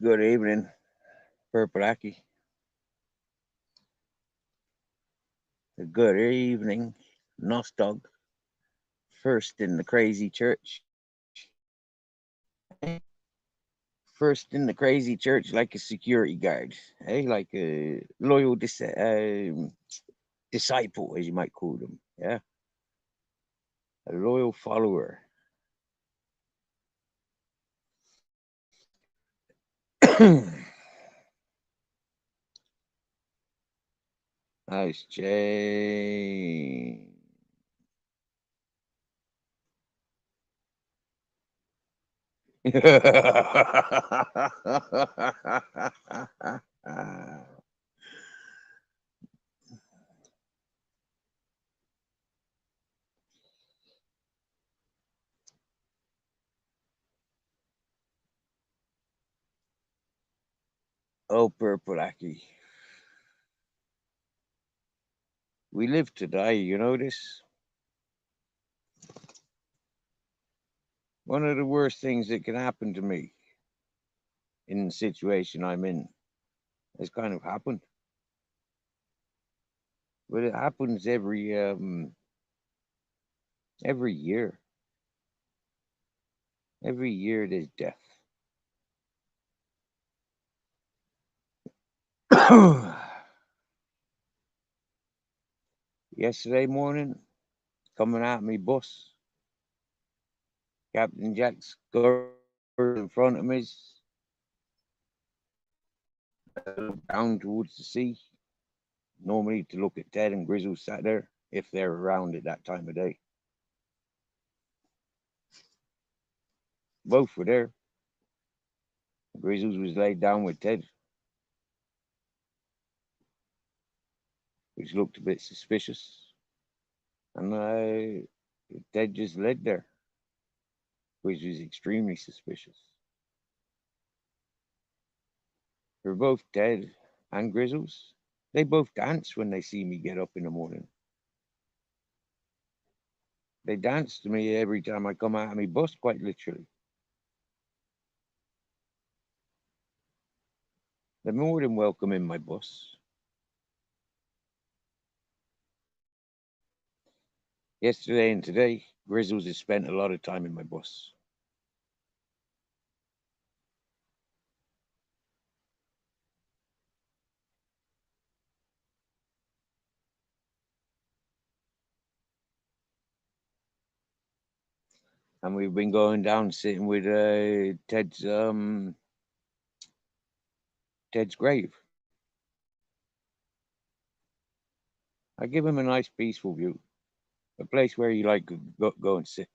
Good evening, Purple Aki. Good evening, Nostog. First in the crazy church. First in the crazy church, like a security guard, like a loyal disciple, as you might call them. Yeah, a loyal follower. Nice, Jay. Oh, Purple Aki. We live to die, you know this? One of the worst things that can happen to me in the situation I'm in has kind of happened. But it happens every year. Every year there's death. Yesterday morning, coming out me bus, Captain Jack's car in front of me, down towards the sea. Normally to look at Ted and Grizzle sat there, if they're around at that time of day. Both were there. Grizzles was laid down with Ted, which looked a bit suspicious. And Ted just led there, which was extremely suspicious. For both Ted and Grizzles, they both dance when they see me get up in the morning. They dance to me every time I come out of my bus, quite literally. They're more than welcome in my bus. Yesterday and today, Grizzles has spent a lot of time in my bus. And we've been going down sitting with Ted's grave. I give him a nice peaceful view, a place where you like go and sit.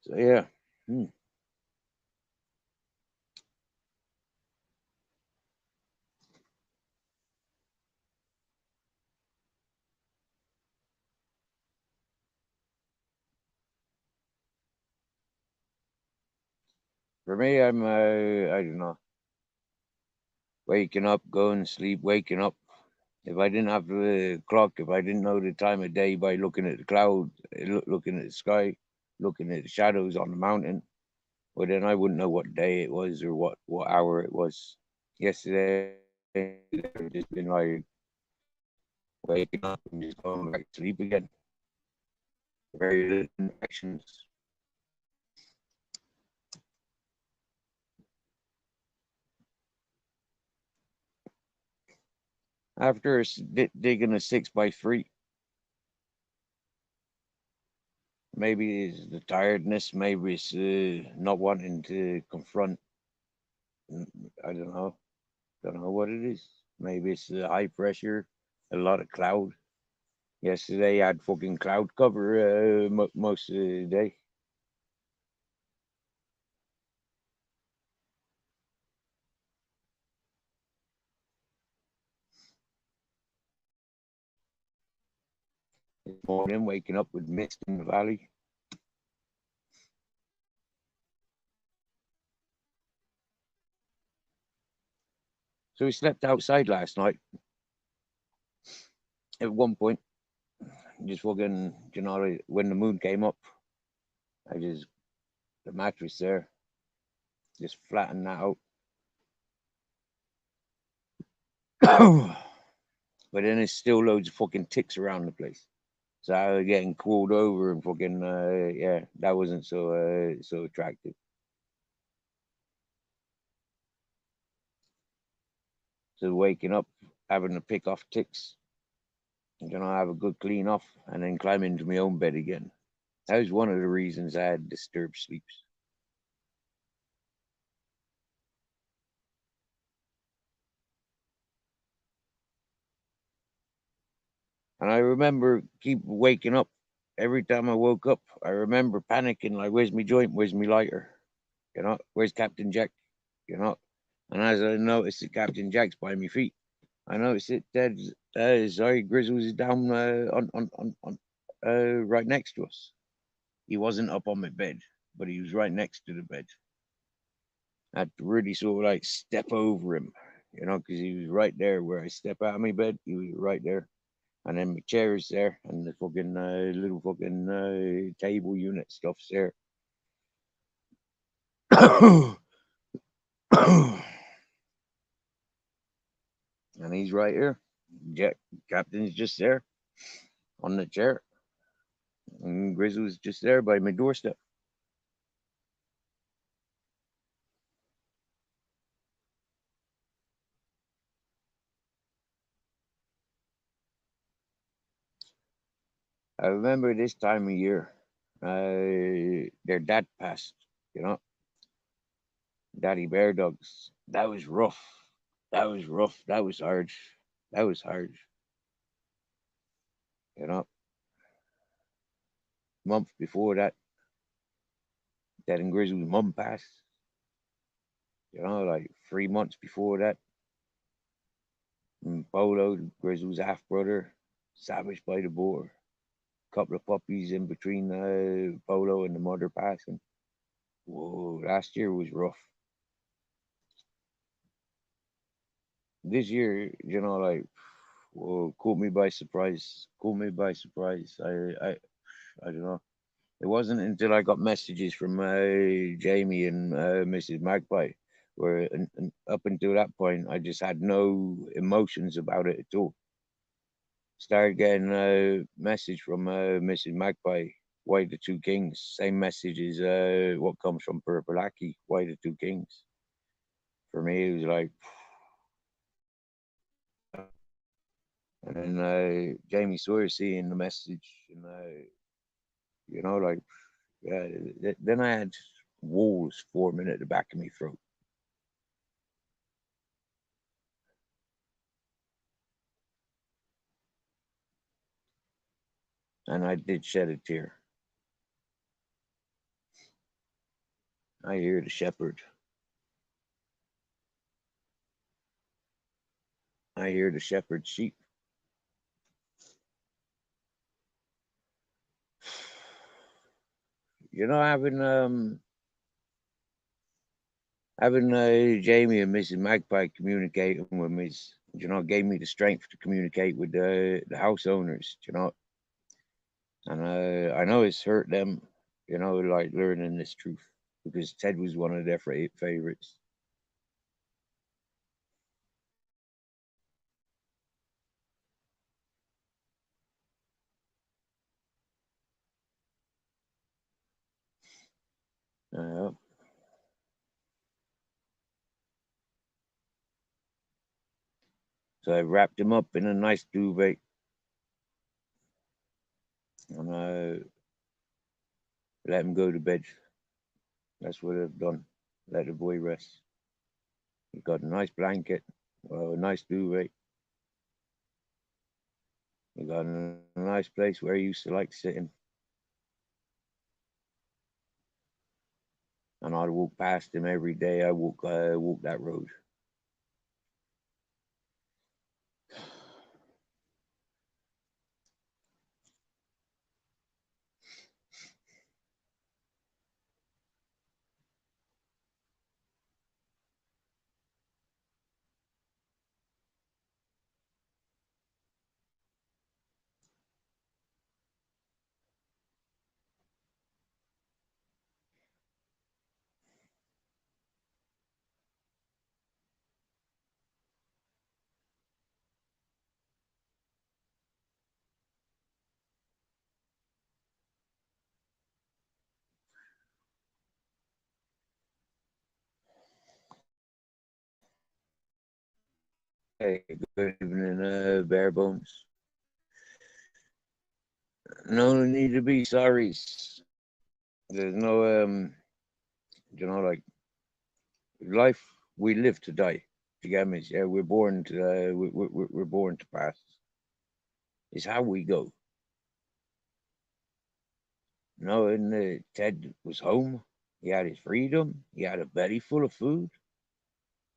So yeah, hmm. For me, I don't know, waking up, going to sleep, waking up. If I didn't have the clock, if I didn't know the time of day by looking at the cloud, looking at the sky, looking at the shadows on the mountain, well, then I wouldn't know what day it was or what hour it was. Yesterday, I've just been like waking up and just going back to sleep again. Very little interactions. After digging a 6x3, maybe it's the tiredness, maybe it's not wanting to confront. I don't know. Don't know what it is. Maybe it's the high pressure, a lot of cloud. Yesterday I had fucking cloud cover most of the day. This morning, waking up with mist in the valley. So we slept outside last night. At one point, just fucking, like, when the moon came up, I just, the mattress there, just flattened that out. But then there's still loads of fucking ticks around the place. So I was getting cooled over and fucking, yeah, that wasn't so attractive. So waking up, having to pick off ticks, have a good clean off, and then climb into my own bed again. That was one of the reasons I had disturbed sleeps. And I remember keep waking up. Every time I woke up, I remember panicking, like, where's my joint? Where's my lighter? Where's Captain Jack? You know? And as I noticed that Captain Jack's by my feet, I noticed it dead. Sorry, Grizzles is down right next to us. He wasn't up on my bed, but he was right next to the bed. I had to really sort of like step over him, because he was right there where I step out of my bed. He was right there. And then my chair is there, and the fucking little fucking table unit stuff's there. And he's right here. Jack Captain's just there on the chair, and Grizzly's just there by my doorstep. I remember this time of year, their dad passed. You know, Daddy Bear Dogs. That was rough. That was rough. That was hard. That was hard. You know, month before that, Dad and Grizzly's mum passed. Like 3 months before that, and Polo, Grizzly's half brother, savaged by the boar. Couple of puppies in between Polo and the mother passing. Whoa, last year was rough. This year, like, whoa, caught me by surprise. Caught me by surprise. I don't know. It wasn't until I got messages from Jamie and Mrs. Magpie, where and up until that point, I just had no emotions about it at all. Started getting a message from Mrs. Magpie, why the two kings? Same message as what comes from Purple Aki, why the two kings? For me, it was like, And then Jamie Sawyer seeing the message, and like yeah. Then I had walls forming at the back of my throat, and I did shed a tear. I hear the shepherd. I hear the shepherd's sheep. Having Jamie and Mrs. Magpie communicating with me, gave me the strength to communicate with the house owners, and I know it's hurt them, like learning this truth because Ted was one of their favorites. Uh, so I wrapped him up in a nice duvet, and I let him go to bed. That's what I've done. Let the boy rest. He got a nice blanket, a nice duvet. He got a nice place where he used to like sitting. And I'd walk past him every day. I walk that road. Hey, good evening, bare bones. No need to be sorry. There's no like life. We live to die. You get me? Yeah, we're born to we're born to pass. It's how we go. Knowing that Ted was home, he had his freedom, he had a belly full of food,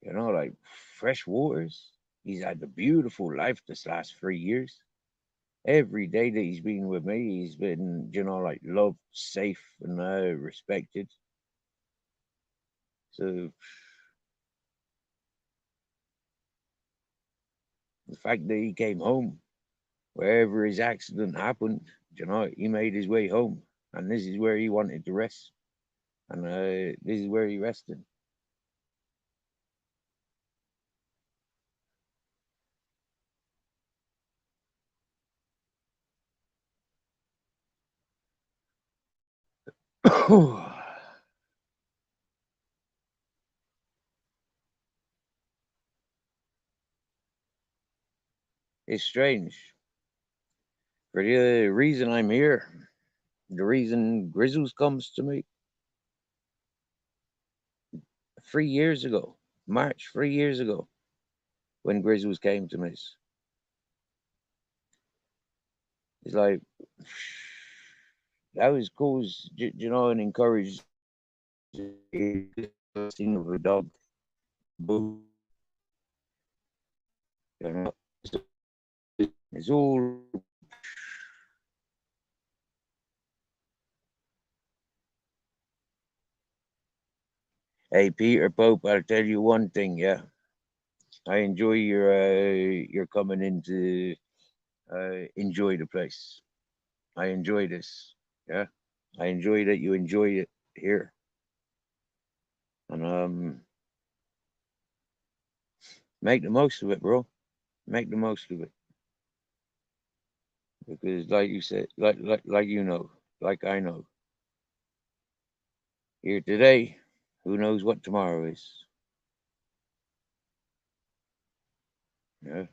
like fresh waters. He's had a beautiful life this last 3 years. Every day that he's been with me, he's been, like loved, safe, and respected. So the fact that he came home, wherever his accident happened, he made his way home, and this is where he wanted to rest, and this is where he rested. It's strange. For the reason I'm here, the reason Grizzles comes to me 3 years ago, March 3 years ago, when Grizzles came to me, it's like that was cause, and encouraged the thing of a dog. Boo, you know, it's all. Hey, Peter Pope, I'll tell you one thing. Yeah, I enjoy your coming in to enjoy the place. I enjoy this. Yeah, I enjoy that you enjoy it here, and make the most of it, bro. Make the most of it because, like you said, like like I know, here today, who knows what tomorrow is? Yeah,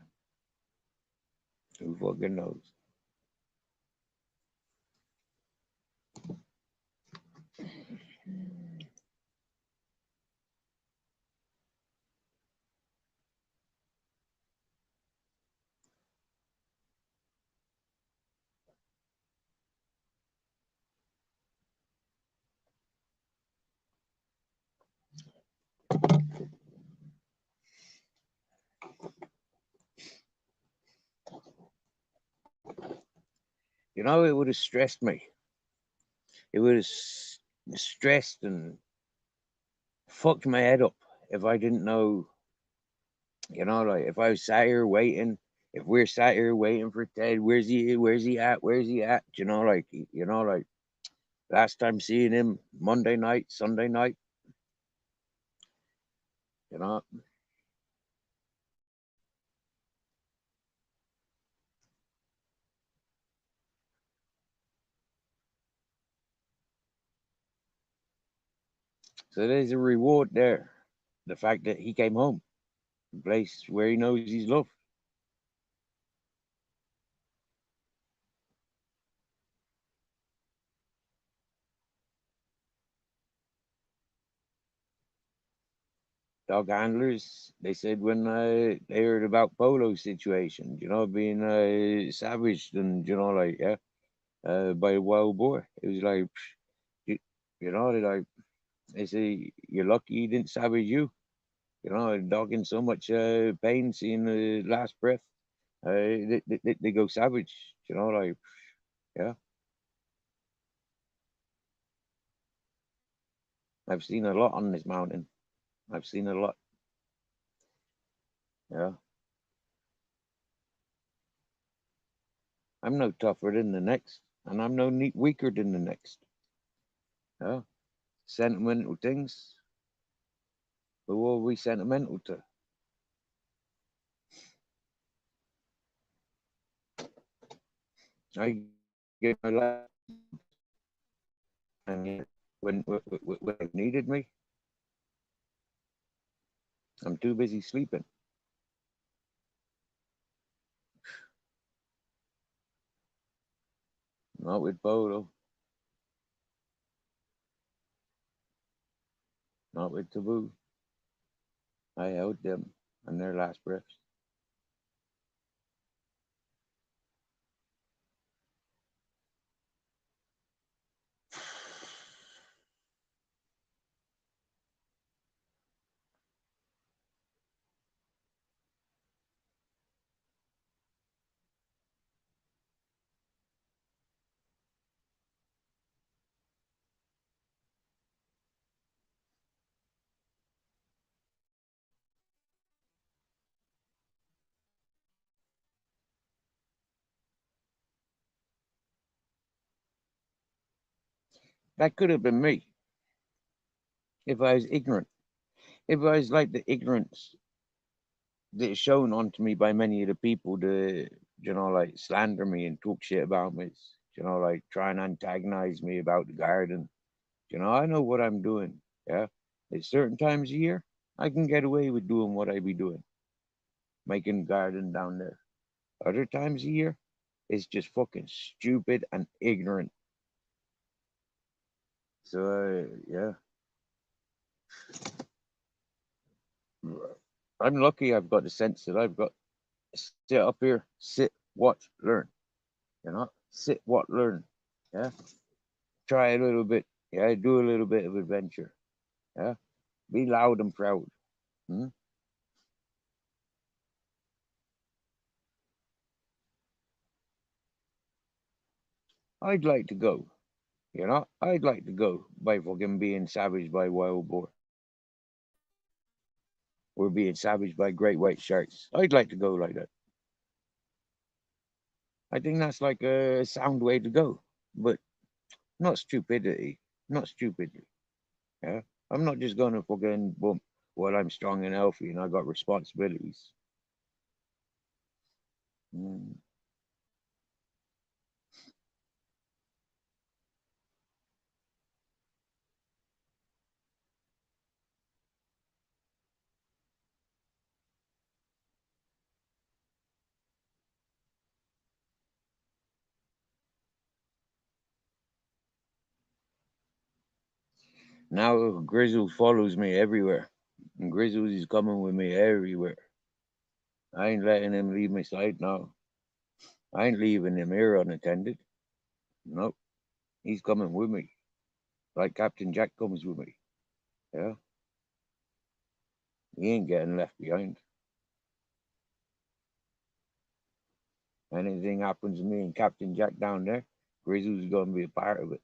Who fucking knows? You know, it would have stressed me. It would have stressed and fucked my head up if I didn't know. You know, like if I was sat here waiting, if we're sat here waiting for Ted, where's he? Where's he at? Where's he at? Like last time seeing him Monday night, Sunday night. You know, so there's a reward there. The fact that he came home, a place where he knows he's loved. Dog handlers, they said when they heard about Polo's situation, being savaged and like yeah, by a wild boar. It was like, you, they like they say you're lucky he didn't savage you. A dog in so much pain, seeing the last breath, they go savage. Like yeah, I've seen a lot on this mountain. I've seen a lot. Yeah, I'm no tougher than the next, and I'm no neat weaker than the next. Yeah, sentimental things. Who are we sentimental to? I gave my life, and yet when they needed me, I'm too busy sleeping. Not with Polo, not with Taboo. I held them on their last breaths. That could have been me if I was ignorant. If I was like the ignorance that is shown onto me by many of the people that, like slander me and talk shit about me, like try and antagonize me about the garden. I know what I'm doing. Yeah. At certain times a year, I can get away with doing what I be doing, making garden down there. Other times a year, it's just fucking stupid and ignorant. So, yeah, I'm lucky I've got the sense that I've got sit up here, sit, watch, learn. Sit, watch, learn. Yeah. Try a little bit. Yeah. Do a little bit of adventure. Yeah. Be loud and proud. Hmm? I'd like to go. I'd like to go by fucking being savaged by wild boar or being savaged by great white sharks. I'd like to go like that. I think that's like a sound way to go, but not stupidity. Not stupidity. Yeah. I'm not just gonna fucking boom. Well, I'm strong and healthy and I got responsibilities. Mm. Now Grizzles follows me everywhere. And Grizzles is coming with me everywhere. I ain't letting him leave my side now. I ain't leaving him here unattended. Nope. He's coming with me. Like Captain Jack comes with me. Yeah. He ain't getting left behind. Anything happens to me and Captain Jack down there, Grizzles is going to be a part of it.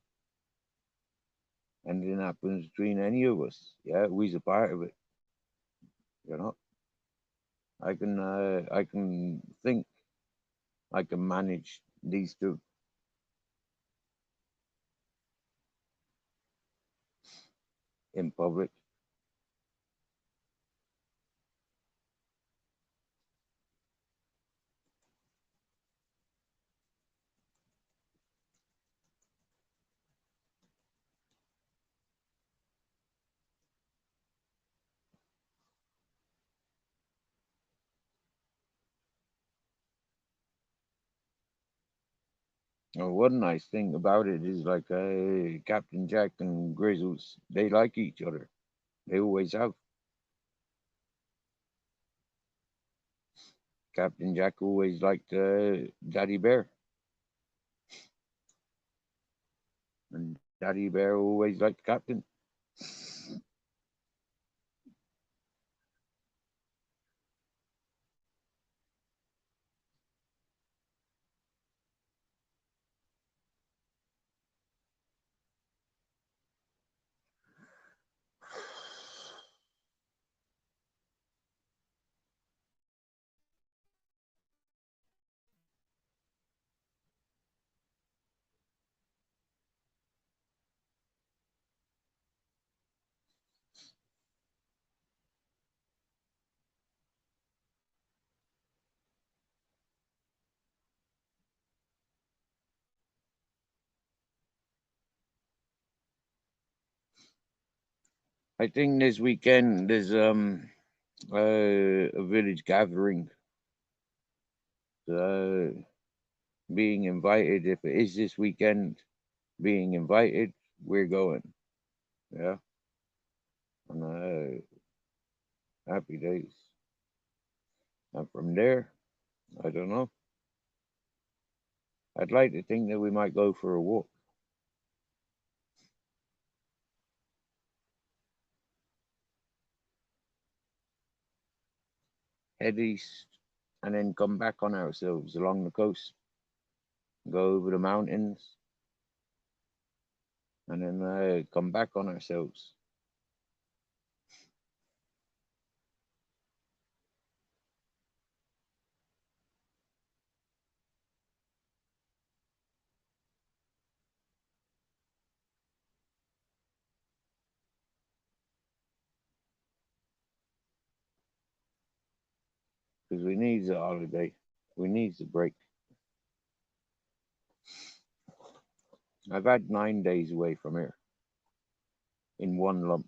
Anything happens between any of us, yeah, we's a part of it. You know, I can think, I can manage these two. In public. One nice thing about it is like Captain Jack and Grizzles, they like each other. They always have. Captain Jack always liked Daddy Bear, and Daddy Bear always liked Captain. I think this weekend there's a village gathering. Uh, being invited. If it is this weekend, being invited, we're going. Yeah, and happy days. And from there, I don't know. I'd like to think that we might go for a walk, head east, and then come back on ourselves along the coast, go over the mountains, and then come back on ourselves. Because we need a holiday. We need a break. I've had 9 days away from here in one lump.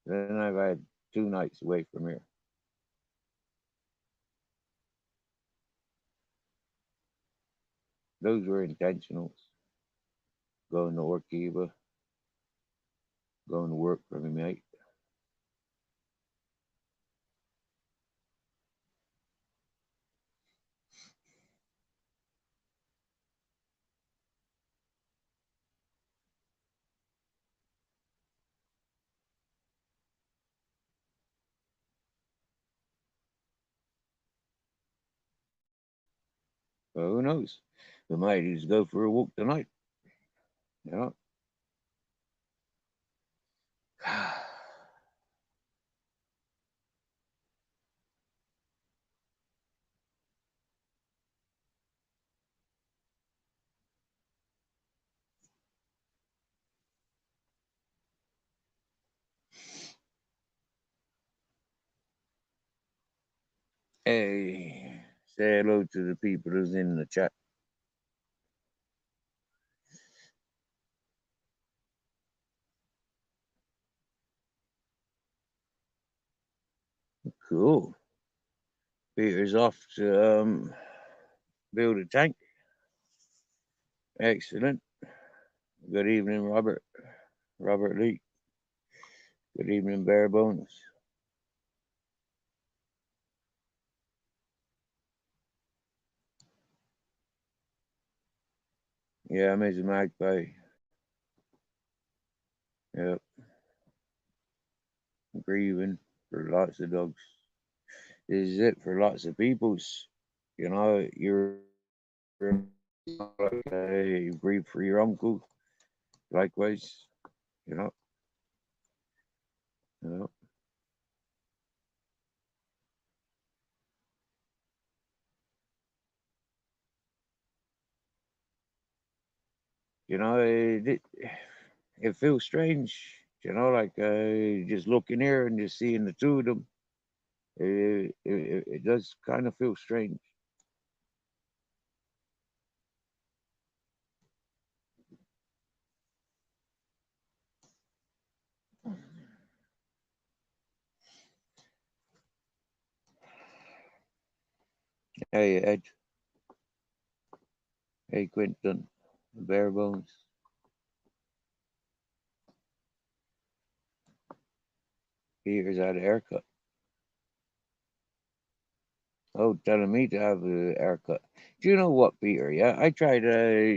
Then I've had 2 nights away from here. Those were intentionals. Going to Orkiva, going to work for me, mate. Well, who knows? We might just go for a walk tonight. You know? Hey, say hello to the people who's in the chat. Cool. Peter's off to build a tank. Excellent. Good evening, Robert. Robert Lee. Good evening, bare bones. Yeah, I'm as a magpie. Yep, grieving for lots of dogs. This is it for lots of peoples. You know, like you grieve for your uncle. Likewise, you know, you know, it feels strange. You know, like just looking here and just seeing the two of them. It does kind of feel strange. Hey Ed, hey Quinton, bare bones. Peter's had a haircut. Oh, telling me to have a haircut. Do you know what, Peter? Yeah, I tried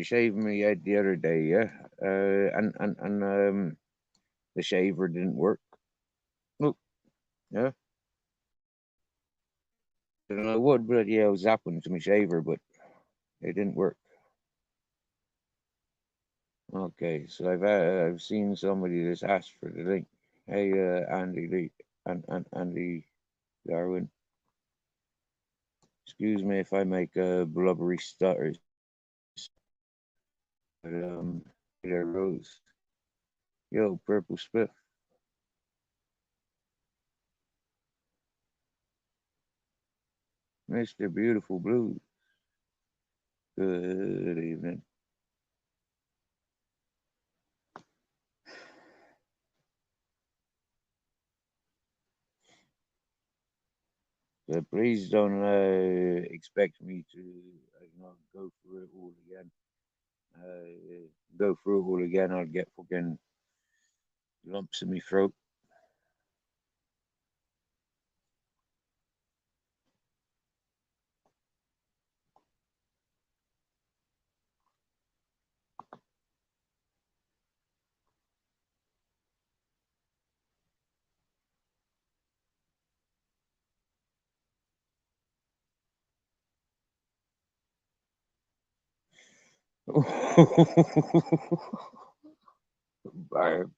shaving my head the other day. Yeah, and the shaver didn't work. Look, yeah, and I would, but yeah, I was zapping to my shaver, but it didn't work. Okay, so I've seen somebody that's asked for the link. Hey, Andy Lee and Andy Darwin. Excuse me if I make blubbery stutters. But there goes. Yo, purple spiff, Mr. Beautiful Blue. Good evening. Please don't expect me to, go through it all again. Go through it all again, I'll get fucking lumps in my throat. Barb.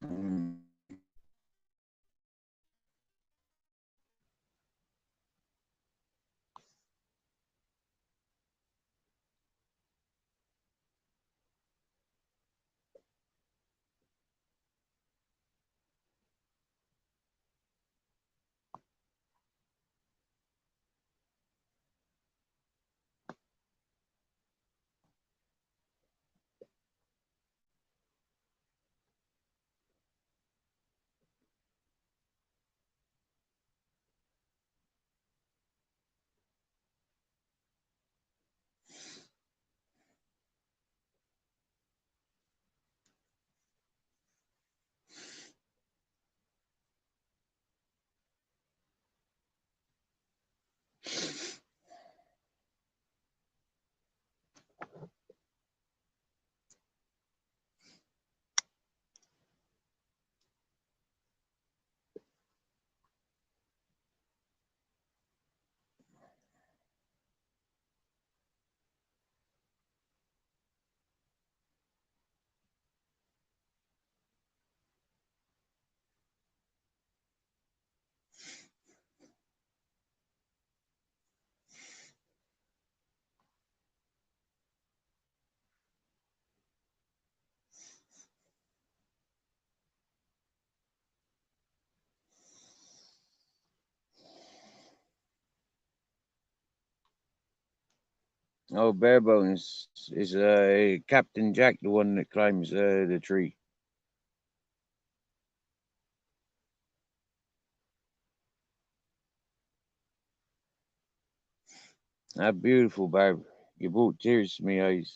Mm. Oh, Barebones is Captain Jack, the one that climbs the tree. That beautiful, Barb. You brought tears to my eyes.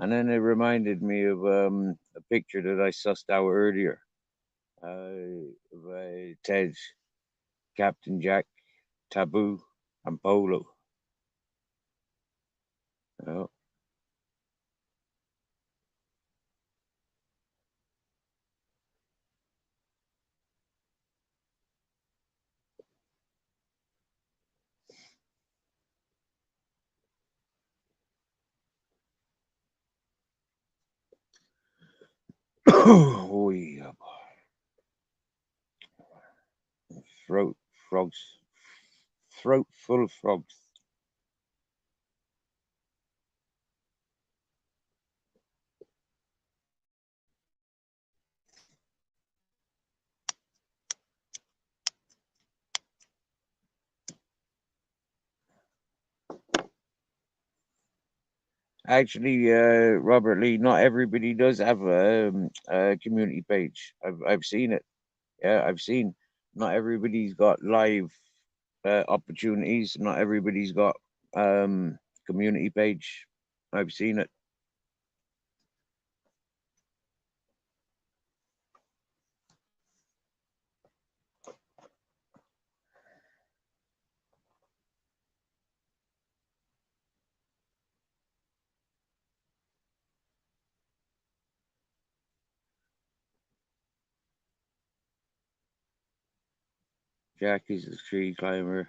And then it reminded me of a picture that I sussed out earlier of Ted, Captain Jack, Taboo, and Polo. Oh. Oh, yeah. Throat, frogs. Throat full of frogs. Actually, Robert Lee, not everybody does have a community page. I've seen it. Yeah, I've seen. Not everybody's got live opportunities. Not everybody's got um, community page. I've seen it. Jack is a tree climber.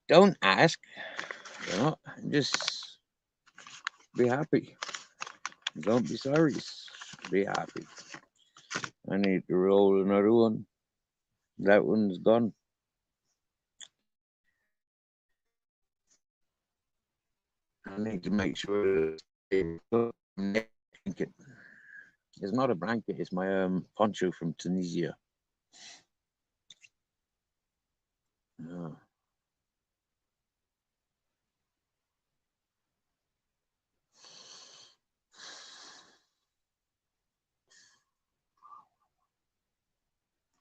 Don't ask. You know, just be happy. Don't be sorry. Be happy. I need to roll another one. That one's gone. I need to make sure that blanket. It's not a blanket. It's my poncho from Tunisia. Oh.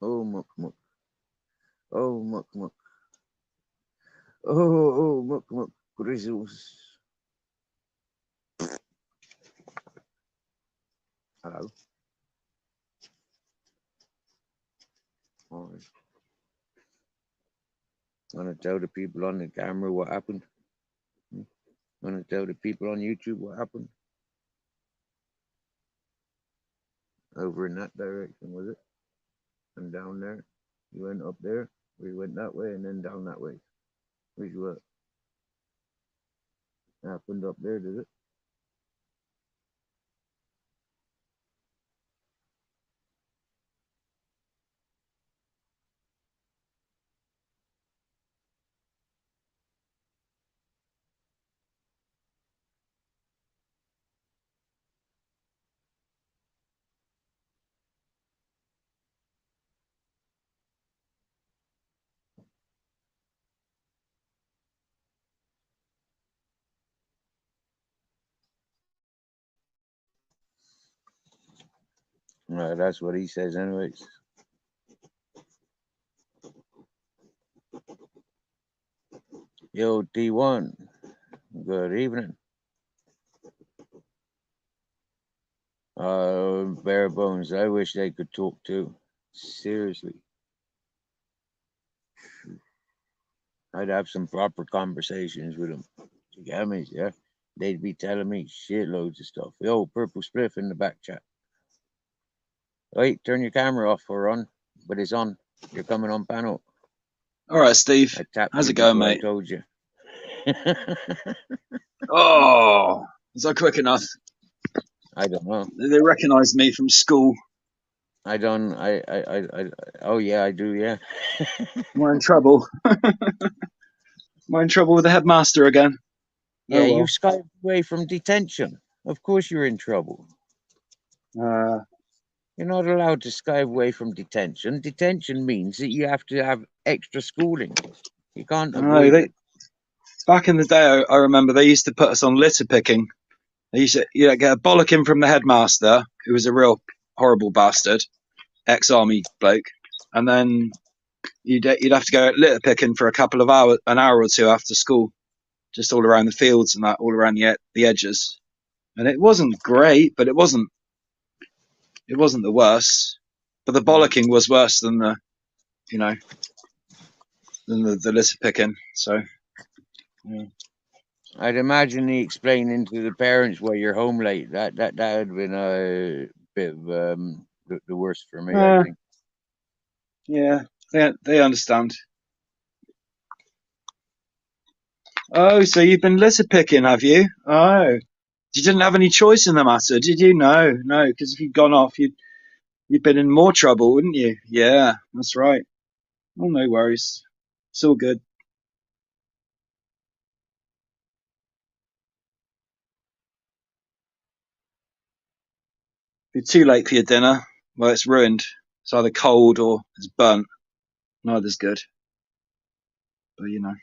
Oh, muck, muck. Oh, muck, muck. Oh, muck, muck. Grizzles. Hello. I'm going to tell the people on the camera what happened. I'm going to tell the people on YouTube what happened. Over in that direction, was it? And down there. You went up there. We went that way and then down that way. Which what happened up there, did it? That's what he says, anyways. Yo, D1, good evening. Bare bones. I wish they could talk too. Seriously. I'd have some proper conversations with them. You get me? Yeah. They'd be telling me shitloads of stuff. Yo, purple spliff in the back chat. Wait, turn your camera off or on, but it's on. You're coming on panel. All right, Steve. I tapped How's you it going, before mate? I told you. Oh, was I quick enough? I don't know. They recognised me from school. I don't. Oh yeah, I do. Yeah. Am I in trouble? Am I in trouble with the headmaster again? Yeah, Oh you well. skived away from detention. Of course, you're in trouble. You're not allowed to skive away from detention. Detention means that you have to have extra schooling. You can't No, avoid it. back in the day, I remember they used to put us on litter picking. They used to get a bollocking from the headmaster, who was a real horrible bastard, ex-army bloke, and then you'd have to go litter picking for a couple of hours, an hour or two after school, just all around the fields and that, all around the edges. And it wasn't great, but it wasn't the worst. But the bollocking was worse than the litter picking. So yeah. I'd imagine he explaining to the parents why you're home late. That would have been a bit of the worst for me, I think. Yeah, they understand. Oh, so you've been litter picking, have you? Oh, you didn't have any choice in the matter, did you? No, because if you'd gone off, you'd been in more trouble, wouldn't you? Yeah, that's right. Oh, no worries. It's all good. If you're too late for your dinner, well, it's ruined. It's either cold or it's burnt. Neither's good. But at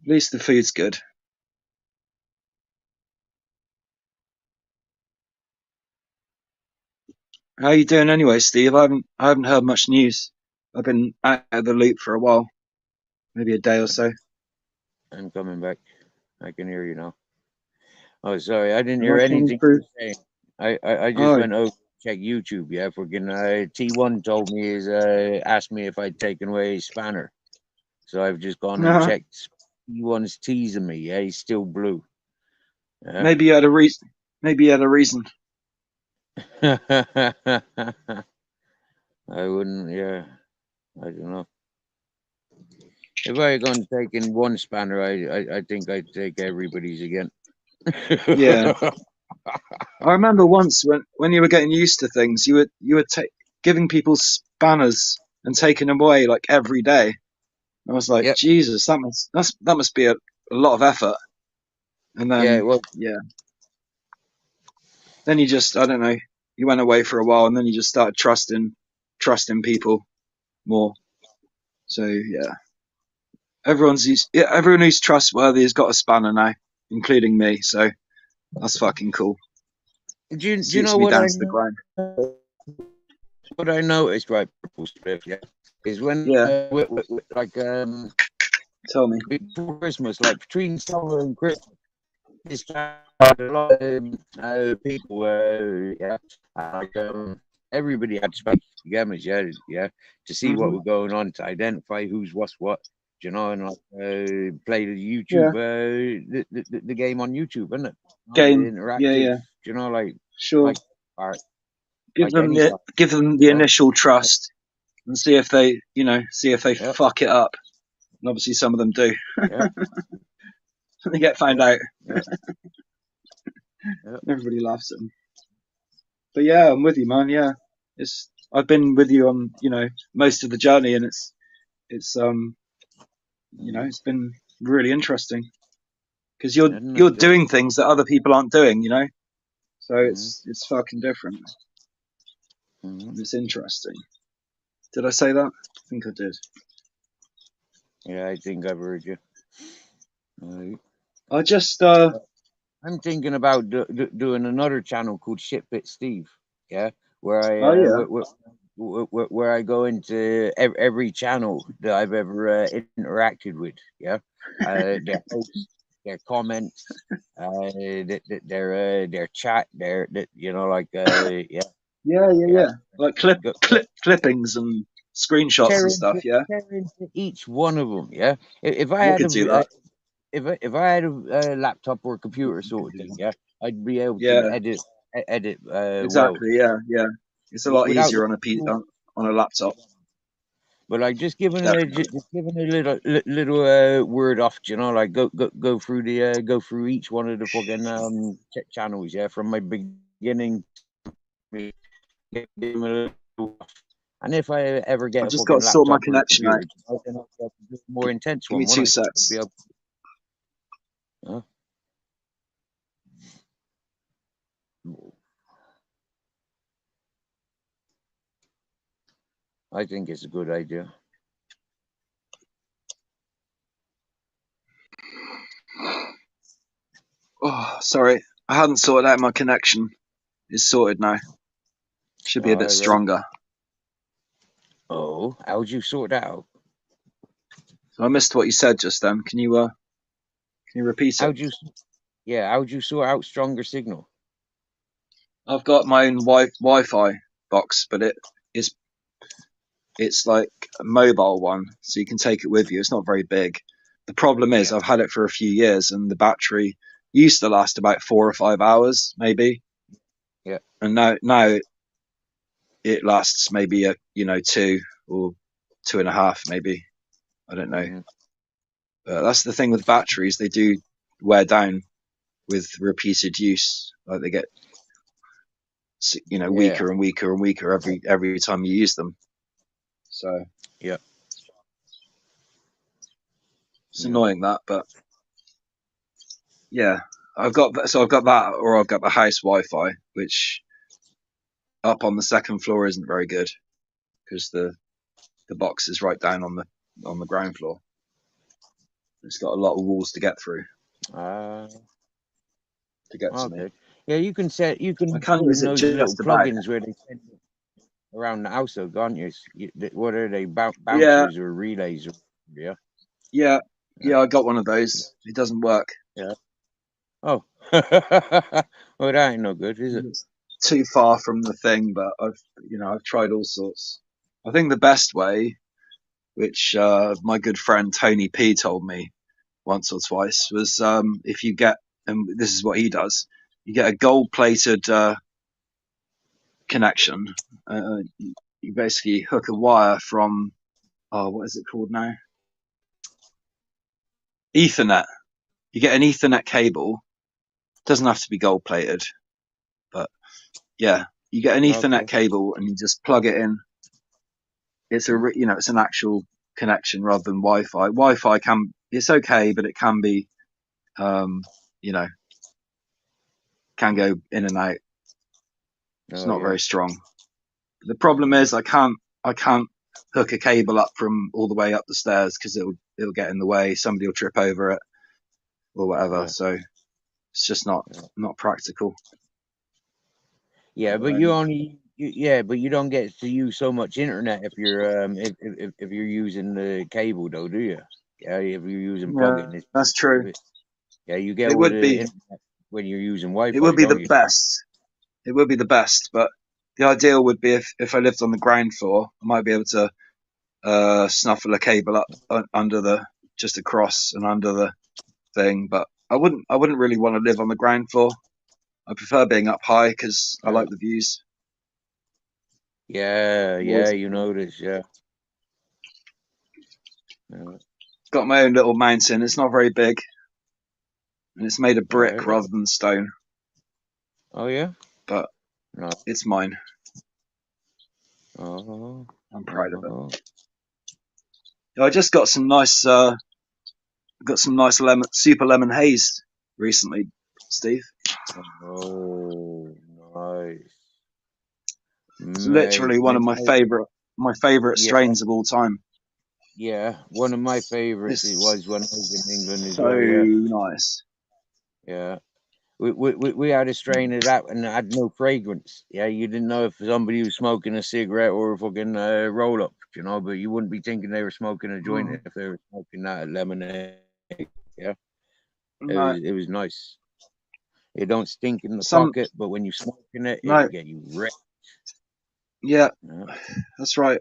least the food's good. How are you doing anyway, Steve? I haven't heard much news. I've been out of the loop for a while, maybe a day or so. I'm coming back. I can hear you now. Oh, sorry, I didn't Am hear I coming anything you through? were saying. I just Oh, went over to check YouTube. Yeah, freaking T1 told me asked me if I'd taken away his spanner, so I've just gone and checked. T1's teasing me. Yeah, he's still blue. Yeah. maybe you had a reason. Maybe you had a reason. I wouldn't. Yeah, I don't know. If I had gone taking one spanner, I think I'd take everybody's again. Yeah, I remember once when you were getting used to things, you were giving people spanners and taking them away like every day. I was like, Yep. Jesus, that must be a lot of effort. And Yeah. then Well. yeah, then you just I don't know, you went away for a while, and then you just started trusting people more. So yeah, everyone who's trustworthy has got a spanner now, including me. So that's fucking cool. Do you Suits know me what down I to the know? ground. What I noticed, right, purple spliff, yeah, is when Yeah, like tell me. before Christmas, like between summer and Christmas, this time a lot of people, yeah, like everybody had space gammas, yeah, to see what Hmm. was going on, to identify who's what's what, you know, and like play the YouTube, Yeah, the game on YouTube, isn't it? You know, the game. Yeah, interactive, yeah, you know, sure. like art, Give like them any the stuff, give them the yeah, initial trust and see if they yeah, fuck it up. And obviously, some of them do. yeah, They get found yeah, out. yeah, yeah. Everybody laughs at them. But yeah, I'm with you, man. Yeah, it's I've been with you on most of the journey, and Mm-hmm. it's been really interesting because you're Isn't you're it just? doing things that other people aren't doing. So Mm-hmm. it's fucking different. Mm-hmm. And it's interesting. Did I say that? I think I did. Yeah, I think I've heard you. Right. I just I'm thinking about doing another channel called Shitbit Steve. Yeah, where oh I yeah. where I go into every channel that I've ever interacted with. Yeah, their posts, their comments, their chat, you know, like yeah, yeah. Yeah. Like Go, clippings and screenshots and stuff. Yeah, tear into each one of them. Yeah, if I I had could do a that. if I had a laptop or a computer sort of thing, yeah, I'd be able to Yeah, edit well. exactly. Yeah, yeah. It's a lot Without the easier on a tools, on a laptop. but like Definitely. just giving a little word off, you know, like go through the go through each one of the fucking channels, yeah, from my beginning. Give them a little, and if I ever get I've a just got to fucking sort my laptop or a connection out. computer, then I'll be able to do a more intense Give me one, two won't I? I'd be secs. able, huh? I think it's a good idea. Oh, sorry. I hadn't sorted out my connection. It's sorted now. Should be a bit All right. stronger. Oh, how'd you sort that out? So I missed what you said just then. Can you repeat it? How'd you, yeah, how'd you sort out stronger signal? I've got my own Wi-Fi box, but it's like a mobile one, so you can take it with you. It's not very big. The problem is Yeah, I've had it for a few years, and the battery used to last about 4 or 5 hours, maybe, yeah. and now it lasts maybe 2 or 2.5, maybe. I don't know. Hmm. But that's the thing with batteries; they do wear down with repeated use. Like they get Yeah, weaker and weaker and weaker every time you use them. So yeah, it's yeah. annoying that, but yeah, I've got that, or I've got the house Wi-Fi, which up on the second floor isn't very good because the box is right down on the ground floor. It's got a lot of walls to get through Uh, to get to me. okay. Yeah, you I can can't put use in it those little just about. plugins where they send it around the house, though, can't you? What are they, Yeah, bouncers or relays? Or, yeah, yeah, yeah, yeah. I got one of those. It doesn't work. yeah. Oh, well, that ain't no good, is it? It's too far from the thing, but I've tried all sorts. I think the best way, which my good friend Tony P told me once or twice, was if you get, and this is what he does, you get a gold plated connection. You basically hook a wire from, oh, what is it called now? Ethernet. You get an Ethernet cable. Doesn't have to be gold plated, but yeah, you get an Ethernet Okay. cable and you just plug it in. It's it's an actual connection rather than Wi-Fi. Wi-Fi it's okay, but it can be um, you know can go in and out. It's Oh not yeah. very strong. The problem is I can't hook a cable up from all the way up the stairs because it'll get in the way. Somebody will trip over it or whatever. Yeah. So it's just not practical Yeah, at the but you moment. only yeah, but you don't get to use so much internet if you're if you're using the cable though, do you? Yeah, if you're using Yeah, plug-in, that's true. yeah, you get It with would the be internet when you're using it Wi-Fi, would be the don't you? best. It would be the best, but the ideal would be if I lived on the ground floor, I might be able to snuffle a cable up under the just across and under the thing. But I wouldn't really want to live on the ground floor. I prefer being up high because I Yeah, like the views. yeah, yeah. Always You know this, yeah. Yeah. got my own little mountain. It's not very big, and it's made of All brick right. rather than stone. Oh yeah. But No. it's mine. Oh. I'm proud of it. Oh. I just got some nice lemon super lemon haze recently, Steve. Oh. Nice. It's literally Mate, one of my favorite yeah, strains of all time. yeah. One of my favorites it It's was when I was in England as so well. Yeah, nice. yeah. We had a strain of that and it had no fragrance. Yeah, you didn't know if somebody was smoking a cigarette or a fucking roll up, you know. But you wouldn't be thinking they were smoking a joint Mm, if they were smoking that lemonade. Yeah, no, it was nice. It don't stink in the some pocket, but when you smoking it, no, it get you wrecked. yeah, Yeah, that's right.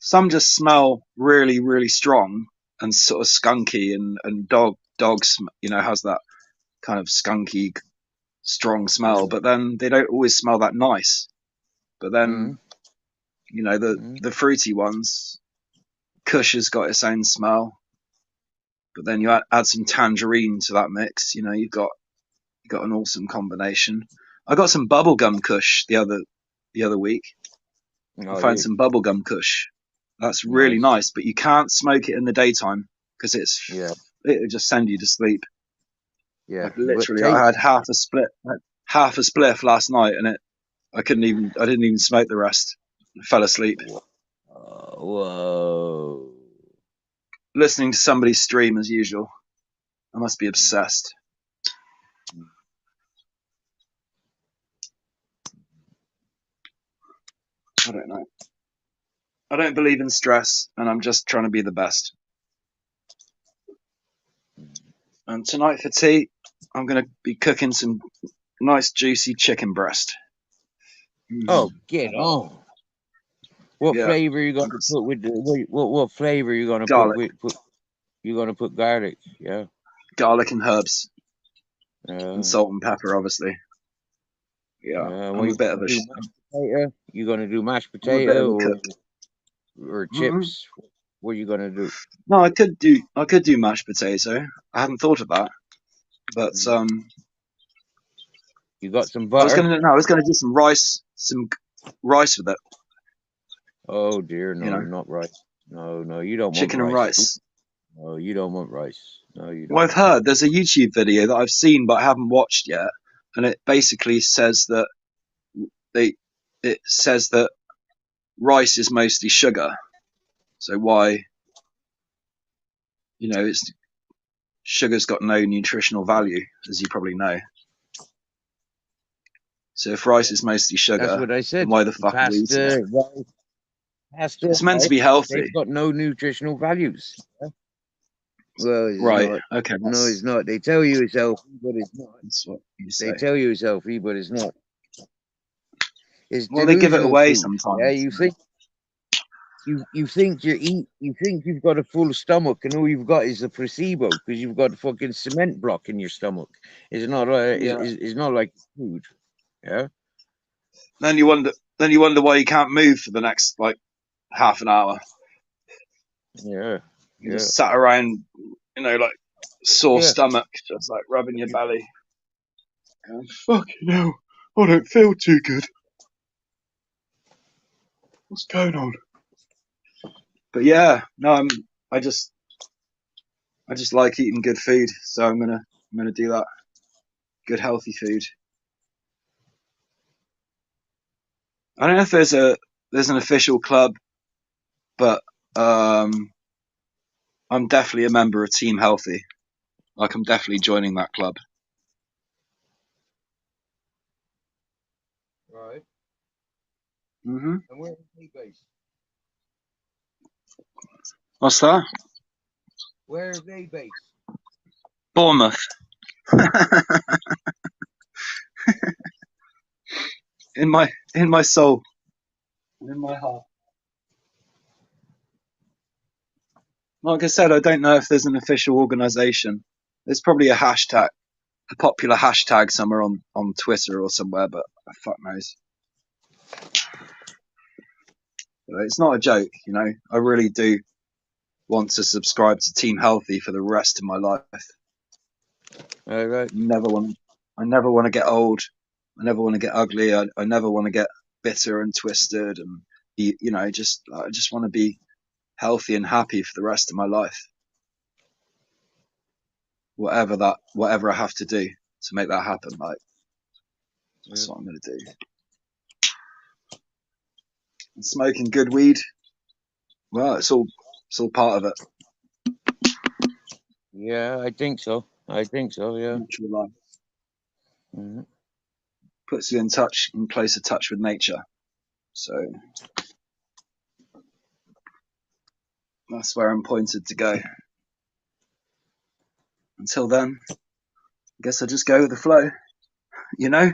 Some just smell really, really strong and sort of skunky, and dogs, has that kind of skunky, strong smell. yeah. But then they don't always smell that nice. But then Mm, the mm, the fruity ones, Kush has got its own smell. But then you add some tangerine to that mix. You've got an awesome combination. I got some bubblegum Kush the other week. I oh found yeah, some bubblegum Kush. That's really nice. nice, but you can't smoke it in the daytime because Yeah, it'll just send you to sleep. yeah. Like But literally, I take had half a spliff last night, and I didn't even smoke the rest. I fell asleep whoa. listening to somebody's stream as usual. I must be obsessed. I don't know. I don't believe in stress, and I'm just trying to be the best. And tonight for tea, I'm going to be cooking some nice juicy chicken breast. Oh, Mm. get on. What Yeah, flavor you I've gonna got put with the what flavor you gonna put garlic, with you gonna put garlic? Yeah. garlic and herbs, and Uh, salt and pepper, obviously. Yeah, what I'm a you bit of gonna a do? Mashed potato? You gonna do mashed I'm a bit of potato a cook. or Mm-mm. chips? What you gonna do? No, I could do mashed potato. I hadn't thought of that, but Mm. You got some I was butter? gonna no, I was gonna do some rice with it. Oh dear, You no, know, not rice. No, no, you don't want chicken and rice. rice. No, you don't want rice. No, you Well, don't. I've heard there's a YouTube video that I've seen but I haven't watched yet, and it basically says that they it says that rice is mostly sugar. So why it's sugar's got no nutritional value, as you probably know. So if rice is mostly That's sugar, what I then said. why the fuck are we eating it? Pasta, rice, pasta, It's meant to rice. be They've healthy, got no nutritional values. Well, it's right? not. Okay, No, it's not. They tell you it's healthy, but it's not. that's what you They say. tell you it's healthy, but it's not. It's Well, they give it delusional away food. Yeah, sometimes. you think you think you've got a full stomach, and all you've got is a placebo because you've got a fucking cement block in your stomach. It's not. Yeah. It's not like food. Yeah. Then you wonder why you can't move for the next like half an hour. Yeah. You Yeah. just sat around, like sore Yeah. stomach, just like rubbing your belly. Going, fucking hell, I don't feel too good. What's going on? But yeah, no, I just I just like eating good food, so I'm gonna do that. Good healthy food. I don't know if there's an official club, but um, I'm definitely a member of Team Healthy. Like I'm definitely joining that club. Right. Hmm. And where are they based? What's that? Where are they based? Bournemouth. In my soul, in my heart. Like I said, I don't know if there's an official organisation. There's probably a popular hashtag somewhere on Twitter or somewhere, but fuck knows. But it's not a joke, you know. I really do want to subscribe to Team Healthy for the rest of my life. Right. Never want. I never want to get old. I never want to get ugly. I never want to get bitter and twisted, and just I just want to be healthy and happy for the rest of my life. Whatever I have to do to make that happen, like Yeah. that's what I'm gonna do. And smoking good weed, well, it's all part of it. Yeah, I think so. I think so. Yeah. Natural life Hmm. puts you in closer touch with nature. So that's where I'm pointed to go. Until then, I guess I just go with the flow, you know?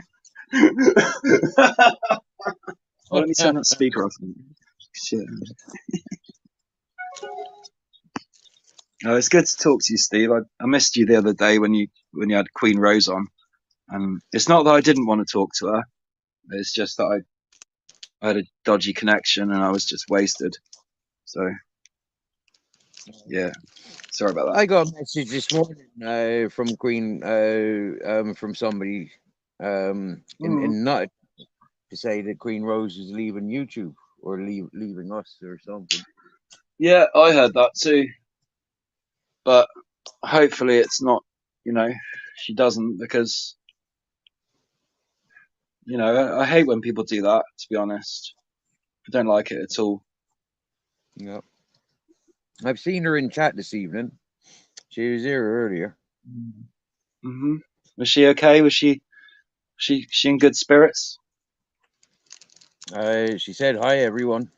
Oh, let me turn that speaker off. Shit. Oh, it's good to talk to you, Steve. I missed you the other day when you had Queen Rose on, and it's not that I didn't want to talk to her. It's just that I had a dodgy connection and I was just wasted. So yeah, sorry about that. I got a message this morning from Queen, from somebody, Mm. in not to say that Queen Rose is leaving YouTube or leaving us or something. Yeah, I heard that too, but hopefully it's not. You know, she doesn't because I hate when people do that. To be honest, I don't like it at all. Yeah, I've seen her in chat this evening. She was here earlier. Hmm. Was she okay? Was she in good spirits? She said hi everyone.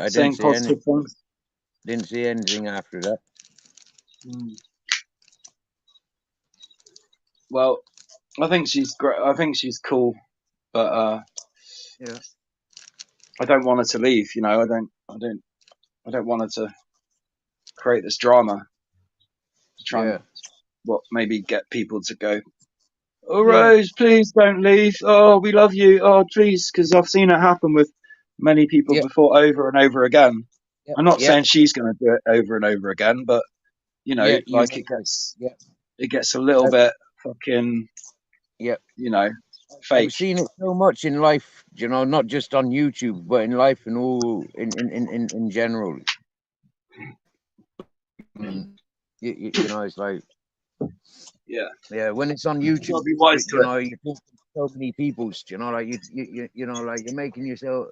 I didn't Saying see any. positive things? Didn't see anything after that. Mm. Well, I think she's great. I think she's cool, but Yeah, I don't want her to leave. I don't want her to create this drama to try and yeah, maybe get people to go. Oh, yeah, Rose, please don't leave. Oh, we love you. Oh, please, because I've seen it happen with many people yeah, before, over and over again. yeah, I'm not yeah, saying she's going to do it over and over again, but yeah. You like know, yeah, it gets a little I, bit fucking, yeah. you know, I've fake. seen it so much in life, not just on YouTube, but in life and all in general. It's like, Yeah, yeah, when it's on you got YouTube, to be wise to it. you talk to so many peoples, like like you're making yourself,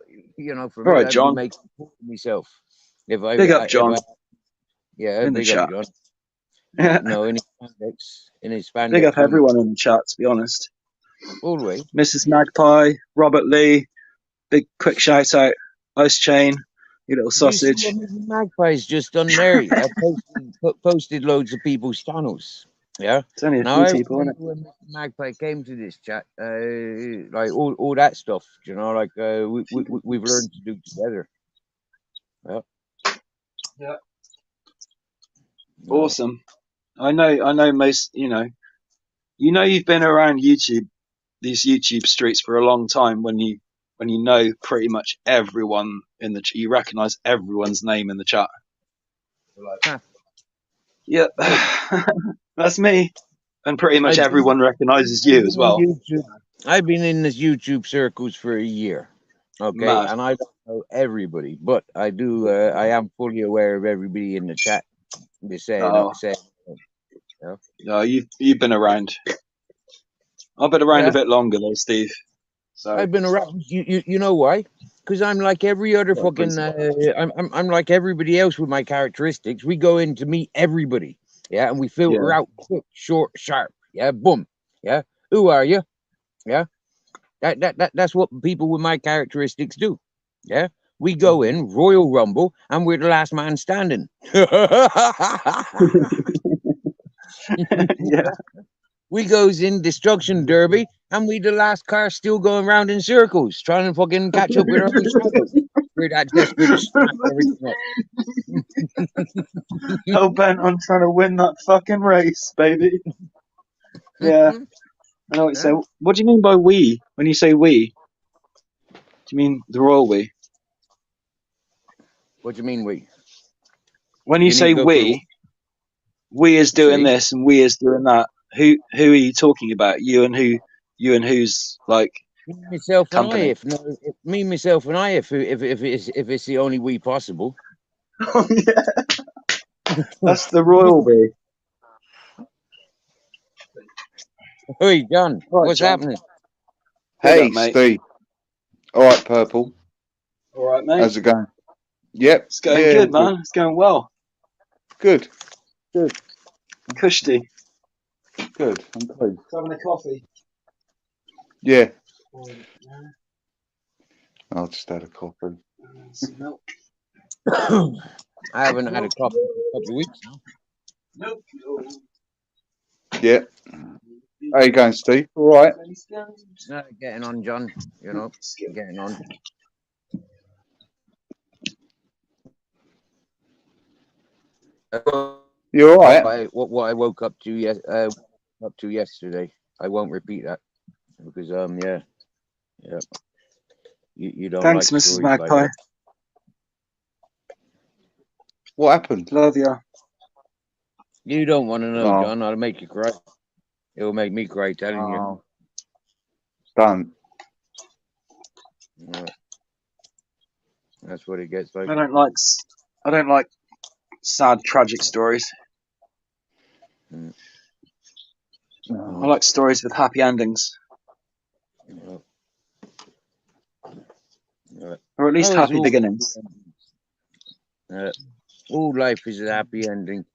for All me, right, I'd be John. making for myself Big up, if John, I, yeah, in the big up chat. John. Yeah, No, in his big spandex up when everyone in the chat. To be honest, always. Mrs. Magpie, Robert Lee, big quick shout out, Ice Chain, you little Did you see sausage. what Mrs. Magpie's just done there? I posted loads of people's channels. Yeah. It's only a Now few I people, isn't remember it? when Mr. Magpie came to this chat, like all that stuff. Like Few we've peeps. learned to do together. Yeah. Yeah. No. Awesome. I know most, you've been around these YouTube streets for a long time when you know pretty much everyone you recognize everyone's name in the chat. You're like, Huh. yep. Maybe. That's me. And pretty much I've been, everyone recognises I've you as been on well. YouTube. I've been in this YouTube circles for a year. Okay, Mad. and I don't know everybody, but I do. I am fully aware of everybody in the chat. They're saying, Oh, saying, you know. no, you've been around. I've been around a Yeah, bit longer though, Steve. So I've been around. You know why? Because I'm like every other what a fucking. reason. I'm like everybody else with my characteristics. We go in to meet everybody. Yeah, and we filter Yeah. out quick, short, sharp. Yeah, boom. Yeah, who are you? Yeah, that's what people with my characteristics do. Yeah, we go in Royal Rumble, and we're the last man standing. Yeah. We goes in Destruction Derby, and we the last car still going round in circles, trying to fucking catch up with our own shadow. We're that desperate to snap everything up. Hell bent on trying to win that fucking race, baby. Yeah. I know what you say. Yeah? What do you mean by we? When you say we, do you mean the royal we? What do you mean we? When you You need say to go through. we is doing See, this and we is doing that. Who are you talking about? You and who? You and who's like me, myself, and I. company? If me, myself, and I. If it's the only we possible. Oh yeah, that's the royal we. Hey, John, All right, what's John. happening? Big Hey, up, mate. Steve. All right, Purple. All right, mate. How's it going? Yep. It's going Yeah, all good, good. man. It's going well. Good. Good. Kushti. Good. I'm pleased. Having a coffee. Yeah. Yeah, I'll just had a coffee. some milk. I haven't had a Milk. coffee for a couple of weeks now. Milk. Yeah. How you going, Steve? All right. Getting on, John. You know, getting on. You all right? What I woke up to yesterday. I won't repeat that because yeah, you don't Thanks, like Mrs. stories like Magpie. that. What happened? Love you. You don't want to know, Oh, John. I'll make you cry. It'll make me cry telling you. oh, done. Yeah, that's what it gets like. I don't like sad, tragic stories. Mm, I like stories with happy endings, yeah, yeah. or at least Oh, it's happy all beginnings. all life is a happy ending.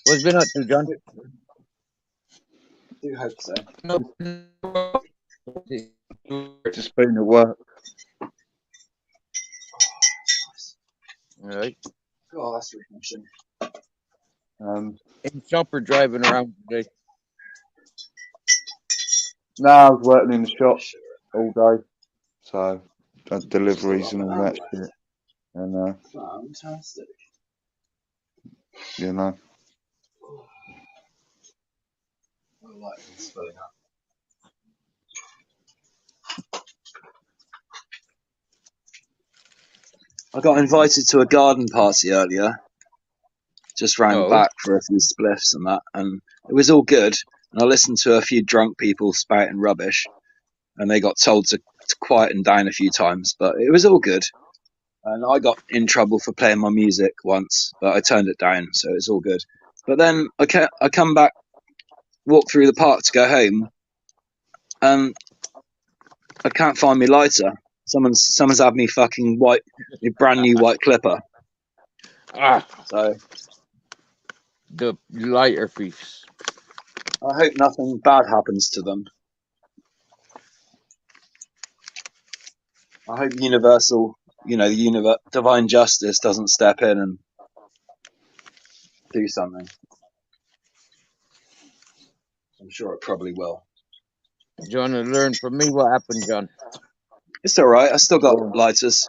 What's been up to, John? I do hope so. Just been at work. All right. God, that's refreshing. In shopper driving around today. No, I was working in the shop all day, so deliveries and all that shit, and Fantastic. you know. I like this spelling up. I got invited to a garden party earlier, just round Oh, back for a few spliffs and that, and it was all good. And I listened to a few drunk people spouting rubbish, and they got told to quieten down a few times, but it was all good. And I got in trouble for playing my music once, but I turned it down, so it's all good. But then I come back, walk through the park to go home, and I can't find my lighter. Someone's had me fucking a brand new white clipper. So the lighter thieves. I hope nothing bad happens to them. I hope divine justice doesn't step in and do something. I'm sure it probably will. John, learn from me what happened, John. It's all right. I still got Go on, lighters.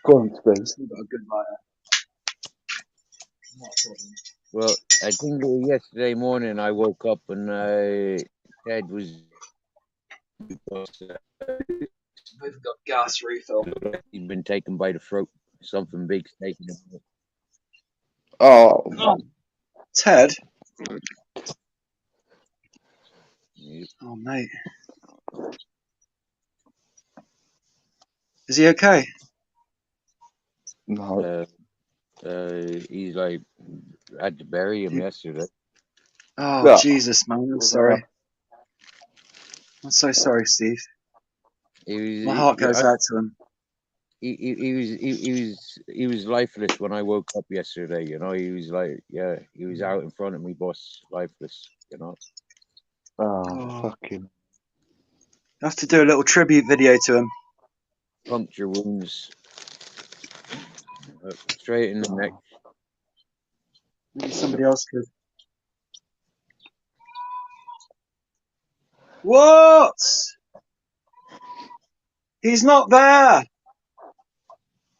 go on, Steve. Still got a good lighter. Not a problem. Well, I think it was yesterday morning I woke up and Ted was We've got gas refill. he'd been taken by the throat. Something big's taken him. Oh, Oh, Ted? Yep. Oh, mate. Is he okay? No. He's like, had to bury him yesterday. Oh, Yeah. Jesus, man. I'm sorry. I'm so sorry, Steve. My heart goes out to him. He was lifeless when I woke up yesterday. You know, he was like, yeah, he was out in front of me, boss, lifeless. You know, Oh, fucking. I have to do a little tribute video to him. puncture wounds straight in the neck. Maybe somebody else could. What? He's not there.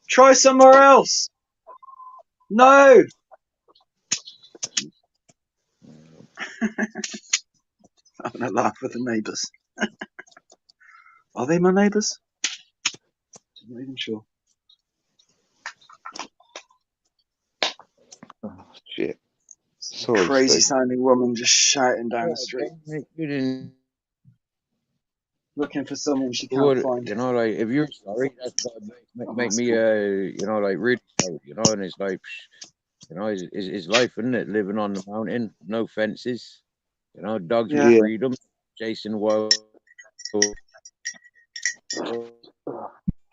Try somewhere else. No. I'm gonna laugh with the neighbours. Are they my neighbours? I'm not even sure. Oh, shit. Sorry, Crazy Steve. sounding woman just shouting down the street, You didn't. looking for someone she can't find. You know, like if you're sorry, that's gotta make that's me, cool. you know, like really sorry. You know, and it's like, you know, it's life, isn't it? Living on the mountain, no fences. You know, dogs with Yeah. Yeah. freedom, chasing wild.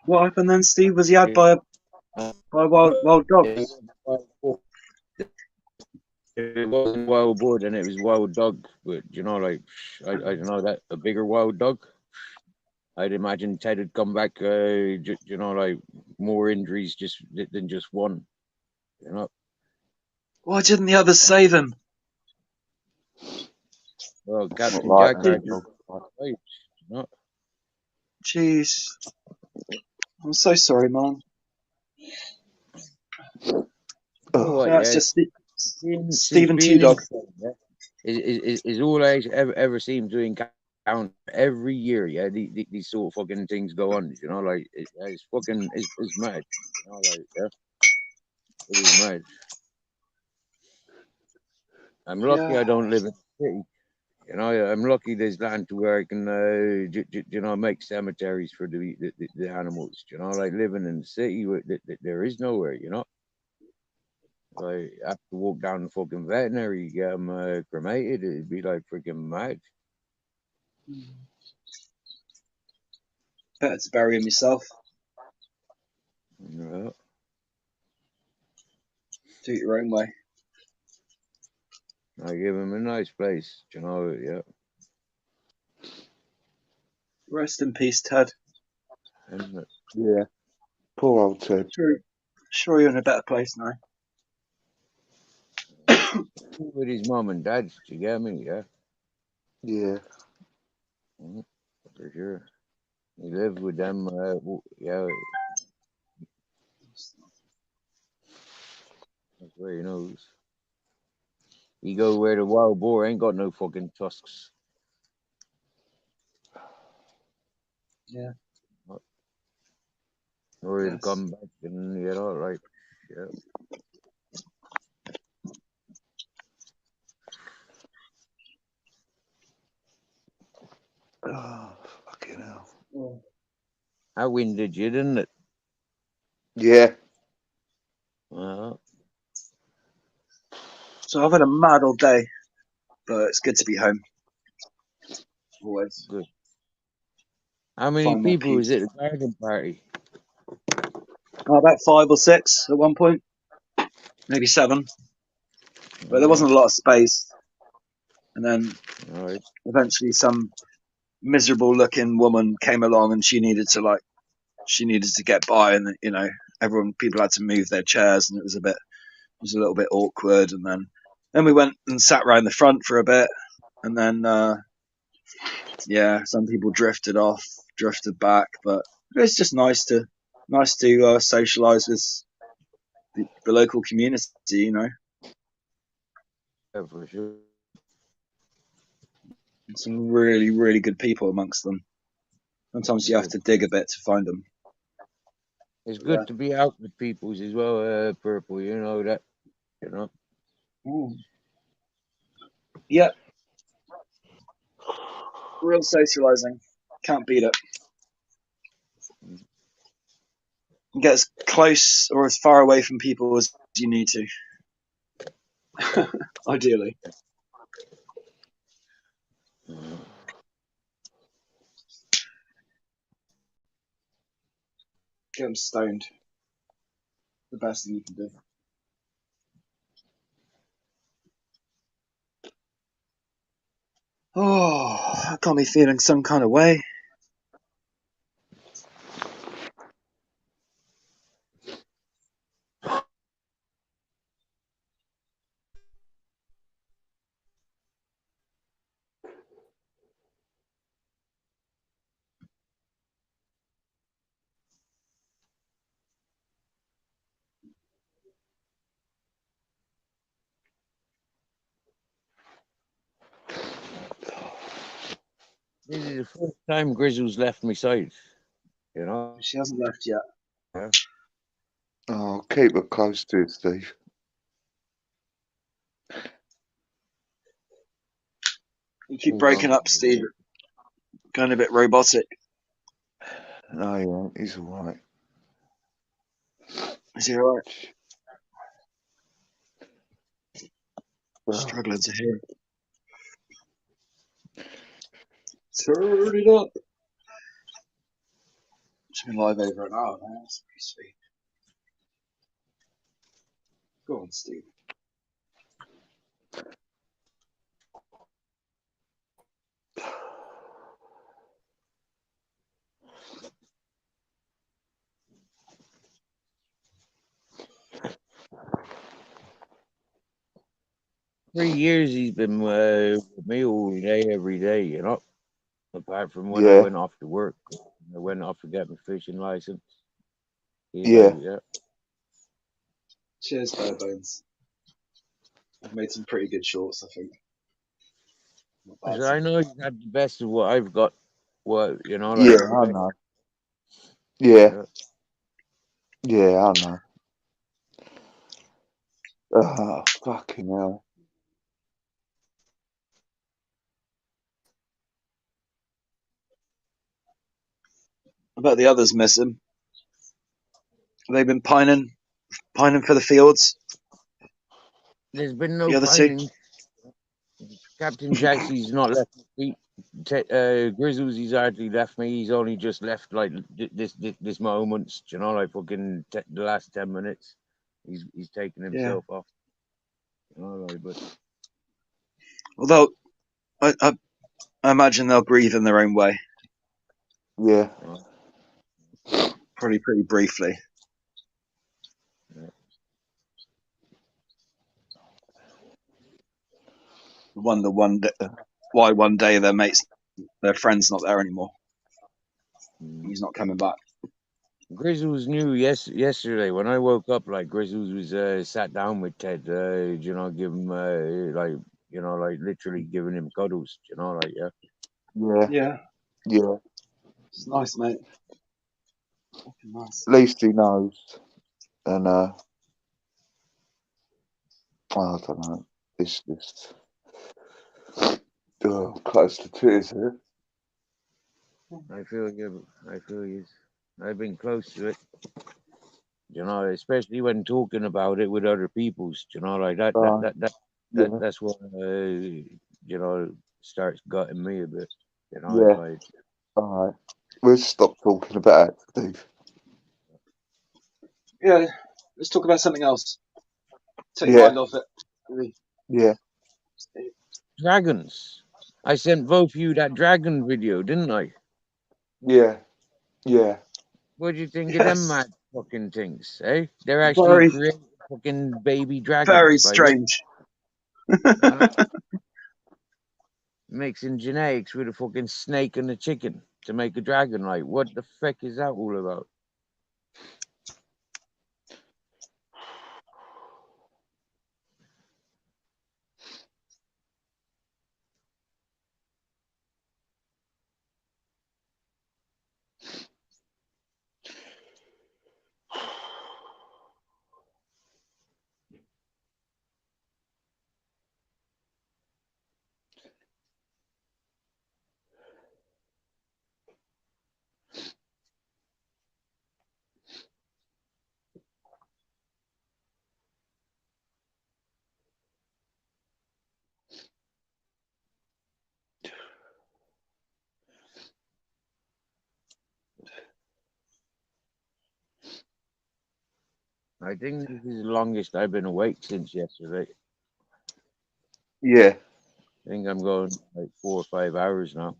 What happened then, Steve? Was he had by wild dogs? It wasn't wild boar, and it was wild dog. But you know, like I don't know that a bigger wild dog. I'd imagine Ted had come back. You know, like more injuries just than just one. You know. Why didn't the others save him? Well, Not Captain like Jack that. just you know. Jeez. I'm so sorry, man. You know what? That's Yeah, just since Stephen Two being Dog. insane, yeah, is all I ever seem to encounter every year. Yeah, these sort of fucking things go on. You know, like it's fucking it's mad. You know, like yeah, it is mad. I'm lucky Yeah. I don't live in the city. You know, I'm lucky there's land to where I can, you know, make cemeteries for the animals. You know, like living in the city, there is nowhere. You know, like I have to walk down the fucking veterinary, get them cremated. It'd be like freaking mad. Better to bury him yourself. Yeah. Do it your own way. I give him a nice place. You know, yeah. Rest in peace, Ted. And Yeah. Poor old Ted. Sure you're in a better place now. with his mom and dad, you get me? Yeah. Yeah. Mhm, for sure. He lived with them. Yeah, that's where he knows. He go where the wild boar ain't got no fucking tusks. Yeah. Or he'll Yes. come back and you know, like, yeah. Oh, fucking hell. I winded you, didn't it? Yeah. Well, So I've had a mad all day, but it's good to be home. Always. good. How many Find my people was peace. at the garden party? About 5 or 6 at one point, maybe 7. But there wasn't a lot of space. And then All right. eventually some miserable looking woman came along and she needed to get by, and people had to move their chairs, and it was a little bit awkward. And then we went and sat around the front for a bit, and then some people drifted back, but it's just nice to socialize with the local community, Yeah, for sure. and some really, really good people amongst them. Sometimes you have Good. to dig a bit to find them. It's Yeah. good to be out with peoples as well, Purple. You know that. You know. Mm. Yep, real socializing. Can't beat it. Get as close or as far away from people as you need to. Ideally. Get them stoned. The best thing you can do. Oh, that got me feeling some kind of way. This is the first time Grizzle's left my side. You know. She hasn't left yet. Yeah. Oh, keep it close to it, Steve. You keep Hold breaking on. up, Steve. Going a bit robotic. No, he won't. He's all right. Is he alright? Oh, Struggling to hear. Turn it up. It's been live over an hour now. That's pretty sweet. Go on, Steve. 3 years he's been with me all day, every day. You know. Apart from when I yeah, went off to work, I went off to get my fishing license. He's yeah. like, yeah. Cheers, bare bones. I've made some pretty good shorts, I think. Not bad. So I know he's had the best of what I've got. What you know, like Yeah, I know. Yeah, yeah. yeah, I know. Oh, fucking hell. I bet the others miss him. They've been pining for the fields. There's been no The other two. pining. Captain Jacksy's not left me. Grizzles, he's hardly left me. He's only just left like this moment. You know, like fucking the last 10 minutes. He's taken Yeah. himself off. You know, like, but Although I imagine they'll breathe in their own way, Yeah, probably pretty briefly. yeah. Wonder why one day their friend's not there anymore. He's not coming back. Grizzles knew yesterday when I woke up. Like Grizzles was sat down with Ted. You know, give him like you know, like literally giving him cuddles. You know, like yeah. yeah, Yeah, yeah. it's nice, mate. Fucking nice. At least he knows. And I don't know. It's just close to tears here. I feel you. I feel you. I've been close to it. You know, especially when talking about it with other peoples. You know, like Yeah, that's what you know starts gutting me a bit. You know, it's yeah. like All right. We'll stop talking about it, Steve. Yeah, let's talk about something else. Take your Yeah, mind off it. yeah, dragons. I sent both you that dragon video, didn't I? yeah, yeah. What do you think of them Yes, mad fucking things, eh? They're actually very, creating fucking baby very dragons, like strange. uh, mixing genetics with a fucking snake and a chicken to make a dragon. Like, what the fuck is that all about? I think this is the longest I've been awake since yesterday. Yeah. I think I'm going like 4 or 5 hours now.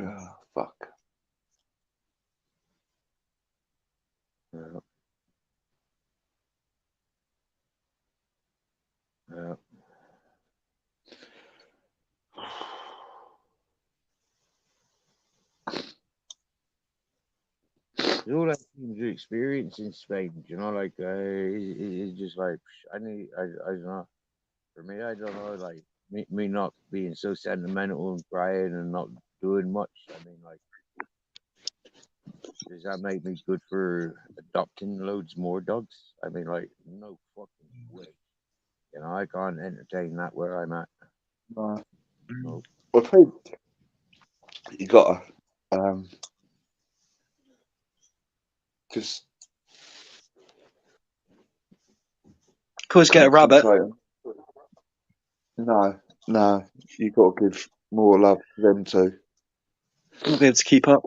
Oh, fuck. Yeah. Yeah. It's all I seem to experience in Spain, like it's just like I don't know. For me, I don't know, like me not being so sentimental and crying and not doing much. I mean, like, does that make me good for adopting loads more dogs? I mean, like, no fucking way. I can't entertain that where I'm at. No. No. I think you gotta just Could get a rabbit. concentrate. No, you got to give more love to them too. Won't be able to keep up.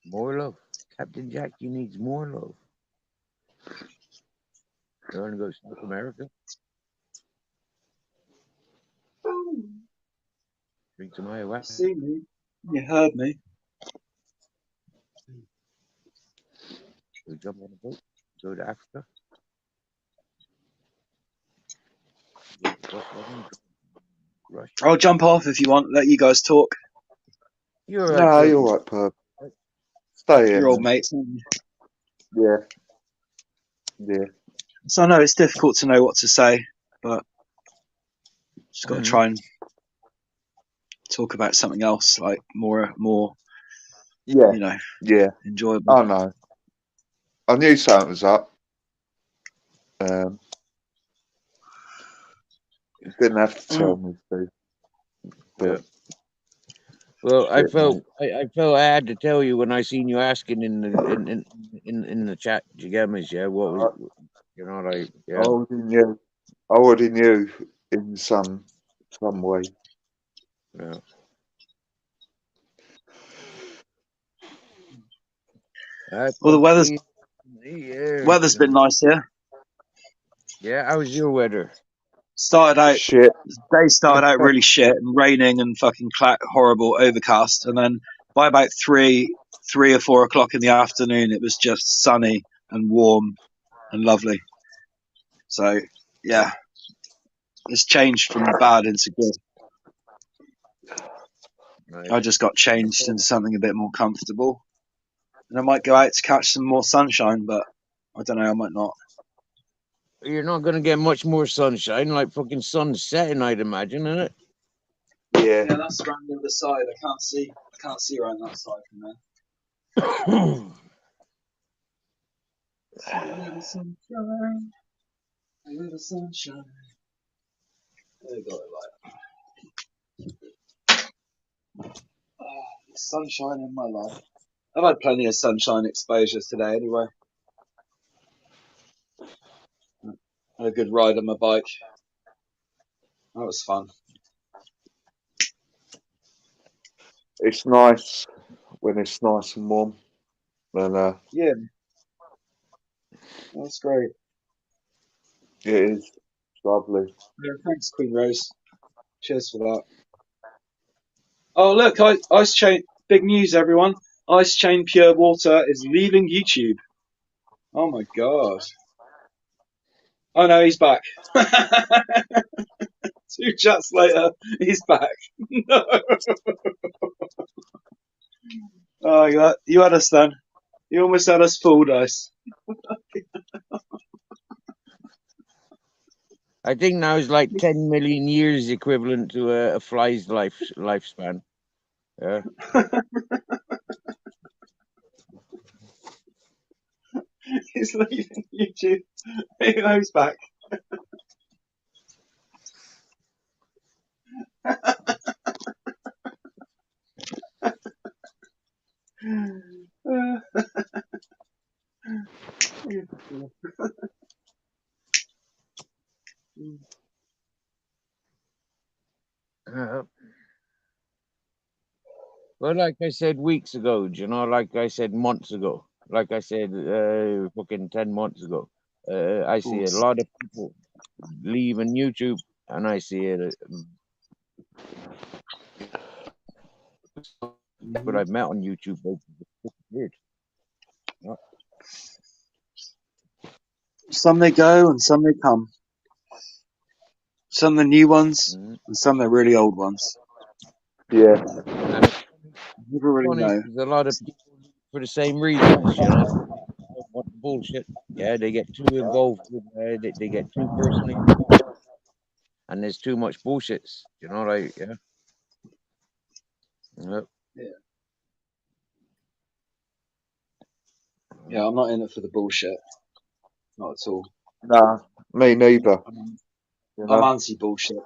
More love. Captain Jackie needs more love. You want to go to South America? Drink some ayahuasca. See me. You heard me. We jump on a boat. Go to Africa. Go across Russia. I'll jump off if you want. Let you guys talk. You're right, No, you're Purple. right, Pub. Stay in, You're old man. mates. Yeah. Yeah. So I know it's difficult to know what to say, but just got to try and talk about something else, like more, Yeah. you know, Yeah. enjoyable. I know. I knew something was up. You didn't have to tell me, Steve. Yeah. But Well, I shit, felt mate. I felt I had to tell you when I seen you asking in the chat, Jigamas, yeah, what was, like, I yeah, already knew. I already knew in some way. yeah. I Well, the thought, yeah, weather's been nice here. yeah. How was your weather? Started out Shit. Day started out really shit and raining and fucking horrible overcast, and then by about 3 or 4 o'clock in the afternoon, it was just sunny and warm and lovely. So yeah, it's changed from bad into good. I Nice. just got changed into something a bit more comfortable, and I might go out to catch some more sunshine, but I don't know, I might not. You're not gonna get much more sunshine, like fucking sun setting, I'd imagine, isn't it? Yeah. Yeah, that's around the other side. I can't see around that side from there. A little sunshine, a little sunshine. There you go, sunshine in my life. I've had plenty of sunshine exposures today anyway. Had a good ride on my bike. That was fun. It's nice when it's nice and warm. And Yeah, that's great. it is. It's lovely. Yeah, thanks, Queen Rose. Cheers for that. Oh, look, Ice Chain. Big news, everyone. Ice Chain Pure Water is leaving YouTube. Oh my god. Oh no, he's back. 2 chats later, he's back. No. Oh, you had us then. You almost had us fooled, Ice. I think now is like 10 million years equivalent to a fly's lifespan. Yeah. He's leaving YouTube. He's back. Uh, Well, like I said weeks ago, like I said months ago, like I said fucking 10 months ago, I see a lot of people leaving YouTube, and I see it. But I've met on YouTube, it's weird. Yeah. Some they go and some they come. Some the new ones Mhm. and some the really old ones. Yeah. And it's Never really funny know. because a lot of people leave for the same reasons, don't want the bullshit. Yeah, they get too involved with, they get too personally involved, and there's too much bullshit. Like yeah. Yep. Yeah. Yeah, I'm not in it for the bullshit. Not at all. Nah, me neither. I'm, You I'm know. anti-bullshit.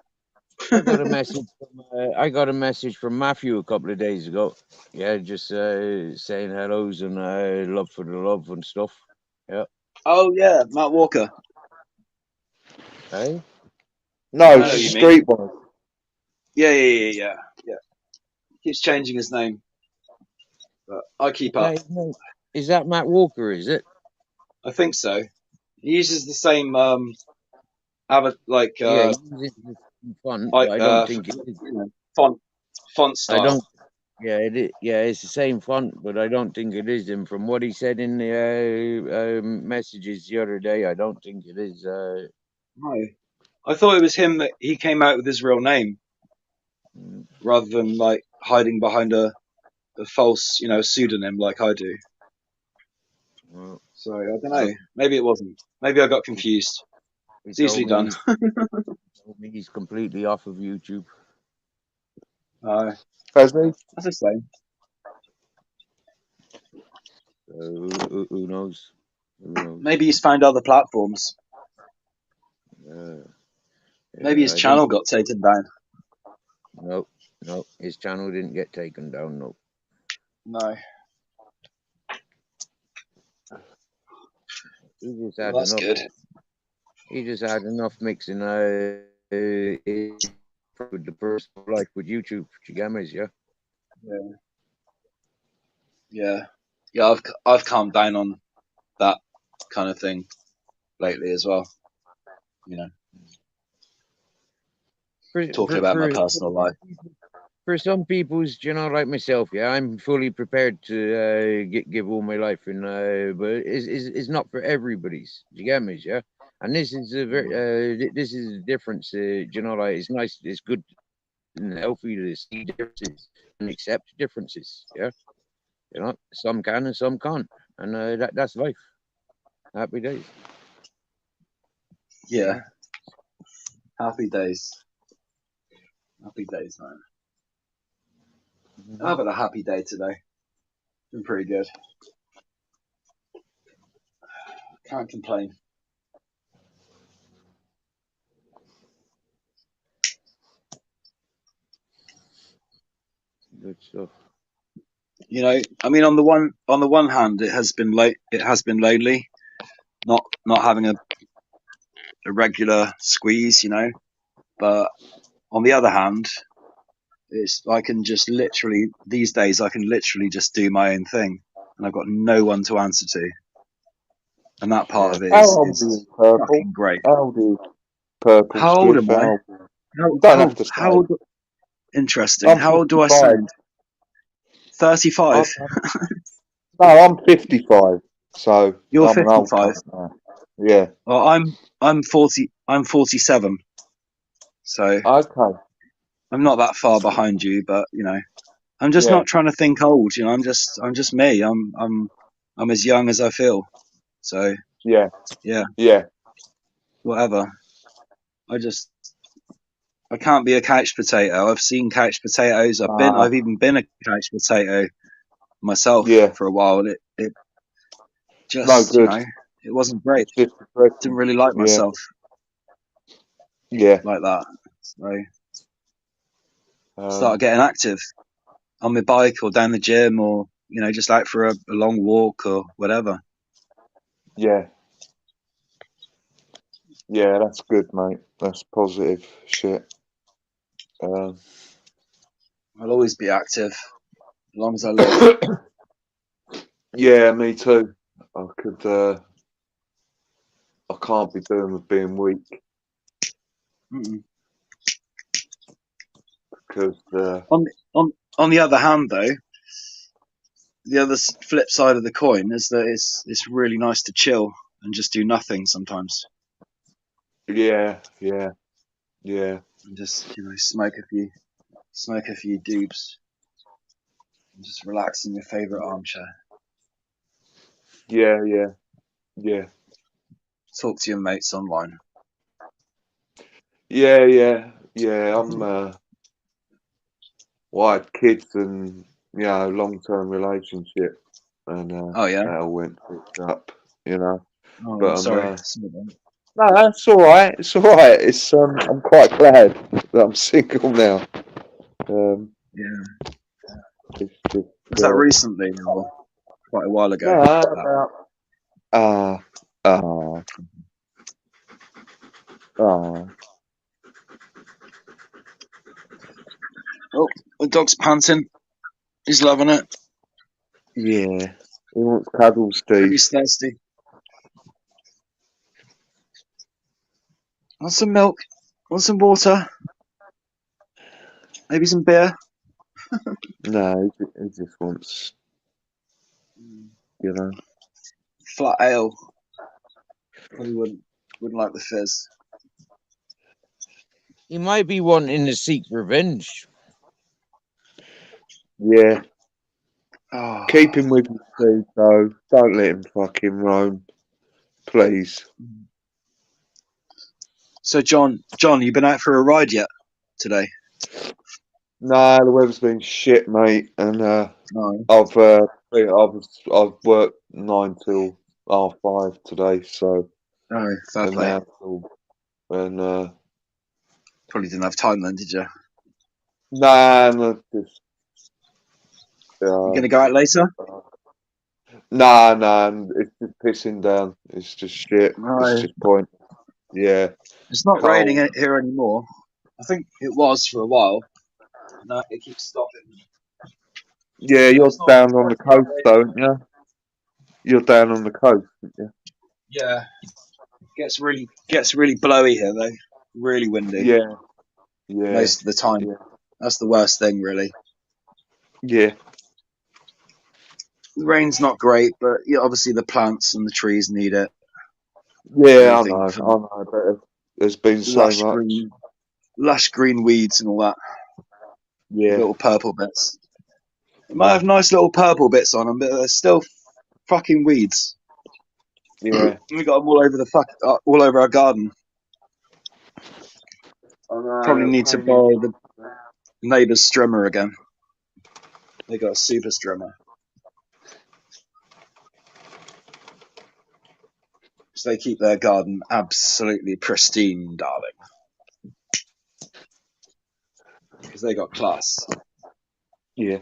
I got a message from Matthew a couple of days ago. Yeah, just saying hellos and love for the love and stuff. Yeah. Oh yeah, Matt Walker. Hey. No, I know what you mean. Streetwise. Yeah. Keeps changing his name, but I keep up. Is that Matt Walker? Is it? I think so. He uses the same like Yeah, he uses the same font, but like I don't think it is. font I style. don't. Yeah, yeah, it's the same font, but I don't think it is him. From what he said in the messages the other day, I don't think it is. No, I thought it was him that he came out with his real name Mm, rather than like hiding behind a false, pseudonym like I do. well, So I don't well, know. Maybe it wasn't. Maybe I got he, confused. he It's told easily me done. he's completely off of YouTube. Has he? That's the same. So who knows? Who knows? Maybe he's found other platforms. Uh, Maybe his I don't channel think. got taken down. No, no, his channel didn't get taken down. No, No. he just Well, had that's enough. good. He just had enough mixing with the personal life with YouTube. Chigamas, yeah. Yeah. Yeah. Yeah. I've calmed down on that kind of thing lately as well. You know, For talking for about my for personal life. for some people's, like myself, yeah, I'm fully prepared to give all my life, and but it's not for everybody's. Do you get me? Yeah, and this is a very this is a difference. Like it's nice, it's good and healthy to see differences and accept differences. Yeah, some can and some can't, and that's life. Happy days. Yeah. Happy days. Happy days, man. I'm Mhm. having a happy day today. Been pretty good. Can't complain. Good stuff. I mean, on the one hand, it has been lonely, not having a regular squeeze, But on the other hand, I can just literally these days I can literally just do my own thing, and I've got no one to answer to, and that part Yeah. of it How old are is you, Purple? fucking great. How old are you, Purple How old Spliff? am I? How old are you? You don't have to How say. old? Interesting. I'm How old do I 55. sound? 35. No, I'm 55. So You're I'm an old 55. cunt now. Yeah. Well, I'm 40. I'm 47. So Okay. I'm not that far behind you, but I'm just Yeah. not trying to think old. I'm just me. I'm as young as I feel. So Yeah. yeah, Yeah. whatever. I just I can't be a couch potato. I've seen couch potatoes. Nah. I've even been a couch potato myself Yeah. for a while, and it No just good. it wasn't great. It's just Didn't depressing. really like Yeah. myself Yeah. like that. So Um. started getting active on my bike or down the gym or just out for a long walk or whatever. Yeah. Yeah. That's good, mate. That's positive shit. Um. I'll always be active. as long as I live. Yeah, me too. I could. I can't be doing with being weak Mm-mm. because. On the other hand, though, the other flip side of the coin is that it's really nice to chill and just do nothing sometimes, Yeah, yeah, yeah, and just smoke a few doobs, and just relax in your favorite armchair, yeah, yeah, yeah, talk to your mates online. yeah, yeah, yeah. Well, I had kids and long-term relationship, and Oh yeah. that all went fucked up, you know. Oh, But I'm sorry. Sorry. no, that's all right. It's all right. It's I'm quite glad that I'm single now. Um, Yeah. it's just Was that recently or quite a while ago? no That. about ah ah ah Oh, the dog's panting. He's loving it. yeah. He wants cuddles, Maybe Steve. he's thirsty. Want some milk? Want some water? Maybe some beer? No, he just wants, you know. Flat ale. Probably wouldn't like the fizz. He might be wanting to seek revenge. Yeah, Oh. keep him with you, Steve. Though don't let him fucking roam, please. So John, you been out for a ride yet today? No, the weather's been shit, mate, and No. I've worked 9 till 5:30 today, so Oh, fair and play. now and Probably didn't have time then, did you? nah, no, just You uh, gonna go out later? nah, it's just pissing down. It's just shit. It's No. just point. Yeah, It's not raining cold. here anymore. I think it was for a while. No, it keeps stopping. Yeah, No, you're it's down on not the coast, raining. though, aren't you? You're down on the coast, aren't you? Yeah. Gets really blowy here though. Really windy Yeah, yeah, most of the time. yeah, That's the worst thing, really. yeah, The rain's not great, but yeah, obviously the plants and the trees need it. yeah. Everything from But there's been so lush much. green, lush green weeds and all that. Yeah, Little purple bits. It might have nice little purple bits on them, but they're still fucking weeds. yeah. We got them all over all over our garden. I Probably know, need to pain in borrow the the ass. neighbour's strimmer again. They got a super strimmer, so they keep their garden absolutely pristine, darling, because they got class. Yeah,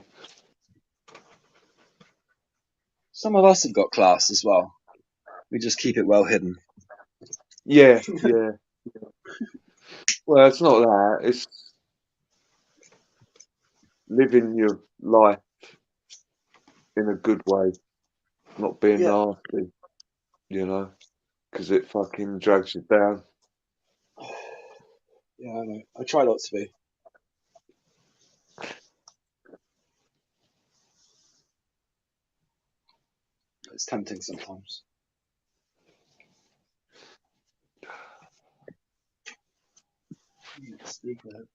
Some of us have got class as well. We just keep it well hidden. yeah, yeah. Well, it's not that. It's living your life in a good way, not being Yeah, nasty, you know, because it fucking drags you down. yeah, I know. I try not to be. It's tempting sometimes. Speaker.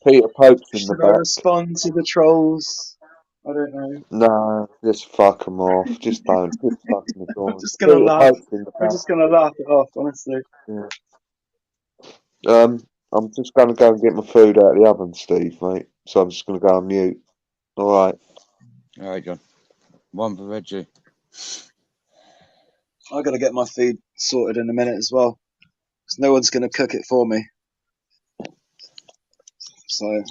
Peter Pope's in the Should I back. respond to the trolls? I don't know. Nah, just fuck 'em off. Just don't. Just fucking I'm ignore 'em. just gonna Peter laugh. Pope's in the I'm back. just gonna laugh it off, honestly. Yeah. I'm just going to go and get my food out of the oven, Steve, mate. So I'm just going to go on mute. All right. All right, John. One for Reggie. I gotta get my food sorted in a minute as well, because no one's gonna cook it for me. So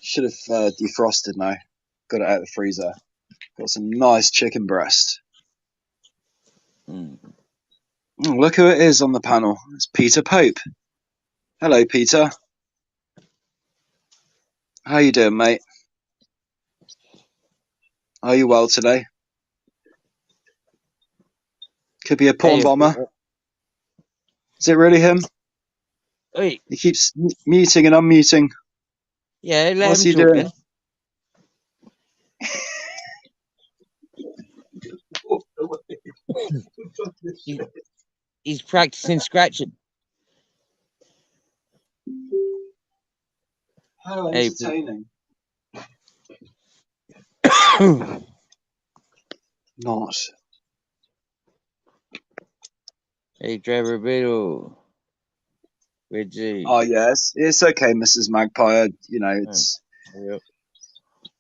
Should have defrosted now. Got it out of the freezer. Got some nice chicken breast. Mm. Look who it is on the panel. It's Peter Pope. Hello, Peter. How you doing, mate? Are you well today? Could be a porn Hey, bomber. Is it really him? hey, He keeps muting and unmuting. yeah, let What's him he talk doing? then. He's practicing scratching. How Hey, entertaining. Not. hey, Trevor Biddle. Reggie. Oh yes, it's okay, Mrs. Magpie. You know, Yep.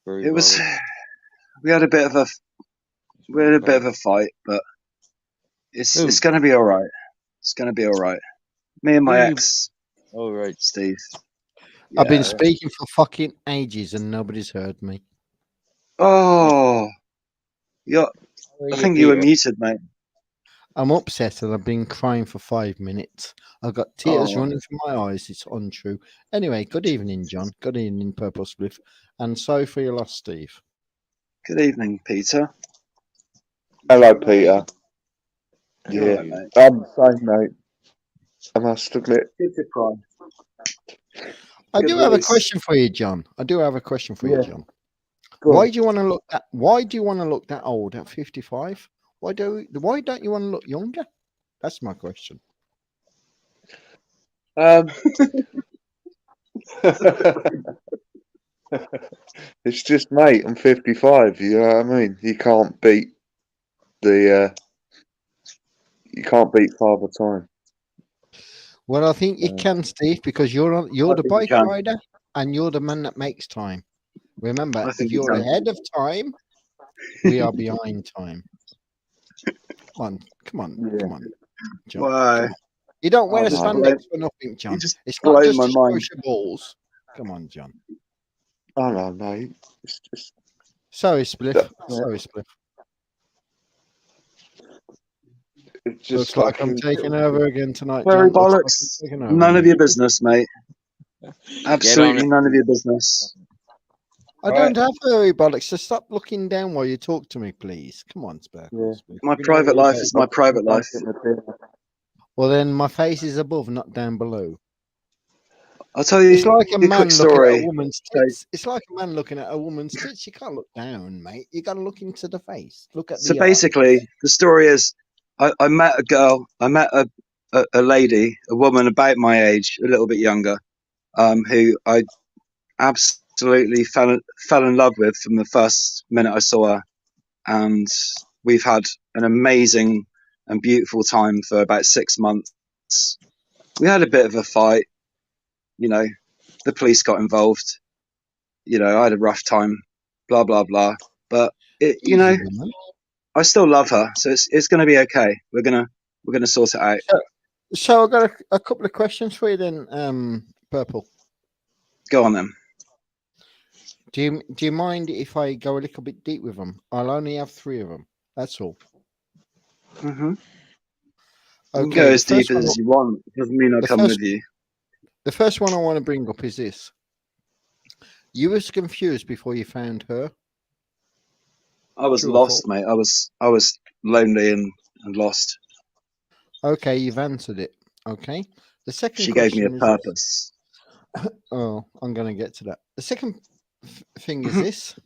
Very it was. bothered. We had a bit of a fight, but Who? it's going to be all right. It's going to be all right. Me and Who my you? ex, Oh, right. Steve. I've been Yeah. speaking for fucking ages and nobody's heard me. Oh, yeah. How are I you, think you were Peter? muted, mate. I'm upset and I've been crying for 5 minutes. I've got tears Oh, running from my eyes. It's untrue. Anyway, good evening, John. Good evening, Purple Spliff. And sorry for your loss, Steve. good evening, Peter. Hello, Peter. You're Yeah, all right, mate. I'm the same, mate. I must admit. Good to cry. I Good do have a release. question for you, John. I do have a question for you, Yeah. John. Go Why on. do you want to look that? Why do you want to look that old at 55? Why don't you want to look younger? That's my question. It's just, mate, I'm 55. You know what I mean? You can't beat Father Time. Well, I think you can, Steve, because you're I the think you bike can. rider and you're the man that makes time. Remember, I if think you you're can. ahead of time, we are behind time. Come on, Yeah. John. Why? Come on. You don't wear Oh, a just no. spandex for nothing, You John. just It's not blow just my to show mind. your balls. Come on, John. Oh, no, mate. It's just. Sorry, Spliff. Yeah. Sorry, Spliff. It's Looks just like like I'm taking over again tonight, Very John. Looks like bollocks. I'm taking over, None of mate. your business, mate. Get Absolutely on none of your business. I don't have furry bollocks, so stop looking down while you talk to me, please. Come on, Sparkle. Yeah. My You know private you life got- is my private life. Well, then my face is above, not down below. I'll tell It's you like a a man quick looking at a story. woman's Okay. tits. It's like a man looking at a woman's tits. You can't look down, mate. You got to look into the face. Look at So the basically, the story is I met a girl, I met a lady, a woman about my age, a little bit younger, who I absolutely fell in love with from the first minute I saw her. And we've had an amazing and beautiful time for about 6 months. We had a bit of a fight, you know, the police got involved, you know, I had a rough time, blah, blah, blah. But, you know, Easy, man. I still love her, so it's going to be okay. We're gonna sort it out. So I've got a couple of questions for you then, Purple. Go on then. Do you mind if I go a little bit deep with them? I'll only have 3 of them. That's all. Mm-hmm. You Okay. can go The as deep first one, as you want. Doesn't mean I'll the come first, with you. the first one I want to bring up is this. You was confused before you found her. I was True or false? lost, mate. I was lonely and lost. Okay, you've answered it. Okay. The second She gave me a question is purpose. oh, I'm going to get to that. The second thing is this.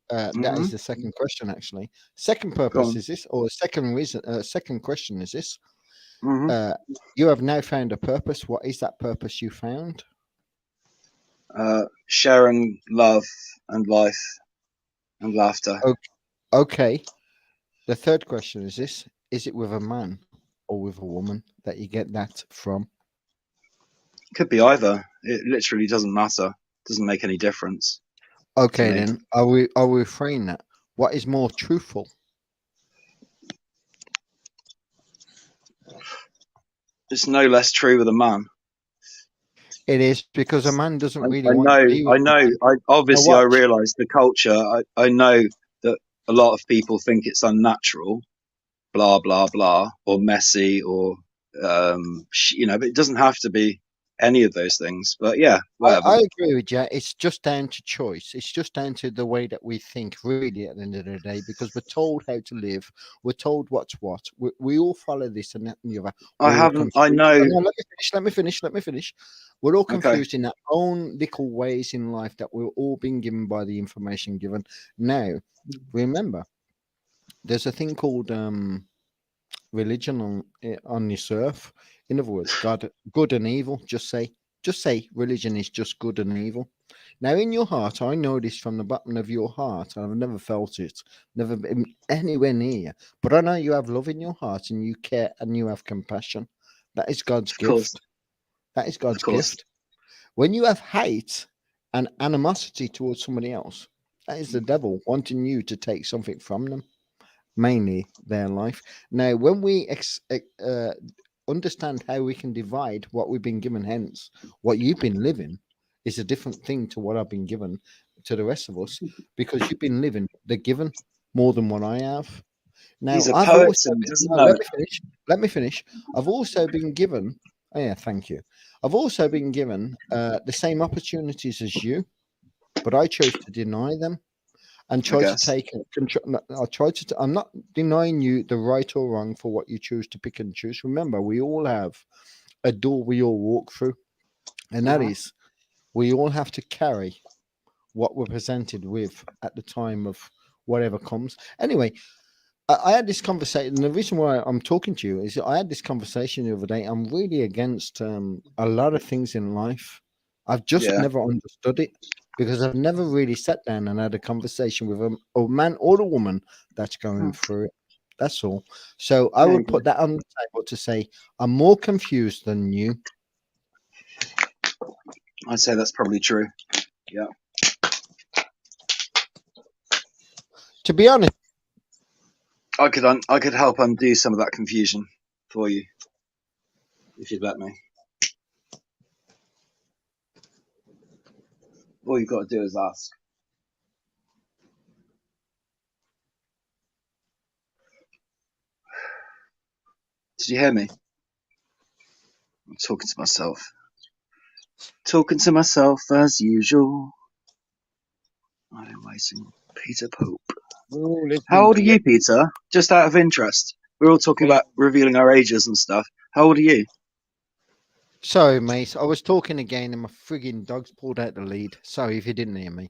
That is the second question, actually. Second purpose is this, or second reason. Second question is this. You have now found a purpose. What is that purpose you found? Sharing love and life and laughter. Okay. The third question is this. Is it with a man or with a woman that you get that from? Could be either. It literally doesn't matter. Doesn't make any difference. Okay, to me. then I will refrain that. What is more truthful? It's no less true with a man. It is because a man doesn't really I want to know, be with I a know. woman. I Now obviously I watch. realise the culture. I know that a lot of people think it's unnatural, blah blah blah, or messy, or but it doesn't have to be any of those things. But yeah, whatever. I agree with you. It's just down to choice. It's just down to the way that we think, really, at the end of the day, because we're told how to live. We're told what's what. We all follow this and that and the other. I We're all haven't. I confused. know. Oh, no, let me finish. Let me finish. Let me finish. We're all Okay. confused in our own little ways in life that we're all being given by the information given. Now, remember, there's a thing called religion on this earth. In other words, God, good and evil. Just say religion is just good and evil. Now, in your heart, I know this from the bottom of your heart, and I've never felt it, never been anywhere near. But I know you have love in your heart, and you care, and you have compassion. That is God's Of course. gift. That is Of God's course. gift. When you have hate and animosity towards somebody else, that is the devil wanting you to take something from them, mainly their life. Now, when we understand how we can divide what we've been given, hence what you've been living is a different thing to what I've been given to the rest of us, because you've been living the given more than what I have. Now, These are I've also poets, and doesn't no, know let it. me finish. Let me finish. I've also been given. Oh yeah, thank you. I've also been given the same opportunities as you, but I chose to deny them and I try to guess. take control. I try to. I'm not denying you the right or wrong for what you choose to pick and choose. Remember, we all have a door we all walk through, and that is we all have to carry what we're presented with at the time of whatever comes. Anyway, I had this conversation. And the reason why I'm talking to you is that I had this conversation the other day. I'm really against a lot of things in life. I've just Yeah. never understood it because I've never really sat down and had a conversation with a man or a woman that's going through it. That's all. So I There you would go. put that on the table to say I'm more confused than you. I'd say that's probably true. Yeah. To be honest, I could help undo some of that confusion for you if you'd let me. All you've got to do is ask. Did you hear me? I'm talking to myself. Talking to myself as usual. I am waiting. Peter Pope. We're all How listening old are to you. you, Peter? Just out of interest. We're all talking about revealing our ages and stuff. How old are you? sorry, mate. I was talking again and my frigging dog's pulled out the lead. Sorry if you didn't hear me.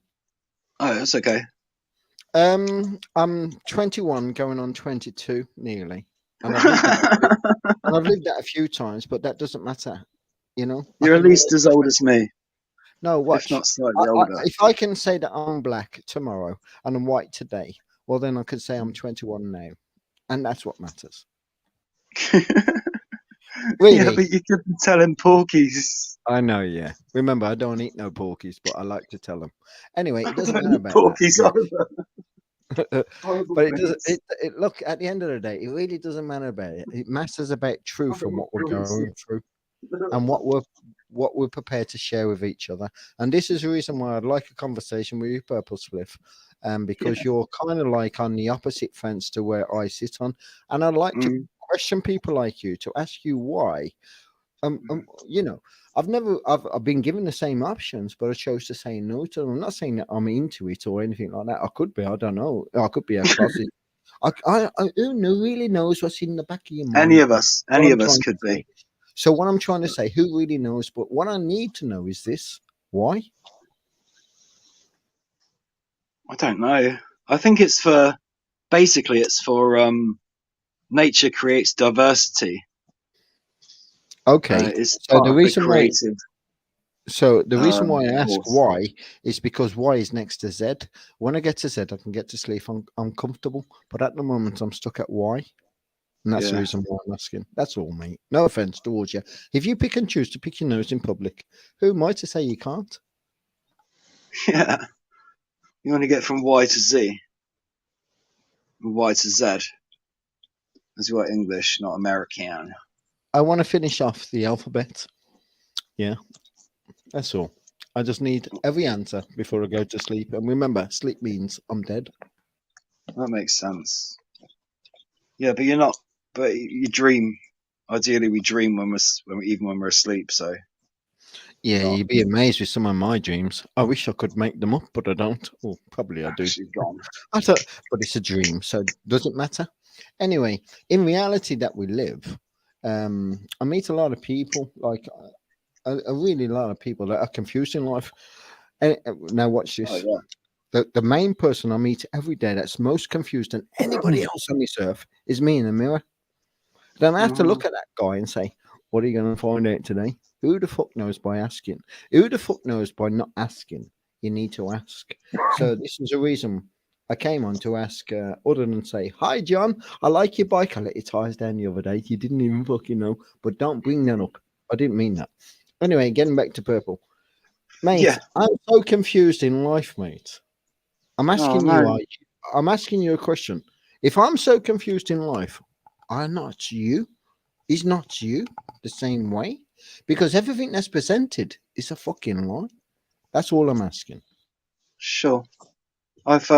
Oh, that's okay. I'm 21, going on 22, nearly, and I've lived that. And I've lived that a few times, but that doesn't matter. You know, I You're at can always least as old as me, no if watch. not slightly older. If I can say that I'm black tomorrow and I'm white today, well, then I could say I'm 21 now, and that's what matters. Yeah, Really, but you couldn't tell him porkies. I know. Yeah. Remember, I don't eat no porkies, but I like to tell them. Anyway, I it doesn't don't matter eat about that. porkies Yeah. either. Horrible But it doesn't. things. It look at the end of the day, it really doesn't matter about it. It matters about truth and Horrible what we're things. going through, and what we're prepared to share with each other. And this is the reason why I'd like a conversation with you, Purple Spliff, because you're kind of like on the opposite fence to where I sit on, and I'd like to Mm. question people like you to ask you why. You know, I've been given the same options, but I chose to say no to them. I'm not saying that I'm into it or anything like that. I could be. I don't know. I could be a closet. Really knows what's in the back of your Any mind? of us, What any I'm of us trying could to say. be. So what I'm trying to say, who really knows? But what I need to know is this: why? I don't know. I think it's for basically it's for nature creates diversity. Okay. It's So part the of the reason why, creative I ask force. why is because Y is next to Z. When I get to Z, I can get to sleep. I'm comfortable, but at the moment, I'm stuck at Y. And that's the Yeah. reason why I'm asking. That's all, mate. No offense towards you. If you pick and choose to pick your nose in public, who am I to say you can't? Yeah. You want to get from Y to Z, Y to Z. As you are English, not American. I want to finish off the alphabet. Yeah. That's all. I just need every answer before I go to sleep. And remember, sleep means I'm dead. That makes sense. Yeah, but you're not. But you dream. Ideally, we dream even when we're asleep. So Yeah, not you'd be amazed with some of my dreams. I wish I could make them up, but I don't. Or probably I do. actually gone. I don't, but it's a dream, so does it matter? Anyway, in reality that we live, I meet a lot of people, like a really lot of people that are confused in life. And now watch Oh this. yeah. The main person I meet every day that's most confused than anybody else on this earth is me in the mirror. Then I have to Mhm. look at that guy and say, what are you going to find out today? Who the fuck knows by asking? Who the fuck knows by not asking? You need to ask. So this is a reason I came on to ask, other than say, hi, John, I like your bike. I let your tires down the other day. You didn't even fucking know, but don't bring that up. I didn't mean that. Anyway, getting back to purple. Mate, Yeah. I'm so confused in life, mate. I'm Oh asking you, no. I'm asking you a question. If I'm so confused in life, I'm not you. Is not you the same way? Because everything that's presented is a fucking lie. That's all I'm asking. Sure. I've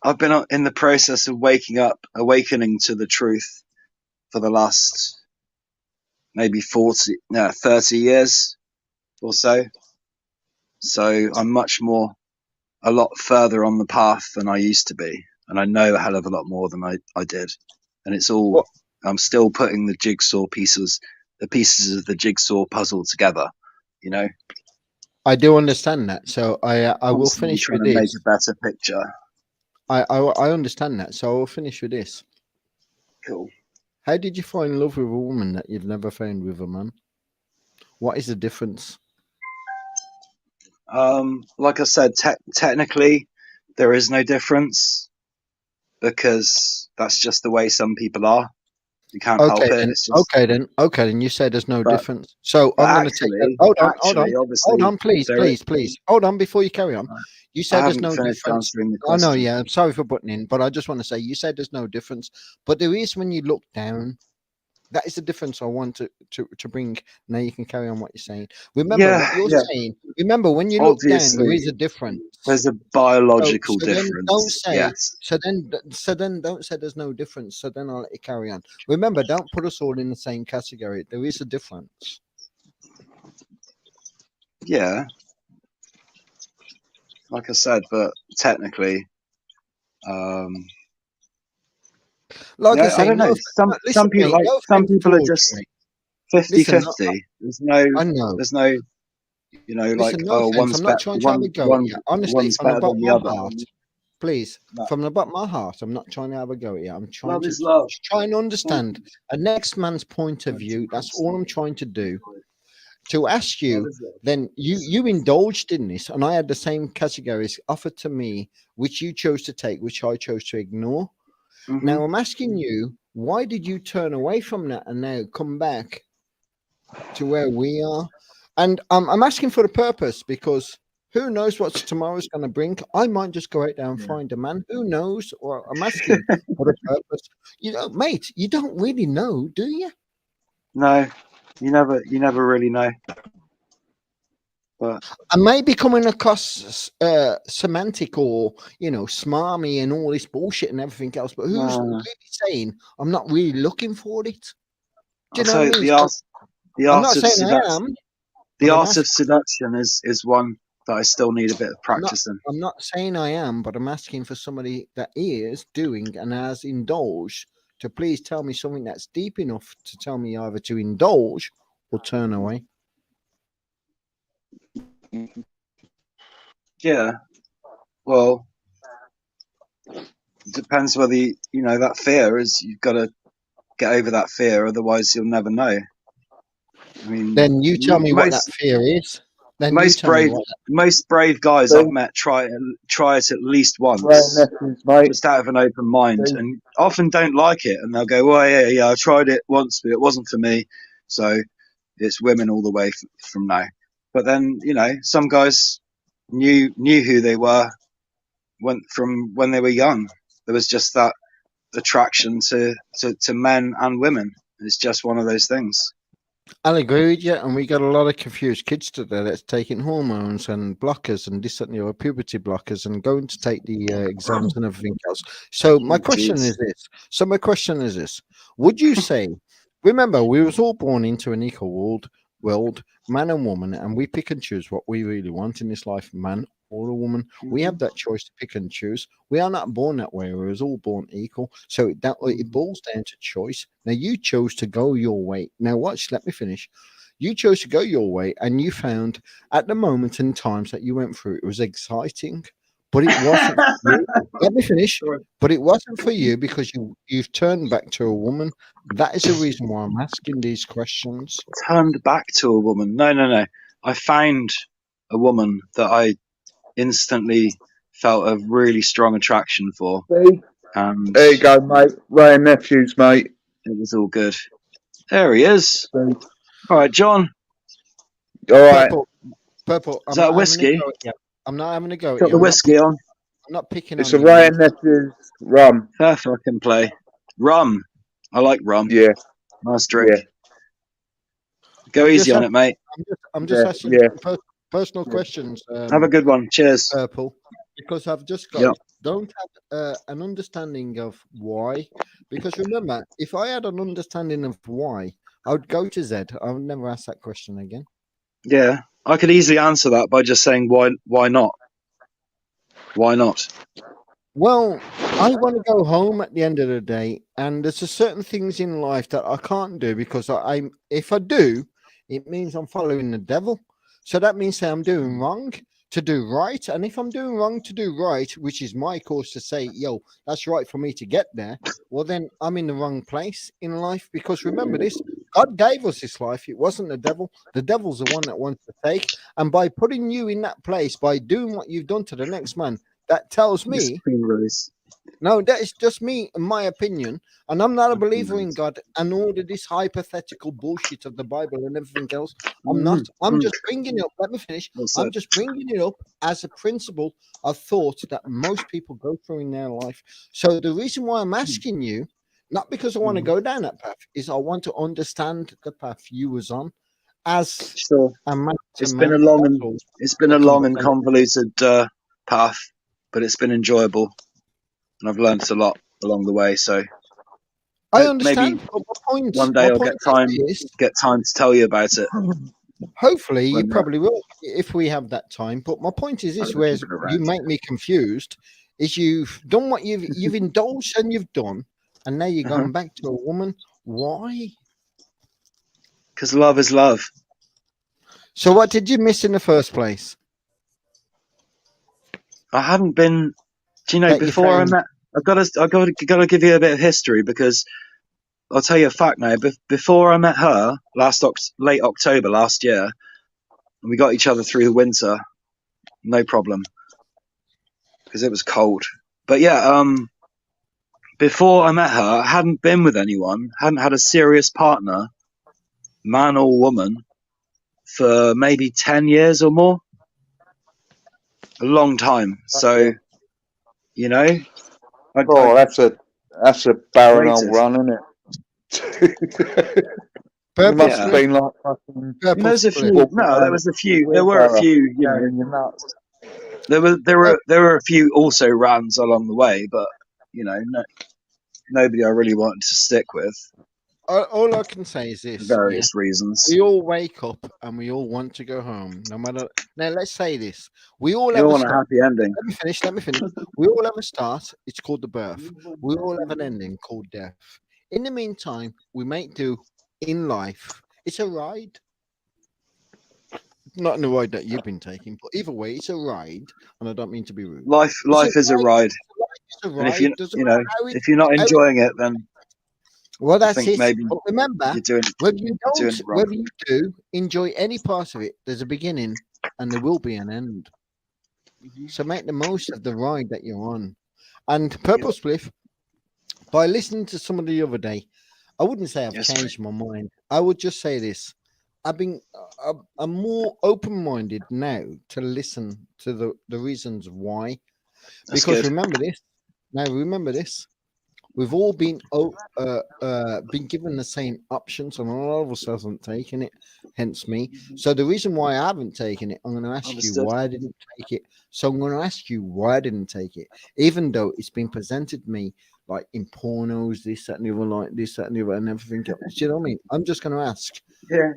I've been in the process of awakening to the truth for the last maybe 30 years or so. So I'm a lot further on the path than I used to be. And I know a hell of a lot more than I did. And Well, I'm still putting the pieces of the jigsaw puzzle together, you know, I do understand that. So I will constantly finish trying with to make this. a better picture. I understand that. So I will finish with this. Cool. How did you find love with a woman that you've never found with a man? What is the difference? Like I said, technically, there is no difference because that's just the way some people are. You can't help Okay it. then. It's just, Okay then. Okay then. You say there's no but difference. So but I'm going to take that. Hold on, hold obviously, on, please, there. please, please. Hold on before you carry on. You I said there's haven't no finished difference. answering the I know, question. yeah. I'm sorry for butting in, but I just want to say you said there's no difference, but there is when you look down. That is the difference I want to bring. Now you can carry on what you're saying. Remember Yeah, what you're yeah. saying. Remember when you look down, there Obviously, is a difference. there's a So, biological so then don't difference. say. Yes. So then don't say there's no difference. So then I'll let you carry on. Remember, don't put us all in the same category. There is a difference. Yeah, like I said, but technically, um, Like I yeah, I say, don't know. listen, mate. No Some offense people are towards you, just mate. Listen, no, 50-50. I know. There's no, like, Listen, no oh, offense. I'm not trying to have a go at you. Honestly, one's from the better bottom than the of other. my heart, please, No. from the bottom of my heart, I'm not trying to have a go at you. I'm trying Love to is love. try and understand a next man's point of view. That's all I'm trying to do. To ask Love you, is love. then you indulged in this, and I had the same categories offered to me, which you chose to take, which I chose to ignore. Hmm. Now I'm asking you, why did you turn away from that and now come back to where we are? And I'm asking for the purpose because who knows what tomorrow's going to bring? I might just go out there and Yeah. find a man. Who knows? Or I'm asking for the purpose. You know, mate, you don't really know, do you? No, you never really know. But I may be coming across semantic or smarmy and all this bullshit and everything else, but who's no, really saying I'm not really looking for it? Do I'll you know what I say mean? So the I'm art not of saying I seduction. am, The but I'm art of asking. seduction is one that I still need a bit of I'm not. practice in. I'm not saying I am, but I'm asking for somebody that is doing and has indulged to please tell me something that's deep enough to tell me either to indulge or turn away. Yeah. Well, it depends whether that fear is you've got to get over that fear, otherwise you'll never know. I mean, Then you tell me what that fear is. Then you most tell me brave what. most brave guys I've See, met try it at least right once, lessons, mate. just out of an open mind, See, and often don't like it, and they'll go, "Well, yeah, I tried it once, but it wasn't for me." So it's women all the way from now. But then some guys knew who they were went from when they were young. There was just that attraction to men and women. It's just one of those things. I'll agree with you, and we got a lot of confused kids today that's taking hormones and blockers and this and the other, puberty blockers, and going to take the exams and everything else. So my question Jeez. is this. Would you say? Remember, we was all born into an equal world, man and woman, and we pick and choose what we really want in this life, man or a woman. We have that choice to pick and choose. We are not born that way. We was all born equal. So it boils down to choice. Now you chose to go your way. Now watch, let me finish. You chose to go your way, and you found at the moment and times that you went through, it was exciting, but it wasn't for you. Let me finish. But it wasn't for you because you've turned back to a woman. That is the reason why I'm asking these questions. Turned back to a woman. No. I found a woman that I instantly felt a really strong attraction for, See? and There you go, mate. Ray and nephews, mate. it was all good. There he is. See? All right, John. All right. Purple. Is that a whiskey? I'm not having a go at Got you. the whiskey on. I'm not picking It's on a you. Ray and nephews rum. Fair fucking play. Rum. I like rum. Yeah. Nice drink. Yeah. Go I'm easy just on it, mate. I'm just Yeah, asking yeah. some personal questions. Have a good one. Cheers. Purple, because I've just got Yep. don't have an understanding of why. Because remember, if I had an understanding of why, I would go to Z. I would never ask that question again. Yeah, I could easily answer that by just saying why not? Why not? Well, I want to go home at the end of the day, and there's a certain things in life that I can't do because if I do, it means I'm following the devil. So that means that I'm doing wrong to do right, and if I'm doing wrong to do right, which is my course to say, yo, that's right for me to get there, well then I'm in the wrong place in life. Because remember this, God gave us this life. It wasn't the devil. The devil's the one that wants to take, and by putting you in that place, by doing what you've done to the next man, that tells me. Queen Rose. No, that is just me, in my opinion. And I'm not a believer in Nice. God and all of this hypothetical bullshit of the Bible and everything else. I'm not. I'm just bringing it up. Let me finish. Well said. I'm just bringing it up as a principle of thought that most people go through in their life. So the reason why I'm asking you, not because I want to go down that path, is I want to understand the path you was on as Sure. a man. It's been a long and convoluted path, but it's been enjoyable, and I've learned a lot along the way. So I understand. maybe But my point, one day my I'll point is, get time to tell you about it. hopefully, you When probably will if we have that time. But my point is this: where you make me confused, is you've done what you've indulged and you've done, and now you're going back to a woman. Why? Because love is love. So, what did you miss in the first place? I hadn't been. Do you know? That you Before I found- met, I've got to give you a bit of history because I'll tell you a fact now. Before I met her late October last year, and we got each other through the winter, no problem, because it was cold. But yeah, before I met her, I hadn't been with anyone, hadn't had a serious partner, man or woman, for maybe 10 years or more. A long time. So, you know, Oh, that's a barren old Waited. run, isn't it? You must have been like fucking. There's a few. Walking No, around there was a few. There were a few. You know, in your nuts. there were a few also runs along the way, but you know, nobody I really wanted to stick with all I can say is for this: various reasons. we all wake up and we all want to go home, no matter. Now, let's say this: we all You have a want a start. happy ending. Let me finish. Let me finish. We all have a start. It's called the birth. We all have an ending called death. In the meantime, we make do in life. It's a ride. Not in the ride that you've been taking, but either way, it's a ride. And I don't mean to be rude. Life is a ride. It's a And ride. if you Doesn't you know matter how if you're not how enjoying it, then well, I that's think it. maybe But remember, you're doing whether you doing don't, it wrong. whether you do enjoy any part of it, there's a beginning and there will be an end. So make the most of the ride that you're on. And Purple Spliff, by listening to some of the other day, I wouldn't say I've Yes, changed my mind. I would just say this: I'm more open-minded now to listen to the reasons why. That's Because good. remember this. Now remember this. We've all been given the same options, and all of us hasn't taken it. Hence me. So the reason why I haven't taken it, I'm going to ask you Understood. why I didn't take it. So I'm going to ask you why I didn't take it, even though it's been presented me like in pornos, this, that, and the other, like this, that, and the other, and everything else. Do you know what I mean? I'm just going to ask, Yeah.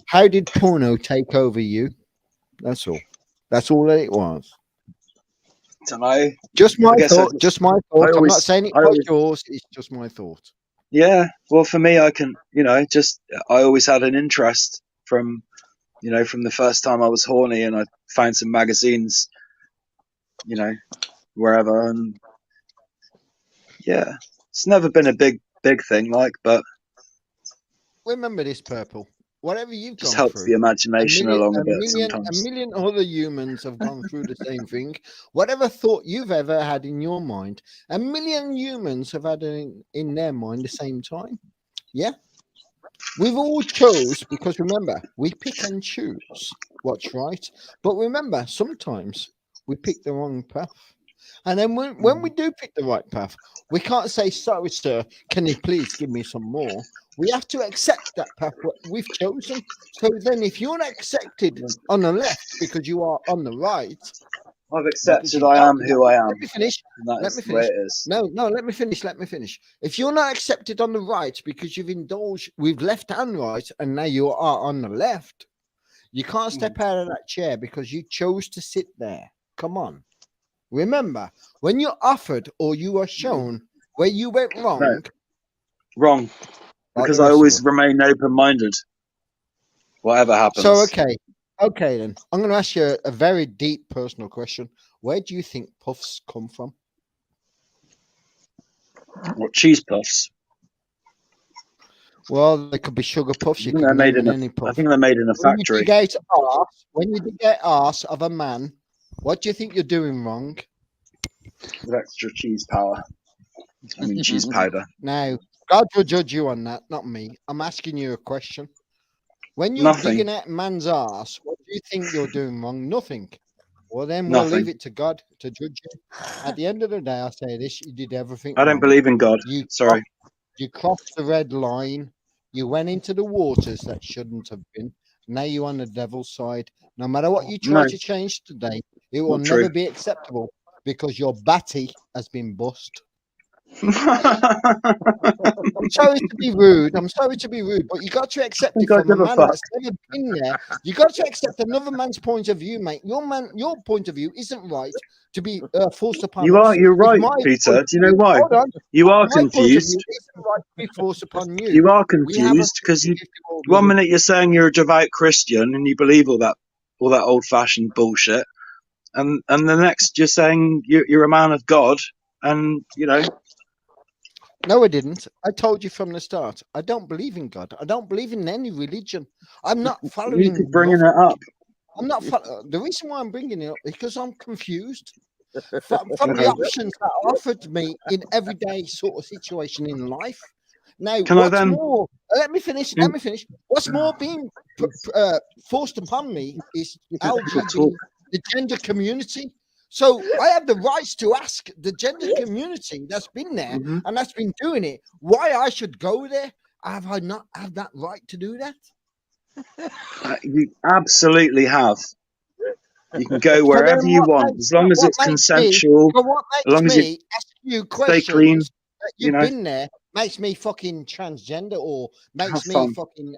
how did porno take over you? That's all. That's all that it was. Don't know. Just I my guess thought. Just my thought. I'm not saying it I like always, yours. It's just my thought. yeah. Well, for me, I can, I always had an interest from, from the first time I was horny, and I found some magazines, wherever, and yeah, it's never been a big thing, but Remember this, Purple. Whatever you've just gone helps the through, imagination along a bit a sometimes. million other humans have gone through the same thing. Whatever thought you've ever had in your mind, a million humans have had in their mind the same time. Yeah. We've all chose, because remember, we pick and choose what's right. But remember, sometimes we pick the wrong path. And then when we do pick the right path, we can't say, sorry, sir, can you please give me some more? We have to accept that path we've chosen. So then if you're not accepted on the left because you are on the right, I've because accepted you I don't, am who I am. let me finish. And that Let is me the way finish. it is. No, let me finish. Let me finish. If you're not accepted on the right because you've indulged with left and right, and now you are on the left, you can't step out of that chair because you chose to sit there. Come on. Remember, when you're offered or you are shown where you went wrong, No, wrong. like Because the I rest of always us. remain open-minded. Whatever happens. So, okay then. I'm going to ask you a very deep personal question. Where do you think puffs come from? What, cheese puffs? Well, they could be sugar puffs. You could name it any puff. I think they're made in a When you factory. dig out arse of a man, what do you think you're doing wrong? With extra cheese power. I mean, cheese powder. Now, God will judge you on that, not me. I'm asking you a question. When you're Nothing. digging at man's arse, what do you think you're doing wrong? Nothing. Well, then we'll leave it to God to judge you. At the end of the day, I say this: you did everything I don't wrong. believe in God. Sorry. You crossed the red line. You went into the waters that shouldn't have been. Now you're on the devil's side. No matter what you try to change today, it will never be acceptable because your batty has been bust. I'm sorry to be rude. But you got to accept it from a man that's never been there. You got to accept another man's point of view, mate. Your point of view isn't right to be forced upon us. You're right, Peter. Do you know why? Hold on. You are My point of view confused. isn't right to be forced upon you. You are confused because one minute you're saying you're a devout Christian and you believe all that old-fashioned bullshit, and the next you're saying you're a man of God, and No, I didn't. I told you from the start. I don't believe in God. I don't believe in any religion. I'm not following. You keep bringing it up. I'm not. The reason why I'm bringing it up is because I'm confused from the options that are offered me in everyday sort of situation in life. Now, more? Let me finish. What's more being forced upon me is LGBT, the gender community. So I have the rights to ask the gender community that's been there and that's been doing it why I should go there. Have I not have that right to do that? You absolutely have. You can go wherever you want, as long as it's consensual. What makes me ask you questions stay clean, that you've been there makes me fucking transgender or makes me fucking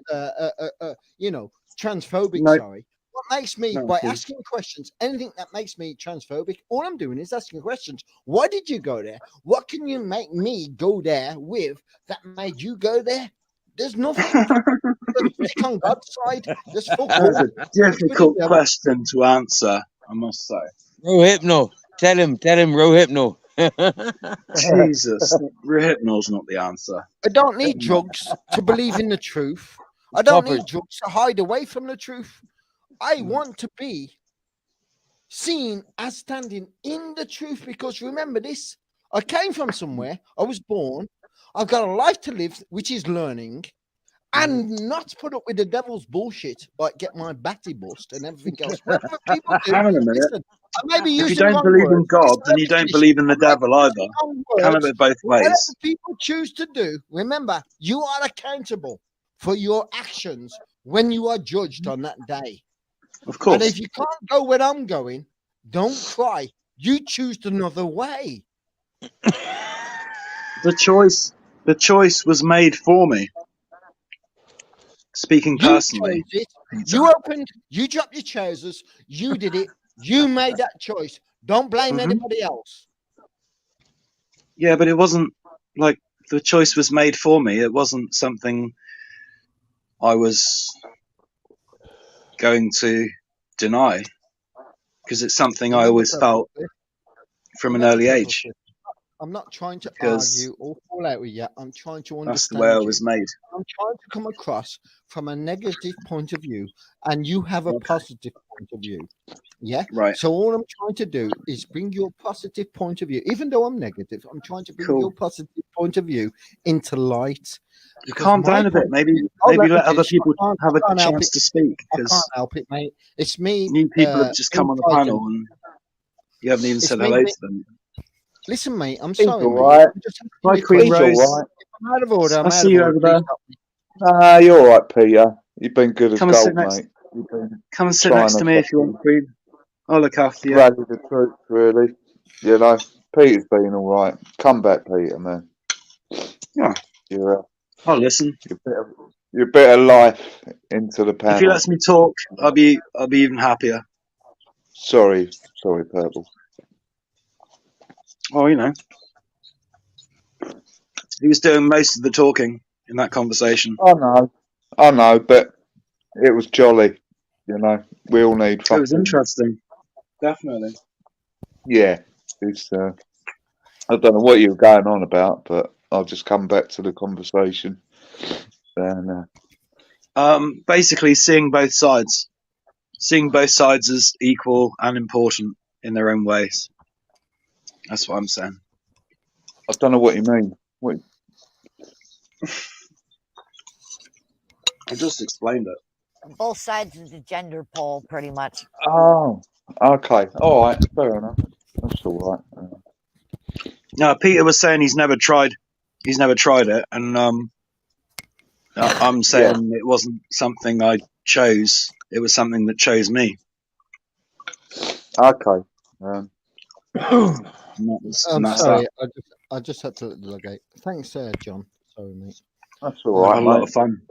transphobic. No. Sorry. What makes me by asking questions, anything that makes me transphobic, all I'm doing is asking questions. Why did you go there? What can you make me go there with that made you go there? There's nothing. Stick on God's side. That's a difficult question to answer, I must say. Rohypnol. Tell him, Rohypnol. Jesus, Rohypnol's not the answer. I don't need drugs to believe in the truth. I don't need drugs to hide away from the truth. I want to be seen as standing in the truth because remember this, I came from somewhere, I was born, I've got a life to live, which is learning, and not put up with the devil's bullshit, like get my batty bust and everything else. Whatever people do, Hang on a minute. listen, I may be If you using don't wrong believe in words. God, Listen, then you let me don't finish. believe in the I may be devil either. using wrong Can't have words. it both Whatever ways. people choose to do, remember, you are accountable for your actions when you are judged on that day. Of And course. if you can't go where I'm going, don't cry. You choose another way. The choice was made for me. Speaking You personally, chose it. Peter. You opened. You dropped your trousers. You did it. You made that choice. Don't blame anybody else. Yeah, but it wasn't like the choice was made for me. It wasn't something I was going to deny because it's something I always felt from an early age. I'm not trying to Because argue or fall out with you. I'm trying to understand that's the way I you. was made. I'm trying to come across from a negative point of view, and you have a positive point of view. Yeah. Right. So all I'm trying to do is bring your positive point of view, even though I'm negative. I'm trying to bring your positive point of view into light. Calm down a bit. Maybe let other people have a chance to speak. I can't help it, mate. It's me. New people have just come on the panel, and you haven't even said hello to them. Listen, mate. I'm He's sorry, all mate. right. Hi, Queen He's Rose. all right. If I'm out of order. I'm I out see of you order. over there. Ah, you're all right, Peter. You've been good as Come and sit gold, next. mate. You've been Come and sit trying next to me if you want, Queen. I'll look after you. rally the troops, really. You know, Peter's been all right. Come back, Peter, man. Yeah. I'll listen. You're a bit of life into the panel. If he lets me talk, I'll be even happier. Sorry, Purple. Oh, you know, he was doing most of the talking in that conversation. I know, but it was jolly. You know, we all need. It was interesting, definitely. Yeah, it's. I don't know what you were going on about, but I'll just come back to the conversation. And basically, seeing both sides as equal and important in their own ways. That's what I'm saying. I don't know what you mean. What? I just explained it. Both sides of the gender pole, pretty much. Oh, okay. All right. Fair enough. That's all right. No, Peter was saying he's never tried it, and I'm saying it wasn't something I chose. It was something that chose me. Okay. I'm sorry. I just had to delegate. Thanks, John. Sorry, mate. That's all right. I had a lot of fun.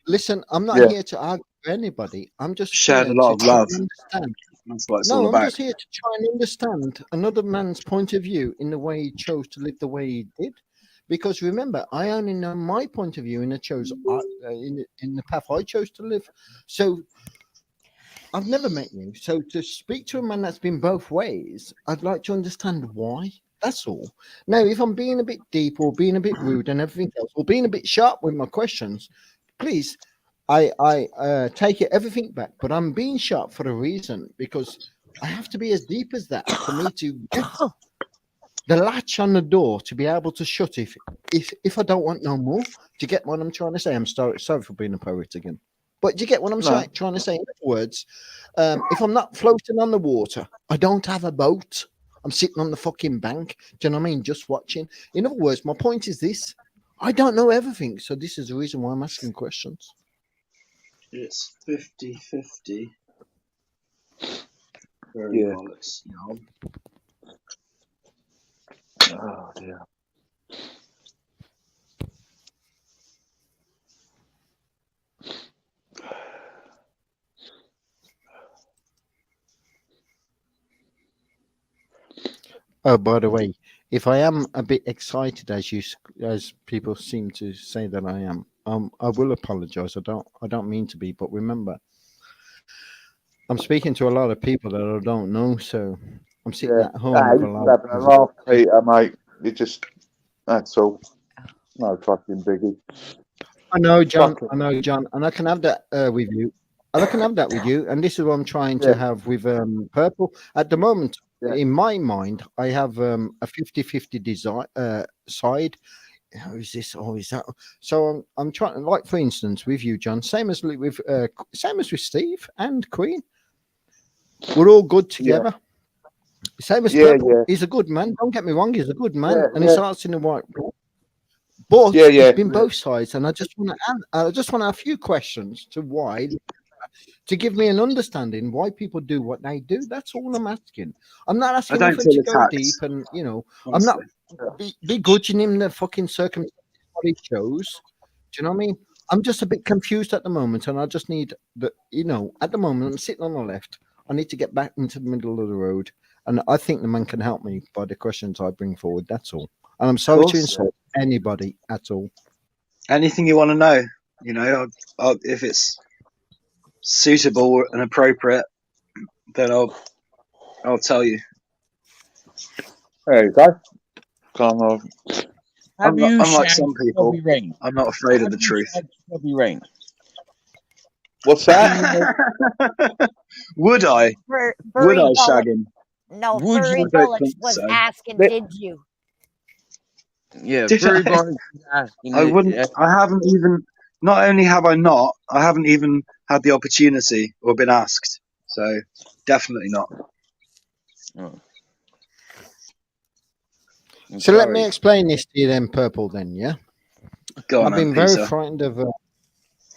Listen, I'm not here to argue with anybody. I'm just shared here a lot of love. Understand. That's what it's no, all I'm about. just here to try and understand another man's point of view in the way he chose to live the way he did. Because remember, I only know my point of view, and I chose in the path I chose to live. So I've never met you. So to speak to a man that's been both ways, I'd like to understand why. That's all. Now, if I'm being a bit deep or being a bit rude and everything else, or being a bit sharp with my questions, please, I take it everything back. But I'm being sharp for a reason, because I have to be as deep as that for me to get the latch on the door to be able to shut if I don't want no more. Do you get what I'm trying to say? I'm sorry for being a poet again. But do you get what I'm trying to say? In other words, if I'm not floating on the water, I don't have a boat. I'm sitting on the fucking bank. Do you know what I mean? Just watching. In other words, my point is this. I don't know everything. So this is the reason why I'm asking questions. It's 50-50. Yeah. Bollocks, no. Oh, dear. Oh, by the way, if I am a bit excited, as people seem to say that I am, I will apologise. I don't mean to be, but remember, I'm speaking to a lot of people that I don't know, so I'm sitting at home with a lot having a laugh, Peter, mate. That's all. No fucking biggie. I know, John, and I can have that with you. And I can have that with you, and this is what I'm trying to have with Purple. At the moment, in my mind, I have a 50-50 side. how is this? Oh, is that? So I'm trying to, like, for instance, with you, John, same as with Steve and Queen. We're all good together. Same as Yeah, Purple. yeah. He's a good man. Don't get me wrong. He's a good man, Yeah, and his heart's in the right. But Yeah, yeah. it's been both sides, and I just want to a few questions to give me an understanding why people do what they do. That's all I'm asking. I'm not I asking don't nothing to feel go attacked. deep, and I'm Honestly. not begrudging him the fucking circumstances what he chose. Do you know what I mean? I'm just a bit confused at the moment, and I just need at the moment I'm sitting on the left. I need to get back into the middle of the road, and I think the man can help me by the questions I bring forward. That's all. And I'm sorry to course. insult anybody at all. Anything you want to know, if it's suitable and appropriate, then I'll tell you. There you go. Kind of. Have you Unlike shagged some people, Stubby Rain? I'm not afraid of Have the you truth. shagged Stubby Rain? What's that? Would I? Furry shag him? No, Would Furry you? I don't Bullocks think was so. asking, Let- did you? Yeah, Did Furry I? Boy is asking. I wouldn't. I haven't even. Not only have I not, I haven't even had the opportunity or been asked. So definitely not. Oh. I'm So let me sorry. explain this to you then, Purple. Then, yeah. Go on, I've been then, very Peter. frightened of.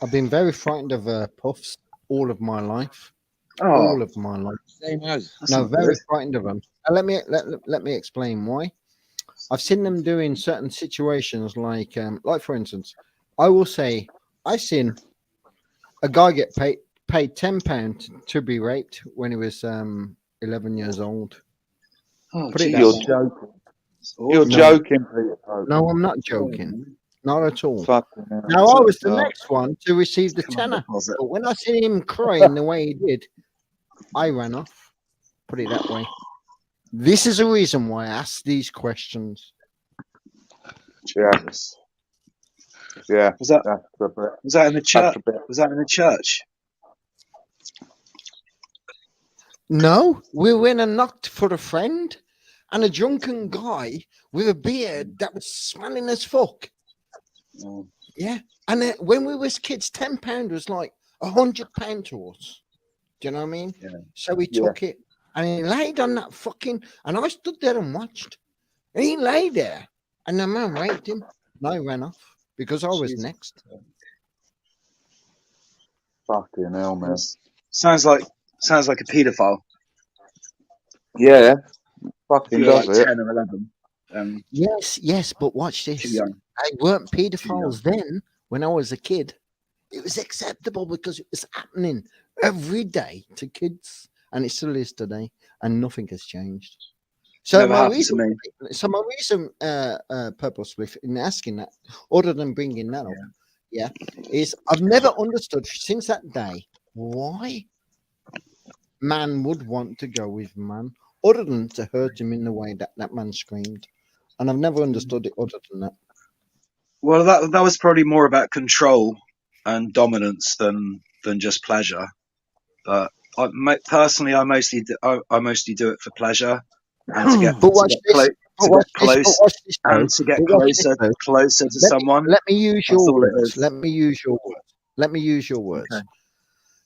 I've been very frightened of puffs all of my life. Oh, All of my life. Same as. that's No, not very good. frightened of them. Let me explain why. I've seen them do in certain situations, like for instance, I will say I seen a guy get paid £10 to be raped when he was 11 years old. Oh, Put it geez. that You're way. joking. It's You're awful. joking, Peter. No, I'm not joking. Not at all. Fucking hell. Now I was the Oh. next one to receive the Come on, tenner, deposit. but when I seen him crying the way he did, I ran off. Put it that way. This is a reason why I ask these questions. Yeah, Jesus. yeah. Was that That's a bit. was that in the That's church? a bit. Was that in the church? No, we went and knocked for a friend and a drunken guy with a beard that was smelling as fuck. Oh, Yeah. And then when we was kids, £10 was like £100 to us. Do you know what I mean? Yeah. So we Yeah. took it and he laid on that fucking, and I stood there and watched. And he lay there and the man raped him. And I ran off because I was Jesus. next. Fucking hell, man. Sounds like a paedophile. Yeah. If Fucking you were like does it. 10 or 11. Yes, but watch Too this. young. They weren't pedophiles then when I was a kid. It was acceptable because it was happening every day to kids, and it still is today, and nothing has changed. So Never my happened reason, to me. Purple Swift, in asking that, other than bringing that up, is I've never understood since that day why man would want to go with man, other than to hurt him in the way that that man screamed, and I've never understood it other than that. Well, that was probably more about control and dominance than just pleasure. But personally, I mostly do it for pleasure and to get But watch this. and to get closer to someone. Let me use That's your all it words. is. Let me use your words. Let me use your words. Okay.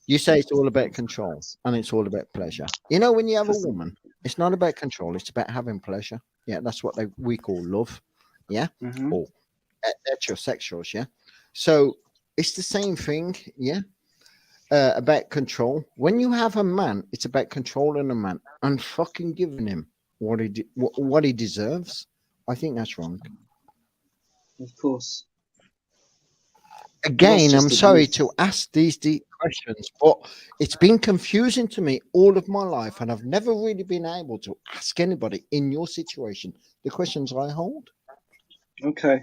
You say it's all about control and it's all about pleasure. You know, when you have a woman, it's not about control, it's about having pleasure. Yeah, that's what we call love. Yeah. Mhm. Or heterosexuals. Yeah. So it's the same thing. Yeah. About control. When you have a man, it's about controlling a man and fucking giving him what he deserves. I think that's wrong. Of course. Again, That's I'm just sorry abuse. to ask these deep questions, but it's been confusing to me all of my life, and I've never really been able to ask anybody in your situation the questions I hold. Okay.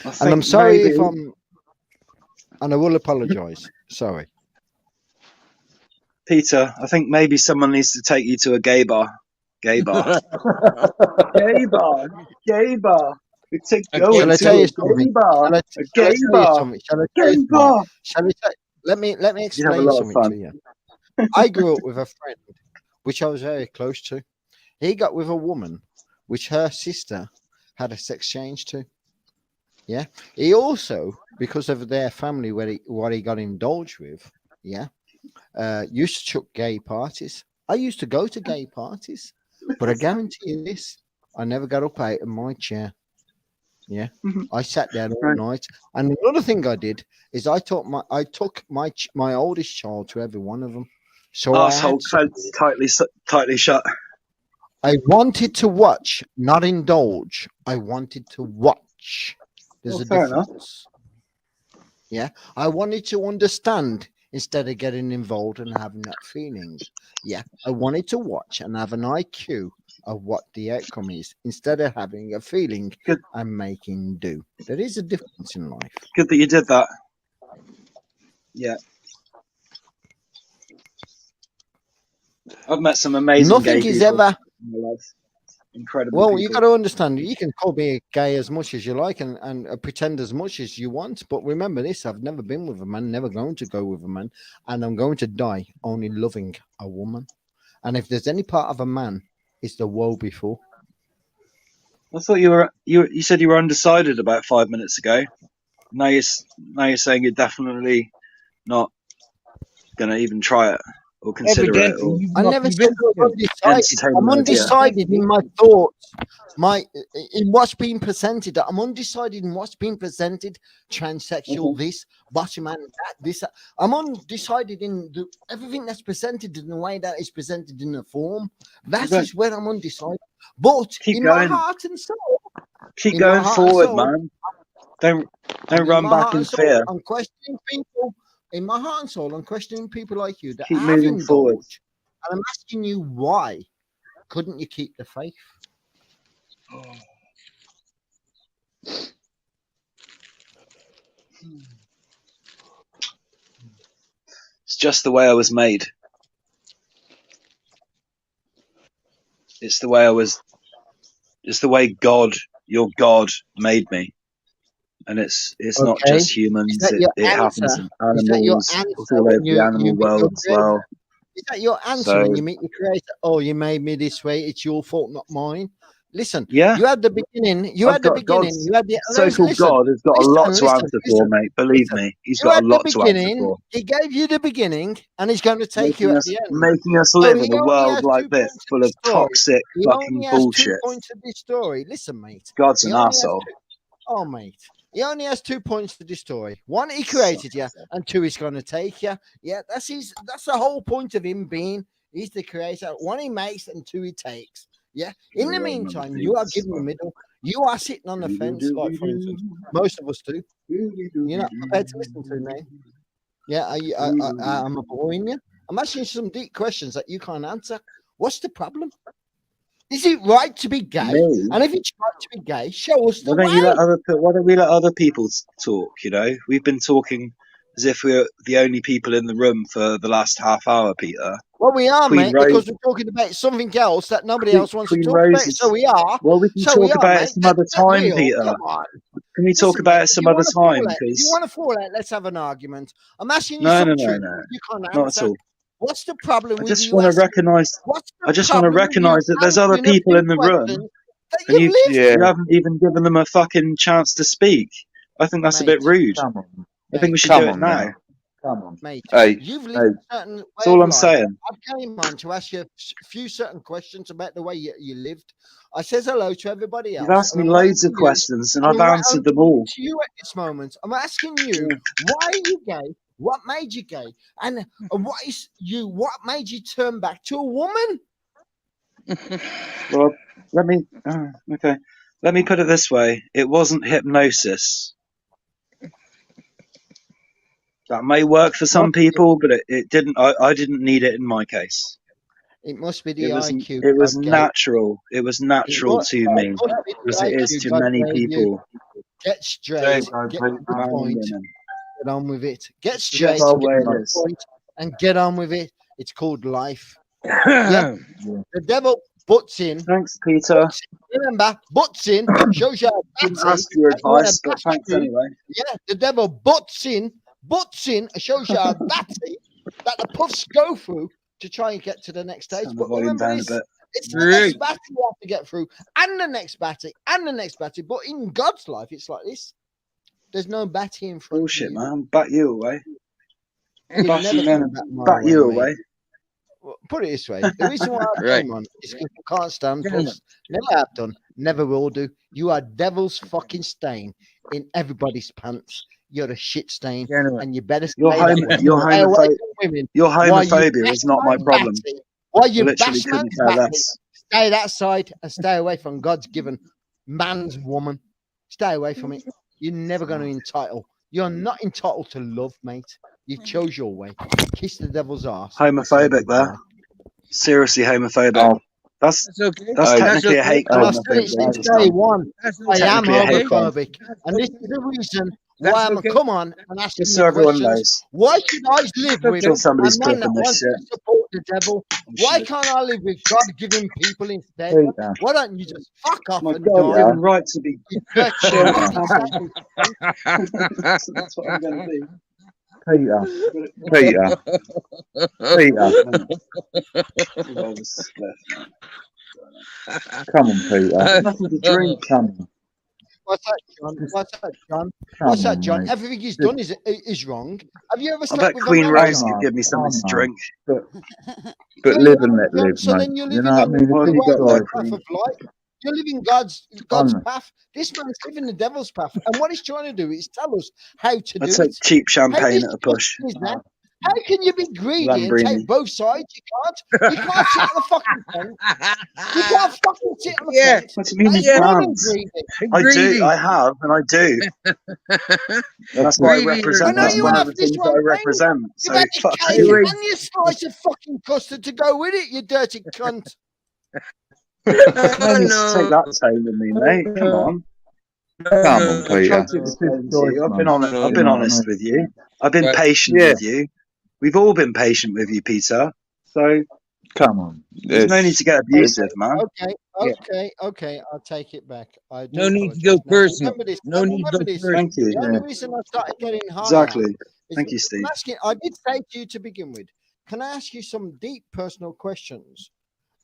And I'm sorry if I'm, and I will apologize. Sorry. Peter, I think maybe someone needs to take you to a gay bar. Gay bar. Gay bar. Gay bar. We take A going Shall I to tell a you gay something? bar. Shall I A tell gay you bar. something? Shall I tell Gay you something? bar. Shall we say, let me You have a explain lot of something to fun. you. I grew up with a friend which I was very close to. He got with a woman which her sister had a sex change too. Yeah. He also, because of their family, what he got indulged with, yeah, used to chuck gay parties. I used to go to gay parties, but I guarantee you this: I never got up out of my chair. Yeah, Mhm. I sat there all Right. night. And another thing I did is I took my oldest child to every one of them. So Asshole tightly shut. I wanted to watch, not indulge. I wanted to watch. There's Well, a fair enough. difference. Yeah, I wanted to understand instead of getting involved and having that feeling. Yeah, I wanted to watch and have an IQ of what the outcome is instead of having a feeling Good. and making do. There is a difference in life. Good that you did that. Yeah. I've met some amazing Nothing gay is people ever. in my life. Incredible Well, people. you got to understand. You can call me gay as much as you like and pretend as much as you want. But remember this: I've never been with a man, never going to go with a man, and I'm going to die only loving a woman. And if there's any part of a man, it's the woe before. I thought you said you were undecided about 5 minutes ago. Now you're saying you're definitely not gonna even try it or consider it Evidently, or you've I not never said I'm investigated. undecided. entertain I'm the idea. undecided in my thoughts, in what's being presented. I'm undecided in what's being presented. Transsexual, this bottom man, that, this. I'm undecided in everything that's presented in the way that is presented in the form. That Okay. is where I'm undecided. But Keep in my going. heart and soul, Keep in my going heart and forward, soul, man. Don't and in run my back heart in and soul, fear. I'm questioning people. In my heart and soul, I'm questioning people like you that Keep have moving forward. indulged, and I'm asking you why couldn't you keep the faith? It's just the way I was made. It's the way it's the way your God made me. And it's not Okay. just Is humans, that your it happens answer? in Is that your animals. answer It's all over when the you animal meet your world as creator? well. Is that your answer So when you meet your creator? Oh, you made me this way. It's your fault, not mine. Listen, yeah, you had the beginning. You I've had the got beginning. God's You had the so-called listen, God has got a lot to answer for, listen, mate. Believe listen. me, he's You got had a the lot to answer beginning. for. He gave you the beginning, and he's going to take you at the end. Making us So live he in a only world has like 2 this, points of full the of story. toxic He only fucking has 2 bullshit. points of this story. Listen, mate. God's He an only has asshole. 2. Oh, mate. He only has 2 points to the story. One, he created you, and 2, he's going to take you. Yeah, that's the whole point of him being. He's the creator. 1, he makes, and 2, he takes. Yeah. In the meantime, you are given the middle. You are sitting on the fence, like for instance, most of us do. You're not prepared to listen to me. Yeah, I'm boring you. I'm asking you some deep questions that you can't answer. What's the problem? Is it right to be gay? Me? And if it's right to be gay, show us the Why don't we let way. other people talk? You know, we've been talking as if we're the only people in the room for the last half hour, Peter. Well, we are, Queen mate, Rose, because we're talking about something else that nobody else wants to Queen talk Rose about. So is. we are. Well, we can So we talk are, about it mate. some Get other time, real. Peter. Come on. Can we talk Listen, about mate, it if some you other want to fall time? out, if you Because want to fall out, let's have an argument. I'm asking you no, some truth. You can't not at answer. all. What's the problem I with just you want to asking? recognise. What's I the just want to problem with you recognise that there's other answering a people few in the room, questions that and you've you lived? Yeah, you haven't even given them a fucking chance to speak. I think that's a bit Mate, rude. come on, I think we mate, should come do it on now. now, come on. mate, Hey, you've lived hey, a certain That's way all of I'm life. saying. I came on to ask you a few certain questions about the way you lived. I says hello to everybody You've else, asked and me I'm waiting loads for of you. questions, and And I've answered I'm them talking all. to you at this moment. I'm asking you, Yeah. why are you gay? What made you gay? And what made you turn back to a woman? Well, let me. Okay. Let me put it this way: it wasn't hypnosis. That may work for some What? people, but it didn't. I didn't need it in my case. It must be It the was IQ it was God gave. natural. It was natural to It me, must be as it the is IQ to God many gave you. people. Get straight, go, get Pete. to the Man and point, women. get on with it. Get It's straight, just the get way to it the is. point, and get on with it. It's called life. Yeah, Yeah. the devil butts in. Thanks, Peter. Remember, butts in shows you how Didn't batty ask for your that you want to advice, but bash thanks through. anyway. Yeah, the devil butts in and shows you how batty that the puffs go through to try and get to the next stage. Turn the But volume remember down a this: bit. It's the Right. next battle you have to get through, and the next battle, and the next battle. But in God's life, it's like this. There's no batty in front Bullshit, of you. man. Bat you away. You're Bat never you, going to man. bat my Bat way, you mate. away. Well, put it this way: the reason why I Right. came on is because I can't stand Gentlemen. puss. Never have done, never will do. You are devil's fucking stain in everybody's pants. You're a shit stain, Gentlemen. and you better stay Your that way. Stay away from women. your While you homophobia bash is not my man's problem. batty, while I you literally bash couldn't man's care batty, less. stay that side and stay away from God's given man's woman. Stay away from it. You're never going to entitle. You're not entitled to love, mate. You chose your way. Kiss the devil's ass. and say Homophobic there. goodbye. Seriously homophobic. Oh, That's That's okay. that's Hey, That's technically a okay. hate And crime, I've I said think, it that you since just day done. one. That's I okay. am Technically a hate crime. homophobic. And this is the reason That's why I'm okay. come on and asking Just you so everyone questions. knows. Why should I live That's with Sure okay. a somebody's man that clipping this wants shit. to support the devil? Oh, Why shit. can't I live with God-given people instead? Peter. Why don't you just fuck off My and God, die? given right to be You dirty sharing fucking something. stain. That's what I'm going to do. Peter. But Peter. Peter. well, this is left. Come on, Peter. There's nothing to drink. Come on. What's that, John? What's that, John? Come What's that, on, John? mate. Everything he's done is wrong. Have you ever I slept bet with a Queen man, Rose John? could give me something to drink. But Yeah, live you and have, let John. live, So mate. then you're You living know what I on mean? What If have you you got there, decide path Queen? of life. You're living God's on path. This man's living the devil's path. And what he's trying to do is tell us how to I do take it. cheap How champagne at a push. disgusting is that? How can you be greedy and take Lambrini. both sides? You can't. You can't sit on the fucking fence. You can't fucking sit on the Yeah. fence. What do you mean That you is more than can't? greedy. I do. Greedy. I have, and I do. That's what I Greedy. represent. I know That's you one of have the this things one I thing. represent. You've So had your fuck cake you. and your slice of fucking custard to go with it, you dirty cunt. No Oh, need to take no. that tone with me, mate. Come on. Come on, I've tried Peter. to It's his explain to choice, you. I've been man. honest. I've You been know what I honest mean? with you. I've been Right. patient Yeah. with you. We've all been patient with you, Peter. So Come on. there's no need It's to get abusive, man. Okay. I'll take it back. I do No need to apologize. go Now, personal. remember this. No need to go Remember this. personal. Thank you. The only yeah. reason I started getting higher Exactly. is Thank you, because I'm Steve. asking. I did say to you to begin with, can I ask you some deep personal questions?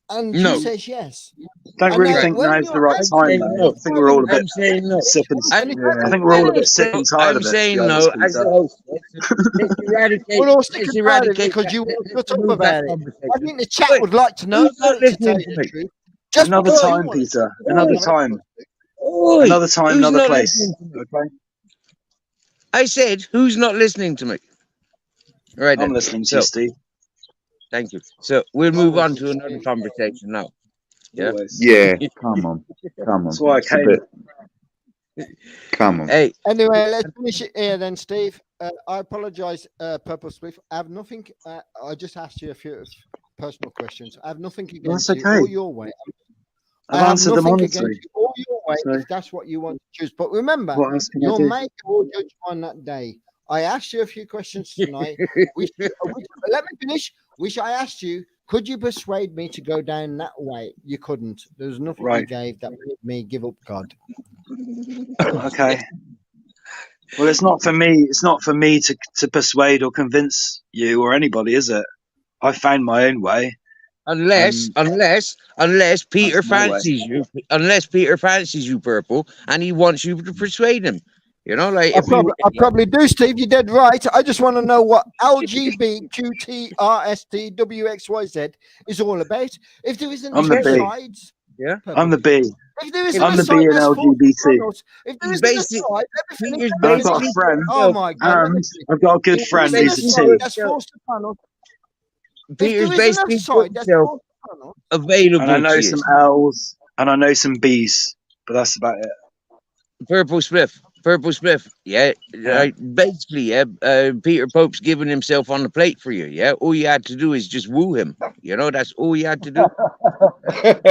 And No. you says yes. Don't And really now, think when now's the you're right I'm time, saying though. no. I think we're all a bit I'm saying no. sick and I'm Yeah. I think we're all a bit sick no, and tired I'm of it, to saying be no honest, as Peter. the host. Let's eradicate. We're all sick Let's and tired of it eradicate because that. you won't Let's shut up remove that about it. I conversation. think the chat Wait, would like to know who's about not it, to tell listening you to the me? truth. Just Another because you time, want to Peter. say Another something, time. Oi, Another time, who's another not place. listening to me? Okay? I said, who's not listening to me? Right I'm then. listening to So, you, Steve. thank you. So we'll I'm move on listening to to another you. conversation now. Yeah. Always. Yeah. Come on. Come That's on. why I It's a came. bit. Come on. Hey, Anyway, let's finish it here then, Steve. I apologize, Purple Swift. I have nothing. I just asked you a few personal questions. I have nothing against That's you okay. or your way. I've I have answered them nothing honestly. against you or your way So if that's what you want to choose. But remember, what else can I you'll do? make your judgment on that day. I asked you a few questions tonight. Let me finish. Which I asked you, could you persuade me to go down that way? You couldn't. There was nothing you Right. gave that made me give up God. Okay. Well, it's not for me. It's not for me to persuade or convince you or anybody, is it? I found my own way. unless Peter That's my way. fancies you, Purple, and he wants you to persuade him. You know, like I if you. probably do, Steve. You're dead right. I just want to know what LGBTQTRSTWXYZ is all about. If there isn't I'm the two B. sides, Yeah. Purple. I'm the B. If there isn't I'm a the B side in that's forced LGBT. upon us, if there He's isn't a basically side, Peter's And I've got a basically friend, oh my God, let me and finish. I've got a good If there friend isn't a who's a side T. that's forced upon us, if Peter's there isn't a basically side put that's himself forced upon us, available And I know to some you. L's, and I know some B's, but that's about it. Purple Spliff. Yeah. Yeah. Basically, yeah. Peter Pope's giving himself on the plate for you. Yeah. All you had to do is just woo him. You know, that's all you had to do.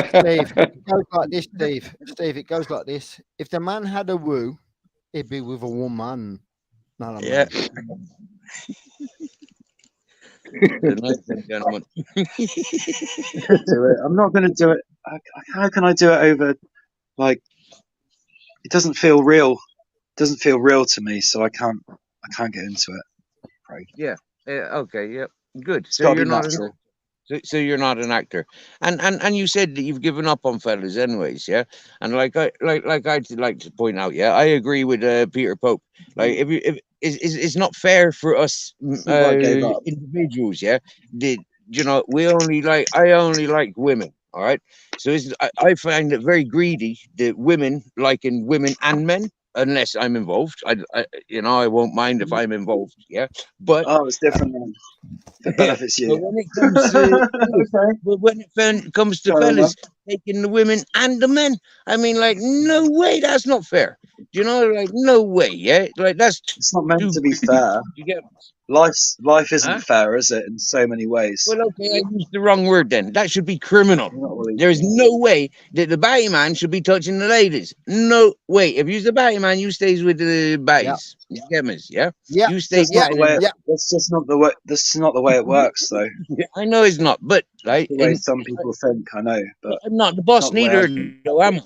Steve, it goes like this, Steve. Steve, it goes like this. If the man had a woo, it'd be with a woman, not a Yeah. man. Good night, gentlemen. Could do it. I'm not going to do it. How can I do it over? Like, it doesn't feel real. It doesn't feel real to me, so I can't get into it. Right. Yeah. Okay. Yeah. Good. It's So got to you're be not. natural. So you're not an actor, and you said that you've given up on fellas, anyways, yeah. And I'd like to point out, yeah, I agree with Peter Pope. Like, if it's not fair for us It's not that I gave up. individuals, yeah. Did I only like women, all right. So I find it very greedy that women liking women and men. Unless I'm involved, I won't mind if I'm involved, yeah. But Oh, it's different then. It yeah, benefits but you. when it comes to fellas, Okay. but when it comes to Fair enough. fellas taking the women and the men, I mean, like, no way, that's not fair. Do you know, like, no way, yeah, like that's It's not meant too to be greedy. fair. You get, Life isn't huh? fair, is it? In so many ways. Well, okay, I used the wrong word then. That should be criminal. You're not really. There is no way that the batty man should be touching the ladies. No way. If you're the batty man, you stays with the Yeah. batties. You get me? Yeah. Yeah. You It's stay just not Yeah. the patting way. them. Yeah. That's just not the way. This is not the way it works, though. I know it's not, but It's like, the way some people think. I know, but but I'm not the it's boss not the way I neither, think. though, am I?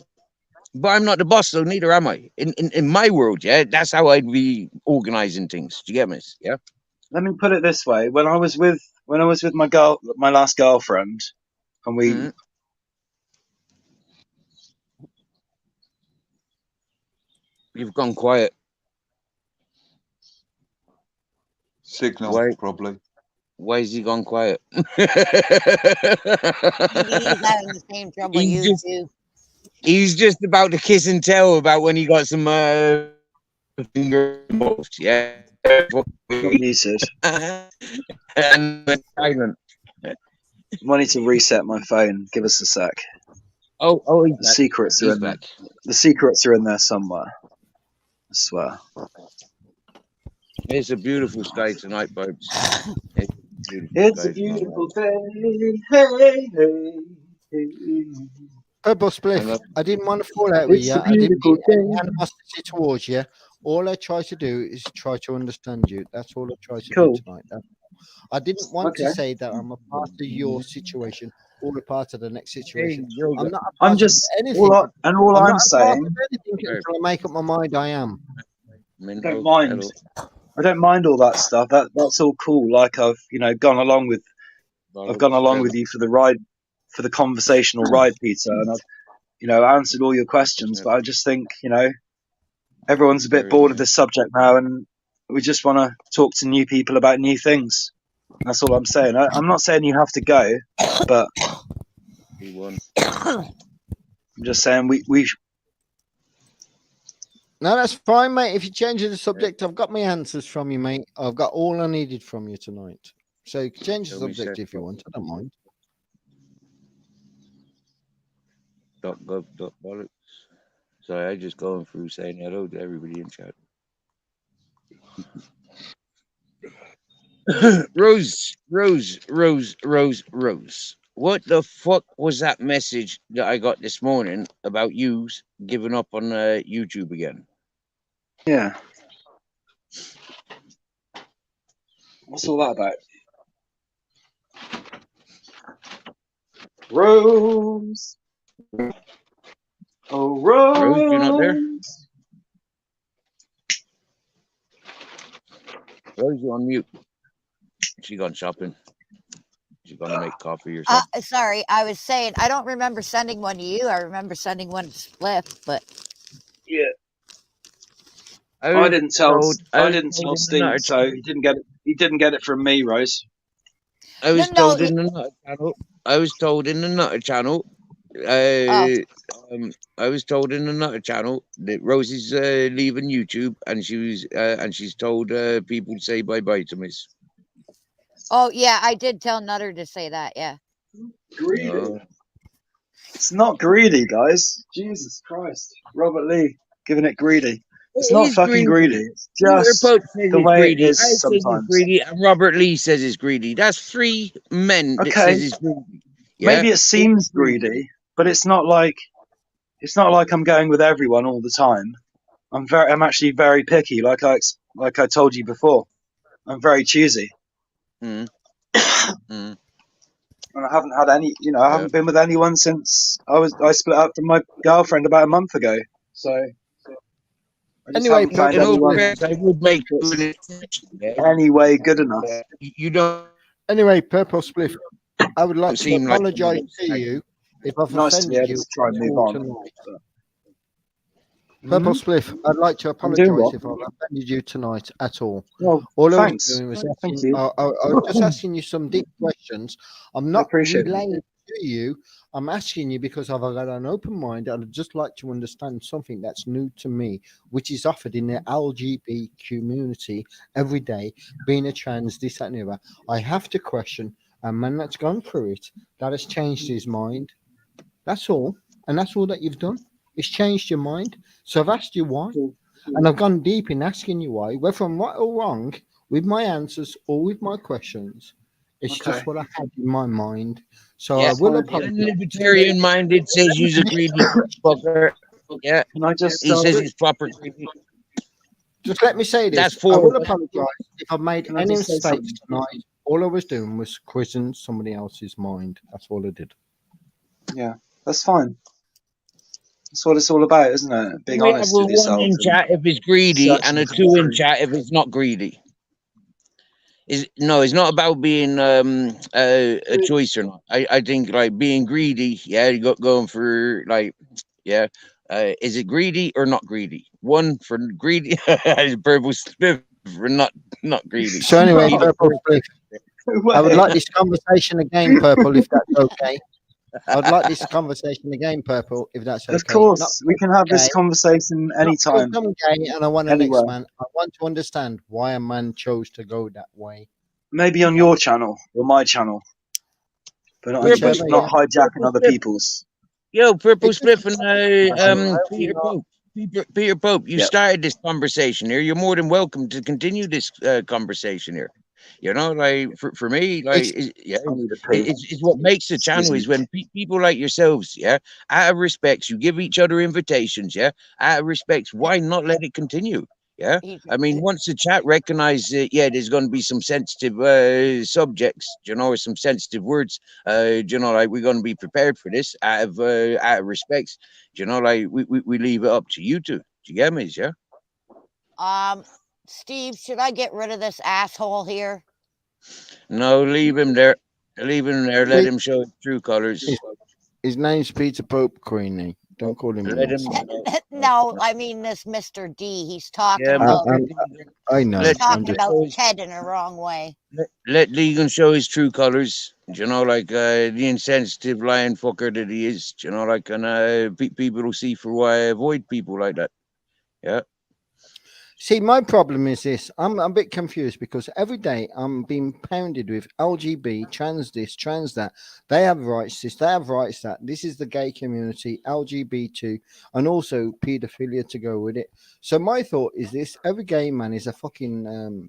But I'm not the boss, so neither am I. In my world, yeah, that's how I'd be organizing things. Do you get me? Yeah. Let me put it this way: when I was with my last girlfriend, and we. Mhm. You've gone quiet. Signal, Why? probably. Why is he gone quiet? Maybe he's having the same trouble he's you just do. he's just about to kiss and tell about when he got some finger involved. Yeah. Got muted. And went silent. I need to reset my phone. Give us a sec. Oh, he's The back. secrets are He's in there. back. The secrets are in there somewhere. I swear. It's a beautiful sky tonight, folks. It's a beautiful It's a sky tonight. beautiful day. Hey, hey, hey. Purple I Spliff, love I didn't want to fall out with It's you. a I didn't beautiful mean any day. animosity towards you. All I try to do is try to understand you. That's all I try to Cool. do tonight. I didn't want to Okay. say that I'm a part of your situation or a part of the next Hey, situation. yoga. I'm not a I'm part just of anything. all I'm I'm not a part saying. of anything Hey, until I make up my mind I am. I don't Minto, mind. hello. I don't mind all that stuff. That's all cool. Like I've gone along with Hello. you for the ride, for the conversational ride, Peter, and I've answered all your questions. But I just think everyone's a bit Very bored of nice. this subject now, and we just want to talk to new people about new things. That's all I'm saying. I'm not saying you have to go, but He won. I'm just saying we No, that's fine, mate. If you change the subject, I've got my answers from you, mate. I've got all I needed from you tonight. So you can change the Show me subject sex if you want. I don't mind. .gov.bollocks. Sorry, I just going through saying hello to everybody in chat. Rose. What the fuck was that message that I got this morning about you giving up on YouTube again? yeah. What's all that about? Rose. Oh, Rose, you're not there? Rose. Rose, you're on mute. She gone shopping. She's gonna make coffee or something. Sorry, I was saying I don't remember sending one to you. I remember sending one to Spliff, but Yeah. I I was didn't tell told in the Steve, Nutter so channel. he didn't get it. He didn't get it from me, Rose. I was no, told in the Nutter channel. I was told in the Nutter channel. oh, I was told in the Nutter channel that Rosie's leaving YouTube, and she's told people to say bye bye to Miss. oh yeah, I did tell Nutter to say that. Yeah. Greedy. Oh. It's not greedy, guys. Jesus Christ. Robert Lee giving it greedy. It's It not is fucking greedy. greedy. It's Peter just Pope says the it's way it greedy. I is say it's sometimes. greedy, and Robert Lee says it's greedy. That's three men that Okay. says it's greedy. Yeah? Maybe it seems greedy, but it's not like I'm going with everyone all the time. I'm actually very picky, like I told you before. I'm very choosy. Mm. Mm. And I haven't had any, I Yeah. haven't been with anyone since I split up from my girlfriend about a month ago. So I just Anyway, haven't found In all anyone fairness, I would make that's an exception. Yeah? any way good enough. You don't. Anyway, Purple Spliff, I would like to Seem like apologise to you if I've Nice to be offended able you to try and at move all on. tonight. Mhm. Purple Spliff, I'd like to I'm doing apologise what? if I've offended you tonight at all. Well, All I was thanks. doing was Thank asking, you. I was just asking you some deep questions. I'm I not appreciate it. relaying to you. I'm asking you because I've got an open mind. I'd just like to understand something that's new to me, which is offered in the LGBT community every day, being a trans, this, that, and the other. I have to question a man that's gone through it, that has changed his mind. That's all. And that's all that you've done. It's changed your mind. So I've asked you why. And I've gone deep in asking you why, whether I'm right or wrong with my answers or with my questions. It's Okay. just what I had in my mind. So Yeah. I will In apologize. libertarian minded says you's a greedy fucker. Yeah. Can I just He says he's proper greedy. Just let me say That's this. I for will apologize if I've made Can I any just say mistakes something? tonight. All I was doing was quizzing somebody else's mind. That's all I did. Yeah, that's fine. That's what it's all about, isn't it? Being we have honest a with one yourself in and chat if it's greedy and searching a for two the in truth. chat if it's not greedy. It's not about being a choice or not. I think like being greedy, yeah, you got going for like, yeah. Is it greedy or not greedy? One for greedy, purple split for not greedy. So anyway, Be the Purple first. Spliff, I would like this conversation again, Purple, if that's okay. I'd like this conversation again, Purple, if that's Of okay. Not course, we can have gay, this conversation not anytime, because I'm gay and I want an anywhere. X-Man. I want to understand why a man chose to go that way. Maybe on your channel or my channel, but not, Whichever, not yeah. hijacking Purple other split. people's. Yo, purple It doesn't spliff and matter. Peter Pope. Peter Pope, you Yep. started this conversation here. You're more than welcome to continue this conversation here. You know, like for me, like yeah, I need a pee. it's what makes the Excuse channel me. is when people like yourselves, yeah, out of respects, you give each other invitations, yeah, out of respects, why not let it continue? Yeah, I mean, once the chat recognize it, yeah, there's going to be some sensitive subjects, you know, or some sensitive words, you know, like we're going to be prepared for this out of respects, you know, like we leave it up to you two. Do you get me? Yeah. Steve, should I get rid of this asshole here? No, leave him there. Leave him there. Let him show his true colors. His name's Peter Pope, Queenie. Don't call him Let an him. No, I mean this Mr. D. He's talking Yeah, about I know. Let talking Legan about show his, Ted in the wrong way. let Legan show his true colors. You know, like the insensitive lying fucker that he is. You know, like and people will see for why I avoid people like that. Yeah. See, my problem is this. I'm a bit confused because every day I'm being pounded with LGB, trans this, trans that. They have rights this, they have rights that. This is the gay community, LGBT, and also paedophilia to go with it. So my thought is this: every gay man is a fucking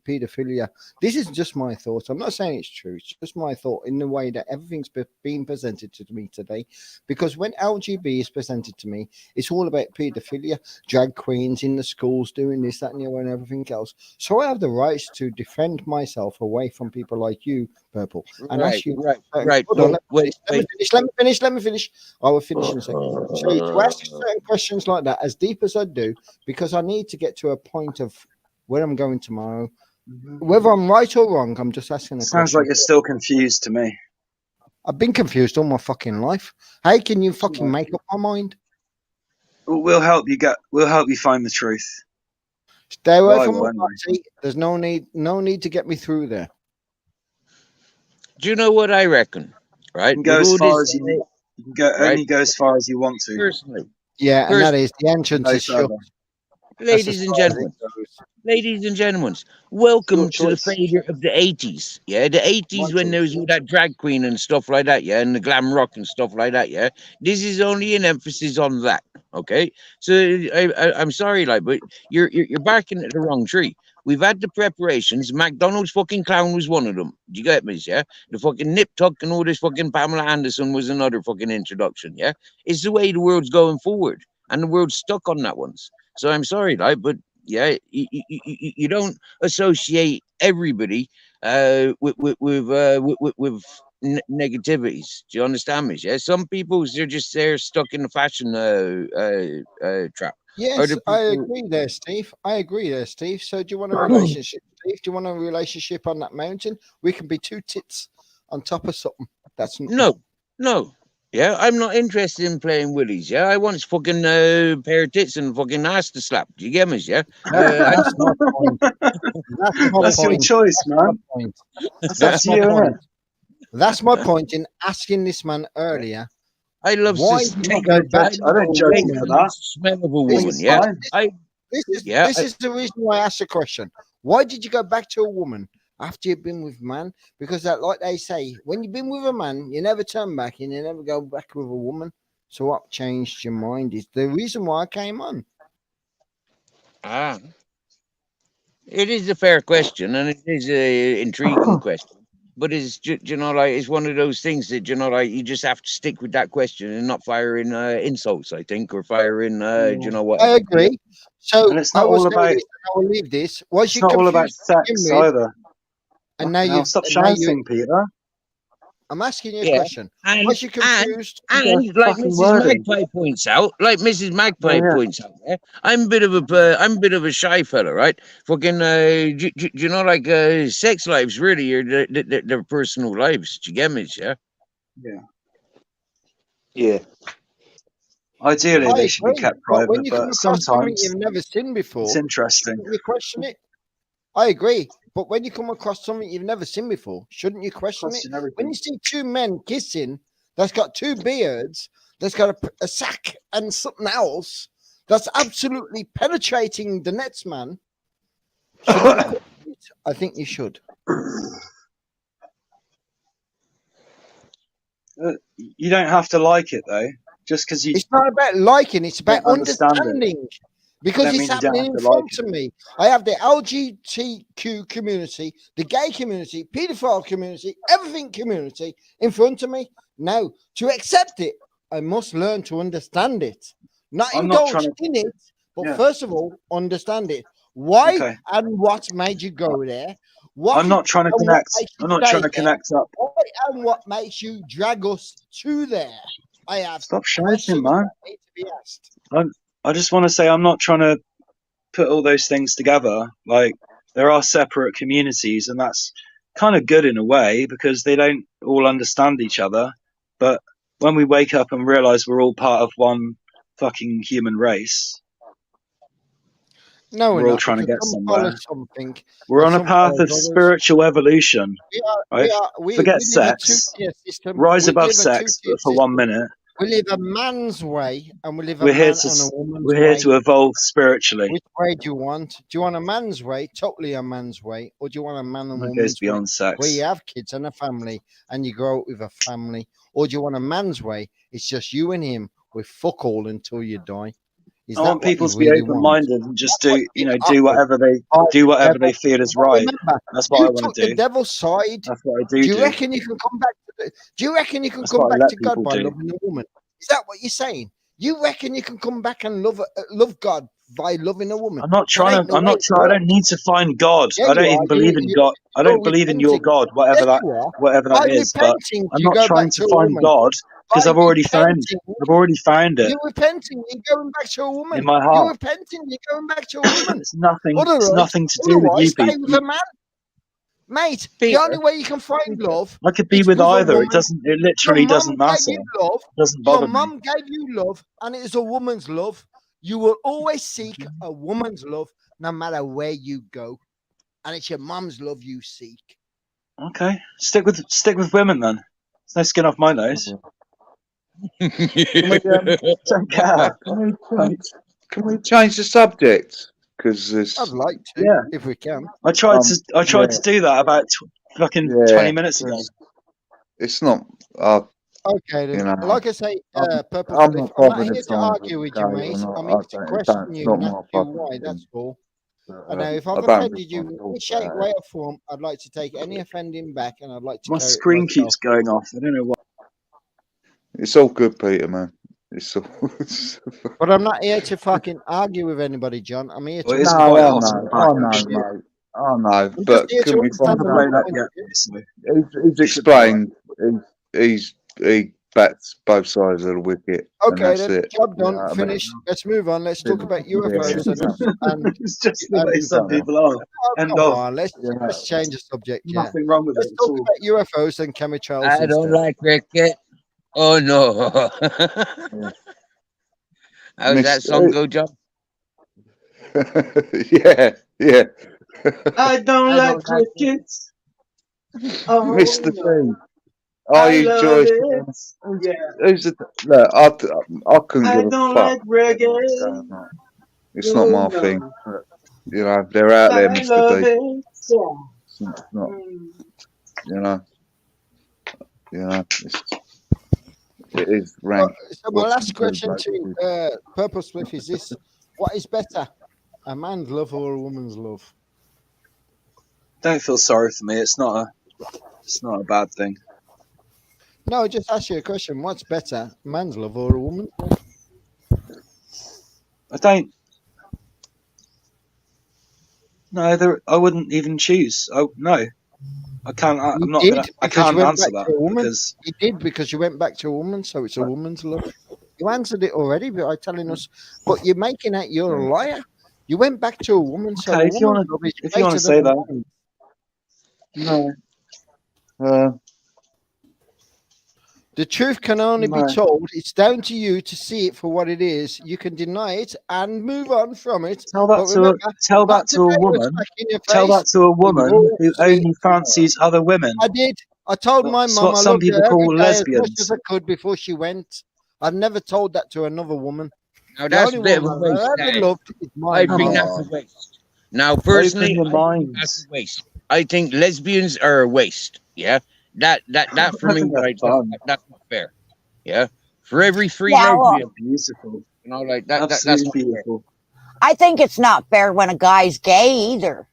paedophilia. This is just my thought. I'm not saying it's true. It's just my thought in the way that everything's being presented to me today. Because when LGB is presented to me, it's all about paedophilia, drag queens in the schools doing this, that, and the other, and everything else. So I have the rights to defend myself away from people like you, Purple. And Right. ask you, Right. hold on, Wait. let me finish. I will finish in a second. So to ask certain questions like that, as deep as I do, because I need to get to a point of where I'm going tomorrow. Whether I'm right or wrong, I'm just asking a Sounds question. like you're still confused to me. I've been confused all my fucking life. How can you fucking make up my mind? We'll help you get. We'll help you find the truth. Stay away Well, I from will my anyway. party. There's no need to get me through there. Do you know what I reckon? Right. You can go With as all far this, as you. You can go right? only go as far as you want to. Personally, Yeah, and that is the entrance No is shut. further. That's as ladies and far as it gentlemen. goes. Ladies and gentlemen, welcome Your to the choice. failure of the 80s. Yeah, the 80s My when there choice. was all that drag queen and stuff like that, yeah, and the glam rock and stuff like that, yeah. This is only an emphasis on that, okay? So I'm sorry, like, but you're barking at the wrong tree. We've had the preparations. McDonald's fucking clown was one of them. Do you get me? Yeah, the fucking nip tuck and all this fucking Pamela Anderson was another fucking introduction. Yeah, it's the way the world's going forward, and the world's stuck on that ones. So I'm sorry, like, but yeah, you don't associate everybody with negativities. Do you understand me? Yeah, some people they're just they're stuck in the fashion trap. Yes, Other I people, agree there, Steve. I agree there, Steve. So do you want a relationship, Steve? Do you want a relationship on that mountain? We can be two tits on top of something. That's No. Yeah, I'm not interested in playing willies. Yeah, I want fucking pair of tits and fucking ass to slap. Do you get me? Yeah. that's my point. That's my That's your point. choice, That's my man. point. That's up That's to my you, isn't point. it? That's my point in asking this man earlier. I love Why to did take you go back I to don't a judge you woman? for that. smell of a This woman. It's Yeah, fine. this is the reason why I asked the question. Why did you go back to a woman after you've been with a man? Because that, like they say, when you've been with a man, you never turn back and you never go back with a woman. So what changed your mind is the reason why I came on. Ah, it is a fair question and it is a intriguing question. But it's you know, like it's one of those things that you know, like you just have to stick with that question and not fire in insults, I think, or fire in you know what. I agree. So And it's I not will all say about. this, and I will leave this. Was It's you not all about confused to begin sex with? either. And now Fucking hell, you've stop now you. shouting, Peter. I'm asking you a Yeah, question. and Was you confused? You got and like fucking Mrs. wording. Magpie points out, Yeah. points out, yeah, I'm a bit of a shy fella, right? Fucking, you know, like sex lives really are their personal lives. Do you get me? Yeah. Yeah. Yeah. Ideally, I they should be agree. kept But when private, you come but across something sometimes you've never seen it's before, interesting. shouldn't you question it? I agree. But when you come across something you've never seen before, shouldn't you question it? Question When everything. you see two men kissing that's got two beards, that's got a sack and something else, that's absolutely penetrating the nets, man. Shouldn't you question it? I think you should. You don't have to like it though. Just because you It's not about liking, it's about don't understand it, understanding. Because don't it's mean you don't happening have in to like front of me. I have the LGBTQ community, the gay community, paedophile community, everything community in front of me. Now, to accept it, I must learn to understand it. Not I'm not indulge trying to. in it, but Yeah. first of all, understand it. Why Okay. and what made you go there? I'm not trying to and what connect. makes you I'm not stay trying to there? connect up. Why and what makes you drag us to there? I have Stop shouting, questions man. that need to be asked. I just want to say I'm not trying to put all those things together. Like, there are separate communities, and that's kind of good in a way because they don't all understand each other. But when we wake up and realize we're all part of one fucking human race, No, we're we're all not. trying to Because get some follow somewhere. something We're and on a some path follow of others. spiritual evolution, right? We Forget live a sex. two-tier system. Rise We above live a sex two-tier for 1 system. minute. We live a man's way and we live a We're here man to and a woman's we're here way. to evolve spiritually. Which way do you want? Do you want a man's way, totally a man's way, or do you want a man and That goes woman's way, beyond where you sex. have kids and a family and you grow up with a family, or do you want a man's way? It's just you and him with fuck all until you die. Is I that want what people you to be really open want? minded and just That's what do you've been do offered by the devil. feel is But right. remember, That's what you I want took to the do. devil's side. That's what I Do you do. reckon you can come back to do you reckon you can That's come what I back let to God people by do. loving a woman? Is that what you're saying? You reckon you can come back and love God by loving a woman? I'm not That trying ain't to. the I'm way not it trying. I works. don't need to find God. Yeah, I you don't are. even believe in God. I You're don't believe in your repenting. God, Yes, you are. whatever By that is. But repenting, I'm you not go trying back to to a find woman. God because By I've already found. repenting, I've already found it you're repenting. You're going back to a in woman. my You're heart. repenting. You're going back to a woman. It's nothing. It's Otherwise, nothing to do with you stay with people. a man. Mate, the Peter, only way you can find love I could be is with with a either. It woman. doesn't. It Your literally mum doesn't gave matter. you love. It doesn't Your bother me. mum gave you love, and it is a woman's love. You will always seek a woman's love, no matter where you go, and it's your mum's love you seek. Okay, stick with women then. There's no skin off my nose. Can we, Don't care. can we change the subject? Because I'd this, like to, Yeah, if we can. I tried yeah, to do that about fucking 20 yeah, minutes ago. 'cause it's not. Okay, then. You know, Like I say, I'm Purple not I'm not bothered here if to someone's argue with gay you, or mate. not. I'm I here to don't. question It's you not and ask my you fucking why. thing. That's all. But, And now, if I I've don't offended really you want in to talk any shape, about way, it. or form, I'd like to take any offending back, and I'd like to My carry it screen myself. keeps going off. I don't know why. It's all good, Peter, man. It's all. But I'm not here to fucking argue with anybody, John. I'm here to Well, it's No, quite I hot in know, the back, mate. actually. I know, I'm just but here can to we I understand find haven't another blown up something? point yet, of view. obviously. He's explained. He bats both sides of the wicket, and Okay, that's then. it. Job You know done. what I mean? Finished. Let's move on. Let's talk about UFOs and It's just the way some people are. oh, End come of. on. Let's change the subject. Yeah. Nothing wrong with it Let's at talk all. about UFOs and chemtrails I don't instead. like cricket. Oh no. How's that song go, John? yeah, yeah. I don't I like don't like cricket. Oh, Mr. no. Thing, are I you love Joyce? it. Yeah. Who's the look? I couldn't I give a don't fuck. like reggae. It's not No, my thing. no. You know, they're out there, I Mr. love D. it. Yeah. It's not. Mm. You know. It is So, rank. so my Watching last two question blokes to do- Purple Spliff is this: what is better, a man's love or a woman's love? Don't feel sorry for me. It's not a bad thing. No, just ask you a question: what's better, a man's love or a woman's love? I don't. No, I wouldn't even choose. No, I can't. You I'm not did gonna. I because you can't went answer back that to a woman. because You did because you went back to a woman, so it's a woman's love. You answered it already by telling us, but you're making out you're a liar. You went back to a woman, so okay. a woman's love is If you want greater to say than a that, man's. no, The truth can only be no. told. It's down to you to see it for what it is. You can deny it and move on from it. Tell that But to remember, tell not that to a today was woman. back in your Tell face. that to a We woman will who see it only tomorrow. fancies other women. I did. I told my That's mum what I some loved people her every call day as much lesbians. as I could before she went. I've never told that to another woman. Now The that's only a bit of woman a waste. I've That ever is. loved is my I Come think mum. that's a on, waste. Now, open personally, your I think that's a minds. waste. I think lesbians are a waste. Yeah, that for I me, think they're right? fun. That's not fair. Yeah, for every three Yeah, well, lesbians, Beautiful. like that's Absolutely not fair. beautiful. I think it's not fair when a guy's gay either.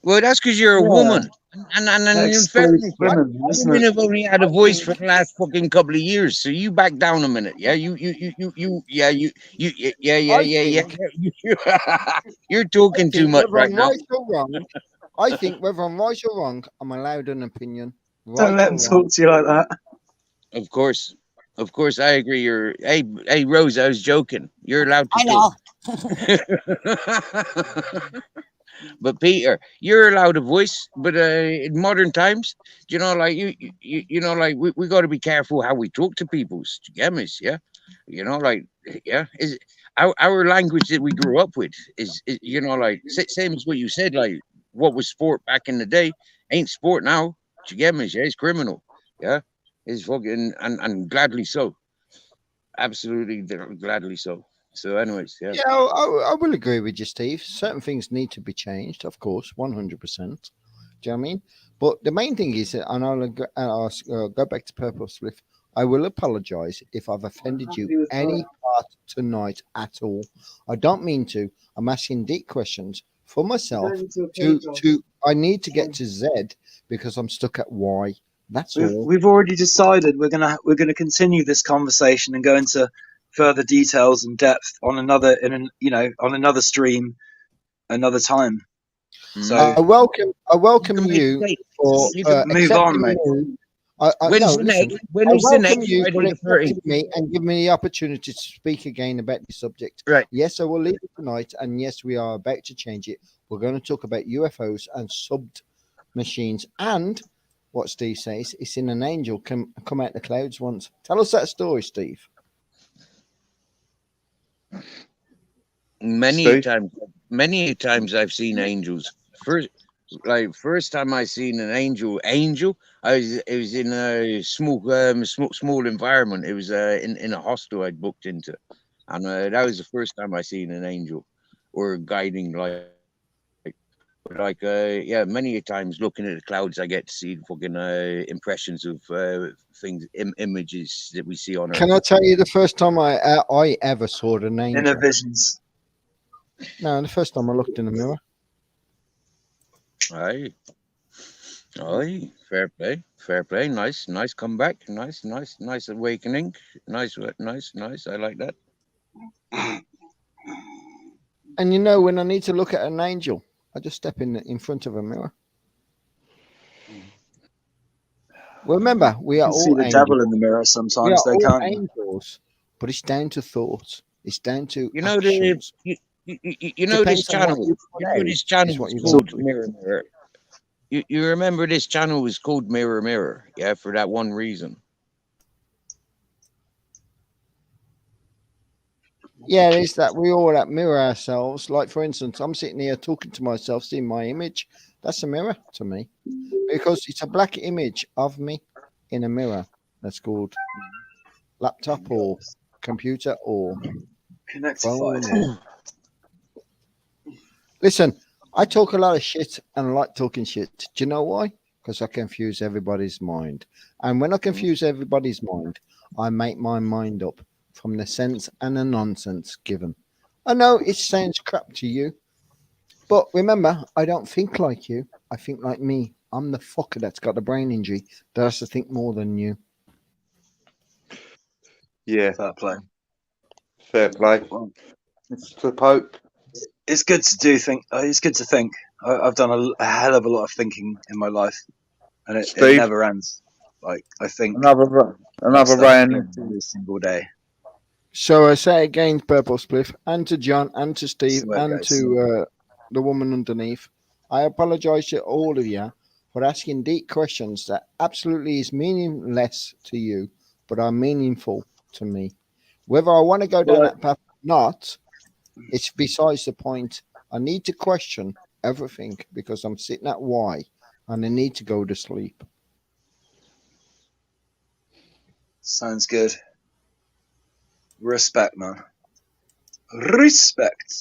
Well, that's because you're a Yeah, woman, and that in excludes fairness, yeah, women, doesn't women it? have only had a voice for the last fucking couple of years. So you back down a minute, yeah. Yeah, I yeah. think, You're I talking too think much whether right I'm now. right or wrong, I think whether I'm right or wrong, I'm allowed an opinion. Don't Right let or them wrong. talk to you like that. Of course, I agree. Hey, Rose, I was joking. You're allowed to I talk. know. But Peter, you're allowed a voice, but in modern times, like like we got to be careful how we talk to people. Do you get me? Yeah, like yeah, is our language that we grew up with is like same as what you said. Like what was sport back in the day ain't sport now. Do you get me? Yeah, it's criminal. Yeah, it's fucking and gladly so. Absolutely, gladly so. So, anyways, yeah. Yeah, I will agree with you, Steve. Certain things need to be changed, of course, 100%. Do you know what I mean? But the main thing is, and go back to Purple Swift, I will apologize if I've offended you any part tonight at all. I don't mean to. I'm asking deep questions for myself. I need to get to Z because I'm stuck at Y. That's all. We've already decided we're gonna continue this conversation and go into further details and depth on another on another stream another time. So I welcome can make a you date. for You can move on, accepting mate. me. No, When's the listen. next? When I is the welcome next you for Friday the accepting 13th? me and giving me the opportunity to speak again about the subject. Right. Yes, I will leave it tonight, and yes, we are about to change it. We're going to talk about UFOs and sub machines, and what Steve says, it's in an angel come out the clouds once. Tell us that story, Steve. Many Steve? times, many times I've seen angels. First time I seen an angel, it was in a small environment. It was in a hostel I'd booked into, and that was the first time I seen an angel or guiding light. But yeah, many a times looking at the clouds, I get to see fucking impressions of things, images that we see on Can Earth. I tell you the first time I ever saw an angel? Inner visions. No, the first time I looked in the mirror. Aye, aye, fair play. Nice comeback. Nice awakening. Nice. I like that. And when I need to look at an angel, I just step in front of a mirror. Remember, we You are can see all the angels. devil in the mirror We sometimes, are though, all can't you? angels, but it's down to thoughts. It's down to You know the actions. you know this Depends on what channel. you put You know out. this channel Is what was you So, called Mirror Mirror. You remember this channel was called Mirror Mirror, yeah, for that one reason. Yeah, it's that we all that mirror ourselves. Like for instance, I'm sitting here talking to myself, seeing my image. That's a mirror to me because it's a black image of me in a mirror. That's called laptop or computer or connectified. phone or listen. I talk a lot of shit and I like talking shit. Do you know why? Because I confuse everybody's mind. And when I Mhm. confuse everybody's mind, I make my mind up from the sense and the nonsense given. I know it sounds crap to you, but remember, I don't think like you. I think like me. I'm the fucker that's got the brain injury that has to think more than you. Yeah, Fair play. fair play. Well, Mr. Pope. it's good to do think. It's good to think. I've done a hell of a lot of thinking in my life, and it Steve, never ends. Like I think about another stuff rain. every single day. So I say again, Purple Spliff, and to John, and to That's Steve, the way it and goes. to the woman underneath, I apologise to all of you for asking deep questions that absolutely is meaningless to you, but are meaningful to me. Whether I want to go down Well, that path or not, it's besides the point. I need to question everything because I'm sitting at why, and I need to go to sleep. Sounds good. Respect, man. Respect.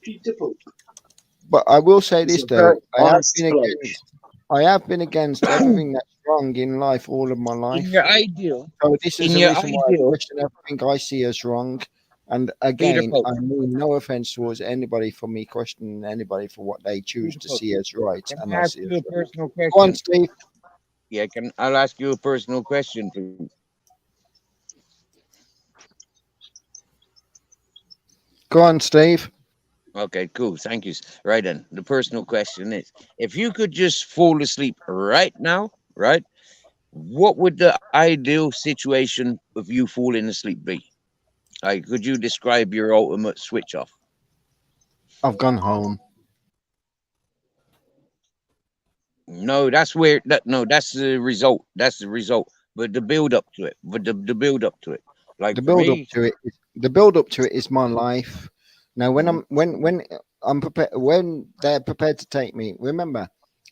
Peter Pope. But I will say He's this a very though, honest bloke. I have been against everything that's wrong in life all of my In life. your ideal, So this is in the your reason why I ideal, question everything I see as wrong. And Peter again, Pope, I mean no offense towards anybody for me questioning anybody for what they choose Peter to Pope. see as right Can and I I ask see you as a wrong. personal Go on, question? Steve. Yeah, I'll ask you a personal question, please. Go on, Steve. Okay, cool. Thank you. Right then, the personal question is: if you could just fall asleep right now, right? What would the ideal situation of you falling asleep be? Like, could you describe your ultimate switch off? I've gone home. No, that's where that. No, that's the result. That's the result. But the build up to it. But the build up to it. Like The for build up me, to it the build up to it is my life. Now mm, when I'm prepared when they're prepared to take me, remember,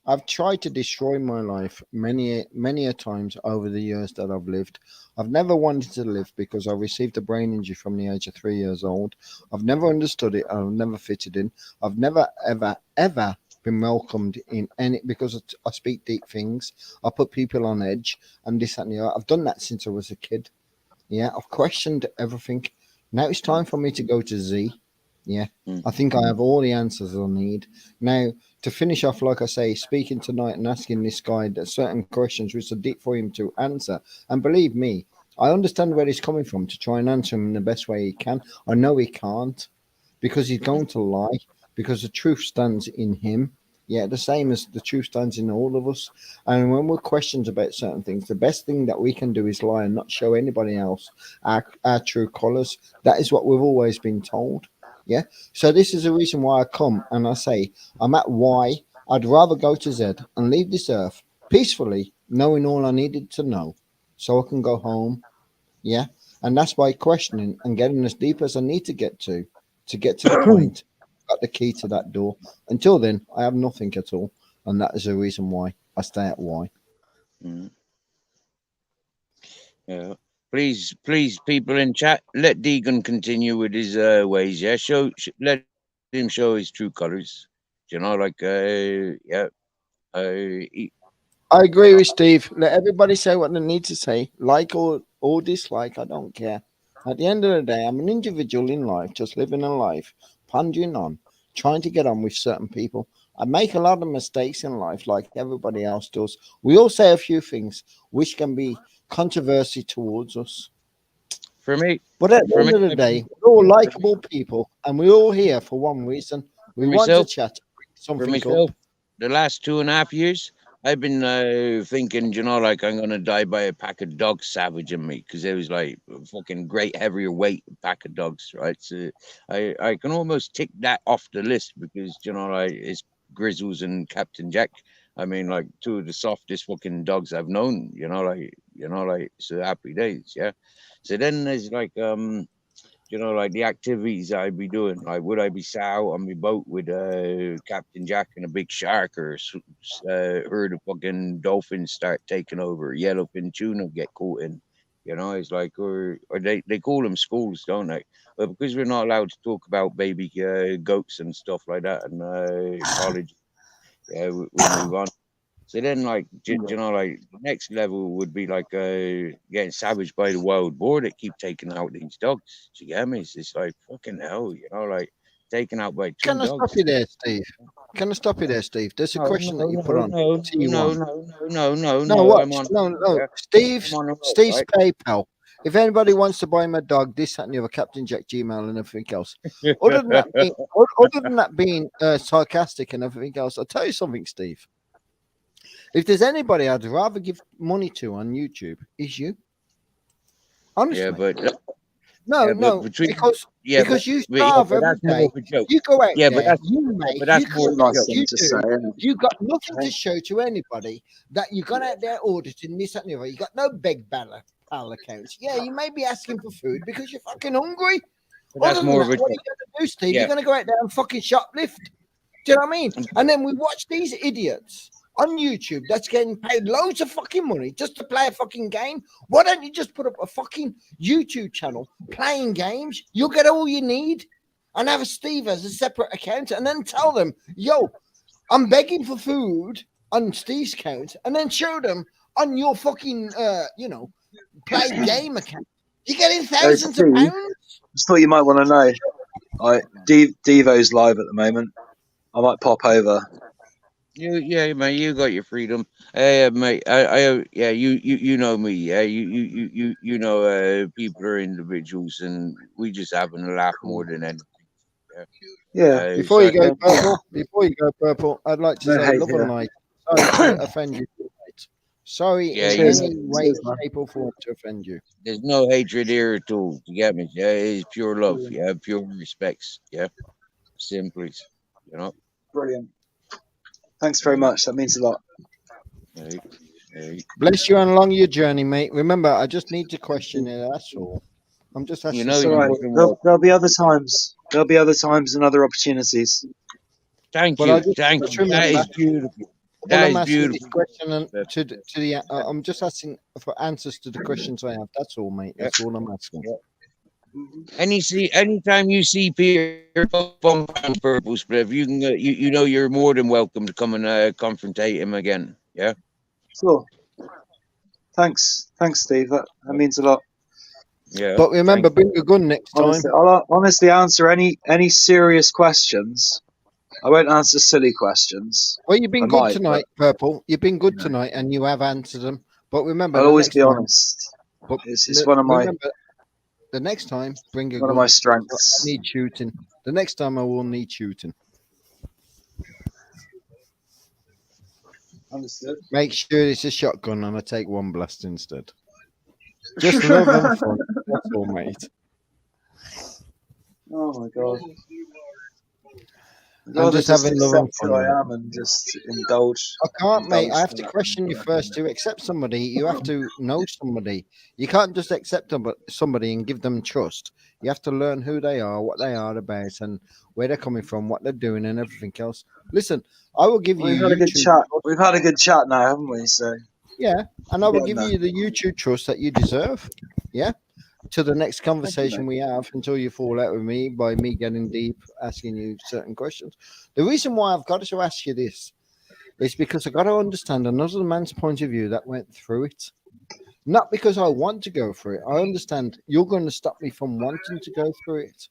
I've tried to destroy my life many a times over the years that I've lived. I've never wanted to live because I received a brain injury from the age of 3 years old. I've never understood it. I've never fitted in. I've never ever been welcomed in any because I speak deep things. I put people on edge and this that, and the other. I've done that since I was a kid. Yeah, I've questioned everything. Now it's time for me to go to Z. Yeah, mm, I think I have all the answers I need. Now, to finish off, like I say, speaking tonight and asking this guy certain questions which are deep for him to answer. And believe me, I understand where he's coming from to try and answer him in the best way he can. I know he can't because he's going to lie because the truth stands in him. Yeah, the same as the truth stands in all of us. And when we're questioned about certain things, the best thing that we can do is lie and not show anybody else our true colours. That is what we've always been told. Yeah. So this is the reason why I come and I say I'm at Y. I'd rather go to Z and leave this earth peacefully, knowing all I needed to know, so I can go home. Yeah. And that's by questioning and getting as deep as I need to get to the point, got the key to that door. Until then, I have nothing at all. And that is the reason why I stay at Y. mm, yeah. Please, people in chat, let Deegan continue with his ways. Yeah, let him show his true colors. You know, like yeah, he, I agree with Steve. Let everybody say what they need to say, like or dislike. I don't care. At the end of the day, I'm an individual in life, just living a life, pondering on, trying to get on with certain people. I make a lot of mistakes in life, like everybody else does. We all say a few things which can be controversy towards us. for me, But at the for me, end of the day, we're all likable people, and we're all here for one reason. for We want to myself, chat, bring for something myself, up. the last 2.5 years, I've been thinking, you know, like I'm gonna die by a pack of dogs savaging me because it was like a fucking great heavier weight pack of dogs, right? So I can almost tick that off the list because you know, like it's Grizzles and Captain Jack. I mean, like two of the softest fucking dogs I've known. You know, like so happy days, yeah. So then there's like you know, like the activities I'd be doing. Like, would I be out on my boat with Captain Jack and a big shark, or herd of fucking dolphins start taking over, yellowfin tuna get caught in? You know, it's like, or they call them schools, don't they? But because we're not allowed to talk about baby goats and stuff like that in college, yeah, we move on. So then, like, you know, like the next level would be like getting savaged by the wild boar that keep taking out these dogs. Do you get me? It's just like fucking hell, you know, like taken out by two Can I stop dogs. you there, Steve? Can I stop you there, Steve? There's a No, question that you no, put no, on no, no, T1. No, no. I'm watch. on. No. Yeah, Steve's I'm on the road, Steve's right? PayPal. If anybody wants to buy my dog, this, that, and the other, Captain Jack Gmail and everything else. Other than that being sarcastic and everything else, I'll tell you something, Steve. If there's anybody I'd rather give money to on YouTube, is you. Honestly. Yeah, but No, between because you starve every that's more day. of a joke. You go out Yeah, but there, that's you yeah, make, but that's you more It's a of a cook, nice joke. thing you to do. say, isn't it? You got nothing to show to anybody that you're going out there auditing this, that, and the other. You got no big pal accounts. Yeah, you may be asking for food because you're fucking hungry. But that's Other than more of that, a what are joke. you going to do, Steve? Yeah. You're going to go out there and fucking shoplift. Do you know what I mean? And then we watch these idiots on YouTube that's getting paid loads of fucking money just to play a fucking game. Why don't you just put up a fucking YouTube channel playing games? You'll get all you need and have a Steve as a separate account and then tell them, yo, I'm begging for food on Steve's account and then show them on your fucking, play game account. You're getting thousands of Steve, pounds. just thought you might want to know. Devo's live at the moment. I might pop over. Yeah, man, you got your freedom. Mate, yeah, you know me. Yeah, you know, people are individuals, and we just having a laugh more than anything. Yeah. Before you No, go purple, I'd like to no say hate love and here. light. Sorry to offend you, mate. Sorry Yeah, in Cheers. any way, Cheers, man. shape, or form to offend you. there's no hatred here at all. You get me? Yeah, it's pure love. Yeah, pure respects. Yeah, simply, you know. Brilliant. Thanks very much. That means a lot. Hey, Bless you and along your journey, mate. Remember, I just need to question it. That's all. I'm just asking. you know, It's all you're right. more than welcome. There'll be other times. There'll be other times and other opportunities. Thank But I you, just thank you. That remember. is beautiful. All That I'm is asking beautiful. is question and to the. I'm just asking for answers to the questions I have. That's all, mate. That's all I'm asking. Anytime you see Peter on Purple Spliff, you can you know you're more than welcome to come and confrontate him again. Yeah. Sure. Thanks, Steve. That means a lot. Yeah. But remember, bring a gun next time. Honestly, I'll honestly answer any serious questions. I won't answer silly questions. Well, you've been I good might, tonight, Purple. You've been good tonight, and you have answered them. But remember, I'll the always next be time, honest. but It's one of my remember, the next time, bring a one of gun. my I strengths. need shooting. The next time, I will need shooting. Understood. Make sure it's a shotgun, and I take one blast instead. Just love and fun. That's all, mate. Oh my god. I'm Rather just having love and accept fun. who mate. I am and just indulge. I can't, mate. I have to in that. question you first to accept somebody. You have to know somebody. You can't just accept somebody and give them trust. You have to learn who they are, what they are about, and where they're coming from, what they're doing, and everything else. Listen, I will give We've you had a good YouTube chat. trust. We've had a good chat now, haven't we? So Yeah, and I will Yeah, give no. you the YouTube trust that you deserve. Yeah. To the next conversation we have until you fall out with me by me getting deep, asking you certain questions. The reason why I've got to ask you this is because I've got to understand another man's point of view that went through it. Not because I want to go through it. I understand you're going to stop me from wanting to go through it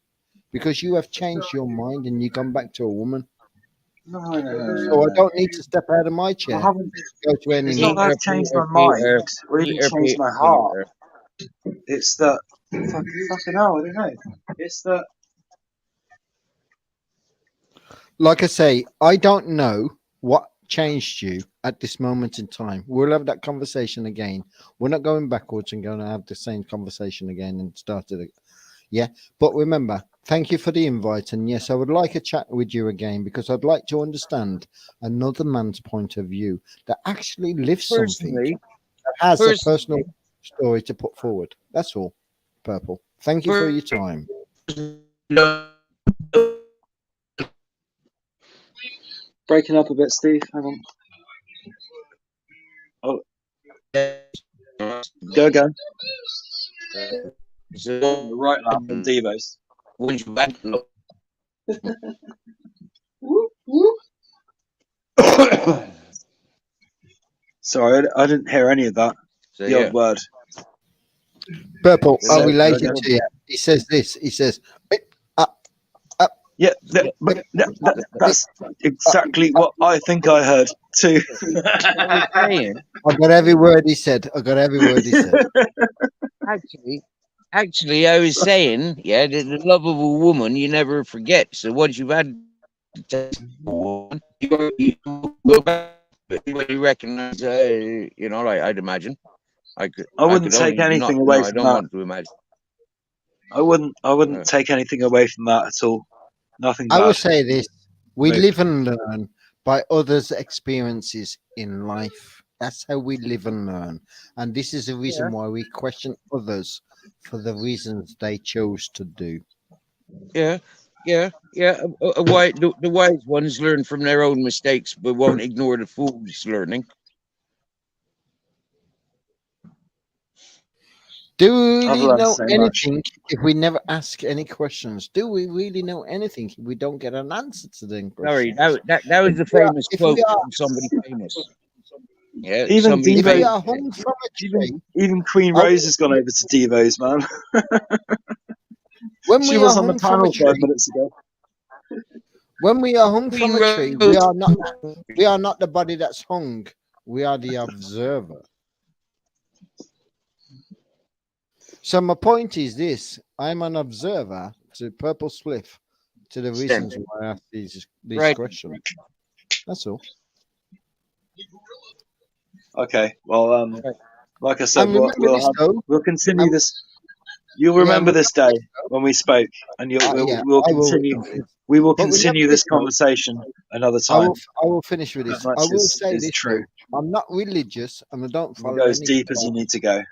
because you have changed your mind and you've gone back to a woman. No. So I don't need to step out of my chair. I haven't. Go to any It's not that I've changed my mind or even changed my heart. It's that fucking hell. I don't know. It's that. Like I say, I don't know what changed you at this moment in time. We'll have that conversation again. We're not going backwards and going to have the same conversation again and start it. Yeah. But remember, thank you for the invite. And yes, I would like a chat with you again because I'd like to understand another man's point of view that actually lives something, Personally, that has a personal personally, story to put forward. That's all. Purple. Thank you for your time. Breaking up a bit, Steve. Hang on. Oh, go again. so, Right now from Devos. when you back up, Sorry, I didn't hear any of that. so The yeah, odd word. Purple, I'll So, relate go it again. to you. He says this. He says, Yeah, yeah. that's exactly what I think I heard too. I was saying, I got every word he said. I got every word he said. actually, I was saying, yeah, that the love of a woman you never forget. So once you've had the taste of a woman, you go back to it when you recognize, like I'd imagine. I I wouldn't could take only not. anything away No, I from don't that. want to imagine. I wouldn't take anything away from that at all. Nothing I will bad. say this: we Maybe. live and learn by others' experiences in life. That's how we live and learn. And this is the reason why we question others for the reasons they chose to do. Yeah, yeah, yeah. The wise ones learn from their own mistakes, but won't ignore the fools learning. Do we I've really learned know so much. anything if we never ask any questions? Do we really know anything if we don't get an answer to them Sorry, questions? that was If a we are, famous if quote we are, from somebody famous. Yeah, Even somebody if we Devo, are famous. hung from a even tree, even Queen I Rose will, has gone over to Devos, man. when She we are was on the hung from a panel 5 tree, minutes ago. when we are hung from Queen a tree, Rose. we are not the body that's hung. We are the observer. So my point is this: I'm an observer to Purple Spliff, to the reasons why I ask these Right. questions. That's all. Okay, well, Right. like I said, And remember this though. we'll continue And, this. You'll yeah, remember remember this day this though. when we spoke, and Yeah, we'll I will continue. remember this. We will But remember continue this this though. conversation another I time. will finish with That this. I much will say is this true. though. I'm not religious and I don't You can follow go as any. deep as you need to go.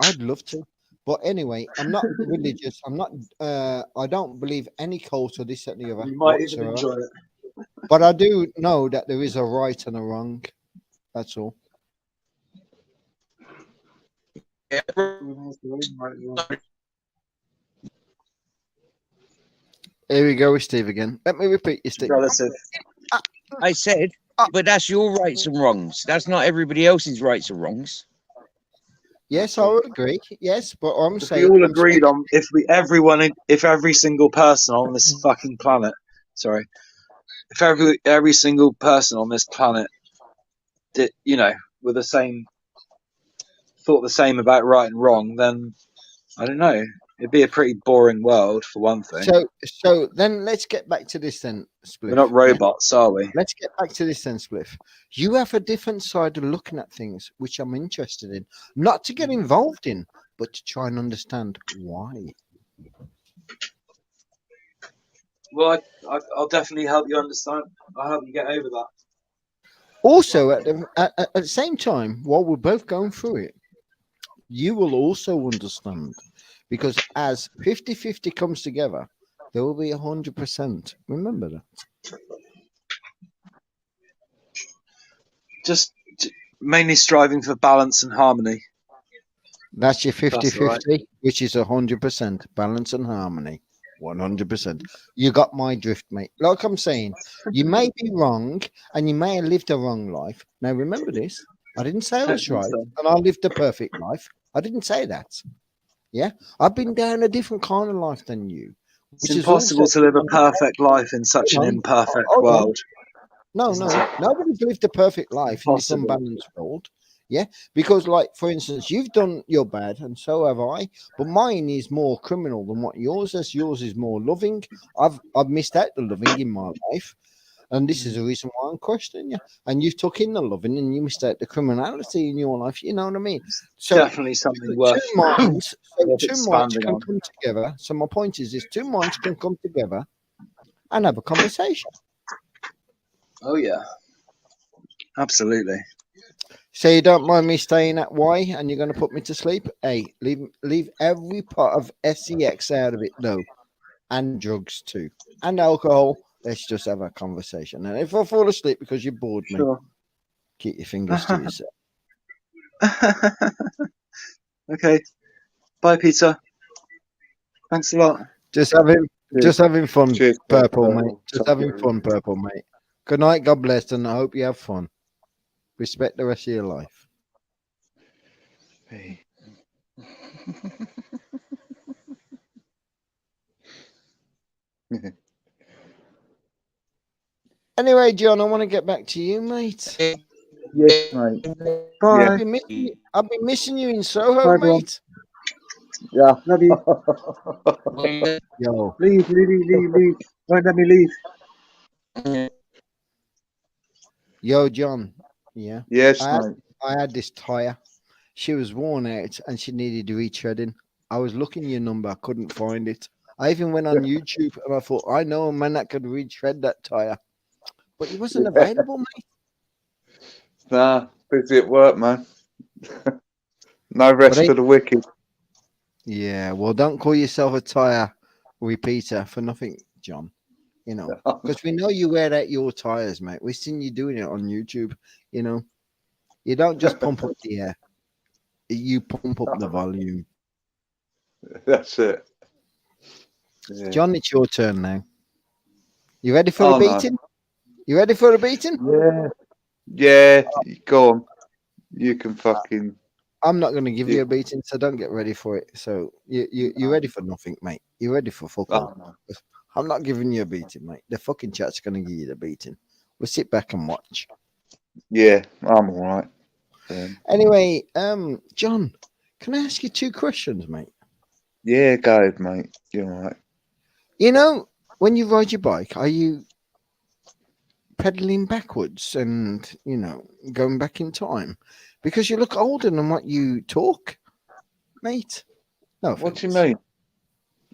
I'd love to. But anyway, I'm not religious. I'm not. I don't believe any cult or this that, and the other You might even whatsoever. enjoy it. But I do know that there is a right and a wrong. That's all. Here we go with Steve again. Let me repeat you, Steve. Relative. I said, but that's your rights and wrongs. That's not everybody else's rights or wrongs. Yes, I would agree. Yes, but I'm If we saying all I'm agreed speaking. on, if every single person on this fucking planet, sorry, if every single person on this planet did, were the same, thought the same about right and wrong, then I don't know. It'd be a pretty boring world for one thing. So then let's get back to this then, We're Spliff. not Yeah? robots, are we? Let's get back to this then, Spliff. You have a different side of looking at things, which I'm interested in. Not to get involved in, but to try and understand why. Well, I'll definitely help you understand. I'll help you get over that. Also, at the same time, while we're both going through it, you will also understand. Because as 50-50 comes together, there will be 100%. Remember that. Just mainly striving for balance and harmony. That's your That's 50-50, all right. which is 100% balance and harmony. 100%. You got my drift, mate. Like I'm saying, you may be wrong and you may have lived a wrong life. Now, remember this. I didn't say I Don't was think right so. and I lived a perfect life. I didn't say that. Yeah. I've been down a different kind of life than you. It's Which is impossible also to live a perfect life in such an hold on, imperfect hold on. world. No, Isn't no, it? nobody's lived a perfect life in this Impossible. unbalanced world. Yeah, because, like, for instance, you've done your bad, and so have I. But mine is more criminal than what yours is. Yours is more loving. I've missed out the loving in my life, And this is the reason why I'm questioning you. And you took in the loving and you mistake the criminality in your life. You know what I mean? So Definitely something worth, worth two minds expanding can on. come together. So my point is two minds can come together and have a conversation. Oh yeah, absolutely. So you don't mind me staying at Y and you're going to put me to sleep? Hey, leave every part of sex out of it though, and drugs too, and alcohol. Let's just have a conversation. And if I fall asleep because you bored me, Sure. keep your fingers to yourself. Okay. Bye, Peter. Thanks a lot. Just having fun, Cheers, purple Purple. mate. Just having fun, purple mate. Good night, God bless, and I hope you have fun. Respect the rest of your life. Hey. Anyway, John, I want to get back to you, mate. Yes, mate. Bye. I've been missing you in Soho, Bye, everyone. mate. Yeah. Love you. Yo, Leave. Don't let me leave. yo, John. Yeah, Yes, I mate. had this tire. She was worn out and she needed retreading. I was looking your number, I couldn't find it. I even went on YouTube and I thought, I know a man that could retread that tire, but he wasn't available, mate. Nah, busy at work, man. No rest for the wicked. Yeah, well, don't call yourself a tire repeater for nothing, John. You know, because we know you wear out your tires, mate. We've seen you doing it on YouTube. You know, you don't just pump up the air, you pump up the volume. That's it. Yeah. John, it's your turn now. You ready for a beating? No. You ready for a beating? Yeah, go on. You can fucking. I'm not going to give you a beating, so don't get ready for it. So you're ready for nothing, mate. You're ready for fuck all. No. I'm not giving you a beating, mate. The fucking chat's going to give you the beating. We'll sit back and watch. Yeah, I'm all right. Anyway, John, can I ask you two questions, mate? Yeah, go ahead, mate. You're all right. You know, when you ride your bike, are you pedaling backwards and, you know, going back in time? Because you look older than what you talk, mate. No, What do you offense. mean?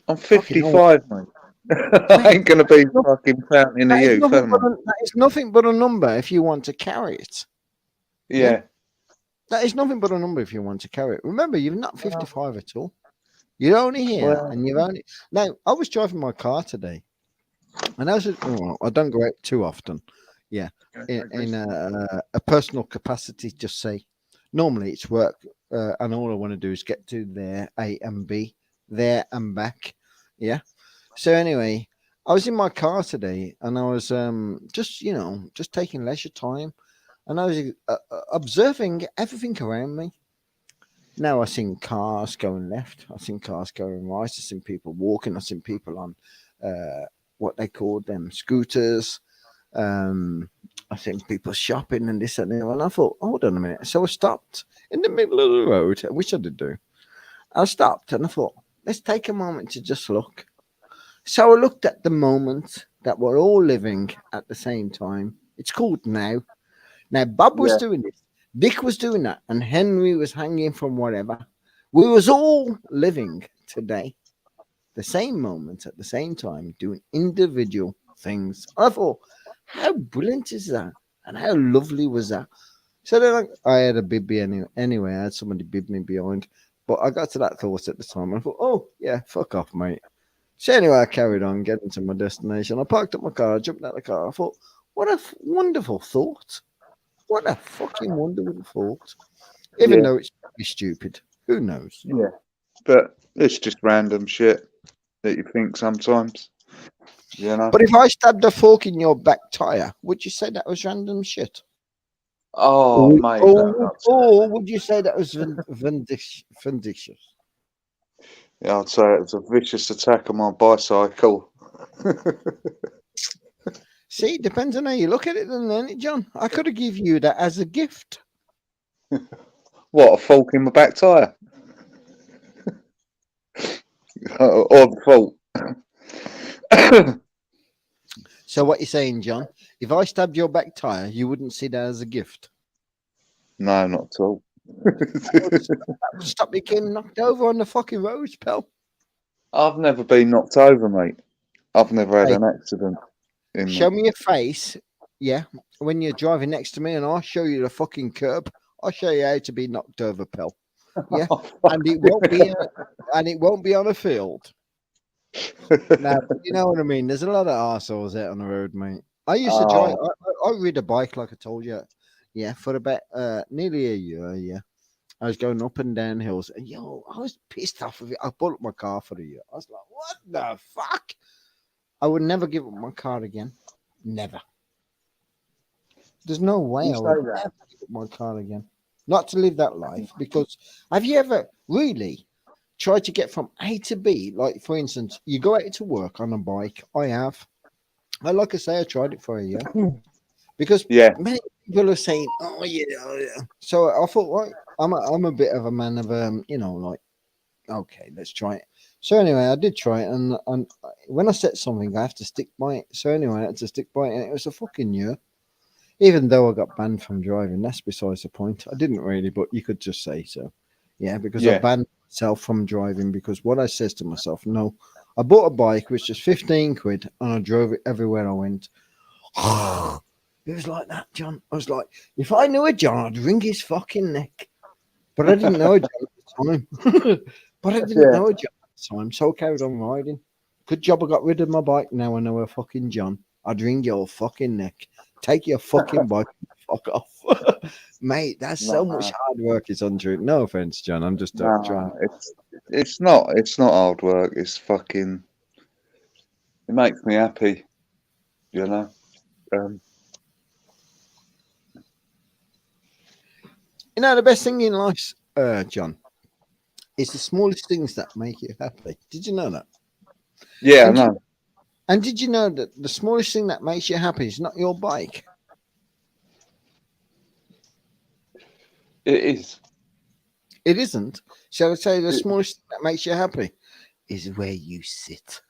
I'm 55, mate. I ain't gonna be fucking fountain of youth, am I? That is nothing but a number if you want to carry it. Yeah. That is nothing but a number if you want to carry it. Remember, you're not 55 at all. You're only here, and you're only now. I was driving my car today, and I don't go out too often. Yeah, in a personal capacity, just say. Normally, it's work, and all I want to do is get to there A and B, there and back. Yeah. So anyway, I was in my car today, and I was just taking leisure time, and I was observing everything around me. Now I seen cars going left, I seen cars going right, I seen people walking, I seen people on what they called them scooters. I seen people shopping and this and that. And I thought, hold on a minute. So I stopped in the middle of the road, which I did do. I stopped and I thought, let's take a moment to just look. So I looked at the moment that we're all living at the same time. It's called now. Now Bob was doing this. Dick was doing that, and Henry was hanging from whatever. We was all living today, the same moment at the same time, doing individual things. I thought, how brilliant is that? And how lovely was that? So then I had a bibby anyway. I had somebody bib me behind. But I got to that thought at the time. And I thought, oh, yeah, fuck off, mate. So anyway, I carried on getting to my destination. I parked up my car, jumped out of the car. I thought, what a wonderful thought. What a fucking wonderful thought. Even though it's pretty stupid. Who knows? Yeah. But it's just random shit that you think sometimes. You know? But if I stabbed a fork in your back tire, would you say that was random shit? Oh, mate. Or would you say that was vindictious? Yeah, I'd say it was a vicious attack on my bicycle. See, depends on how you look at it, then, John. I could have given you that as a gift. What, a fork in my back tyre? Or the fault? So what you're saying, John, If I stabbed your back tire, you wouldn't see that as a gift. No, not at all. That would stop you getting knocked over on the fucking roads, pal. I've never been knocked over, mate. I've never had Hey, an accident in show me your face, yeah, when you're driving next to me, and I'll show you the fucking curb. I'll show you how to be knocked over, pal. Yeah, and it won't be, on a field. Now, you know what I mean. There's a lot of arseholes out on the road, mate. I used to drive. Oh, I ride a bike, like I told you. Yeah, for about nearly a year. Yeah, I was going up and down hills, and yo, I was pissed off of it. I bought up my car for a year. I was like, what the fuck? I would never give up my car again. Never. There's no way you I say would that. ever give up my car again. Not to live that life. Because have you ever really tried to get from A to B? Like, for instance, you go out to work on a bike. I have. Like I say, I tried it for a year because Yeah, many people are saying, "Oh yeah, oh, yeah." So I thought, right, I'm a bit of a man of like, okay, let's try it. So anyway, I did try it, and when I set something, I have to stick by it. So anyway, I had to stick by it, and it was a fucking year. Even though I got banned from driving, that's besides the point. I didn't really, but you could just say so. Yeah, because I yeah. banned myself from driving because what I says to myself, no, I bought a bike which was 15 quid and I drove it everywhere I went. It was like that, John. I was like, if I knew a John, I'd wring his fucking neck. But I didn't know a John at the time. But I didn't Yeah. know a John at the time, so I carried on riding. Good job I got rid of my bike. Now I know a fucking John. I'd wring your fucking neck. Take your fucking bike and fuck off. Mate, that's so much Nah, hard work. It's untrue. No offense, John. I'm just trying. nah. It's not hard work. It's fucking. It makes me happy, you know. Um, You know, the best thing in life, John, is the smallest things that make you happy. Did you know that? yeah, I And know. did you know that the smallest thing that makes you happy is not your bike? It is. It isn't. Shall I say the It- smallest thing that makes you happy is where you sit.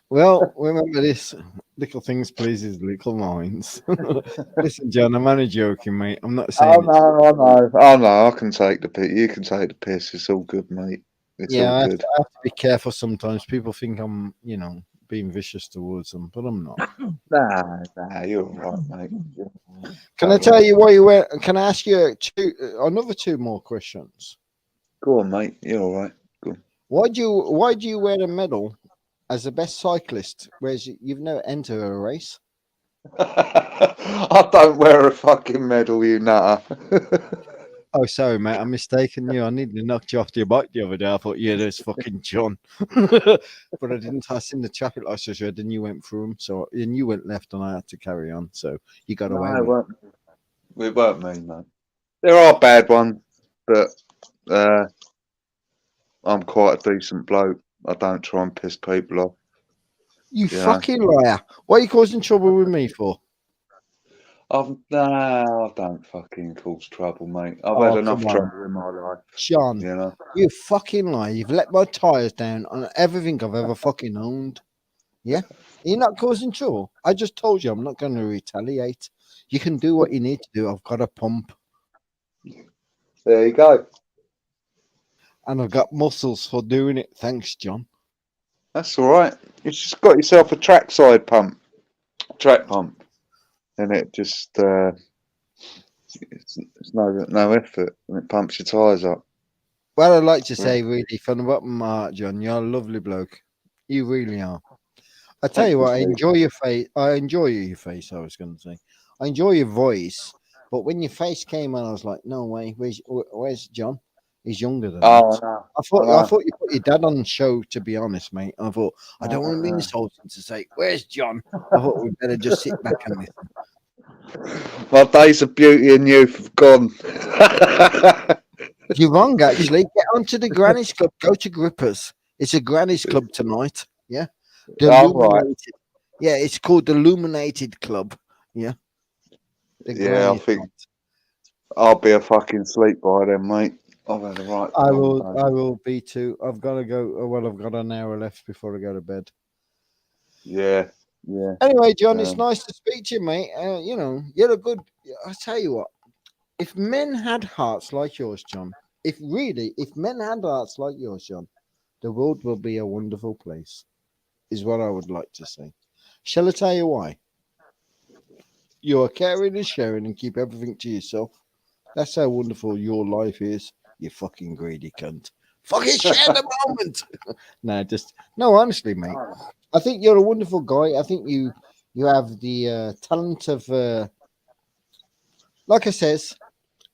Well, remember this. Little things pleases little minds. Listen, John, I'm only joking, mate. I'm not Oh saying it's. no, I know. Oh no, I can take the piss. You can take the piss. It's all good, mate. It's Yeah, all I good. have to be careful sometimes. People think I'm, being vicious towards them, but I'm not. Nah, you're all right, mate. Can I tell you why you went? Can I ask you another two more questions? Go on, mate. You're all right. Go on. Why do you wear a medal as the best cyclist, whereas you've never entered a race? I don't wear a fucking medal, you nutter. Oh, sorry, mate. I'm mistaken you. I nearly knocked you off your bike the other day. I thought, yeah, there's fucking John. But I didn't. I seen the traffic lights just red and you went through them. So, and you went left and I had to carry on. So you got away No, with it. it weren't me, mate. There are bad ones, but I'm quite a decent bloke. I don't try and piss people off. You You know? fucking liar. What are you causing trouble with me for? I don't fucking cause trouble, mate. I've Oh, had enough come on. trouble in my life, John, you know. you fucking lie. You've let my tyres down on everything I've ever fucking owned. Yeah? You're not causing trouble. I just told you I'm not going to retaliate. You can do what you need to do. I've got a pump There you go. and I've got muscles for doing it. Thanks, John. That's all right. You just got yourself a track pump, and it just it's no effort, and it pumps your tyres up. Well, I'd like to say, really, from the bottom of my heart, John, you're a lovely bloke. You really are. I tell Thank you you, what, I Steve. enjoy your face. I enjoy your face, I was going to say. I enjoy your voice. But when your face came on, I was like, no way. Where's John? He's younger than Oh that. no, I thought you put your dad on the show, to be honest, mate. I thought, I don't want to be insulting to say, where's John? I thought we'd better just sit back and listen. my days of beauty and youth have gone. You're wrong, actually. Get onto the Granny's Club. Go to Grippers. It's a Granny's Club tonight. Yeah. The Oh, right. Illuminated. Yeah, it's called the Illuminated Club. Yeah. The Yeah, I Granny's think Club. I'll be a fucking sleep by then, mate. I've had a right. I long will. day. I will be too. I've got to go. Oh, well, I've got an hour left before I go to bed. Yeah, yeah. Anyway, John, it's Um, nice to speak to you, mate. You know, you're a good. I tell you what, if men had hearts like yours, John, if men had hearts like yours, John, the world will be a wonderful place. Is what I would like to say. Shall I tell you why? You are caring and sharing and keep everything to yourself. That's how wonderful your life is. You fucking greedy cunt. Fucking share the moment. No, honestly, mate. I think you're a wonderful guy. I think you have the talent of like I says,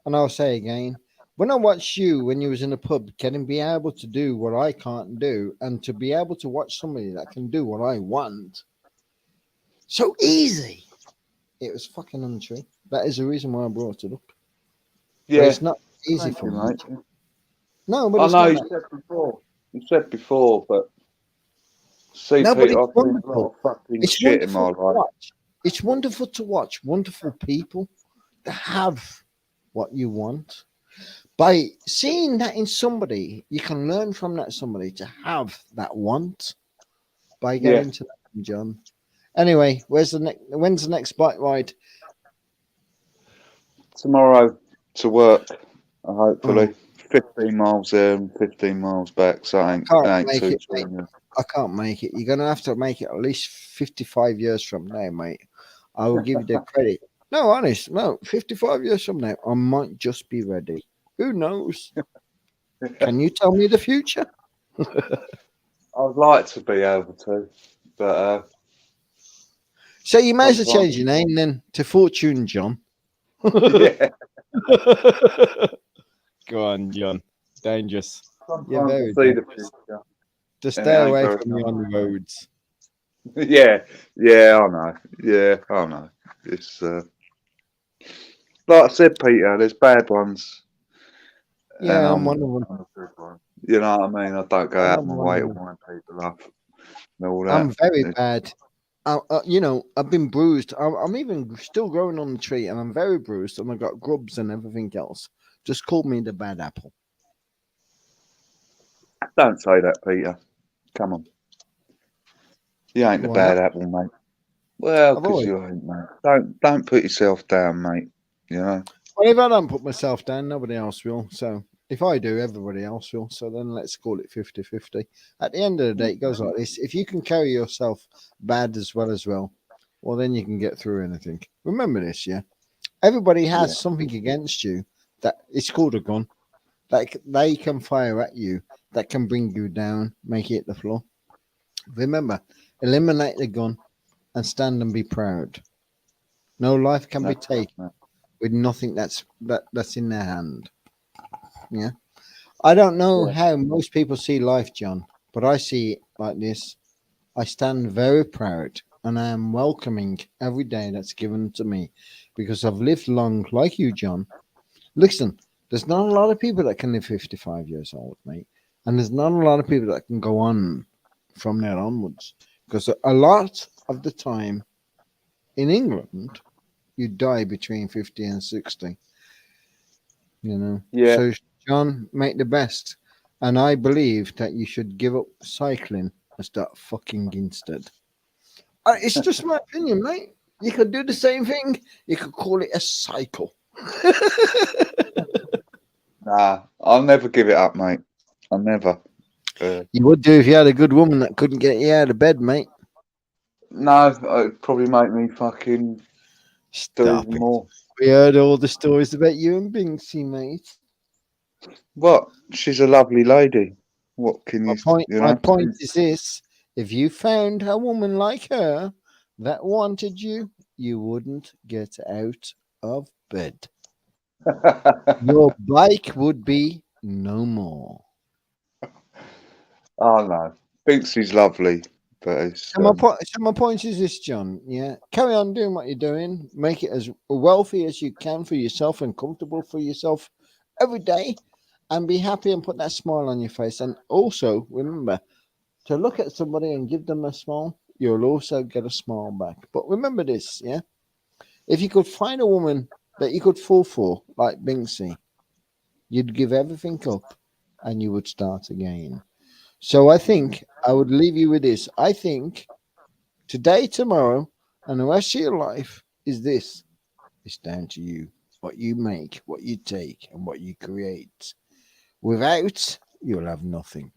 and I'll say again, when I watch you when you was in a pub, can be able to do what I can't do, and to be able to watch somebody that can do what I want, so easy. It was fucking untrue. That is the reason why I brought it up. But yeah. it's not easy Thank for you, me. mate. No, but I it's know not you that. said before. You said before, but see, No, but Pete, it's I've been a lot wonderful. of fucking It's shit in wonderful my to life. watch. It's wonderful to watch wonderful people that have what you want. By seeing that in somebody, you can learn from that somebody to have that want by Yeah, getting to that, John. Anyway, when's the next bike ride? tomorrow to work, Oh, hopefully. 15 miles there and 15 miles back, so I can't ain't make too it, mate. strenuous. I can't make it. You're gonna have to make it at least 55 years from now, mate. I will give you the credit. No, honest, no, 55 years from now, I might just be ready. Who knows? Can you tell me the future? I'd like to be able to, but So you may as well sometimes, change your name then to Fortune John. yeah, Go on, John. Dangerous. You're sometimes I very see the dangerous. future Just and it stay ain't away very from me nice. on the roads. Yeah, yeah, I know. Yeah, I know. It's like I said, Peter. There's bad ones, and Yeah, I'm one of them. I'm a good one. You know what I mean? I don't go And out I'm my one way of to them. wind people up and all that. I'm very It's, bad. You know, I've been bruised. I'm even still growing on the tree, and I'm very bruised, and I've got grubs and everything else. Just call me the bad apple. don't say that, Peter. Come on, you ain't the Why not? bad apple, mate. Well, I've 'cause always. you ain't, mate. Don't put yourself down, mate. You know. Well, if I don't put myself down, nobody else will. So if I do, everybody else will. So then let's call it 50-50. At the end of the day, it goes like this. If you can carry yourself bad as well, then you can get through anything. Remember this, yeah? Everybody Yeah. has something against you that it's called a gun. Like they can fire at you that can bring you down, make you hit the floor. Remember, eliminate the gun and stand and be proud. No life can be That's right, taken mate. with nothing that's in their hand. Yeah. I don't know Yeah. how most people see life, John, but I see it like this. I stand very proud and I am welcoming every day that's given to me because I've lived long like you, John. Listen, there's not a lot of people that can live 55 years old, mate. And there's not a lot of people that can go on from there onwards. Because a lot of the time in England, you die between 50 and 60, you know. Yeah. So, John, make the best. And I believe that you should give up cycling and start fucking instead. It's just my opinion, mate. You could do the same thing. You could call it a cycle. Nah, I'll never give it up, mate. I'll never. You would do if you had a good woman that couldn't get you out of bed, mate. No, it'd probably make me fucking do Stop even it. more. We heard all the stories about you and Binksy, mate. What? She's a lovely lady. What can My you, point, you my know? point is this: if you found a woman like her that wanted you, you wouldn't get out of bed. Your bike would be no more. Oh no, thinks she's lovely, but it's So my point is this, John. Yeah, carry on doing what you're doing. Make it as wealthy as you can for yourself and comfortable for yourself every day, and be happy and put that smile on your face. And also remember to look at somebody and give them a smile. You'll also get a smile back. But remember this, yeah. If you could find a woman that you could fall for, like Binksy, you'd give everything up and you would start again. So I think I would leave you with this. I think Today, tomorrow, and the rest of your life is this. It's down to you. What you make, what you take, and what you create. Without, you'll have nothing.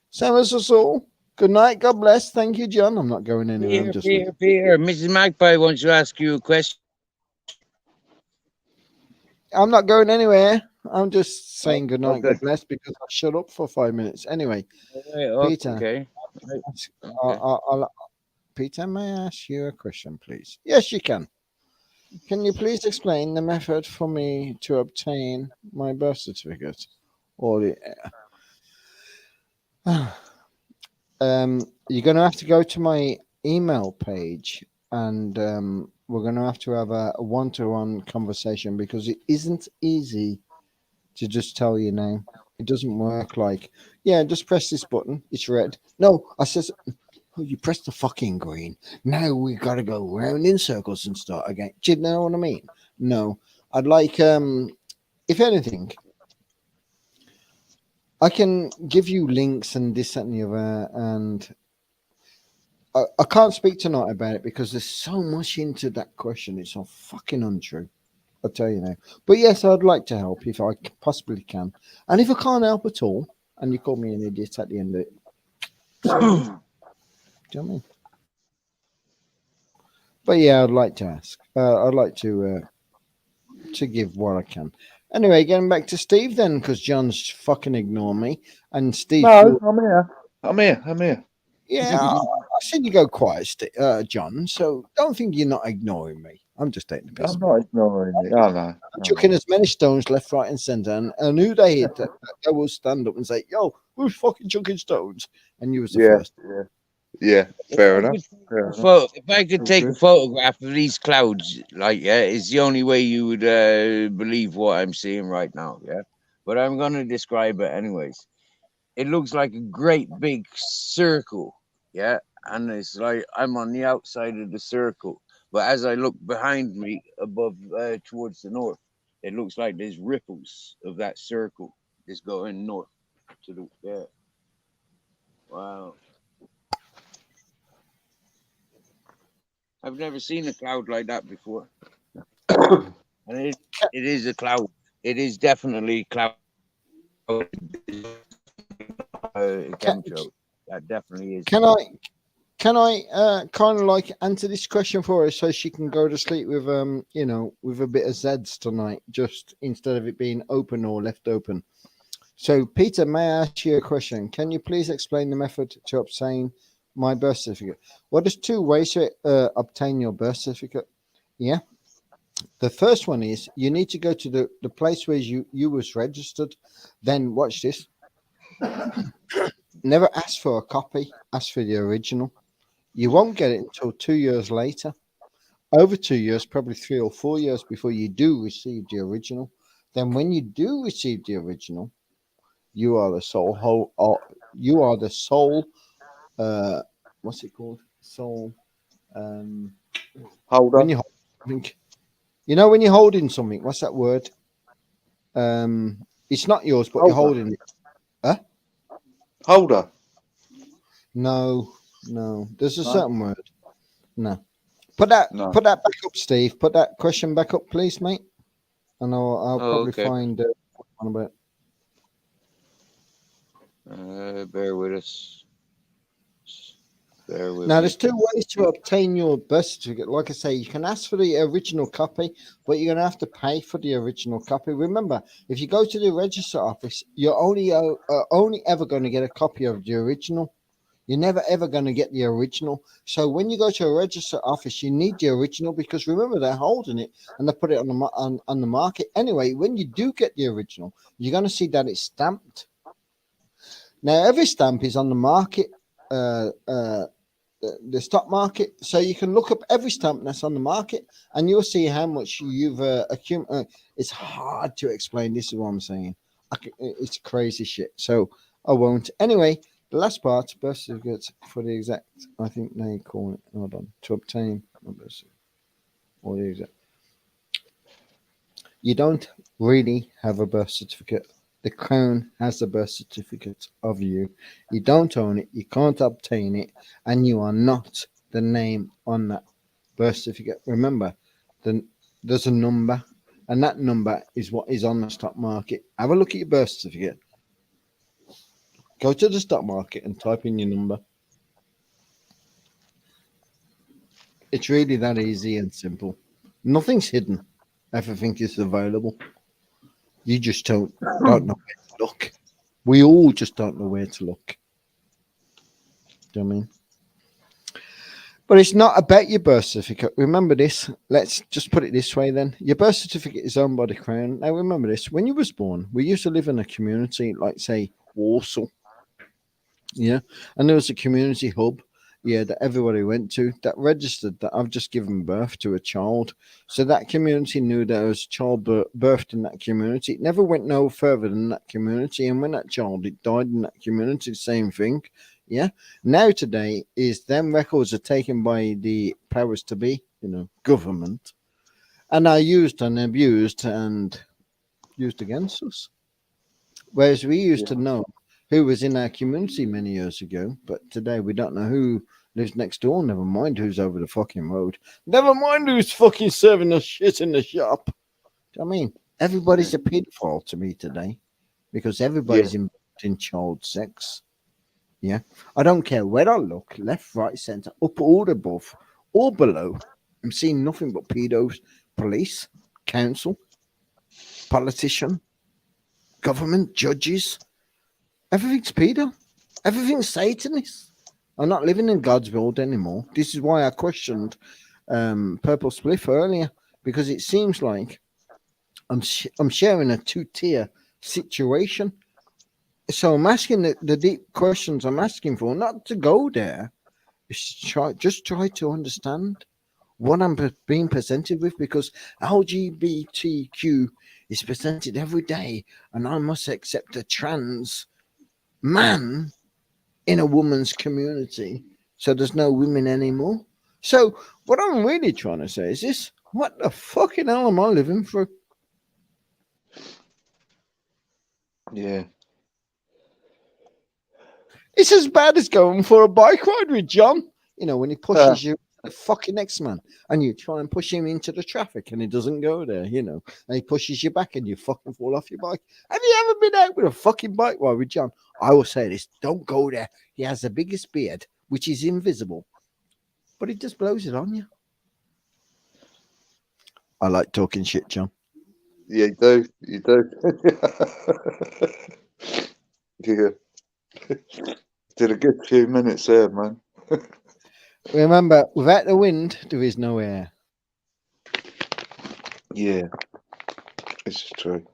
Same as us all. Good night. God bless. Thank you, John. I'm not going anywhere. I'm just leaving. Peter. Mrs. Magpie wants to ask you a question. I'm not going anywhere. I'm just saying good night. Okay. God bless because I shut up for 5 minutes. Anyway, Peter, Okay. Peter, may I ask you a question, please? Yes, you can. Can you please explain the method for me to obtain my birth certificate? Or the, you're going to have to go to my email page, and we're going to have a one-to-one conversation because it isn't easy to just tell your name. It doesn't work like, yeah, just press this button. It's red. No, I says, oh, you press the fucking green. Now we got to go round in circles and start again. Do you know what I mean? No, I'd like, if anything, I can give you links and this, that, and the other, and I can't speak tonight about it because there's so much into that question. It's all fucking untrue. I'll tell you now. But yes, I'd like to help if I possibly can. And if I can't help at all, and you call me an idiot at the end of it, do you know what I mean? But yeah, I'd like to ask. I'd like to give what I can. Anyway, getting back to Steve then, because John's fucking ignoring me, and Steve. No, I'm here. I'm here. I'm here. Yeah, I seen you go quiet, John. So don't think you're not ignoring me. I'm just taking the piss. I'm not ignoring it. Oh, no. I'm chucking as many stones left, right, and centre, and who they hit, they will stand up and say, "Yo, who's fucking chucking stones?" And you was the first. Yeah. Fair enough. If I could take a photograph of these clouds, like, yeah, it's the only way you would believe what I'm seeing right now, yeah. But I'm gonna describe it anyways. It looks like a great big circle, yeah, and it's like I'm on the outside of the circle. But as I look behind me, above towards the north, it looks like there's ripples of that circle that's going north to the Wow. I've never seen a cloud like that before. And it is a cloud. It is definitely cloud. That definitely is. Can I kind of like answer this question for her so she can go to sleep with with a bit of Zeds tonight, just instead of it being open or left open. So Peter, may I ask you a question? Can you please explain the method to obtain my birth certificate? Well, there's two ways to obtain your birth certificate. Yeah. The first one is you need to go to the place where you was registered. Then watch this. Never ask for a copy. Ask for the original. You won't get it until 2 years later. Over 2 years, probably 3 or 4 years before you do receive the original. Then when you do receive the original, you are the sole you are the sole what's it called? Sole Holder. when you hold something. You know when you're holding something, what's that word? It's not yours, but you're holding it. Huh? Holder. No. There's a certain word. No. Put that back up, Steve. Put that question back up, please, mate. And I'll probably find one about. Bear with us. Now, there's two ways to obtain your birth certificate. Like I say, you can ask for the original copy, but you're going to have to pay for the original copy. Remember, if you go to the register office, you're only ever going to get a copy of the original. You're never ever going to get the original. So when you go to a register office, you need the original because remember they're holding it and they put it on the market. Anyway, when you do get the original, you're going to see that it's stamped. Now every stamp is on the market, the stock market. So you can look up every stamp that's on the market, and you'll see how much you've accumulated. It's hard to explain. This is what I'm saying. It's crazy shit. So I won't. Anyway. The last part, birth certificates for the exact, I think they call it, hold on, to obtain a birth certificate, or the exact. You don't really have a birth certificate. The Crown has a birth certificate of you. You don't own it, you can't obtain it, and you are not the name on that birth certificate. Remember, there's a number, and that number is what is on the stock market. Have a look at your birth certificate. Go to the stock market and type in your number. It's really that easy and simple. Nothing's hidden. Everything is available. You just don't know where to look. We all just don't know where to look. Do you know what I mean? But it's not about your birth certificate. Remember this. Let's just put it this way then. Your birth certificate is owned by the Crown. Now remember this. When you was born, we used to live in a community like, say, Warsaw. Yeah. And there was a community hub, yeah, that everybody went to that registered that I've just given birth to a child. So that community knew there was a child birthed in that community. It never went no further than that community. And when that child it died in that community, same thing. Yeah. Now today is them records are taken by the powers to be, government, and are used and abused and used against us. Whereas we used to know who was in our community many years ago, but today we don't know who lives next door. Never mind who's over the fucking road. Never mind who's fucking serving us shit in the shop. Do you know what I mean? Everybody's a pedophile to me today because everybody's involved in child sex. Yeah. I don't care where I look, left, right, centre, up or above or below. I'm seeing nothing but pedos, police, council, politician, government, judges. Everything's pedo. Everything's Satanist. I'm not living in God's world anymore. This is why I questioned Purple Spliff earlier, because it seems like I'm sharing a two-tier situation. So I'm asking the deep questions I'm asking for, not to go there. Just try to understand what I'm being presented with, because LGBTQ is presented every day, and I must accept a trans man in a woman's community. So there's no women anymore. So what I'm really trying to say is this: what the fucking hell am I living through? Yeah. It's as bad as going for a bike ride with John. When he pushes you, the fucking X-Man, and you try and push him into the traffic and he doesn't go there, and he pushes you back and you fucking fall off your bike. Have you ever been out with a fucking bike ride with John? I will say this: don't go there. He has the biggest beard, which is invisible, but he just blows it on you. I like talking shit, John. Yeah, you do. You do. Yeah. Did a good few minutes there, man. Remember, without the wind, there is no air. Yeah. This is true.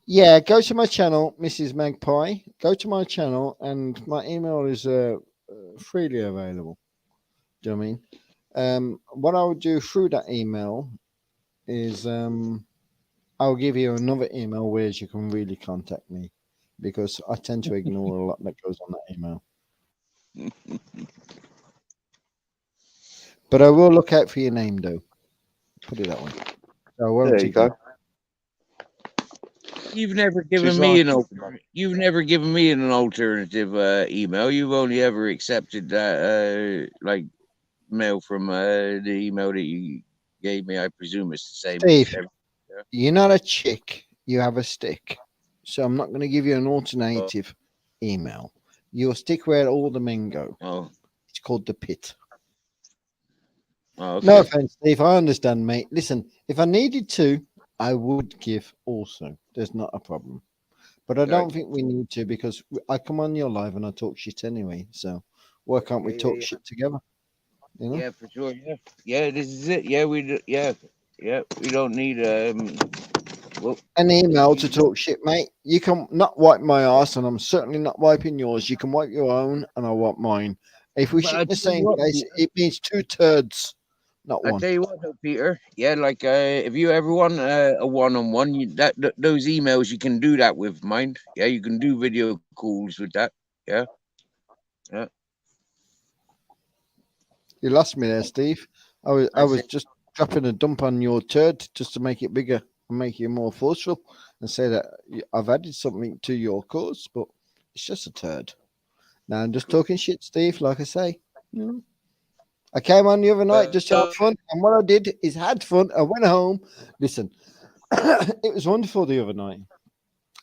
Yeah, go to my channel, Mrs. Magpie. Go to my channel, and my email is freely available. Do you know what I mean? What I'll do through that email is I'll give you another email where you can really contact me, because I tend to ignore a lot that goes on that email. But I will look out for your name, though. Put it that way. So I won't There you go. You've never given She's me like, you've never given me an alternative email. You've only ever accepted that like mail from the email that you gave me. I presume it's the same. Steve, you're not a chick. You have a stick. So I'm not going to give you an alternative email. You'll stick where all the men go. Oh. It's called the pit. Oh, okay. No offense, Steve. I understand, mate. Listen, if I needed to, I would give also. There's not a problem. But I don't think we need to, because I come on your live and I talk shit anyway. So why can't we talk shit together? Yeah, for sure. Yeah, this is it. Yeah, we don't need an email to talk shit, mate. You can not wipe my ass, and I'm certainly not wiping yours. You can wipe your own, and I'll wipe mine. If we shit in the same place, it means two turds, not one. I tell you what, though, Peter. Yeah, like if you ever want a one-on-one, those emails you can do that with, mind. Yeah, you can do video calls with that. Yeah. You lost me there, Steve. I was just dropping a dump on your turd just to make it bigger and make you more forceful, and say that I've added something to your cause, but it's just a turd. Now I'm just talking shit, Steve. Like I say, I came on the other night just to have fun, and what I did is had fun. I went home. Listen, it was wonderful the other night.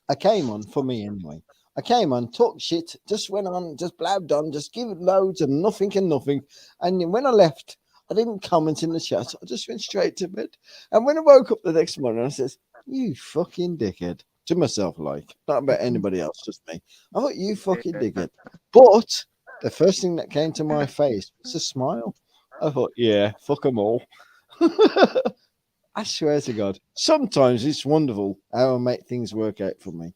I came on for me anyway. I came on, talked shit, just went on, just blabbed on, just give it loads and nothing and nothing. And when I left, I didn't comment in the chat. I just went straight to bed. And when I woke up the next morning, I says, "You fucking dickhead." To myself, like, not about anybody else, just me. I thought, "You fucking dickhead." But the first thing that came to my face was a smile. I thought, yeah, fuck them all. I swear to God, sometimes it's wonderful how I make things work out for me.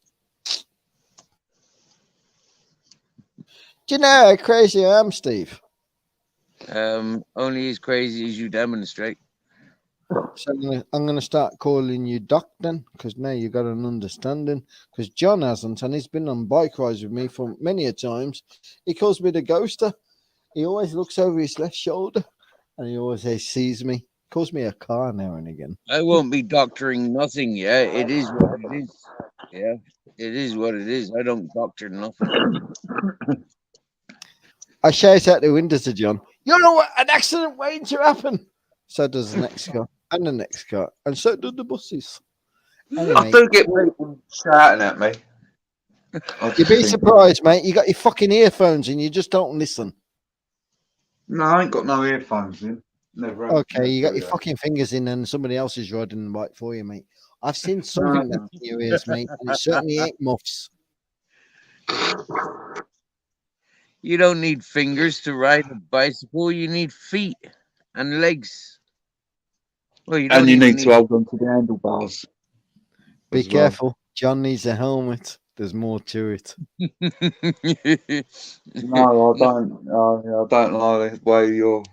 Do you know how crazy I am, Steve? Only as crazy as you demonstrate. So I'm gonna start calling you Doc then, because now you got an understanding. Because John hasn't, and he's been on bike rides with me for many a times. He calls me the ghoster. He always looks over his left shoulder, and he always sees me. Calls me a car now and again. I won't be doctoring nothing. Yeah, it is what it is. Yeah, it is what it is. I don't doctor nothing. I shout out the window to John, "You know what? An accident waiting to happen." So does the next car, and the next car, and so do the buses. I Anyway, do get people shouting at me. I you'd just be think, surprised, mate. You got your fucking earphones and you just don't listen. no, I ain't got no earphones in. Never. Okay, you got your fucking fingers in and somebody else is riding the bike for you, mate. I've seen something that's in your ears, mate, and it certainly ain't muffs. You don't need fingers to ride a bicycle. You need feet and legs. Well, you don't And you even need to hold on to the handlebars. Be as well. careful. John needs a helmet. There's more to it. No, I don't. I don't like the way you're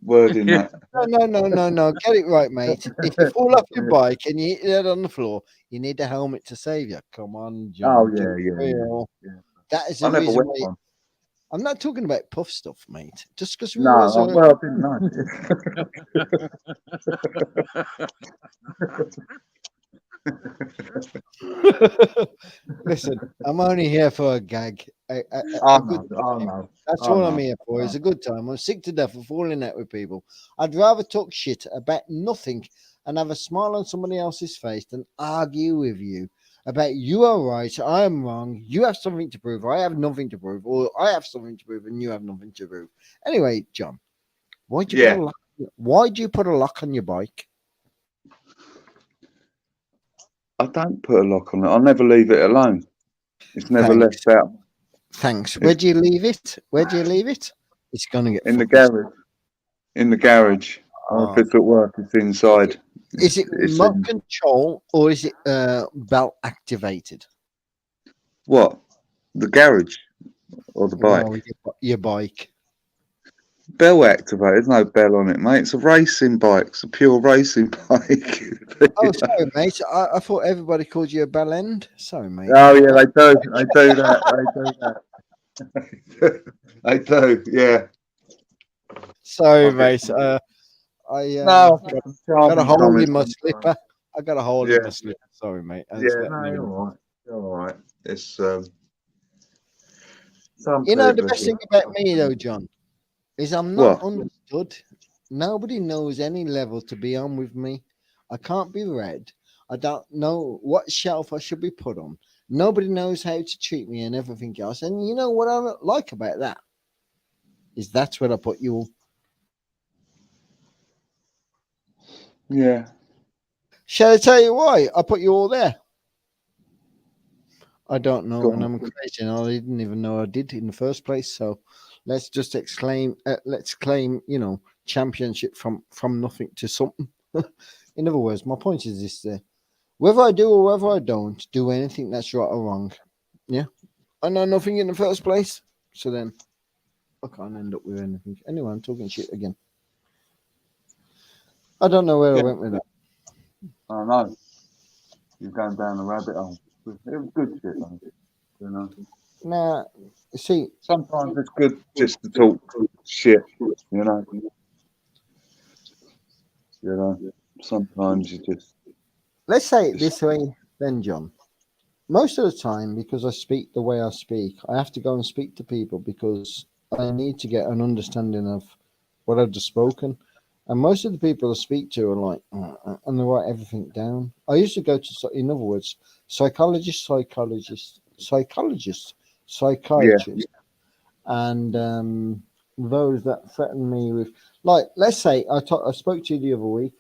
wording that. No. Get it right, mate. If you fall off your bike and you hit your head on the floor, you need a helmet to save you. Come on, John. Oh Get yeah, it yeah, real. yeah. That is I the never reason went why. one. I'm not talking about puff stuff, mate. Just because we No, always well, I didn't know. Listen, I'm only here for a gag, a Oh good no, oh time. no. That's Oh all I'm no. here for. It's a good time. I'm sick to death of falling out with people. I'd rather talk shit about nothing and have a smile on somebody else's face than argue with you about you are right, I am wrong, you have something to prove, I have nothing to prove, or I have something to prove and you have nothing to prove. Anyway, John, why'd you put a Yeah, lock? Why'd you put a lock on your bike? I don't put a lock on it. I never leave it alone. It's never Thanks. left out. Thanks. Where do you leave it? Where do you leave it? It's gonna get In the fucking. garage. In the garage. Or if Oh. it's at work, it's inside. Is it It's remote in control or is it belt activated? what? The garage or the bike? No, your bike. Bell activated. There's no bell on it, mate. It's a racing bike. It's a pure racing bike. Oh, sorry, mate. I thought everybody called you a bell end. Sorry, mate. Oh yeah, they do. They do that. They do that. They do. Yeah. Sorry, Okay. mate. I No, got a charming hole in comments my sometimes. slipper. I got a hole Yeah. in my slipper. Sorry, mate. Yeah. No, you're all right. You're all right. It's some You know the people. best thing about me, though, John, is I'm not What? understood. Nobody knows any level to be on with me. I can't be read. I don't know what shelf I should be put on. Nobody knows how to treat me and everything else. And you know what I like about that is that's where I put you all. Yeah. Shall I tell you why I put you all there? I don't know, Go and on. I'm crazy, and I didn't even know I did in the first place. So let's just exclaim, let's claim, championship from nothing to something. In other words, my point is this: whether I do or whether I don't do anything that's right or wrong, yeah, I know nothing in the first place. So then I can't end up with anything. Anyway, I'm talking shit again. I don't know where I Yeah. went with that. I know. You're going down the rabbit hole. It was good shit, though. You know. Now, you see, Sometimes it's good just to talk shit. You know. You know. Sometimes you just. let's say it this way, then, John. Most of the time, because I speak the way I speak, I have to go and speak to people because I need to get an understanding of what I've just spoken. And most of the people I speak to are like, and they write everything down. I used to go to, in other words, Yeah. psychiatrists, and those that threaten me with, like, let's say I spoke to you the other week,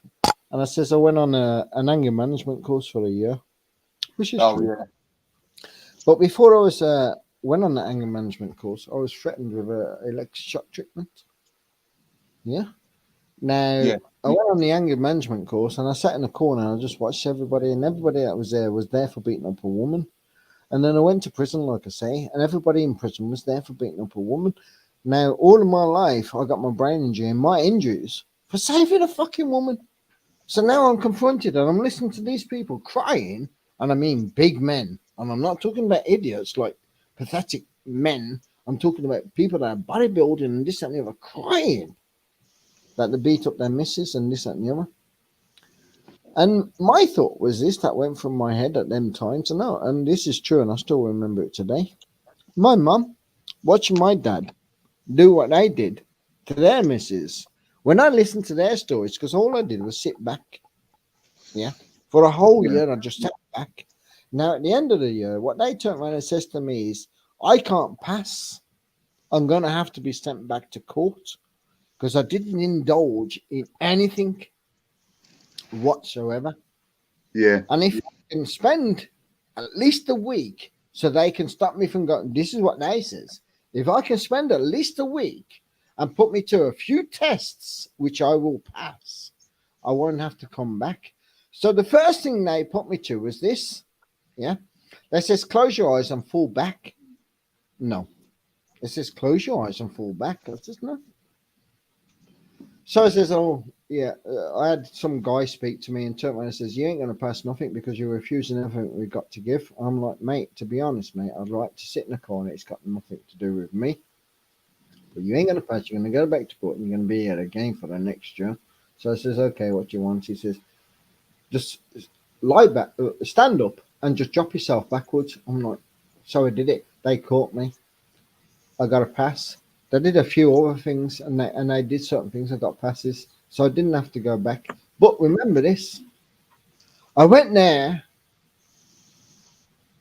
and I says I went on an anger management course for a year, which is Oh true. yeah. But before I was went on the anger management course, I was threatened with electric shock treatment. Yeah. Now Yeah. I went on the anger management course, and I sat in a corner and I just watched everybody, and everybody that was there for beating up a woman. And then I went to prison, like I say, and everybody in prison was there for beating up a woman. Now, all of my life, I got my brain injury and my injuries for saving a fucking woman. So now I'm confronted and I'm listening to these people crying, and I mean big men. And I'm not talking about idiots like pathetic men. I'm talking about people that are bodybuilding and this, that, and the other, crying that they beat up their missus and this, that, and the other. And my thought was this that went from my head at them times, and no, and this is true, and I still remember it today. My mum watching my dad do what they did to their missus. When I listened to their stories, because all I did was sit back, yeah, for a whole Yeah. year, I just sat back. Now, at the end of the year, what they turned around and says to me is, I can't pass. I'm going to have to be sent back to court because I didn't indulge in anything whatsoever. Yeah. And if I can spend at least a week so they can stop me from going, this is what they says. If I can spend at least a week and put me to a few tests, which I will pass, I won't have to come back. So the first thing they put me to was this. Yeah. They says, close your eyes and fall back. No. It says, close your eyes and fall back. I says, no. So I says, oh, yeah. I had some guy speak to me and turned around and says, you ain't going to pass nothing because you're refusing everything we've got to give. I'm like, mate, to be honest, mate, I'd like to sit in a corner. It's got nothing to do with me. But you ain't going to pass. You're going to go back to court and you're going to be here again for the next year. So I says, okay, what do you want? He says, just lie back, stand up and just drop yourself backwards. I'm like, so I did it. They caught me. I got a pass. They did a few other things, and they did certain things. I got passes, so I didn't have to go back. But remember this: I went there.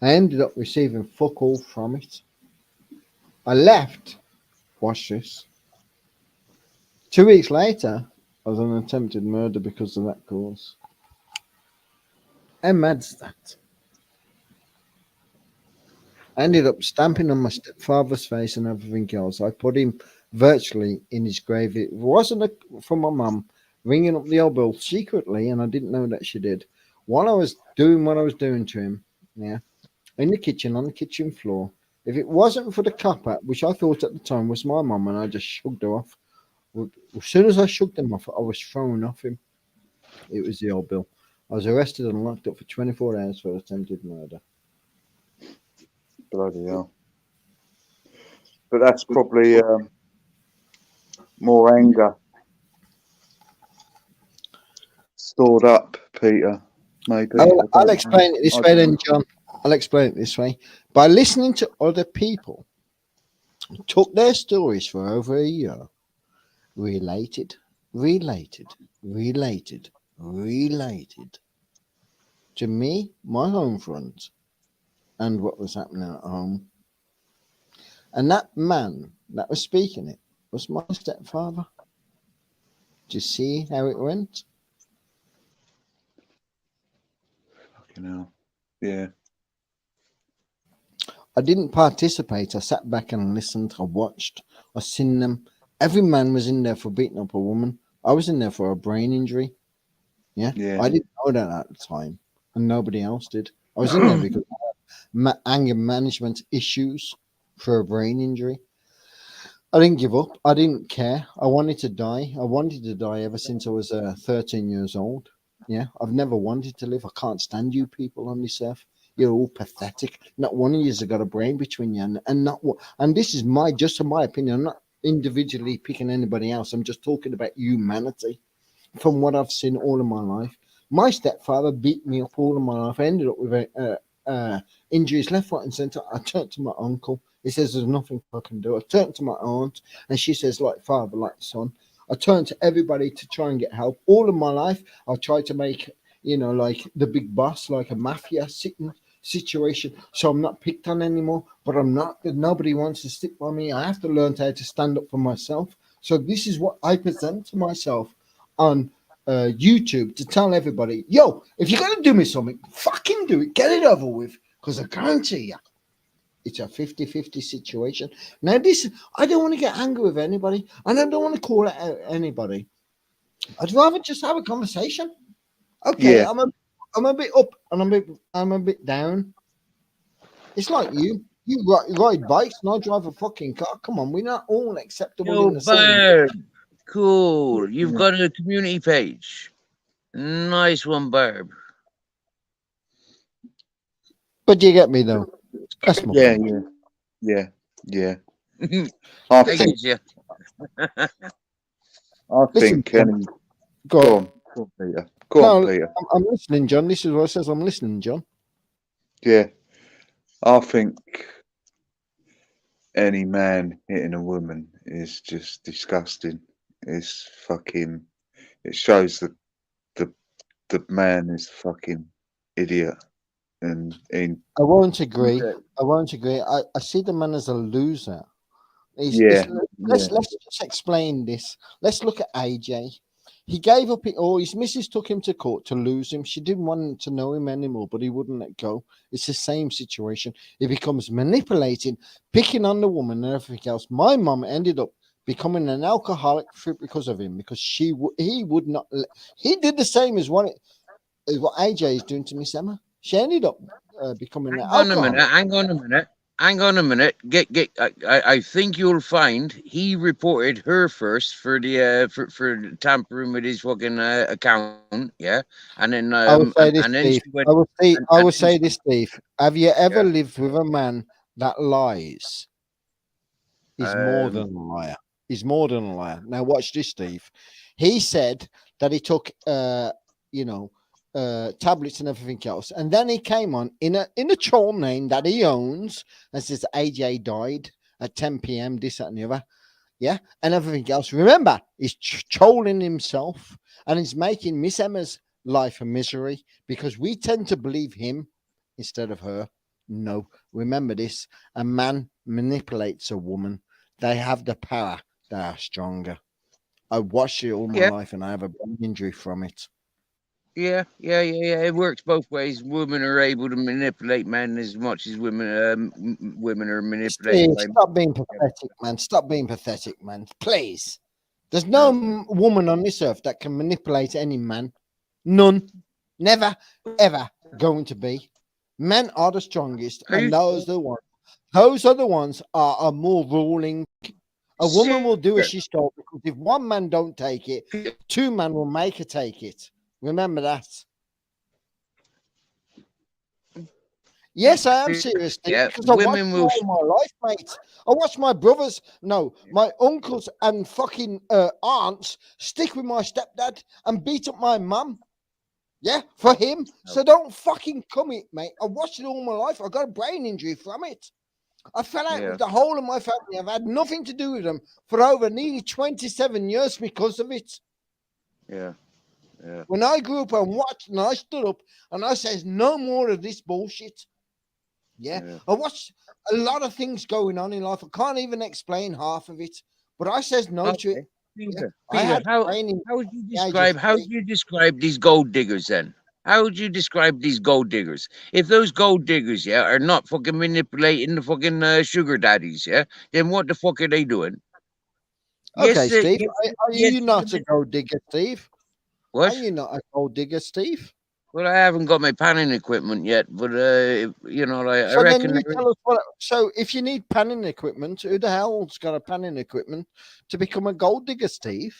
I ended up receiving fuck all from it. I left. Watch this. 2 weeks later, I was on attempted murder because of that cause. How mad's that? I ended up stamping on my stepfather's face and everything else. I put him virtually in his grave. It wasn't for my mum ringing up the old bell secretly, and I didn't know that she did. While I was doing what I was doing to him, yeah, in the kitchen, on the kitchen floor, if it wasn't for the copper, which I thought at the time was my mum, and I just shrugged her off. As soon as I shrugged him off, I was thrown off him. It was the old bill. I was arrested and locked up for 24 hours for attempted murder. Bloody hell. But that's probably more anger stored up, Peter. Maybe. I'll explain it this way then, John. I'll explain it this way. By listening to other people, took their stories for over a year, related to me, my home front, and what was happening at home. And that man that was speaking it was my stepfather. Do you see how it went? Fucking hell. Yeah. I didn't participate. I sat back and listened. I watched. I seen them. Every man was in there for beating up a woman. I was in there for a brain injury. Yeah. Yeah. I didn't know that at the time, and nobody else did. I was in there because I had anger management issues for a brain injury. I didn't give up. I didn't care. I wanted to die. I wanted to die ever since I was 13 years old. Yeah. I've never wanted to live. I can't stand you people on this earth. You're all pathetic. Not one of you has got a brain between you, and not what. And this is just my opinion. I'm not individually picking anybody else. I'm just talking about humanity. From what I've seen all of my life, my stepfather beat me up all of my life. I ended up with injuries left, right, and centre. I turned to my uncle. He says there's nothing I can do. I turned to my aunt, and she says, like father, like son. I turn to everybody to try and get help. All of my life, I've tried to make, like the big boss, like a mafia sitting situation. So I'm not picked on anymore, but I'm not, nobody wants to stick by me. I have to learn how to stand up for myself. So this is what I present to myself on YouTube to tell everybody, yo, if you're going to do me something, fucking do it. Get it over with. Because I guarantee you, it's a 50-50 situation. Now, this, I don't want to get angry with anybody, and I don't want to call it out anybody. I'd rather just have a conversation. Okay, Yeah. I'm a bit up and I'm a bit down. It's like you. You ride bikes and I drive a fucking car. Come on, we're not all acceptable Yo, in the same. Barb. Cool. You've Yeah. got a community page. Nice one, Barb. But you get me though. That's my Yeah. point. Yeah. Yeah. I I get think. you. I Listen, think. John, Go go on. on. Go on, Peter. Go on, No, Peter. I'm listening, John. This is what it says. I'm listening, John. Yeah. I think any man hitting a woman is just disgusting. It's fucking. It shows that the the man is fucking idiot and I won't agree. I won't agree. I see the man as a loser. yeah, yeah, Let's just explain this. Let's look at AJ. He gave up it all. His missus took him to court to lose him. She didn't want to know him anymore, but he wouldn't let go. It's the same situation. He becomes manipulating, picking on the woman and everything else. My mum ended up becoming an alcoholic because of him, because he would not. He did the same as what AJ is doing to Miss Emma. She ended up becoming an Hang on a minute. alcoholic. Hang on a minute. Hang on a minute. Get. I think you'll find he reported her first for the for tampering with his fucking account. Yeah, and then I would say this, and then she Steve. went I and would then say she, this, Steve. Have you ever yeah. lived with a man that lies? Is more Um. than a liar. He's more than a liar. Now watch this, Steve. He said that he took you know, tablets and everything else, and then he came on in a troll name that he owns and says AJ died at 10 p.m. This, that, and the other. Yeah, and everything else. Remember, he's trolling himself and he's making Miss Emma's life a misery because we tend to believe him instead of her. No, remember this: a man manipulates a woman. They have the power. They are stronger. I watched it all my Yeah. life and I have a brain injury from it. Yeah. It works both ways. Women are able to manipulate men as much as women are manipulated Steve, by men. stop being pathetic, man. Stop being pathetic, man. Please. There's no Okay. woman on this earth that can manipulate any man. None. Never, ever going to be. Men are the strongest, Are you and those are the ones are more ruling. A woman will do as serious? she's told because if one man don't take it, two men will make her take it. Remember that. Yes, I am serious, Steve, Yeah, because I watched women it will. all my life, mate. I watched my brothers, no, my uncles and fucking aunts stick with my stepdad and beat up my mum. Yeah, for him. So don't fucking come it, mate. I watched it all my life. I got a brain injury from it. I fell out Yeah, with the whole of my family. I've had nothing to do with them for over nearly 27 years because of it. yeah. When I grew up and watched and I stood up and I says, no more of this bullshit. Yeah. I watched a lot of things going on in life. I can't even explain half of it, but I says no to it. Okay. Yeah. Peter, I Peter, had training how would you at the age of how would 3. you describe these gold diggers then? How would you describe these gold diggers? If those gold diggers, yeah, are not fucking manipulating the fucking sugar daddies, yeah, then what the fuck are they doing? Okay, Yes, Steve. Are yes, you not a gold digger, Steve? Are what? you not a gold digger, Steve? Well, I haven't got my panning equipment yet, but you know, like, I So then reckon you there is. tell us what. So if you need panning equipment, who the hell's got a panning equipment to become a gold digger, Steve?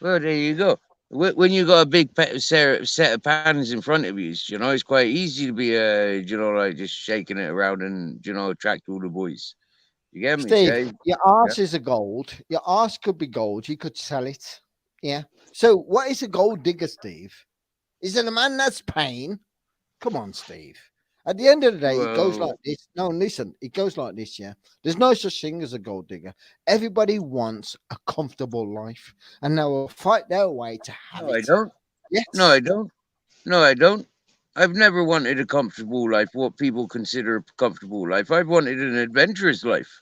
Well, there you go. When you got a big set of pans in front of you, you know, it's quite easy to be, you know, like just shaking it around and, you know, attract all the boys. You get me, Steve, Shay? your Yeah. arse is a gold. Your arse could be gold. You could sell it. Yeah. So what is a gold digger, Steve? Is it a man that's paying? Come on, Steve. At the end of the day, it goes Well, like this. No, listen, it goes like this, yeah. There's no such thing as a gold digger. Everybody wants a comfortable life, and they will fight their way to have no, I it. don't. No, I Yes. don't. No, I don't. I've never wanted a comfortable life, what people consider a comfortable life. I've wanted an adventurous life.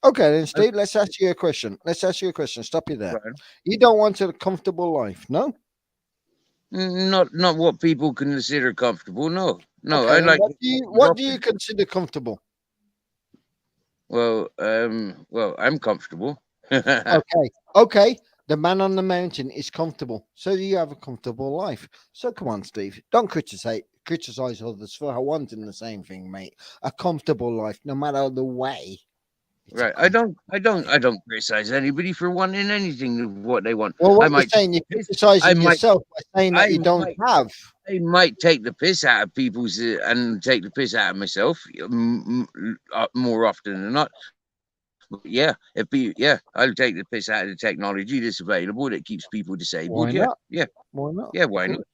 Okay, then, I've, Steve, let's ask you a question. Let's ask you a question. Stop you there. Right. You don't want a comfortable life, no? Not what people consider comfortable. No, no, Okay, I then like what do you dropping. consider comfortable? Well, I'm comfortable. Okay, okay. The man on the mountain is comfortable, so you have a comfortable life. So come on, Steve, don't criticize others for wanting the same thing, mate. A comfortable life, no matter the way. It's a Right. I don't comfortable I don't life. I don't criticize anybody for wanting anything of what they want. Well, I what you're might take saying, you're the piss. I criticizing might yourself by saying that I you don't might have. I might take the piss out of people's and take the piss out of myself more often than not. But I'll take the piss out of the technology that's available that keeps people Why disabled. Yeah, not? yeah, Why not? yeah. Of Why not? course.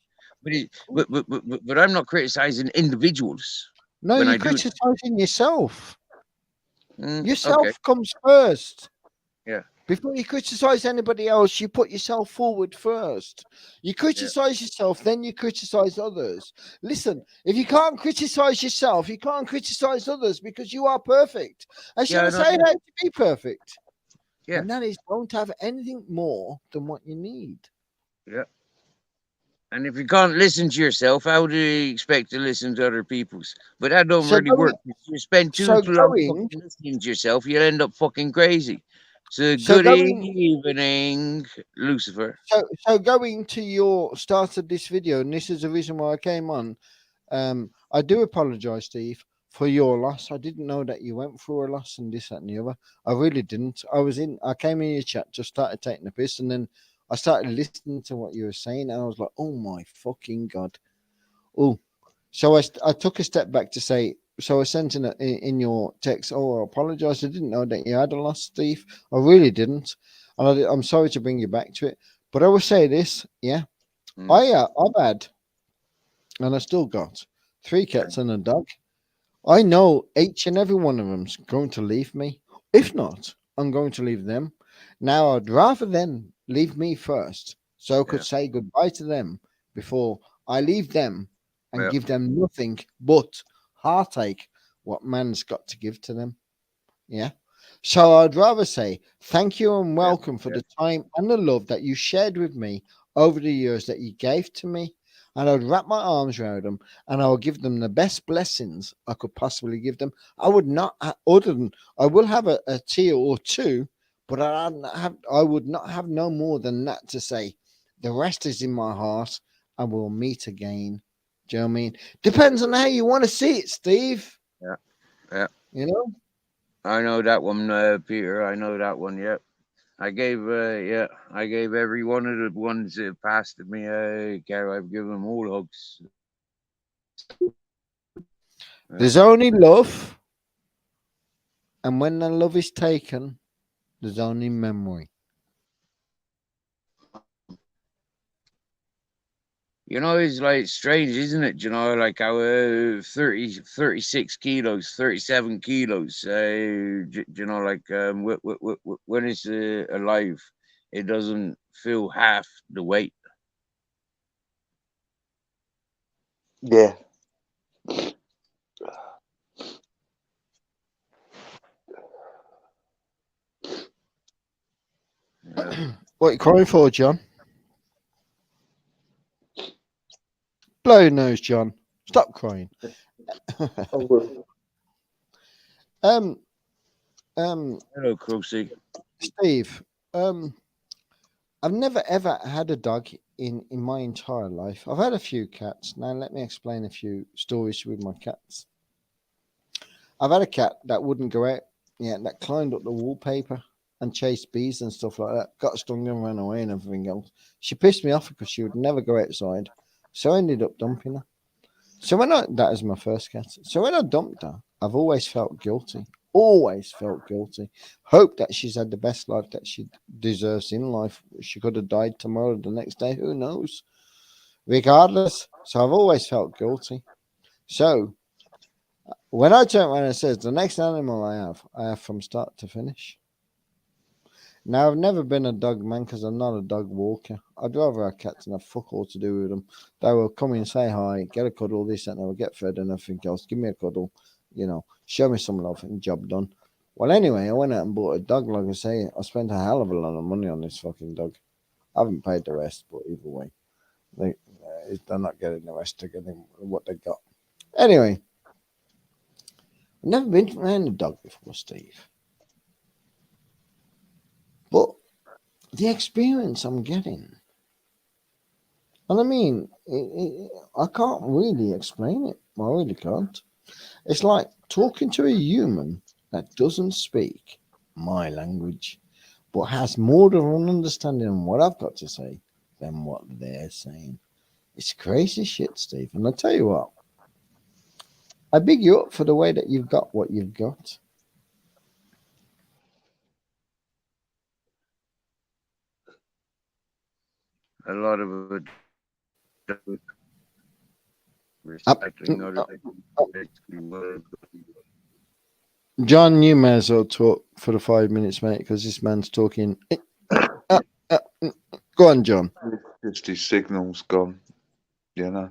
But it, Of course. but I'm not criticizing individuals No, when you're I do it. criticizing yourself. Okay. Yourself comes first. Yeah. Before you criticize anybody else, you put yourself forward first. You Yeah. criticize yourself, then you criticize others. Listen, if you can't criticize yourself, you can't criticize others because you are perfect. I Yeah. I shouldn't know say that. how to be perfect. Yeah. And that is don't have anything more than what you need. Yeah. And if you can't listen to yourself, how do you expect to listen to other people's? But that don't So really work. going If you spend so too long going fucking listening to yourself, you'll end up fucking crazy. So so good going evening, Lucifer. so going to your start of this video, and this is the reason why I came on. I do apologize, Steve, for your loss. I didn't know that you went through a loss and this, that, and the other. I really didn't. I came in your chat, just started taking the piss, and then I started listening to what you were saying, and I was like, oh my fucking God. Oh, so I took a step back to say, so I sent in your text, oh, I apologize. I didn't know that you had a loss, Steve. I really didn't. And I'm sorry to bring you back to it. But I will say this, yeah. Mm, I've had, and I still got 3 cats and a dog. I know each and every one of them's going to leave me. If not, I'm going to leave them. Now, I'd rather them leave me first so I could yeah. say goodbye to them before I leave them and Yeah. give them nothing but heartache, what man's got to give to them. Yeah. So I'd rather say thank you and Yeah. welcome for Yeah. the time and the love that you shared with me over the years that you gave to me. And I'd wrap my arms around them and I would give them the best blessings I could possibly give them. I would not, other than I will have a tear or two, but I would not have no more than that to say. The rest is in my heart and we'll meet again. Do you know what I mean? Depends on how you want to see it, Steve. Yeah. Yeah. You know? I know that one, Peter. I know that one. Yeah. I gave every one of the ones that passed me, Gary, I've given them all hugs. Yeah. There's only love, and when the love is taken, there's only memory. It's like strange, isn't it? Like our 36 kilos, 37 kilos. Like when it's alive, it doesn't feel half the weight. Yeah. Yeah. What are you crying for, John? Blow your nose, John. Stop crying. I will. um, Hello, Crossy. Steve. I've never ever had a dog in my entire life. I've had a few cats. Now let me explain a few stories with my cats. I've had a cat that wouldn't go out. Yeah, that climbed up the wallpaper and chased bees and stuff like that. Got stung and ran away and everything else. She pissed me off because she would never go outside. So I ended up dumping her. That is my first cat. So when I dumped her, I've always felt guilty. Always felt guilty. Hope that she's had the best life that she deserves in life. She could have died tomorrow, the next day. Who knows? Regardless. So I've always felt guilty. So When I turn around and says the next animal I have from start to finish. Now I've never been a dog man because I'm not a dog walker. I'd rather have cats and have fuck all to do with them. They will come in, say hi, get a cuddle, this and they will get fed and everything else. Give me a cuddle, show me some love and job done. Well, anyway, I went out and bought a dog. Like I say, I spent a hell of a lot of money on this fucking dog. I haven't paid the rest, but either way, they're not getting the rest. They're getting what they got. Anyway, I've never been around a dog before, Steve. But the experience I'm getting, and I mean, I can't really explain it. I really can't. It's like talking to a human that doesn't speak my language, but has more of an understanding of what I've got to say than what they're saying. It's crazy shit, Steve. And I tell you what, I big you up for the way that you've got what you've got. A lot of it Up, recycling other people. Basically, John, you may as well talk for the 5 minutes, mate, because this man's talking. Go on, John. Just his signal's gone. You know.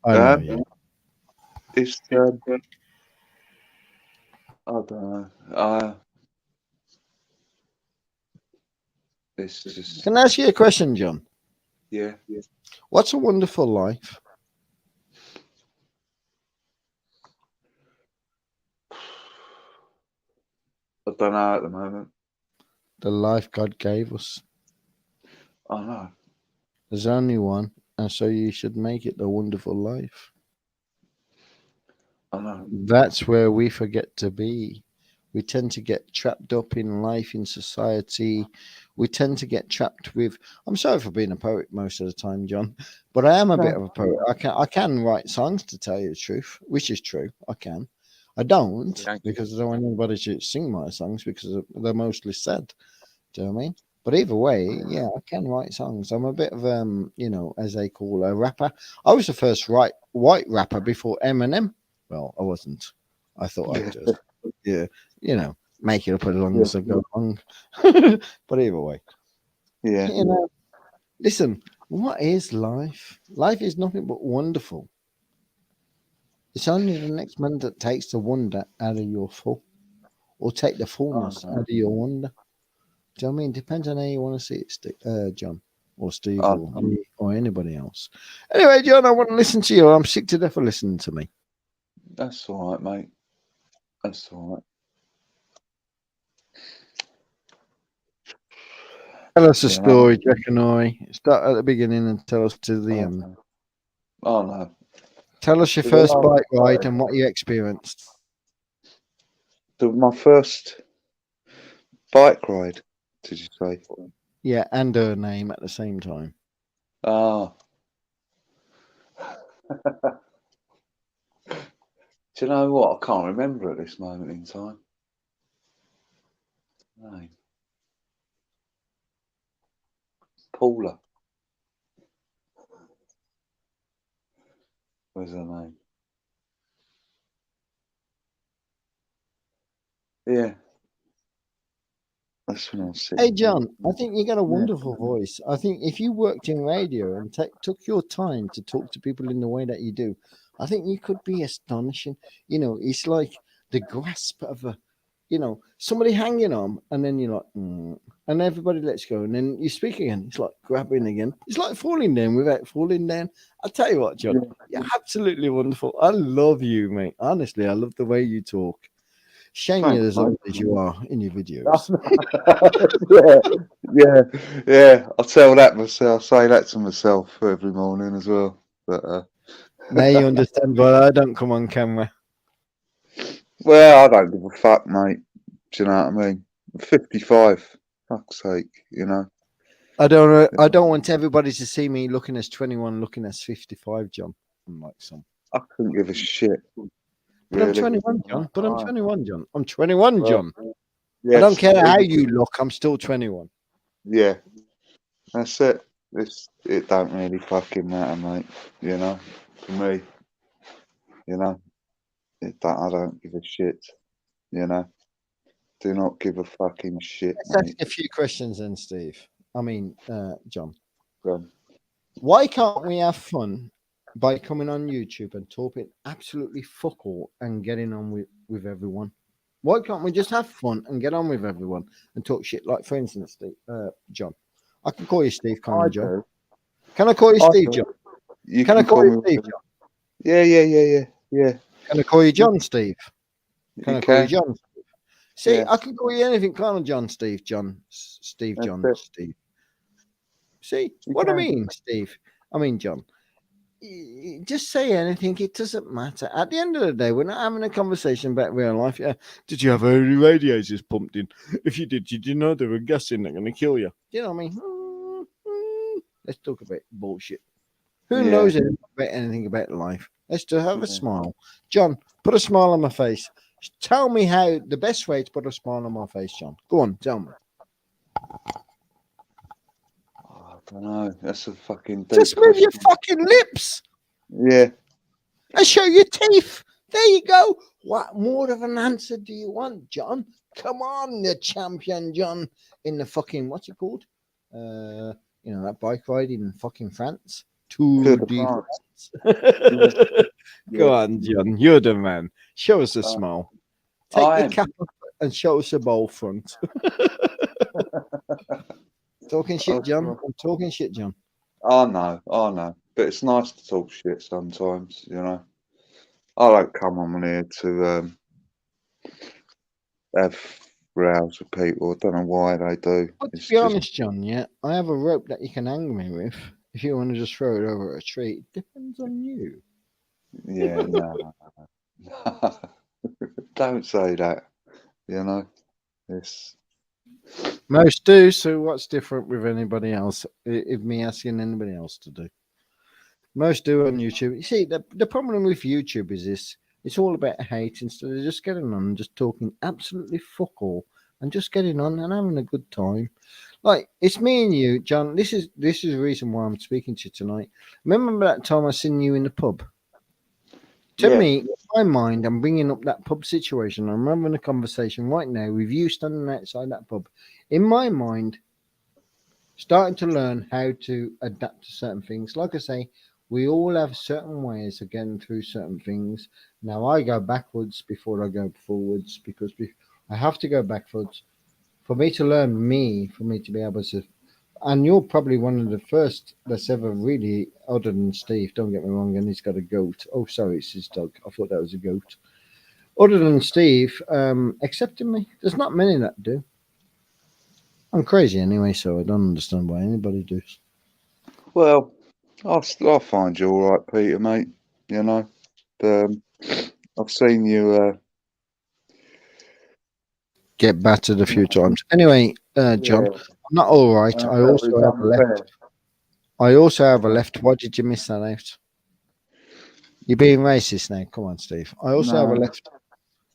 I know you. It's I don't know. It's just Can I ask you a question, John? yeah. What's a wonderful life? I don't know at the moment. The life God gave us. I know. There's only one, and so you should make it a wonderful life. I know. That's where we forget to be. We tend to get trapped up in life, in society. We tend to get trapped with. I'm sorry for being a poet most of the time, John, but I am a bit of a poet. I can write songs, to tell you the truth, which is true. I can. I don't Thank you. because I don't want anybody to sing my songs because they're mostly sad. Do you know what I mean? But either way, yeah, I can write songs. I'm a bit of as they call a rapper. I was the first white rapper before Eminem. Well, I wasn't. I thought I'd just make it up as long as I go along. But either way, Yeah. listen, what is life? Life is nothing but wonderful. It's only the next man that takes the wonder out of your full, or take the fullness out of your wonder. Do you know what I mean? Depends on how you want to see it, John, or Steve, or me, or anybody else. Anyway, John, I want to listen to you. I'm sick to death of listening to me. That's all right, mate. That's all right. Tell us a story, Jack and I. Start at the beginning and tell us to the end. Oh no. Tell us your first bike ride and what you experienced. My first bike ride, did you say? Yeah, and her name at the same time. Ah. Do you know what? I can't remember at this moment in time. No. Paula was her name. Yeah. That's when I was 16. Hey, John, I think you got a wonderful voice. I think if you worked in radio and took your time to talk to people in the way that you do, I think you could be astonishing. It's like the grasp of somebody hanging on, and then you're like, and everybody lets go, and then you speak again. It's like grabbing again. It's like falling down without falling down. I'll tell you what, John, you're absolutely wonderful. I love you, mate. Honestly, I love the way you talk. Shame you're as old as you are in your videos. yeah. I tell that myself. I say that to myself every morning as well. But now you understand why I don't come on camera. Well, I don't give a fuck, mate. Do you know what I mean? I'm 55. Fuck's sake, I don't want everybody to see me looking as 21, looking as 55, John. I'm like some. I couldn't give a shit. But Really. I'm 21, John. But I'm 21, John. I'm 21, John. Yes, I don't care how you look. I'm still 21. Yeah, that's it. It don't really fucking matter, mate. For me, I don't give a shit. You know, do not give a fucking shit, Let's ask mate. a few questions then, Steve. I mean, John. Go on. Why can't we have fun by coming on YouTube and talking absolutely fuck all and getting on with everyone? Why can't we just have fun and get on with everyone and talk shit? Like, for instance, Steve, John. I can call you Steve, can't I I, John? do. Can I call you I Steve, do. John? You Can I can call call you me. Steve, John? Yeah. Can I call you John, Steve? Can You I call you can. John? See, Yeah. I can call you anything, can't I, John, Steve, John, Steve, That's John, it. Steve. See You what I can. mean, Steve? I mean, John. Just say anything. It doesn't matter. At the end of the day, we're not having a conversation about real life. Yeah. Did you have any radiators pumped in? If you did you know there were gas in that going to kill you? You know what I mean? Let's talk about bullshit. Who Yeah. knows anything about life? Let's just have a Yeah. smile. John, put a smile on my face. Tell me how the best way to put a smile on my face, John. Go on, tell me. I don't know. That's a fucking deep Just move your question. fucking lips Yeah. and show your teeth. There you go. What more of an answer do you want, John? Come on, the champion, John, in the fucking what's it called? That bike ride in fucking France. To Tour the de France. France. Go Yeah. on, John. You're the man. Show us a Uh, smile. Take I your am. cap off and show us a bowl front. Talking shit, John. I I'm talking shit, John. know. But it's nice to talk shit sometimes, you know. I don't come on here to have rows with people. I don't know why they do. But to It's be just, honest, John, yeah, I have a rope that you can hang me with. If you want to just throw it over a tree, it depends on you. yeah, no. Don't say that, you know. It's, Most do. So what's different with anybody else? If me asking anybody else to do, most do on YouTube. You see, the problem with YouTube is this: it's all about hate instead of just getting on and just talking absolutely fuck all and just getting on and having a good time. Like it's me and you, John. This is the reason why I'm speaking to you tonight. Remember that time I seen you in the pub? To yeah, me, in my mind, I'm bringing up that pub situation. I'm having a conversation right now with you standing outside that pub. In my mind, starting to learn how to adapt to certain things. Like I say, we all have certain ways of getting through certain things. Now, I go backwards before I go forwards because I have to go backwards for me to learn me, for me to be able to. And you're probably one of the first that's ever really, other than Steve, don't get me wrong, and he's got a goat. Oh, sorry, it's his dog. I thought that was a goat. Other than Steve, accepting me, there's not many that do. I'm crazy anyway, so I don't understand why anybody does. well, I'll find you all right, Peter, mate. You know, um, I've seen you. Get battered a few times. Anyway, John, Yeah, I'm not all right. I I felt it also was have a left. unfair. I also have a left. Why did you miss that out? You're being racist now. Come on, Steve. I also have a No, left.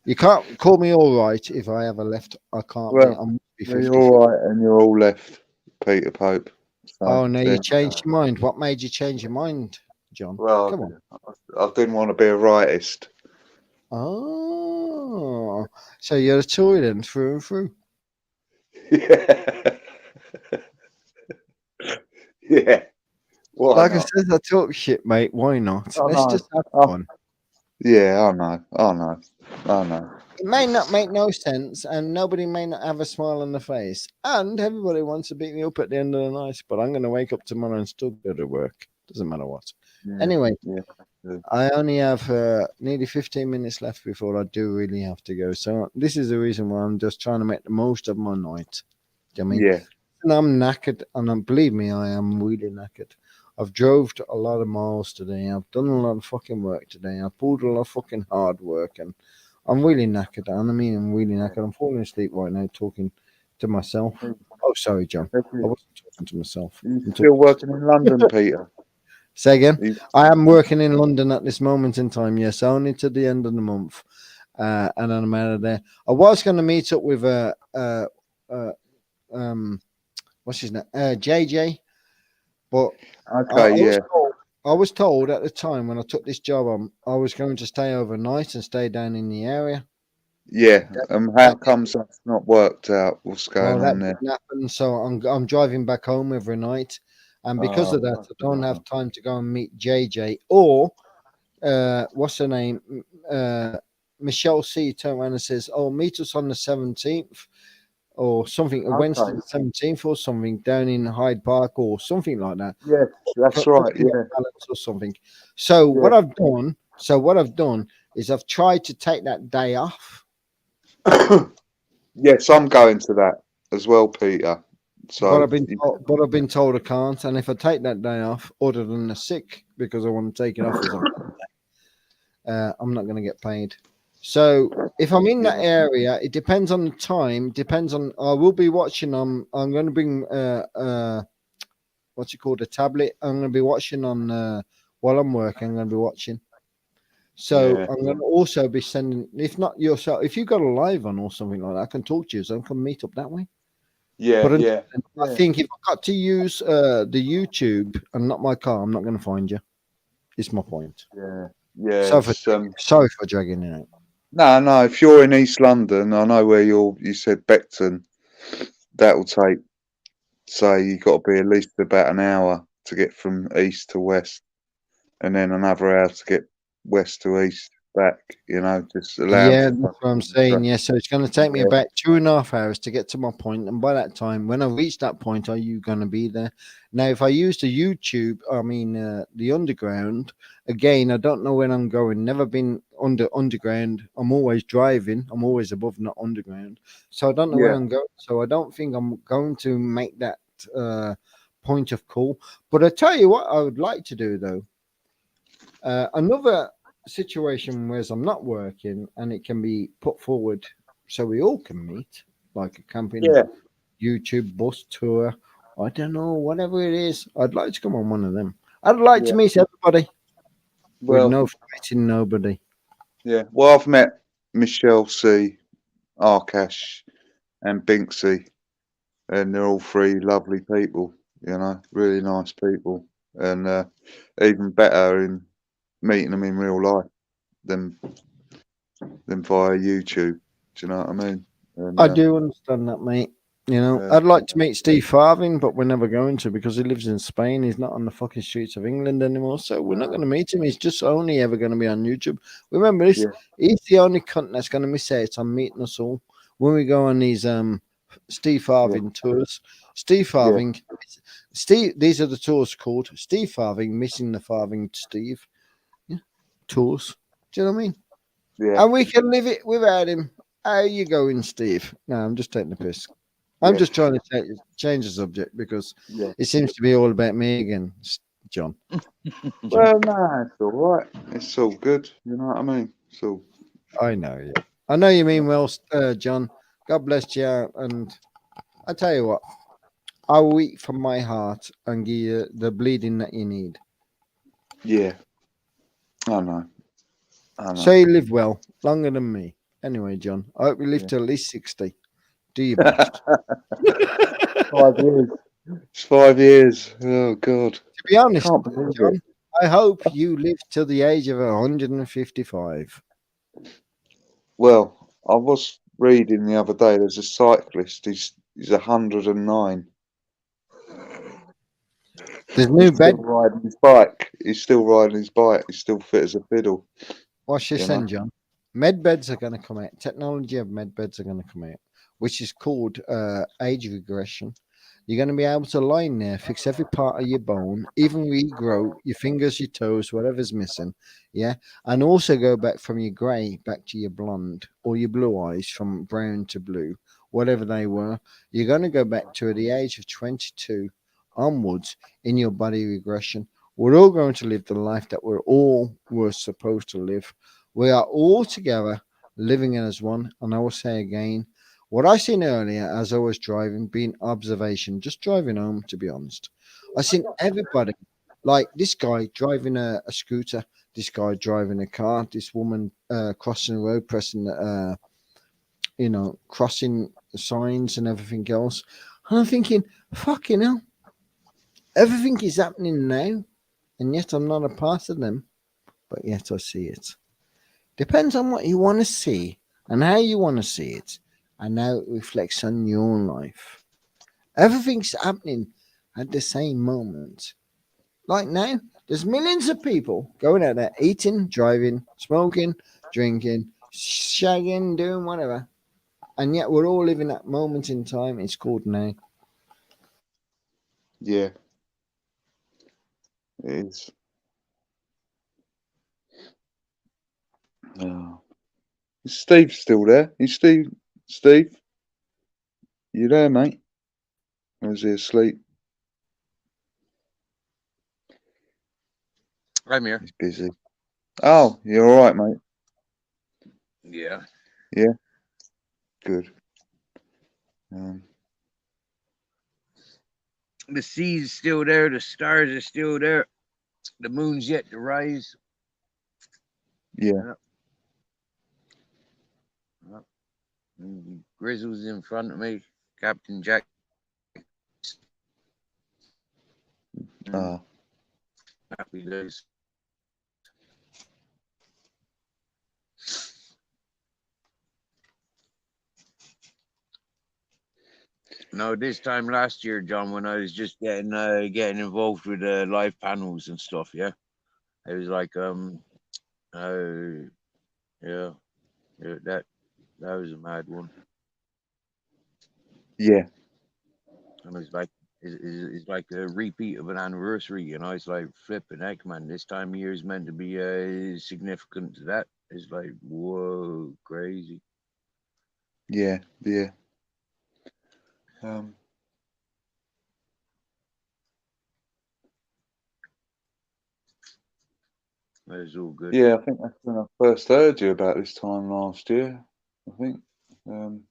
You can't call me all right if I have a left. I can't be. well, I'm be you're 50. all right, and you're all left, Peter Pope. So Oh no, there you you changed go. your mind. What made you change your mind, John? Well, Come on. I didn't want to be a rightist. Oh, so you're a Tory then through and through. Yeah, yeah. Why Like I not? said, I talk shit, mate. Why not? I Let's know. just have Oh, fun. yeah, I know. It may not make no sense, and nobody may not have a smile on the face, and everybody wants to beat me up at the end of the night. But I'm going to wake up tomorrow and still go to work. Doesn't matter what. Yeah, Anyway, yeah. Yeah. I only have nearly 15 minutes left before I do really have to go. So this is the reason why I'm just trying to make the most of my night. Do you know what I mean? Yeah. And I'm knackered, and believe me, I am really knackered. I've drove a lot of miles today. I've done a lot of fucking work today. I've pulled a lot of fucking hard work, and I'm really knackered. And I mean, I'm really knackered. I'm falling asleep right now talking to myself. Oh, sorry, John. I wasn't talking to myself. You I'm still talking. working in London, Peter? Say again. You- I am working in London at this moment in time. Yes, only to the end of the month, and then I'm out of there. I was going to meet up with what's his name, JJ, but I Okay, was yeah. told, I was told at the time when I took this job on, I was going to stay overnight and stay down in the area. Yeah. How That comes that's not worked out? What's Well, going that on there? didn't happen. So I'm driving back home every night, and because Oh, of that, I fucking don't have hell. time to go and meet JJ or what's her name, Michelle C. Turned around and says, "Oh, meet us on the 17th or something, a Wednesday Okay. the 17th or something down in Hyde Park or something like that, Yes, that's right. looking at Yeah. balance or something." So Yeah. what I've done is I've tried to take that day off. Yes, I'm going to that as well, Peter. But So, I've been told I can't, and if I take that day off, other than the sick, because I want to take it off as a I'm not going to get paid. So if I'm in that yeah, area, it depends on the time. Depends on. I will be watching. I'm going to bring what's it called, a tablet. I'm going to be watching on while I'm working. I'm going to be watching. So yeah, I'm going to also be sending. If not yourself, if you got a live on or something like that, I can talk to you. So I can meet up that way. yeah, But until yeah, then, I yeah, think if I got to use the YouTube and not my car, I'm not going to find you. It's my point. yeah, yeah. Sorry for It's sorry for dragging it out. no, no. If you're in East London, I know where you said Beckton. That'll take, say, you got to be at least about an hour to get from east to west, and then another hour to get west to east back. Just allowing Yeah, for that's what I'm fucking saying. traffic. Yeah, so it's going to take me Yeah, about 2.5 hours to get to my point, and by that time, when I reach that point, are you going to be there? Now, if I use the YouTube, I mean the underground, again, I don't know when I'm going. Never been underground. I'm always driving. I'm always above, not underground. So I don't know when yeah, I'm going. So I don't think I'm going to make that point of call. But I tell you what, I would like to do though. Another situation where I'm not working and it can be put forward so we all can meet, like a camping yeah. YouTube bus tour. I don't know, whatever it is. I'd like to come on one of them. I'd like to Yeah. meet everybody with Well, no fighting nobody. yeah. Well, I've met Michelle C, Arkash, and Binksy, and they're all three lovely people. Really nice people, and even better in meeting them in real life than via YouTube. Do you know what I mean? And I do understand that, mate. You know, uh, I'd like to meet Steve Farthing, but we're never going to because he lives in Spain. He's not on the fucking streets of England anymore. So we're not going to meet him. He's just only ever going to be on YouTube. Remember this? yeah, He's the only cunt that's going to miss out on meeting us all when we go on these Steve yeah, Farthing tours. Steve yeah, Farthing, Steve. These are the tours called Steve Farthing missing the Farthing Steve. Yeah, tours. Do you know what I mean? yeah, And we can live it without him. How you going, Steve? No, I'm just taking the piss. I'm yeah, just trying to change the subject because yeah. it seems to be all about me again, John. Well, no, it's all right. It's all good. You know what I mean? So I know you. I know you mean well, John. God bless you. And I tell you what, I will eat from my heart and give you the bleeding that you need. yeah, I know, I So know. you live well, longer than me. Anyway, John, I hope you live Yeah. till at least 60. Do your best. 5 years. It's 5 years. Oh God, To be honest, can't believe it. John, I hope you live till the age of 155. Well, I was reading the other day. There's a cyclist. He's 109. There's new He's still bed. riding his bike. He's still riding his bike. He's still fit as a fiddle. Watch this You know. then, John. Med beds are going to come out. Technology of med beds are going to come out, which is called age regression. You're going to be able to lie in there, fix every part of your bone, even regrow your fingers, your toes, whatever's missing. Yeah. And also go back from your grey back to your blonde or your blue eyes from brown to blue, whatever they were. You're going to go back to the age of 22 onwards in your body regression. We're all going to live the life that we're supposed to live. We are all together living as one. And I will say again, what I seen earlier as I was driving, being observation, just driving home, to be honest. I seen everybody, like this guy driving a scooter, this guy driving a car, this woman crossing the road, pressing, crossing signs and everything else. And I'm thinking, fucking hell, everything is happening now. and yet I'm not a part of them, but yet I see it. Depends on what you want to see and how you want to see it, and how it reflects on your life. Everything's happening at the same moment. Like now, there's millions of people going out there eating, driving, smoking, drinking, shagging, doing whatever. And yet we're all living that moment in time. It's called now. Yeah, it is. Oh. Is Steve still there? Is Steve, you there, mate? Or is he asleep? I'm here. He's busy. Oh, you're all right, mate. Yeah. Yeah, good. Um, The sea's still there. The stars are still there. The moon's yet to rise. yeah, Grizzle's in front of me. Captain Jack. ah, Happy days. No, this time last year, John, when I was just getting involved with live panels and stuff, yeah, it was like yeah, yeah, that was a mad one, yeah, and it's like it's like a repeat of an anniversary, you know. It's like flipping heck, man. This time of year is meant to be significant to that. It's like whoa, crazy. yeah, yeah. Um, But it's all good. yeah, I think that's when I first heard you about this time last year. I think on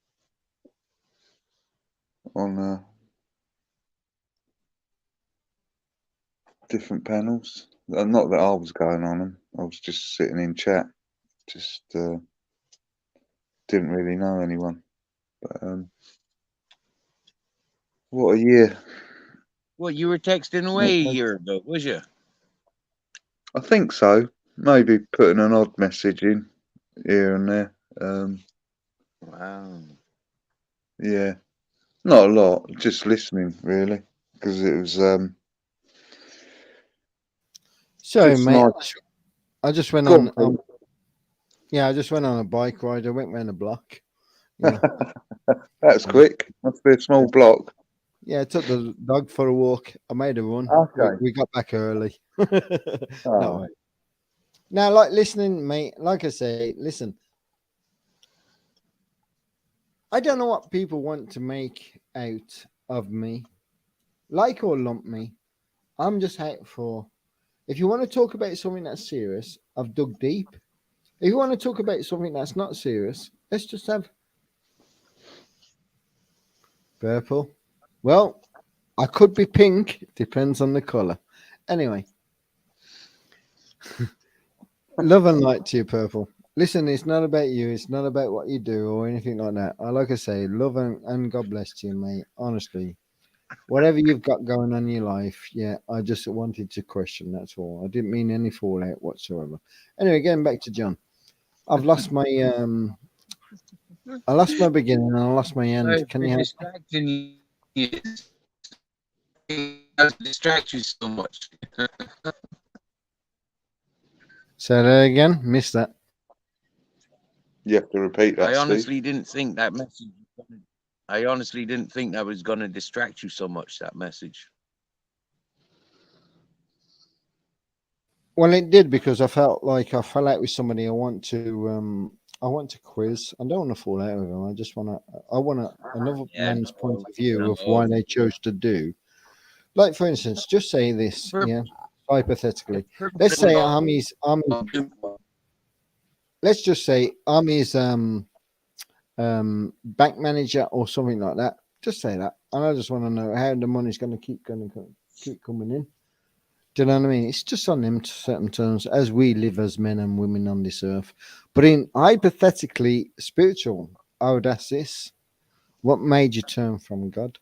different panels. Not that I was going on them. I was just sitting in chat. Just didn't really know anyone. But what a year! Well, you were texting away a year ago, was you? I think so. Maybe putting an odd message in here and there. Wow. Yeah, not a lot. Just listening really, because it was Sorry, just mate. nice. I just went Go on. on, Pete. Yeah, I just went on a bike ride. I went round a block. Yeah, That's quick. Must be a small block. yeah. I took the dog for a walk. I made a run. Okay. We got back early. Oh. No way. Now, like listening, mate. Like I say, listen. I don't know what people want to make out of me, like or lump me. I'm just out for. If you want to talk about something that's serious, I've dug deep. If you want to talk about something that's not serious, let's just have purple. Well, I could be pink, depends on the color. Anyway, love and light to you, purple. Listen, it's not about you. It's not about what you do or anything like that. Like I say, love and God bless to you, mate. Honestly, whatever you've got going on in your life, yeah, I just wanted to question. That's all. I didn't mean any fallout whatsoever. Anyway, getting back to John, I've lost my I lost my beginning and I lost my end. Can you help? Distracting you? It distract you so much. Say that again. Missed that. You have to repeat that, I Steve. honestly didn't think that message. I honestly didn't think that was going to distract you so much. That message. Well, it did because I felt like I fell out with somebody. I want to quiz. I don't want to fall out with them. I just want to. I want another man's point of view of why they chose to do. Like, for instance, just say this. Yeah, hypothetically, let's say let's just say I'm his bank manager or something like that. Just say that, and I just want to know how the money's going to keep coming in. Do you know what I mean? It's just on them certain terms as we live as men and women on this earth. But in hypothetically spiritual, I would ask this: what made you turn from God?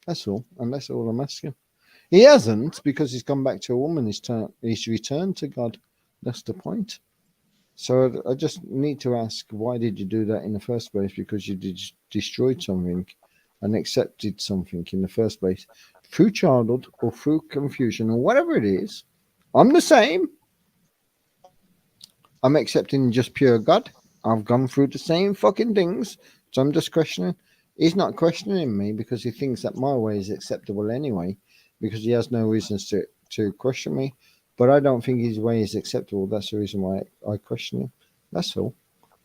That's all, and that's all I'm asking. He hasn't, because he's gone back to a woman. He's returned to God. That's the point. So I just need to ask, why did you do that in the first place? Because you destroyed something and accepted something in the first place through childhood or through confusion or whatever it is. I'm the same. I'm accepting just pure God. I've gone through the same fucking things. So I'm just questioning. He's not questioning me because he thinks that my way is acceptable anyway, because he has no reasons to question me. But I don't think his way is acceptable. That's the reason why I question him. That's all.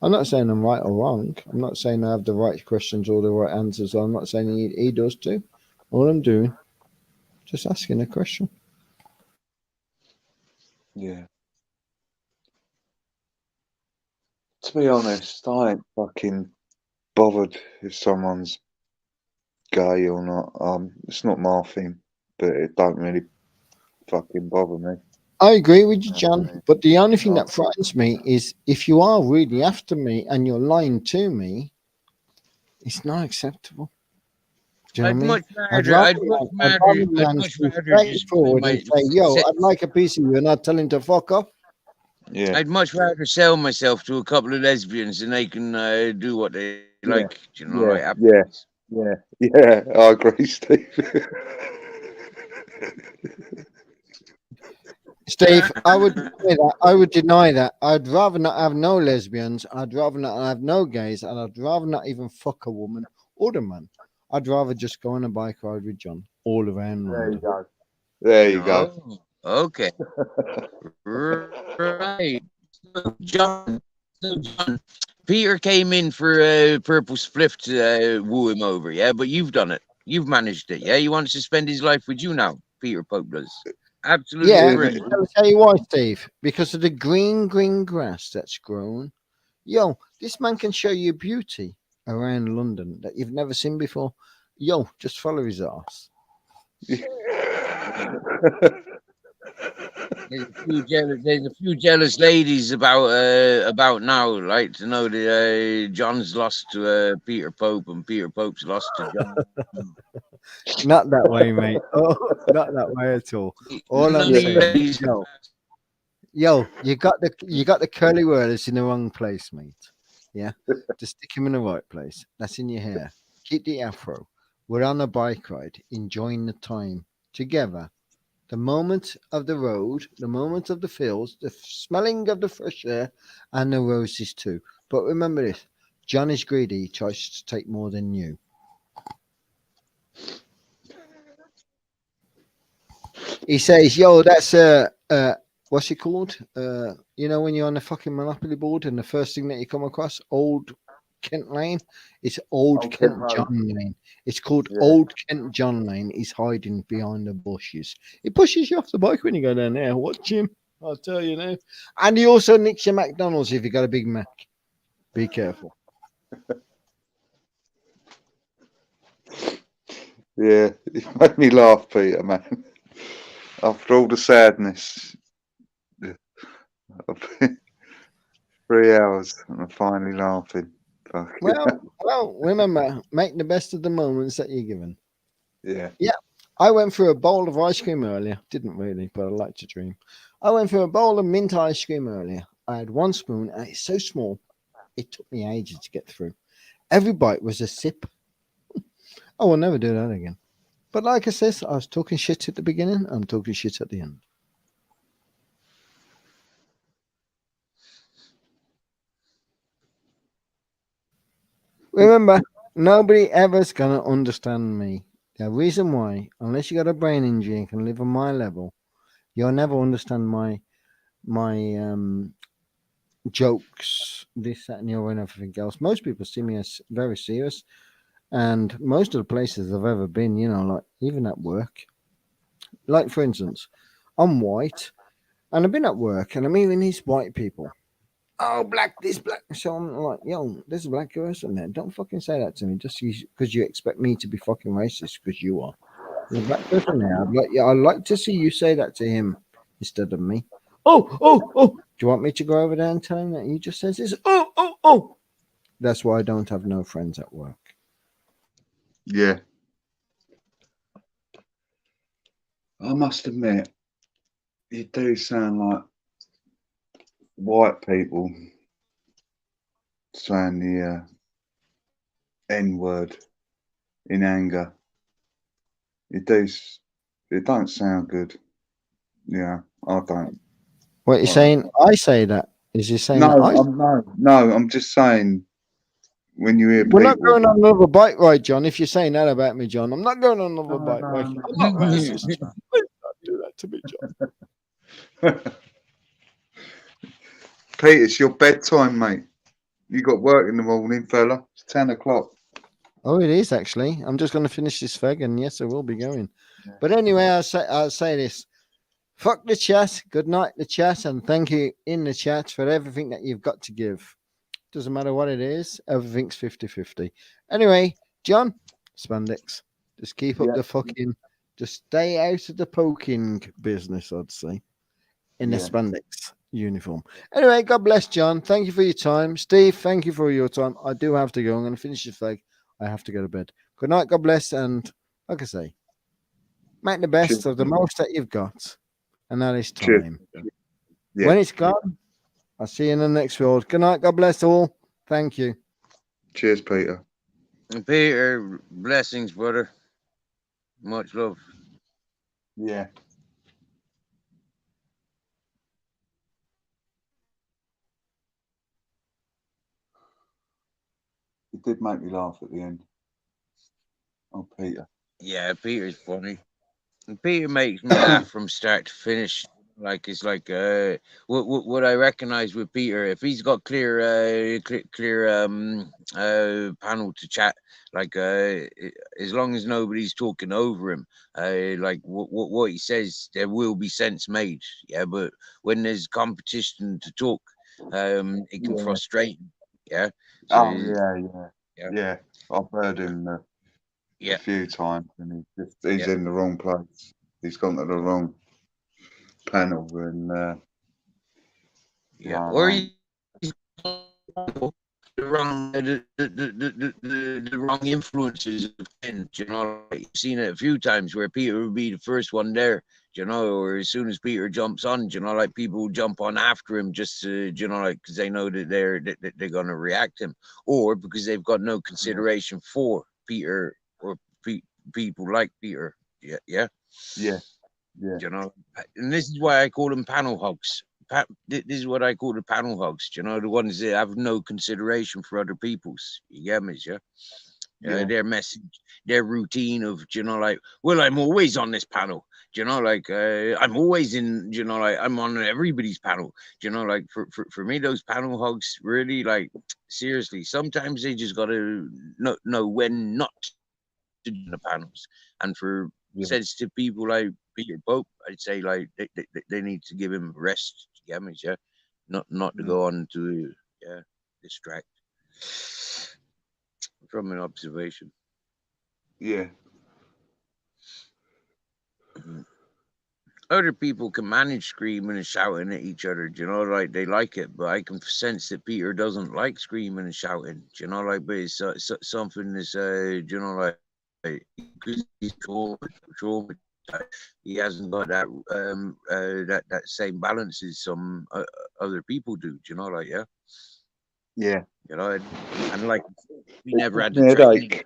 I'm not saying I'm right or wrong. I'm not saying I have the right questions or the right answers. I'm not saying he does too. All I'm doing, just asking a question. Yeah. To be honest, I ain't fucking bothered if someone's gay or not. It's not my thing, but it don't really fucking bother me. I agree with you, John. Okay. But the only thing Right. that frightens me is if you are really after me and you're lying to me, it's not acceptable. Do you know what I mean? I'd rather man much be rather just straightforward and say, "Yo, set, I'd like a piece of you," and I'd tell him to fuck off. Yeah. I'd much rather sell myself to a couple of lesbians and they can do what they Yeah. like, you know, Yeah. like Yeah. Yeah. Yeah. I agree, Steve. Steve, I would deny that. I would deny that. I'd rather not have no lesbians. I'd rather not have no gays, and I'd rather not even fuck a woman or a man. I'd rather just go on a bike ride with John all around There you London. go. There you go. Oh, okay. Right. So John, Peter came in for a purple spliff to woo him over, yeah? But you've done it. You've managed it, yeah? You want to spend his life with you now, Peter Pope does. Absolutely Yeah, brilliant. I'll tell you why, Steve. Because of the green grass that's grown. Yo, this man can show you beauty around London that you've never seen before. Yo, just follow his ass. There's a few jealous ladies about now, like to know that John's lost to Peter Pope and Peter Pope's lost to John. Not that way, mate. Oh, not that way at all. All I'm None of you saying, ladies. yo, you got the curly whirlers in the wrong place, mate. Yeah, just stick him in the right place. That's in your hair. Keep the afro. We're on a bike ride, enjoying the time together. The moment of the road, the moment of the fields, the smelling of the fresh air, and the roses too. But remember this: John is greedy. He tries to take more than you. He says, "Yo, that's what's it called? You know, when you're on the fucking Monopoly board and the first thing that you come across, Old Kent Lane. It's Old Kent John Lane. It's called Old Kent John Lane. He's hiding behind the bushes. He pushes you off the bike when you go down there. Watch him. I'll tell you now. And he also nicks your McDonald's if you got a Big Mac. Be careful." Yeah, it made me laugh, Peter, man. After all the sadness, I've been 3 hours and I'm finally laughing. Fuck Well, remember, make the best of the moments that you're given. yeah. Yeah, I went through a bowl of ice cream earlier. Didn't really, but I like to dream. I went through a bowl of mint ice cream earlier. I had one spoon, and it's so small, it took me ages to get through. Every bite was a sip. I will never do that again. But like I said, I was talking shit at the beginning. I'm talking shit at the end. Remember, nobody ever's gonna understand me. The reason why, unless you got a brain injury and can live on my level, you'll never understand my jokes, this, that, and the other, and everything else. Most people see me as very serious, and most of the places I've ever been, you know, like even at work, like for instance, I'm white, and I've been at work, and I'm hearing these white people. Oh, black, this black. So I'm like, yo, there's a black person there. Don't fucking say that to me just because you expect me to be fucking racist because you are. There's a black person there. I'd like to see you say that to him instead of me. Oh. Do you want me to go over there and tell him that he just says this? Oh. That's why I don't have no friends at work. Yeah. I must admit, you do sound like white people saying the N word in anger. It does. It don't sound good. Yeah, I don't. What you're saying? I say that. Is you saying No, that I? no. I'm just saying when you hear We're not people. going on another bike ride, John. If you're saying that about me, John, I'm not going on No, another bike ride. no, I'm no, not no, racist. no, John. Please don't do that to me, John. no. Pete, it's your bedtime, mate. You got work in the morning, fella. It's 10 o'clock. Oh, it is actually. I'm just going to finish this fag, and yes, I will be going. But anyway, I'll say this. Fuck the chat. Good night, the chat, and thank you in the chat for everything that you've got to give. Doesn't matter what it is, everything's 50-50. Anyway, John, Spandex, just keep up Yeah, the fucking, just stay out of the poking business, I'd say, in the yeah. spandex uniform. Anyway, God bless, John. Thank you for your time. Steve, thank you for your time. I do have to go. I'm going to finish this flag. I have to go to bed. Good night, God bless, and like I say, make the Cheers. best of the most that you've got, and that is Cheers. time. Yeah. When it's gone, I'll see you in the next world. Good night, God bless all. Thank you. Cheers, Peter. Peter, blessings, brother. Much love. Yeah. It did make me laugh at the end. Oh, Peter. Yeah, Peter's funny. And Peter makes me laugh from start to finish. Like it's like what I recognize with Peter, if he's got clear panel to chat, like as long as nobody's talking over him, like what he says, there will be sense made. Yeah, but when there's competition to talk, it can Yeah. frustrate him. Yeah. So Oh, yeah. yeah, Yeah. I've heard him a yeah, few times, and he's yeah, in the wrong place. He's gone to the wrong panel, and yeah. Or um, he's the wrong the wrong influences of Ken. You know, like, you've seen it a few times where Peter would be the first one there. You know, or as soon as Peter jumps on, you know, like people jump on after him just to, you know, like because they know that they're going to react him, or because they've got no consideration for Peter or people like Peter. Yeah, yeah. yeah, yeah, You know, and this is why I call them panel hogs. This is what I call the panel hogs. You know, the ones that have no consideration for other people's. You get me, yeah? yeah, Their message, their routine of, you know, like, well, I'm always on this panel. You know, like I'm always in. You know, like I'm on everybody's panel. You know, like for me, those panel hogs really, like, seriously. Sometimes they just gotta know when not to do the panels, and for yeah, sensitive people like Peter Pope, I'd say like they need to give him rest. You get me, yeah? Not to yeah, go on to distract from an observation. yeah, Mhm. Other people can manage screaming and shouting at each other, you know, like they like it, but I can sense that Peter doesn't like screaming and shouting, you know, like, but it's something that's, you know, like, because he's traumatized, he hasn't got that same balance as some other people do, you know, like, yeah, yeah. you know, and like, if he It never gives had the me a training, headache.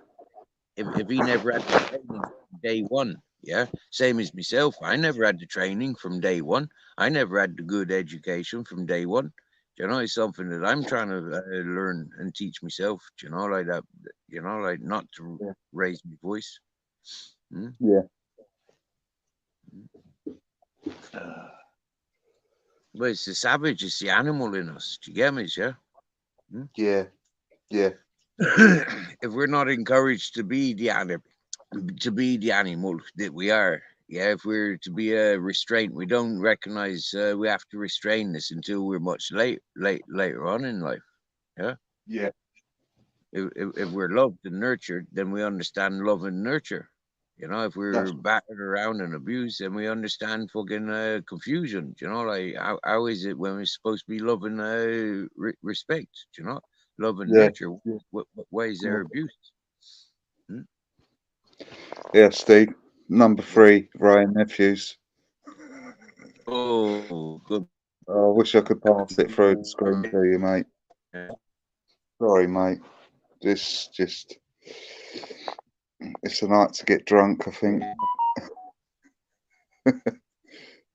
if he never had the training from day one, yeah, same as myself. I never had the training from day one. I never had the good education from day one. You know, it's something that I'm trying to learn and teach myself. You know, like that. You know, like not to Yeah, raise my voice. Hmm? yeah, But it's the savage, it's the animal in us. Do you get me? Yeah. Hmm? yeah, yeah, If we're not encouraged to be the animal that we are. Yeah, if we're to be a restraint, we don't recognize we have to restrain this until we're much later on in life. Yeah, yeah. if we're loved and nurtured, then we understand love and nurture. You know, if we're That's battered around and abused, then we understand fucking confusion. You know, like how is it when we're supposed to be love and respect? You know, love and yeah, nurture. yeah, What way is yeah. there abuse? Hmm? Yeah, Steve. Number 3, Ryan Nephews. Oh, good. I wish I could pass it through the screen to you, mate. Sorry, mate. This just, it's a night to get drunk, I think.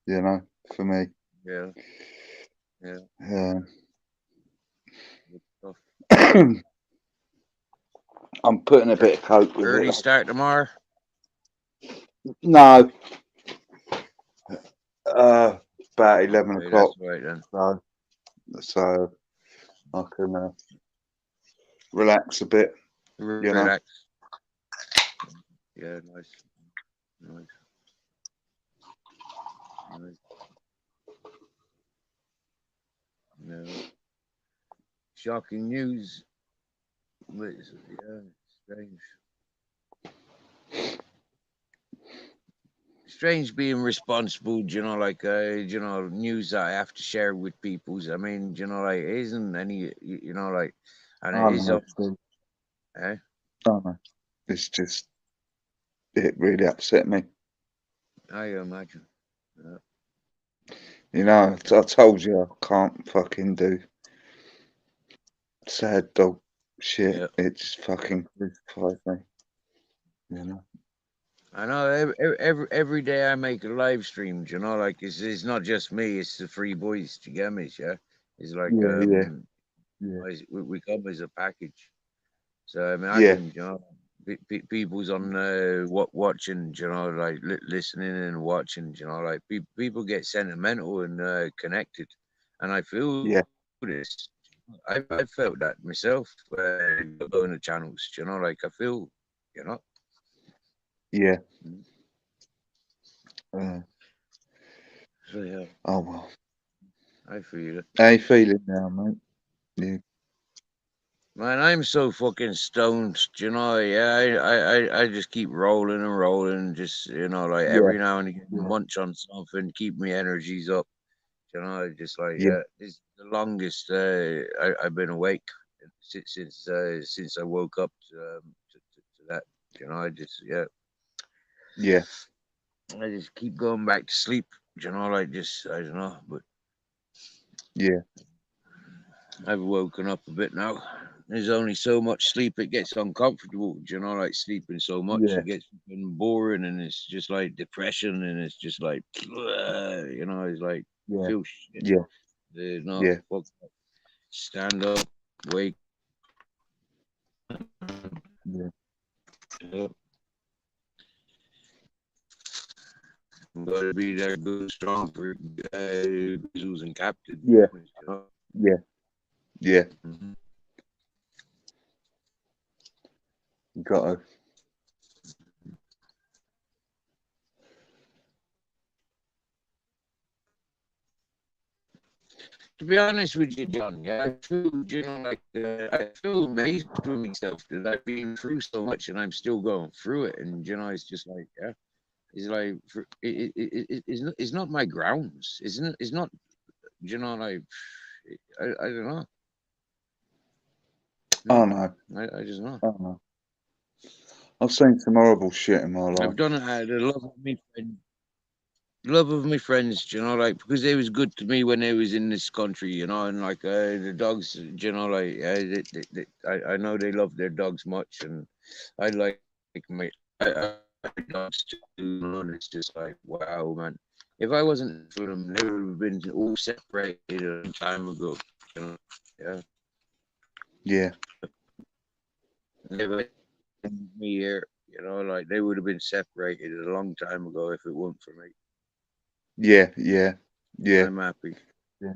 You know, for me. Yeah. Yeah. Yeah. Good stuff. I'm putting a bit of coke with Early it. start tomorrow. No. About 11 Okay, o'clock. that's right then. So I can relax a bit. You know. Relax. Yeah, nice. No. Shocking news. But yeah, strange. Strange being responsible, like news that I have to share with people. I mean, like it isn't any, like, and I it is know, up. Eh? I know. It's just, it really upset me. I imagine. Yeah. You know, I told you I can't fucking do sad dog shit. Yeah. It just fucking crucifies me. You know. I know every day I make a live stream, like it's not just me, it's the three boys together, yeah. It's like Yeah. we come as a package. So Yeah. imagine, people's on watching, like listening and watching, like people get sentimental and connected, and I feel Yeah. this. I felt that myself going to channels, like I feel, Yeah. Mm. Uh, So yeah, oh well. I feel it. How you feeling now, mate? Yeah. Man, I'm so fucking stoned, Yeah, I just keep rolling and rolling, just like Yeah. every now and again, Yeah. munch on something, keep my energies up. Just like Yeah. this is the longest I've been awake since I woke up to that. I just Yeah. I just keep going back to sleep. Like just I don't know, but Yeah. I've woken up a bit now. There's only so much sleep it gets uncomfortable. Like sleeping so much Yeah. it gets boring, and it's just like depression, and it's just like it's like Yeah. feel shit. Yeah. There's not Yeah. fuck up. Stand up, wake Yeah. up. I'm gonna be there good strong for Grizzlies and captain. Yeah. Yeah. Yeah. Mm-hmm. Got to. To be honest with you, John, I feel, like I feel amazed with myself that I've been through so much and I'm still going through it. And it's just like, yeah, it's like it's not my grounds, isn't it? It's not, like I don't know. Oh no. I just know. Oh no. I've seen some horrible shit in my life. I've done it out of the love of my friends, like because they was good to me when they was in this country, and like the dogs, like I know they love their dogs much, and I like my I dogs too, and it's just like wow, man. If I wasn't for them, they would have been all separated a long time ago, Yeah, Yeah. never me here, like they would have been separated a long time ago if it weren't for me. Yeah. Yeah. Yeah. I'm happy. Yeah.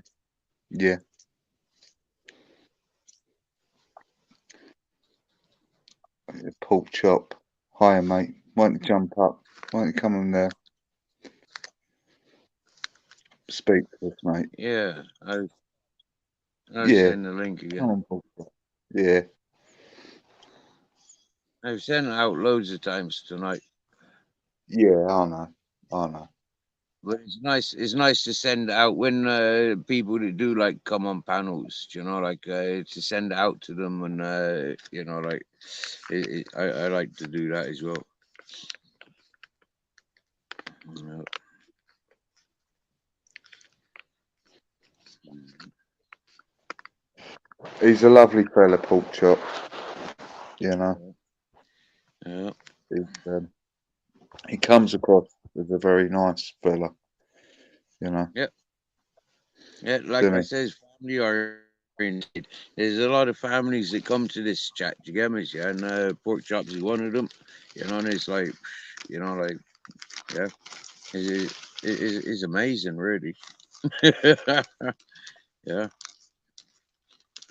Yeah. Pork chop. Hiya, mate. Why don't you jump up? Why don't you come in there? Speak to us, mate. Yeah, I'll Yeah. send the link Come again. on, pork chop. Yeah. I've sent it out loads of times tonight, Yeah. I know. I know. but it's nice. It's nice to send out when people that do like come on panels, like to send it out to them, and like I like to do that as well. Yeah. He's a lovely fella, Pork Chop. You know, Yeah. he's, he comes across as a very nice fella. You know, Yeah. Yeah. Like doesn't I he? says, family oriented. There's a lot of families that come to this chat. Do you get me? Yeah. And Pork Chops is one of them. You know, and it's like, you know, like, yeah, it's amazing, really. Yeah.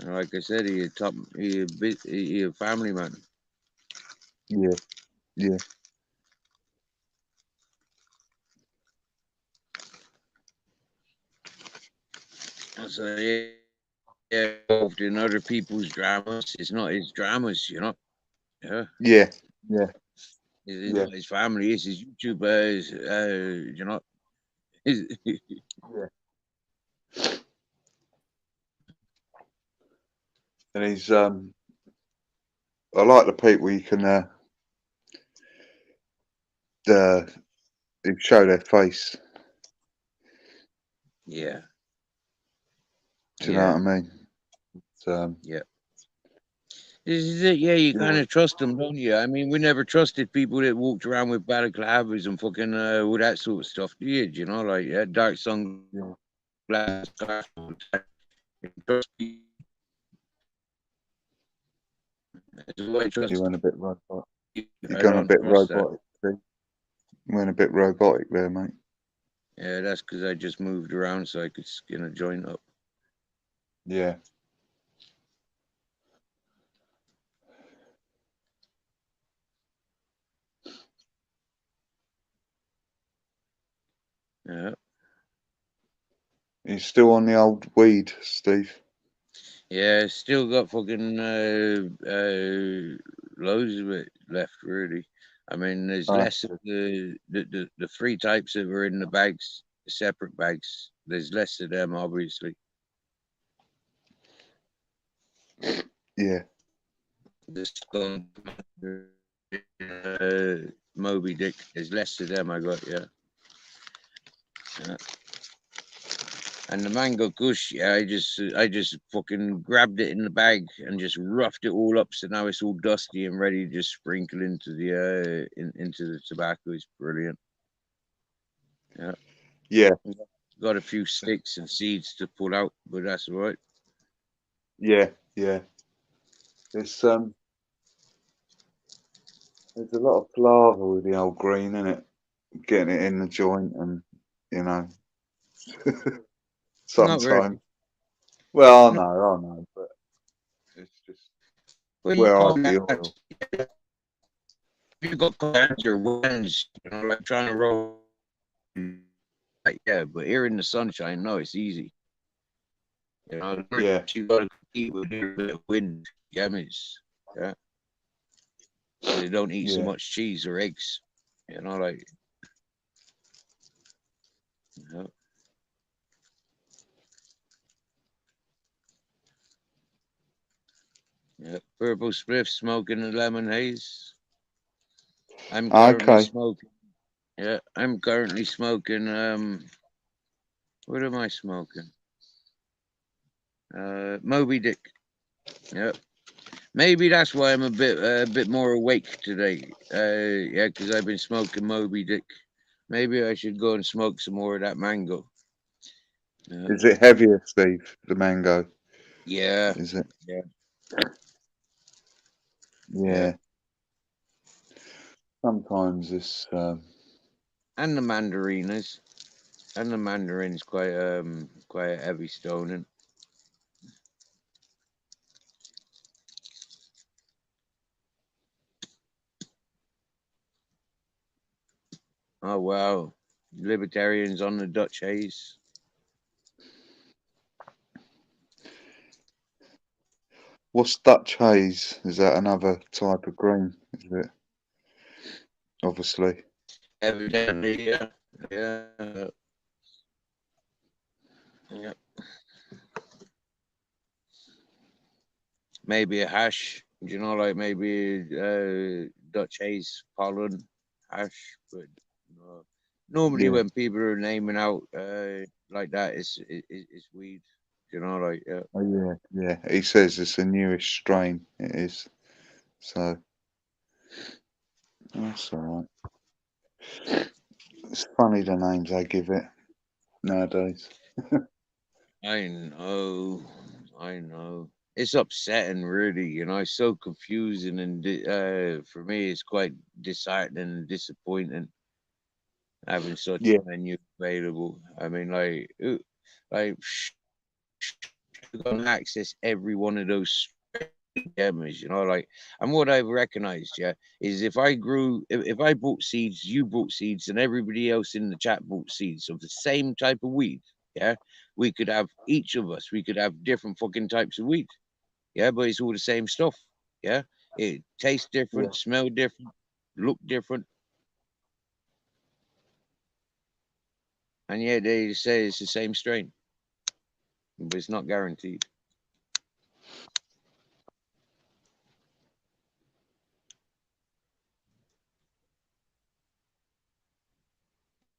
And like I said, he a family man. Yeah, yeah, So yeah, involved in other people's dramas. It's not his dramas, you know. Yeah, yeah, yeah, it's yeah, not his family. It's his YouTube. You know. yeah. And he's I like the people you can uh who show their face. Yeah, Do you know yeah, what I mean? It's, yeah. This is it. Yeah, you you kind always, of trust them, don't you? I mean, we never trusted people that walked around with balaclavas and fucking all that sort of stuff. Did you know, like dark yeah, sunglasses, glasses, trust people. That's why I you trust went a bit robot. you. You're I going a don't bit trust that. robotic. See? You went a bit robotic there, mate. Yeah, that's because I just moved around so I could skin a joint up. Yeah, Yeah, you still on the old weed, Steve? yeah. Still got fucking loads of it left, really. I mean, there's Ah, less of the three types that were in the bags, the separate bags. There's less of them, obviously. yeah, The skunk, Moby Dick. There's less of them. I got, yeah. Yeah. And the mango kush, yeah, I just fucking grabbed it in the bag and just roughed it all up, so now it's all dusty and ready to just sprinkle into the into the tobacco. It's brilliant. Yeah, yeah, got a few sticks and seeds to pull out, but that's all right. yeah, yeah. It's there's a lot of palaver with the old green, in it, getting it in the joint, and you know, Not very. sometimes. Well, Not, I know, but it's just well, you where I call the that oil. you got plans or winds, you know, like trying to roll. Like, yeah, but here in the sunshine, no, it's easy. You know, Yeah, you got to compete with a little bit of wind. Yeah, I mean, yeah. So they don't eat so yeah, much cheese or eggs. You know, like, you know, yeah. Purple spliff smoking a lemon haze. I'm currently okay. smoking. Yeah, I'm currently smoking. What am I smoking? Moby Dick. Yeah, maybe that's why I'm a bit more awake today. Yeah, because I've been smoking Moby Dick. Maybe I should go and smoke some more of that mango. Yeah, Is it heavier, Steve? The mango? yeah, Is it? yeah, yeah. Yeah. Sometimes it's And the mandarinas. And the mandarin's quite a heavy stoning. Oh wow. Libertarians on the Dutch haze. what's Dutch haze? Is that another type of green? Is it? Obviously. Evidently, yeah. Yeah. Yeah. Maybe a hash. You know, like maybe Dutch haze pollen hash, but no, Normally, Yeah. when people are naming out like that, it's weed. You know, like Oh, yeah. Yeah. He says it's a newish strain. It is. So that's all right. It's funny the names they give it nowadays. I know, I know. It's upsetting, really. You know, it's so confusing, and for me, it's quite disheartening and disappointing having such Yeah. a menu available. I mean, like you can access every one of those gems, you know, like, and what I've recognized, yeah, is if I bought seeds, you bought seeds, and everybody else in the chat bought seeds of the same type of weed, yeah, we could have each of us, we could have different fucking types of weed, yeah, but it's all the same stuff, yeah, it tastes Yeah. different, smell different, look different, and yet they say it's the same strain, but it's not guaranteed.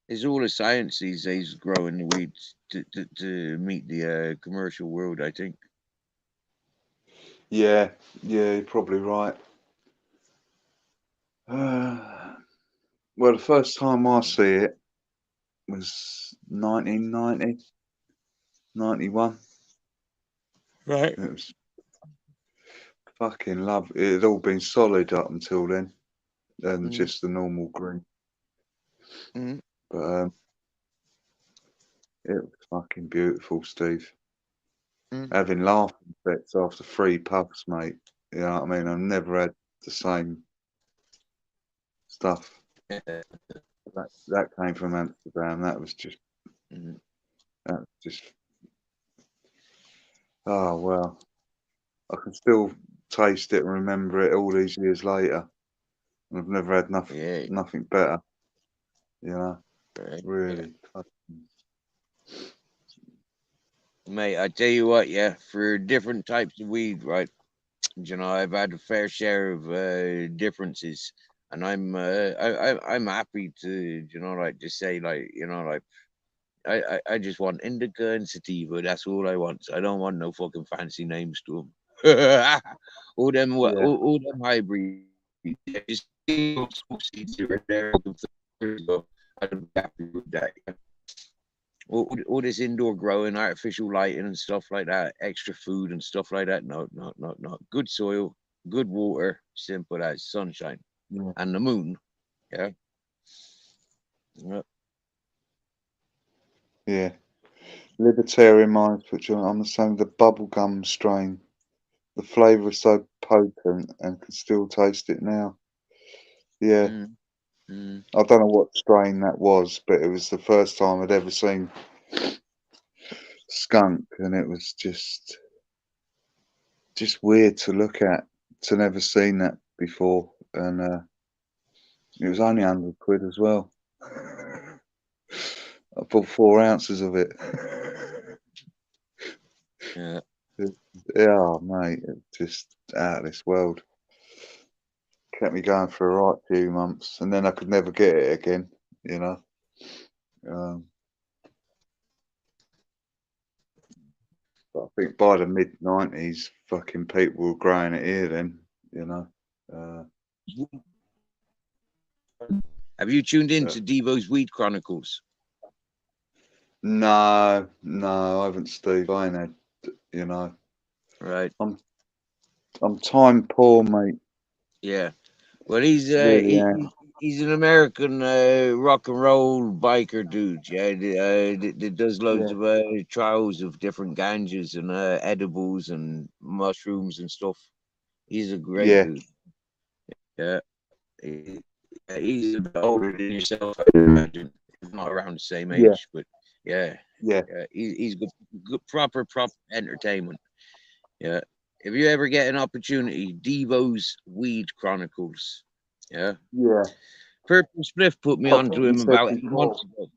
It's all a science these days, growing the weeds to meet the commercial world, I think. Yeah. Yeah. You're probably right. Well, the first time I see it was 1990, 91. Right. It was fucking love. It had all been solid up until then, and Mm, just the normal green. mm, But it was fucking beautiful, Steve. mm. Having laughing fits after 3 puffs, mate. You know what I mean? I've never had the same stuff. Yeah. That came from Amsterdam. Mm. That was just. Oh well, I can still taste it and remember it all these years later. And I've never had Yeah. nothing better. You know, Right. Yeah. really. Mate, I tell you what, yeah, for different types of weed, right? You know, I've had a fair share of differences, and I'm happy to, you know, like just say, like, you know, like I just want indica and sativa. That's all I want. I don't want no fucking fancy names to them. Yeah, All them hybrids. Yeah, just small seeds here and there. I'd be happy with that. Yeah. All this indoor growing, artificial lighting and stuff like that, extra food and stuff like that. No, no, no, no. Good soil, good water, simple as sunshine yeah, and the moon. Yeah. Yeah. yeah. Libertarian minds, which I'm the same. The bubblegum strain. The flavour is so potent and can still taste it now. Yeah, Mm, mm. I don't know what strain that was, but it was the first time I'd ever seen skunk, and it was just weird to look at. To never seen that before, and it was only £100 as well. I bought 4 ounces of it. Yeah. Yeah, mate, it just out of this world. Kept me going for a right few months, and then I could never get it again. You know. Um, but I think by the mid 90s, fucking people were growing it here. Then, you know. Uh, Have you tuned but into Devo's Weed Chronicles? no, no, I haven't, Steve. I ain't had. You know, Right. I'm time poor, mate. Yeah. Well, he's Really am. he's an American rock and roll biker dude. Yeah, that does loads Yeah, of trials of different ganjas and edibles and mushrooms and stuff. He's a great yeah, dude. Yeah, he, yeah, he's a bit older than yourself, I imagine. If not around the same yeah, age, but yeah, yeah, yeah, he's good, proper entertainment. Yeah. If you ever get an opportunity, Devo's Weed Chronicles. Yeah. yeah. Purple Spliff put me I onto think you him said about 8 months before. ago.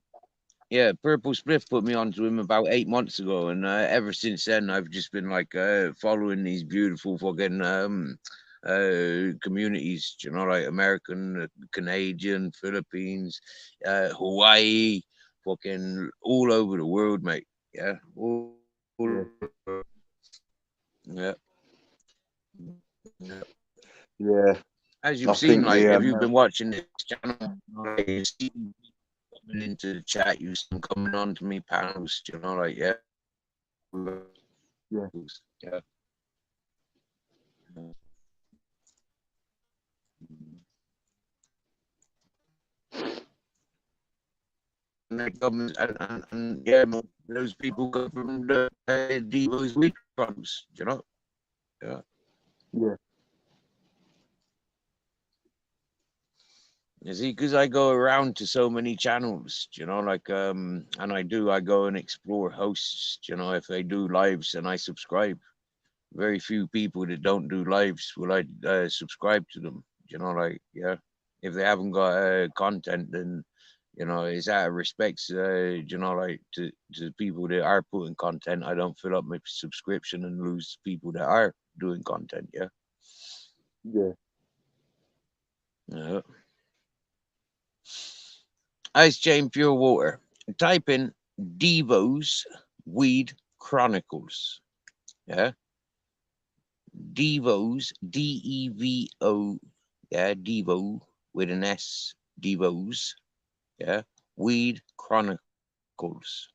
Yeah, Purple Spliff put me onto him about 8 months ago, and ever since then, I've just been like following these beautiful fucking communities, you know, like American, Canadian, Philippines, Hawaii, fucking all over the world, mate. Yeah, all over. Yeah. Yeah. Yeah, As I you've seen, think like the if you've been watching this channel, like, you see coming into the chat, you see them coming on to me panels, you know, like yeah, yeah, yeah. And they come and yeah, those people come from the Devo's weed farms, you know, yeah. yeah, You see, because I go around to so many channels, you know, like and I go and explore hosts, you know, if they do lives and I subscribe. Very few people that don't do lives will I subscribe to them, you know, like yeah. If they haven't got content, then you know it's out of respects, you know, like to people that are putting content. I don't fill up my subscription and lose people that are doing content. Yeah, yeah. yeah. Ice Chain Pure Water. Type in Devo's Weed Chronicles. Yeah. Devo's, Devo. Yeah. Devo with an S. Devo's. Yeah. Weed Chronicles.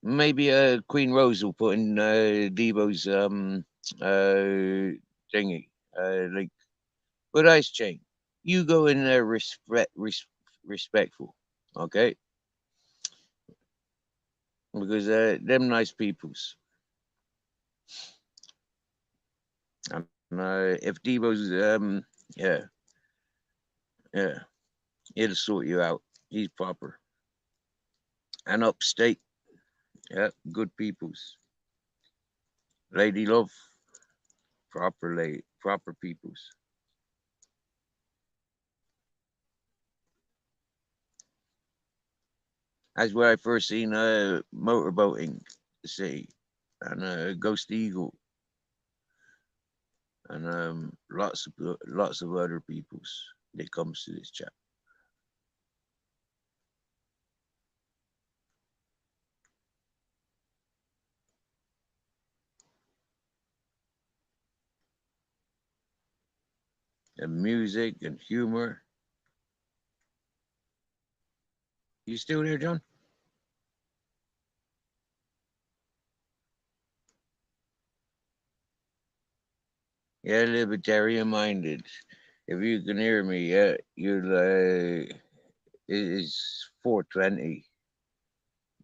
Maybe Queen Rose will put in Devo's thingy. Like, but Ice Chain, you go in there respectful. Okay. Because them nice peoples. And if Devo's, yeah, yeah, it'll sort you out. He's proper and upstate. Yeah, good peoples. Lady love, proper lady, proper peoples. That's where I first seen motorboating, see, and Ghost Eagle, and lots of other peoples that comes to this chat. And music and humor. You still there, John? Yeah, libertarian minded. If you can hear me, yeah, you'll. It is 420.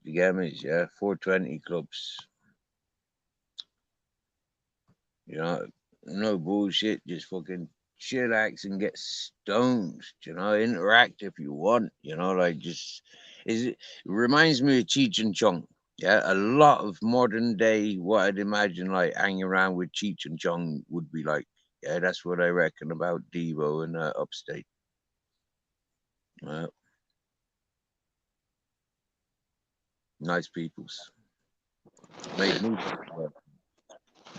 The game is yeah, 420 clubs. You know, no bullshit. Just fucking chillax and get stoned. You know, interact if you want. You know, like just it reminds me of Cheech and Chong. Yeah, a lot of modern day what I'd imagine like hanging around with Cheech and Chong would be like. Yeah, that's what I reckon about Devo and Upstate. Uh, nice peoples. Made me well.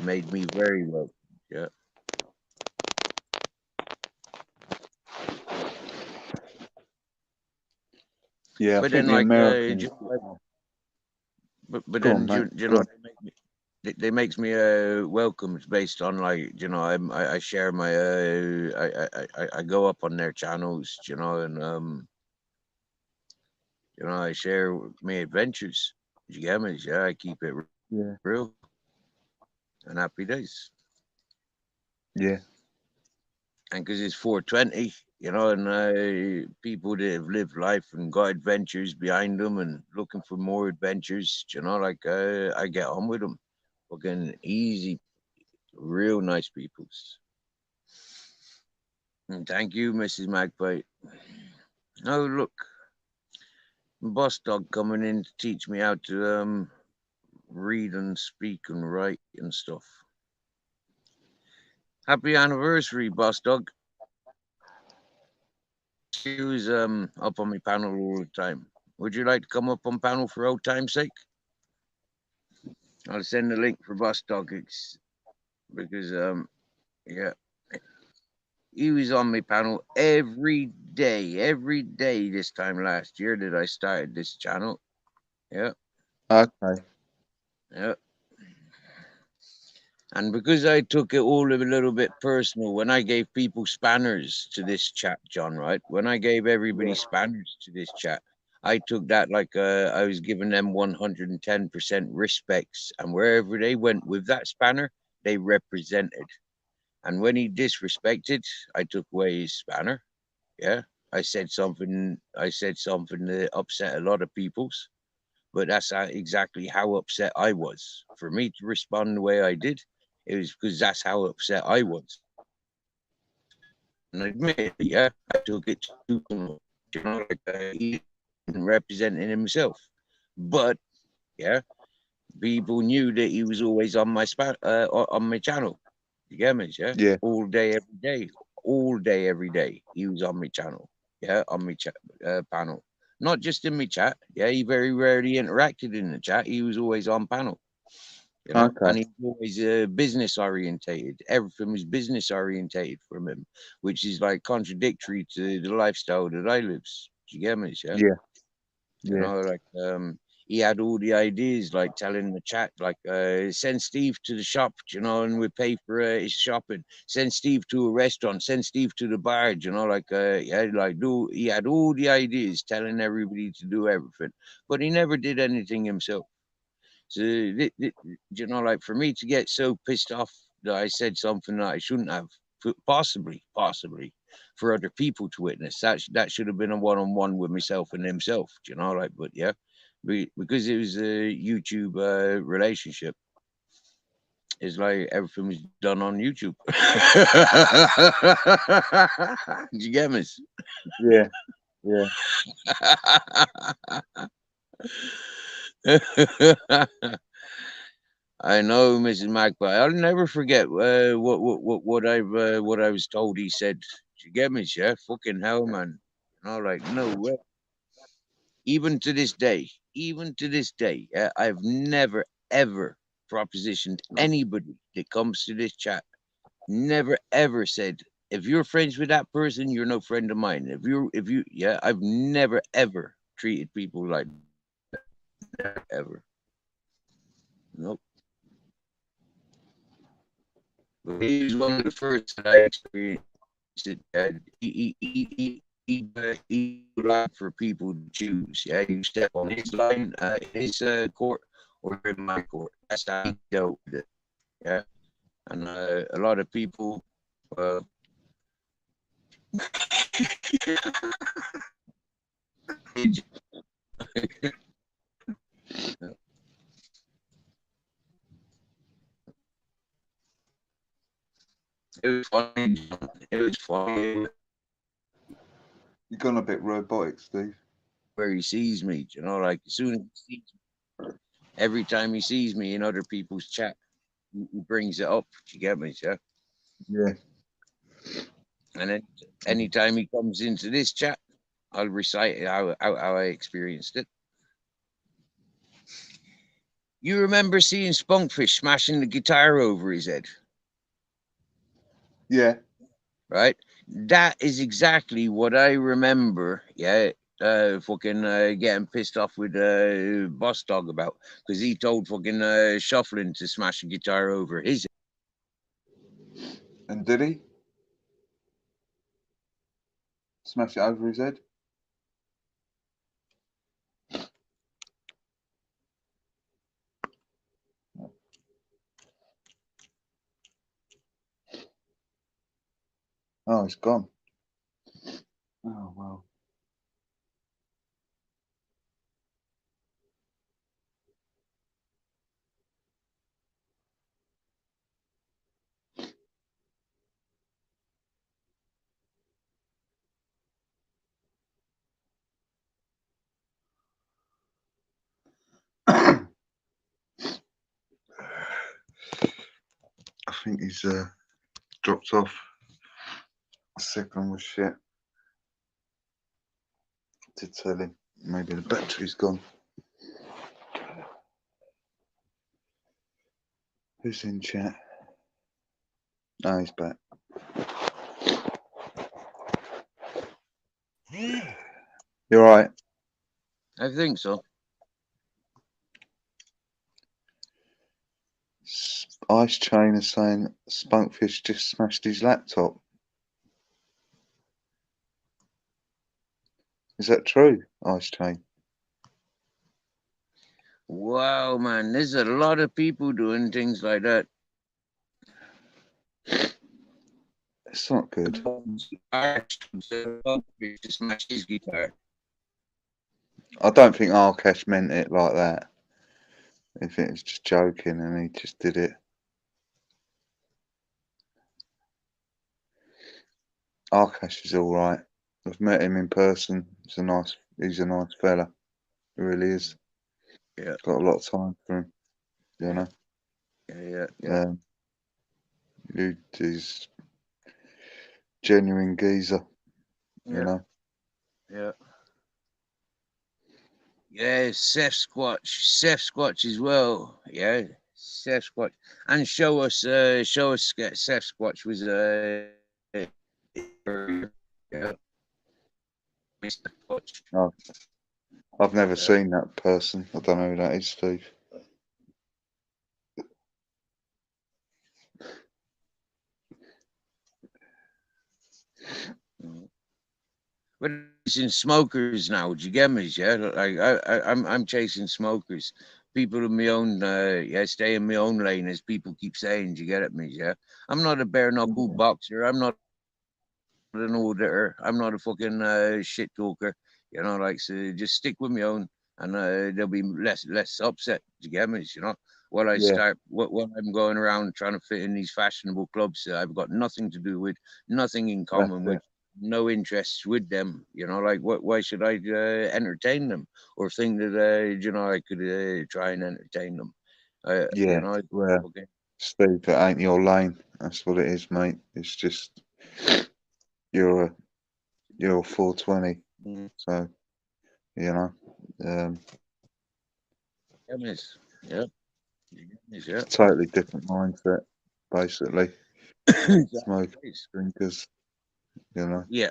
Made me very well. Yeah. Yeah, I But think then the like Americans. but Go on, then mate. you Go know on. they makes me welcomed based on like you know I share my I go up on their channels, you know, and you know I share my adventures. You get me? Yeah, I keep it Yeah, real and happy days. yeah, And because it's 420, you know, and people that have lived life and got adventures behind them and looking for more adventures, you know, like I get on with them. Fucking easy, real nice peoples. And thank you, Mrs. Magpie. Oh, look, boss dog coming in to teach me how to read and speak and write and stuff. Happy anniversary, boss dog. He was up on my panel all the time. Would you like to come up on panel for old time's sake? I'll send the link for boss dog because Yeah. He was on my panel every day this time last year that I started this channel. Yeah. Okay. Yeah. And because I took it all a little bit personal, when I gave people spanners to this chat, John, right? When I gave everybody spanners to this chat, I took that like I was giving them 110% respects. And wherever they went with that spanner, they represented. And when he disrespected, I took away his spanner. Yeah. I said something that upset a lot of people's, but that's exactly how upset I was. For me to respond the way I did, it was because that's how upset I was. And admittedly, yeah, I took it too personal. You know, like he representing himself. But yeah, people knew that he was always on on my channel. You get me? Yeah, Yeah. all day, every day. He was on my channel. Yeah, on my panel. Not just in my chat. Yeah, he very rarely interacted in the chat. He was always on panel. You know, Okay. and he was always business orientated. Everything was business orientated from him, which is like contradictory to the lifestyle that I live. Do you get me? Yeah. Yeah. You Yeah. know, like he had all the ideas, like telling the chat, like send Steve to the shop, you know, and we pay for his shopping. Send Steve to a restaurant. Send Steve to the bar, you know, like yeah, like he had all the ideas, telling everybody to do everything, but he never did anything himself. So you know, like for me to get so pissed off that I said something that I shouldn't have, possibly for other people to witness. That should have been a one-on-one with myself and himself. You know, like, but yeah, because it was a YouTube relationship. It's like everything was done on YouTube. Did you get me? Yeah. Yeah. I know, Mrs. Magpie. I'll never forget what I was told. He said, "You get me, chef? Fucking hell, man!" And I'm like, "No way." Even to this day, yeah, I've never ever propositioned anybody that comes to this chat. Never ever said, "If you're friends with that person, you're no friend of mine." Yeah, I've never ever treated people like that. Never ever. Nope. But he was one of the first that I experienced it. He like for people to choose. Yeah, you step on his line, his court, or in my court. That's how he dealt with it. Yeah, and a lot of people. Uh, it was funny. It was funny You've gone a bit robotic, Steve. where he sees me. You know, like as soon as he sees me, every time he sees me in other people's chat, he brings it up. You get me? Yeah. Yeah. And then anytime he comes into this chat, I'll recite how I experienced it. You remember seeing Spunkfish smashing the guitar over his head, Yeah. right? That is exactly what I remember. Yeah, fucking getting pissed off with Boss Dog about because he told fucking Shuffling to smash the guitar over his head. And did he smash it over his head? Oh, it's gone. Oh well. I think he's dropped off. The second was shit. To tell him maybe the battery's gone. Who's in chat? No, he's back. You're right. I think so. Ice Chain is saying Spunkfish just smashed his laptop. Is that true, Ice Chain? Wow, man, there's a lot of people doing things like that. It's not good. To smash his guitar. I don't think Arkesh meant it like that. I think it's just joking and he just did it. Arkesh is all right. I've met him in person. He's a nice fella. He really is. Yeah. Got a lot of time for him. You know. Yeah. He's genuine geezer. You know. Yeah. Yeah, Seth Squatch as well. Yeah, Seth Squatch, and show us Seth Squatch was yeah, Mr. Squatch. Oh, I've never seen that person. I don't know who that is, Steve. But chasing smokers now. Do you get me? Yeah, like I'm chasing smokers. People in my own, stay in my own lane, as people keep saying. Do you get at me? Yeah, I'm not a bare knuckle boxer. I'm not an auditor. I'm not a fucking shit talker. You know, like, so just stick with my own, and there'll be less upset. Do you get me? You know, while I start, while I'm going around trying to fit in these fashionable clubs that I've got nothing to do with, nothing in common with, no interests with them. You know, like, why should I entertain them or think that I could try and entertain them? Yeah, well, okay. Steve, it ain't your lane. That's what it is, mate. It's just you're 420, so you know. Yeah. Totally different mindset, basically. Smokers, drinkers, you know. Yeah.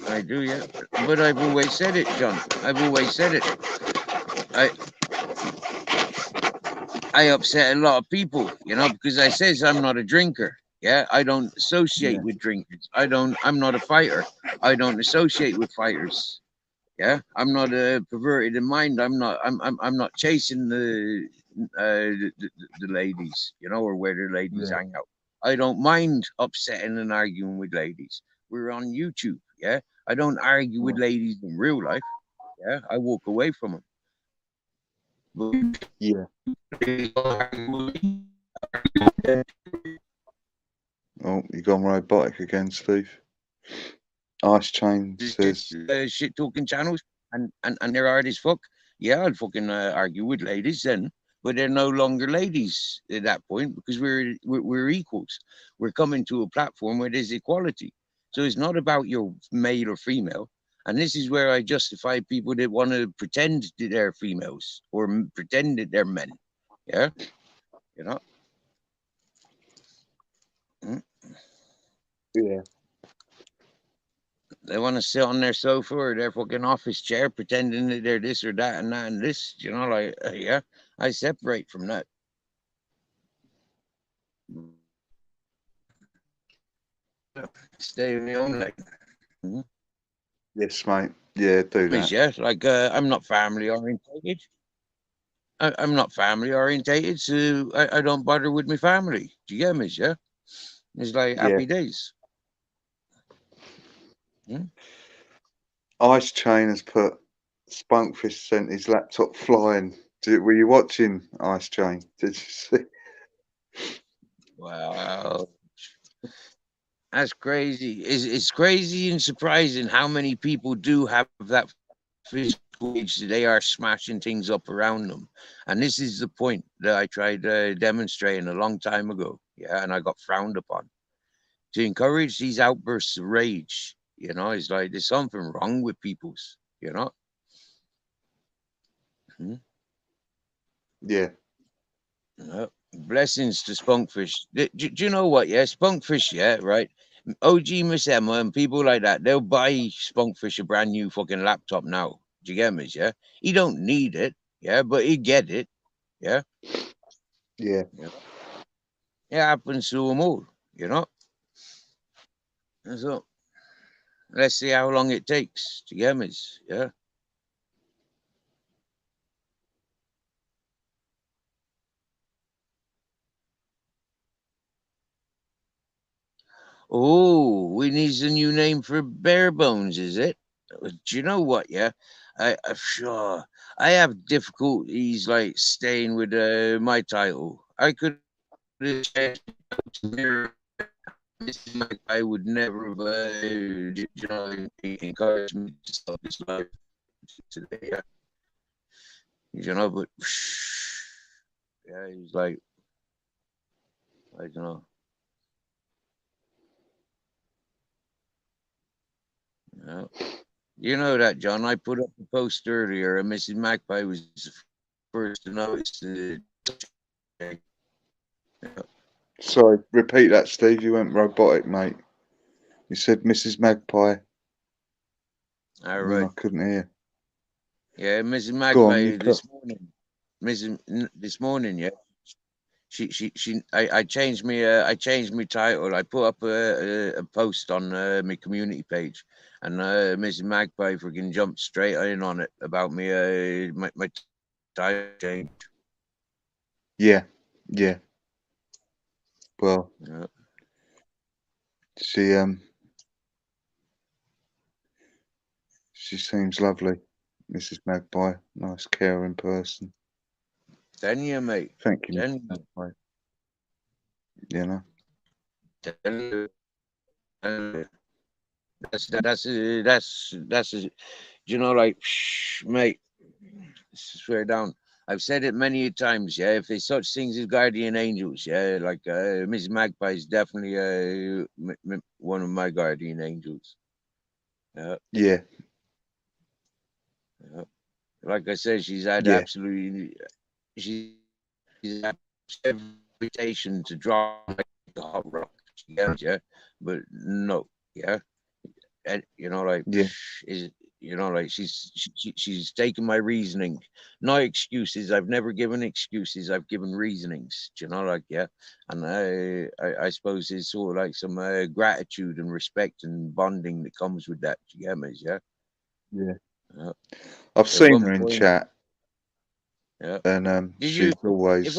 I do, yeah. But I've always said it, John. I've always said it. I upset a lot of people, because I says I'm not a drinker. Yeah, I don't associate with drinkers. I'm not a fighter. I don't associate with fighters. Yeah, I'm not perverted in mind. I'm not chasing the ladies, or where the ladies hang out. I don't mind upsetting and arguing with ladies. We're on YouTube. Yeah, I don't argue with ladies in real life. Yeah, I walk away from them. Yeah. Oh, you gone robotic again, Steve. Ice Chain says shit talking channels, and they're hard as fuck. Yeah, I'd fucking argue with ladies then, but they're no longer ladies at that point, because we're equals. We're coming to a platform where there's equality. So it's not about your male or female. And this is where I justify people that want to pretend that they're females or pretend that they're men. Yeah, you know. Yeah. They want to sit on their sofa or their fucking office chair pretending that they're this or that and that and this. Like, yeah, I separate from that. Stay in my own lane. Mm-hmm. Yes, mate. Yeah, do that. Yeah, like, I'm not family orientated. I'm not family orientated, so I don't bother with my family. Do you get me? Yeah, it's like happy days. Ice Chain has put Spunkfish sent his laptop flying. Were you watching, Ice Chain? Did you see? Wow, that's crazy. It's crazy and surprising how many people do have that physical age that they are smashing things up around them. And this is the point that I tried demonstrating a long time ago. Yeah, and I got frowned upon. to encourage these outbursts of rage. It's like there's something wrong with people's. Hmm? Yeah. Blessings to Spunkfish. Do you know what? Yeah, Spunkfish. Yeah, right. OG Miss Emma and people like that, they'll buy Spunkfish a brand new fucking laptop now. Do you get me? Yeah, he don't need it. Yeah, but he get it. Yeah, Yeah. yeah. It happens to them all. And so let's see how long it takes. Do you get me? Yeah. Oh, we need a new name for Bare Bones, is it? Do you know what? Yeah, I'm sure I have difficulties like staying with my title. I could have changed it to Mirror. Mrs. Mike, I would never have, encouraged me to stop this life today. Yeah, but yeah, he's like, I don't know. Yeah. You know that, John. I put up a post earlier, and Mrs. Magpie was the first to notice the. Sorry, repeat that, Steve. You went robotic, mate. You said Mrs. Magpie, All and then I right. couldn't hear. Yeah, Mrs. Go on, you Magpie put. this morning. Yeah, I changed my title. I put up a post on my community page, and Mrs. Magpie freaking jumped straight in on it about me my title change. Yeah, yeah. Well, Yeah. she seems lovely, Mrs. Magpie. Nice, caring person. Then you, mate. Thank you, Then Mrs. Magpie. You know. Then you. That's like, mate. Swear down. I've said it many times. Yeah, if there's such things as guardian angels, yeah, like Mrs. Magpie is definitely one of my guardian angels. Yeah, Yeah, yeah. Like I said, she's had yeah, absolutely. She's had every invitation to drop like a hot rock. Yeah, but no, yeah. And like yeah, is like she's taken my reasoning, no excuses. I've never given excuses. I've given reasonings. Like, yeah. And I suppose there's sort of like some gratitude and respect and bonding that comes with that. Do you get me? Yeah. yeah. uh, I've at seen one her in point, chat, yeah. and Did you, she's if always.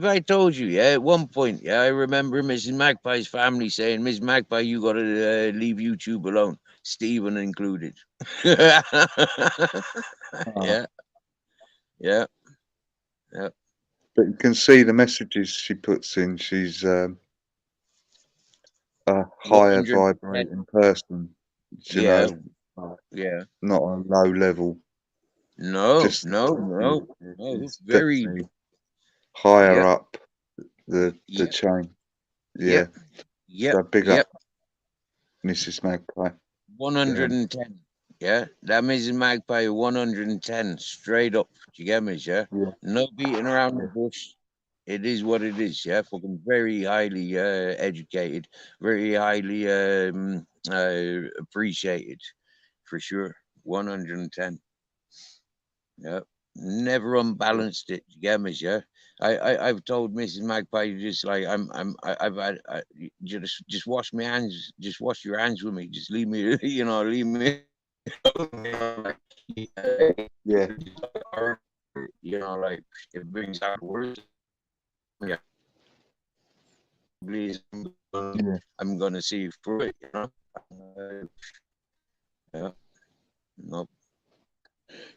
I told you, yeah, at one point, yeah, I remember Mrs. Magpie's family saying, Miss Magpie, you got to leave YouTube alone, Stephen included. Yeah, Oh, yeah, yeah. but you can see the messages she puts in. She's a higher 110. vibrating person, you Yeah, know, like, yeah. not on a low level. No, Just no, no, no. it's Very, definitely higher yep, up the yep, chain. Yeah. yep, yep, So big up, yep. Mrs. Magpie. Yeah. 110. Yeah, that Mrs. Magpie 110 straight up. Do you get me? Yeah, Yeah. no beating around the Yeah. bush. It is what it is. Yeah, fucking very highly educated, very highly appreciated, for sure. 110. Yeah, never Yeah. unbalanced it. You get me? Yeah. I've told Mrs. Magpie just like I've had just wash my hands, just wash your hands with me, just leave me, leave me alone, Yeah. like it brings out words. Yeah, please, Yeah. I'm gonna see through it. Yeah, no,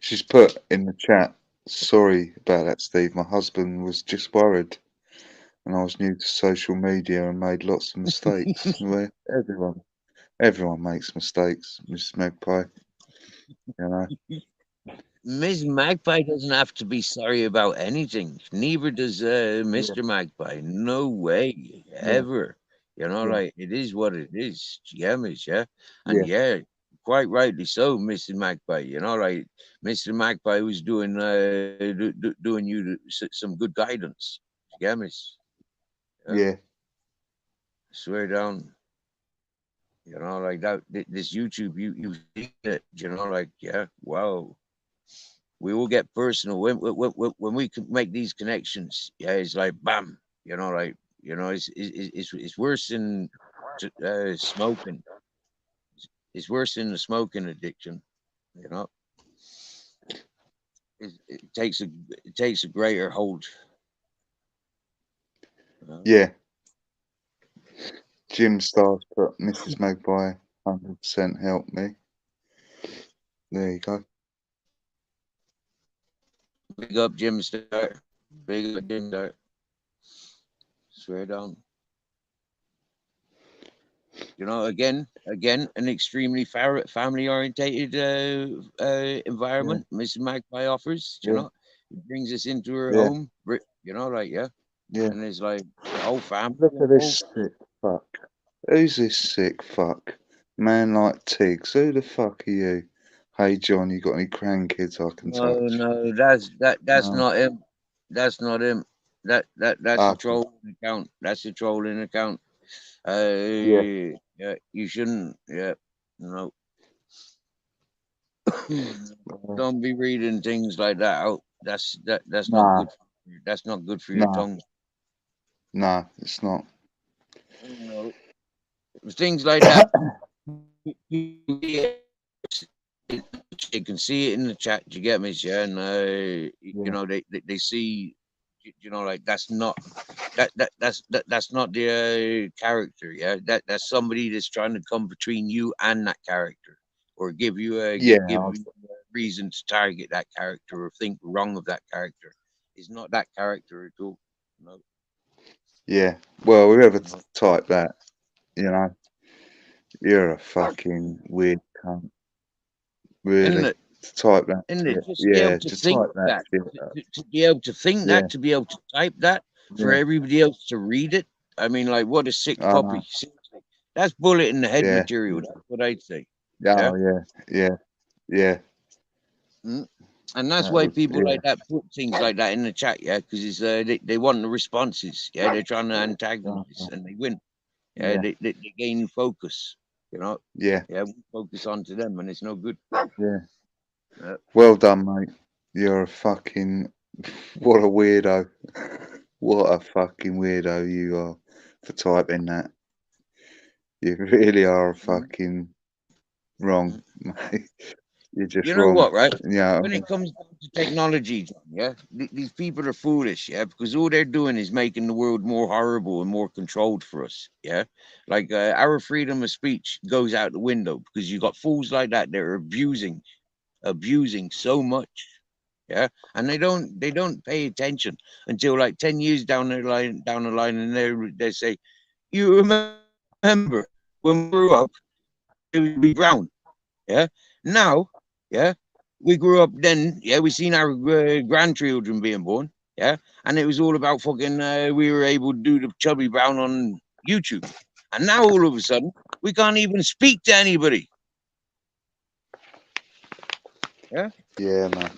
She's put in the chat, sorry about that, Steve. My husband was just worried and I was new to social media and made lots of mistakes. Well, everyone makes mistakes, Mrs. Magpie, you know. Miss Magpie doesn't have to be sorry about anything. Neither does Yeah. Mr. Magpie. No way, Yeah. ever. You know, Yeah. like it is what it is. Do you get me? Yeah, Yeah. and yeah, quite rightly so, Mr. Magpie. You know, like Mr. Magpie was doing doing you some good guidance. You get me? Yeah, Yeah. swear down. You know, like that. This YouTube, you see it. You know, like yeah, wow. We will get personal when we can make these connections. Yeah, it's like bam. You know, like it's worse than smoking. It's worse than the smoking addiction. You know, it takes a greater hold. You know? Yeah. Jim Stars put Mrs. Magpie 100% help me. There you go. Big up Jim Star. Big up Jim Star. Swear down. You know, again, an extremely family orientated environment. Mrs. Magpie offers. You Yeah. know, it brings us into her Yeah. home. You know, like yeah, Yeah. and it's like the whole family Look at involved. this sick fuck. Who's this sick fuck? Man like Tiggs. Who the fuck are you? Hey John, you got any grandkids I can No, touch? no, that's No. not him. That's not him. That's a Okay. trolling account. That's a trolling account. Yeah. Yeah, you shouldn't. Yeah, no. Don't be reading things like that out. That's not Nah. good. That's not good for your Nah. tongue. Nah. It's not. No, things like that. You can see it in the chat. Do you get me? Yeah, and you Yeah. know they see. You know, like that's not that's not the character. Yeah, that's somebody that's trying to come between you and that character, or give you a Yeah. give you a reason to target that character or think wrong of that character. It's not that character at all. No. Yeah. Well, whoever No. typed that, you know, you're a fucking weird cunt. Isn't Really. it? To type that Isn't it? shit. Just to be Yeah. able to To think type that that, shit up. to be able to think Yeah. that, to be able to type that, for Yeah. everybody else to read it. I mean, like, what a sick I puppy. know. Seriously. That's bullet in the head Yeah. material. That's what I'd say. Yeah. Oh, yeah. Yeah. Yeah. Mm. And that's That why was, people yeah. like that put things like that in the chat. Yeah. Because it's they want the responses. Yeah. They're trying to antagonize and they win. Yeah. Yeah. They gain focus. You know. Yeah. Yeah. We focus onto them and it's no good. Yeah. Yeah. Well done, mate. You're a fucking. What a weirdo. What a fucking weirdo you are for typing that. You really are Mm. fucking wrong, mate. You're just You know wrong. what, right? Yeah. I When mean, it comes down to technology, yeah, these people are foolish, yeah, because all they're doing is making the world more horrible and more controlled for us, yeah. Like our freedom of speech goes out the window because you got fools like that that are abusing so much, yeah, and they don't pay attention until like 10 years down the line, and they say, you remember when we grew up, it would be brown. Yeah. Now, yeah, we grew up then. Yeah, we seen our grandchildren being born. Yeah, and it was all about fucking. We were able to do the chubby brown on YouTube, and now all of a sudden we can't even speak to anybody. Yeah, yeah, man.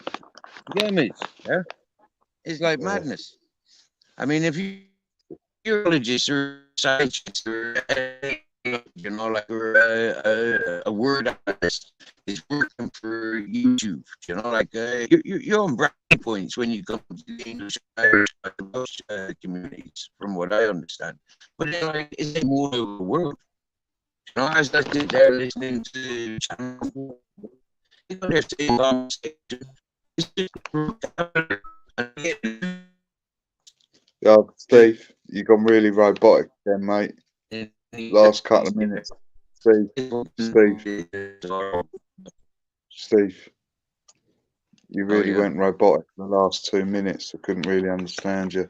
you get me? Yeah, it's like Yeah. madness. I mean, if you're a psychologist or a scientist or you know, like a word artist is working for YouTube. You know, like you're on brownie points when you come to the English Irish Welsh communities, from what I understand. But then, like, is it more of a world? You know, as I sit there listening to channels, you know, they're saying conversation. It's just vocabulary. Oh, Steve, you've gone really robotic again, mate. Last couple of minutes. Steve, you Oh really yeah. went robotic for the last 2 minutes. I couldn't really understand you.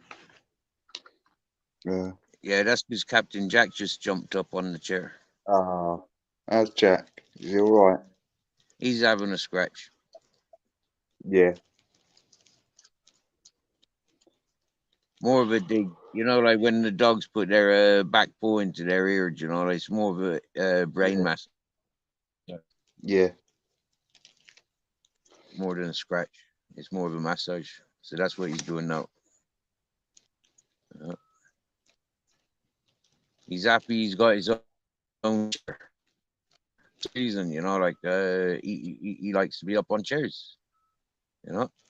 Yeah, that's because Captain Jack just jumped up on the chair. How's Jack? Is he all right? He's having a scratch. Yeah. More of a dig. You know, like when the dogs put their back paw into their ear. You know, like it's more of a brain Yeah. massage Yeah. more than a scratch. It's more of a massage. So that's what he's doing now. Uh, he's happy. He's got his own reason. You know, like he likes to be up on chairs. You know.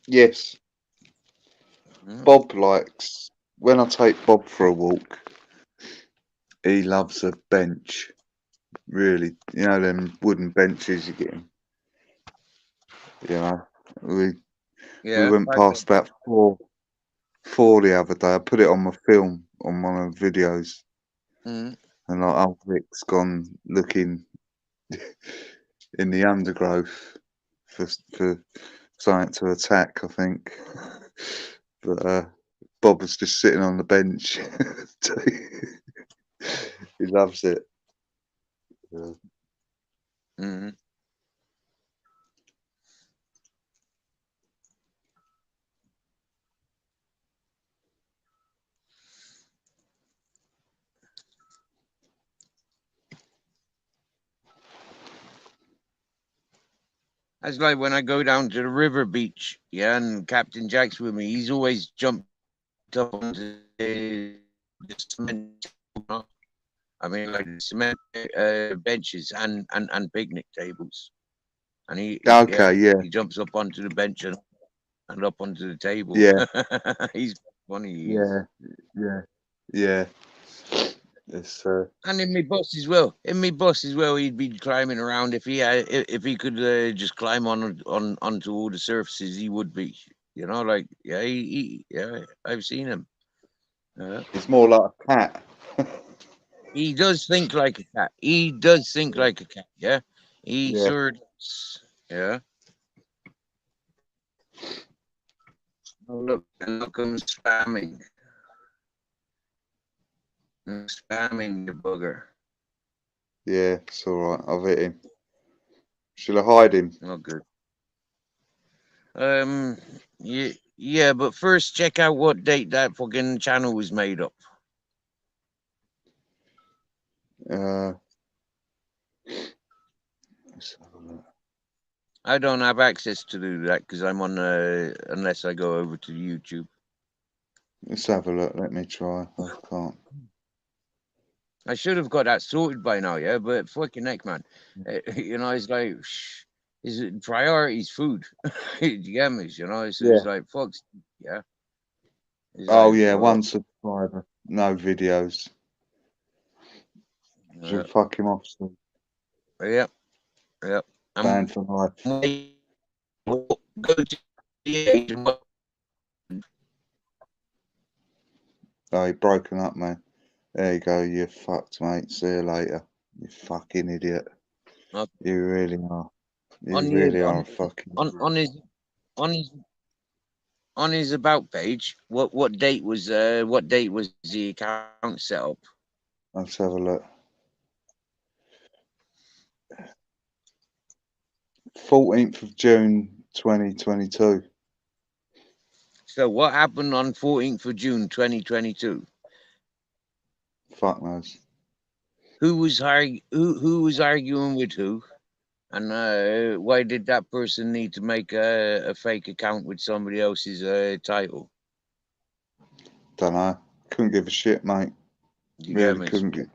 Yes. Mm. Bob likes when I take Bob for a walk. He loves a bench. Really, you know them wooden benches you get. You know, we Yeah. went past about four the other day. I put it on my film on one of the videos, Mm. and like old Rick's gone looking in the undergrowth for something to attack, I think. But Bob was just sitting on the bench. He loves it. Yeah. Mm. That's like when I go down to the river beach, yeah, and Captain Jack's with me. He's always jumped up onto the cement. I mean, like the cement benches and picnic tables. And yeah, Okay, yeah, he jumps up onto the bench and up onto the table. yeah, He's funny, he is. yeah, yeah, yeah. It's And in my bus as well. In my bus as well, he'd be climbing around. If he could just climb on onto all the surfaces, he would be. You know, like yeah, yeah, I've seen him. it's more like a cat. He does think like a cat. He does think like a cat. Yeah, he Yeah, sure does. Yeah. Oh, look, and look, I'm spamming. I'm spamming the bugger. yeah, it's all right. I've hit him. Shall I hide him? Not good. Yeah, yeah, but first check out what date that fucking channel was made up. Uh, let's have a look. I don't have access to do that because I'm on unless I go over to YouTube. Let's have a look. Let me try. I can't. I should have got that sorted by now, yeah. But fucking heck, man, you know, it's like, is priorities food? You get me? You know, it's Yeah. like fuck, yeah. It's Oh like yeah, fuck, one subscriber, no videos. uh, Should fuck him off. So yep, yep. banned for life. Go to the age and Oh, he broken up, man. There you go. You're fucked, mate. See you later. You fucking idiot. You really are. You on really the are a fucking idiot. on his on his about page. What date was the account set up? Let's have a look. 14th of June 2022. So what happened on 14th of June 2022? Fuck knows. Who was who was arguing with who? And why did that person need to make a fake account with somebody else's title? Don't know. Couldn't give a shit, mate. You get Really me? couldn't give.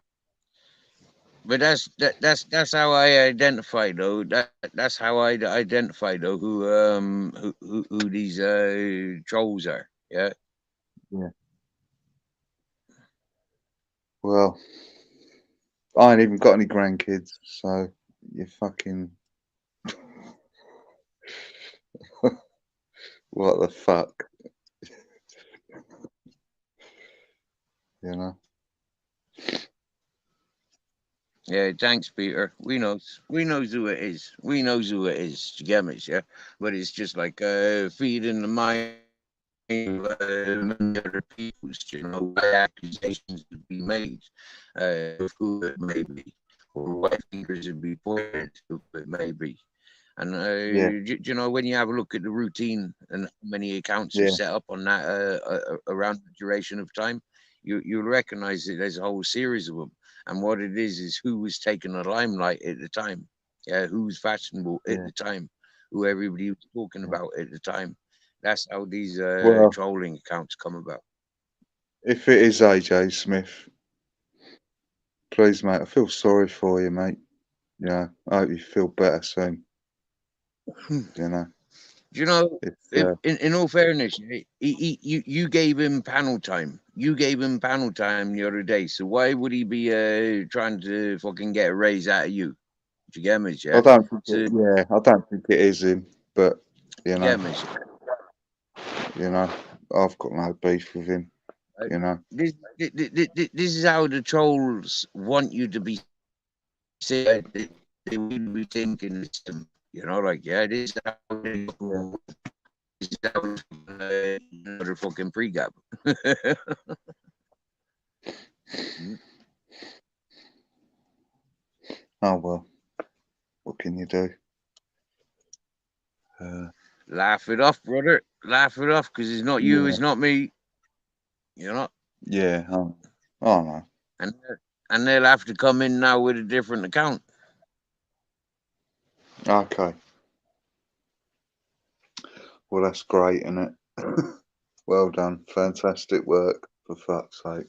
But that's how I identify though. That's how I identify though who these trolls are. Yeah. Yeah. Well, I ain't even got any grandkids, so you fucking. What the fuck? You know? Yeah, thanks, Peter. We knows who it is. We knows who it is. You get me, yeah. But it's just like feeding the mind of many other people's, you know, why accusations would be made of who it may be, or what fingers would be pointed to who it may be. And Yeah. you know, when you have a look at the routine and how many accounts are Yeah, set up on that around the duration of time, you'll recognize that there's a whole series of them. And what it is who was taking the limelight at the time. Yeah, who was fashionable at yeah. the time, who everybody was talking Yeah. about at the time. That's how these Well, trolling accounts come about. if it is AJ Smith, please, mate, I feel sorry for you, mate. Yeah, I hope you feel better soon. You know, You know, it's if, in all fairness, you gave him panel time. You gave him panel time the other day. So why would he be trying to fucking get a raise out of you? Do you get me? I Yeah. don't think So I don't think it is him, but you you know, get me? you know, I've got no beef with him. Uh, You know, this is how the trolls want you to be said. They will be thinking it's them. You know, like yeah, this is how they yeah, this is how another fucking pre-gap. oh well, what can you do? Laugh it off, brother. Laugh it off, because it's not you, Yeah, it's not me. You know, yeah, oh no, and and they'll have to come in now with a different account. okay, well that's great, isn't it? Well done, fantastic work. For fuck's sake,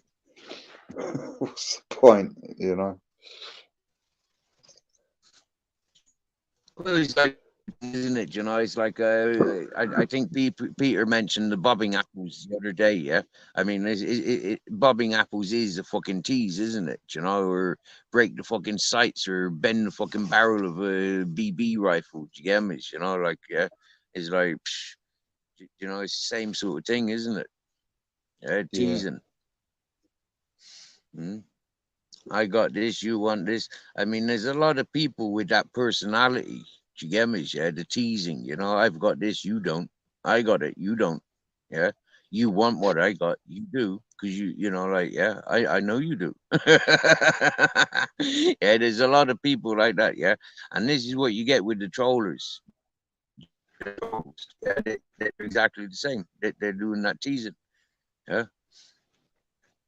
what's the point? You know? Well, it's like, isn't it? You know, it's like I think Peter mentioned the bobbing apples the other day. Yeah, I mean, bobbing apples is a fucking tease, isn't it? You know, or break the fucking sights or bend the fucking barrel of a BB rifle. Do you get me? You know, like yeah, it's like psh, you know, it's the same sort of thing, isn't it? Yeah, Yeah, teasing. Mm. I got this, you want this. I mean, there's a lot of people with that personality. Do you get me? Yeah, the teasing. You know, I've got this, you don't. I got it, you don't. Yeah, you want what I got, you do, because you know, like yeah, I know you do. Yeah, there's a lot of people like that. Yeah, and this is what you get with the trollers. Yeah, they're exactly the same. They're doing that teasing. Yeah,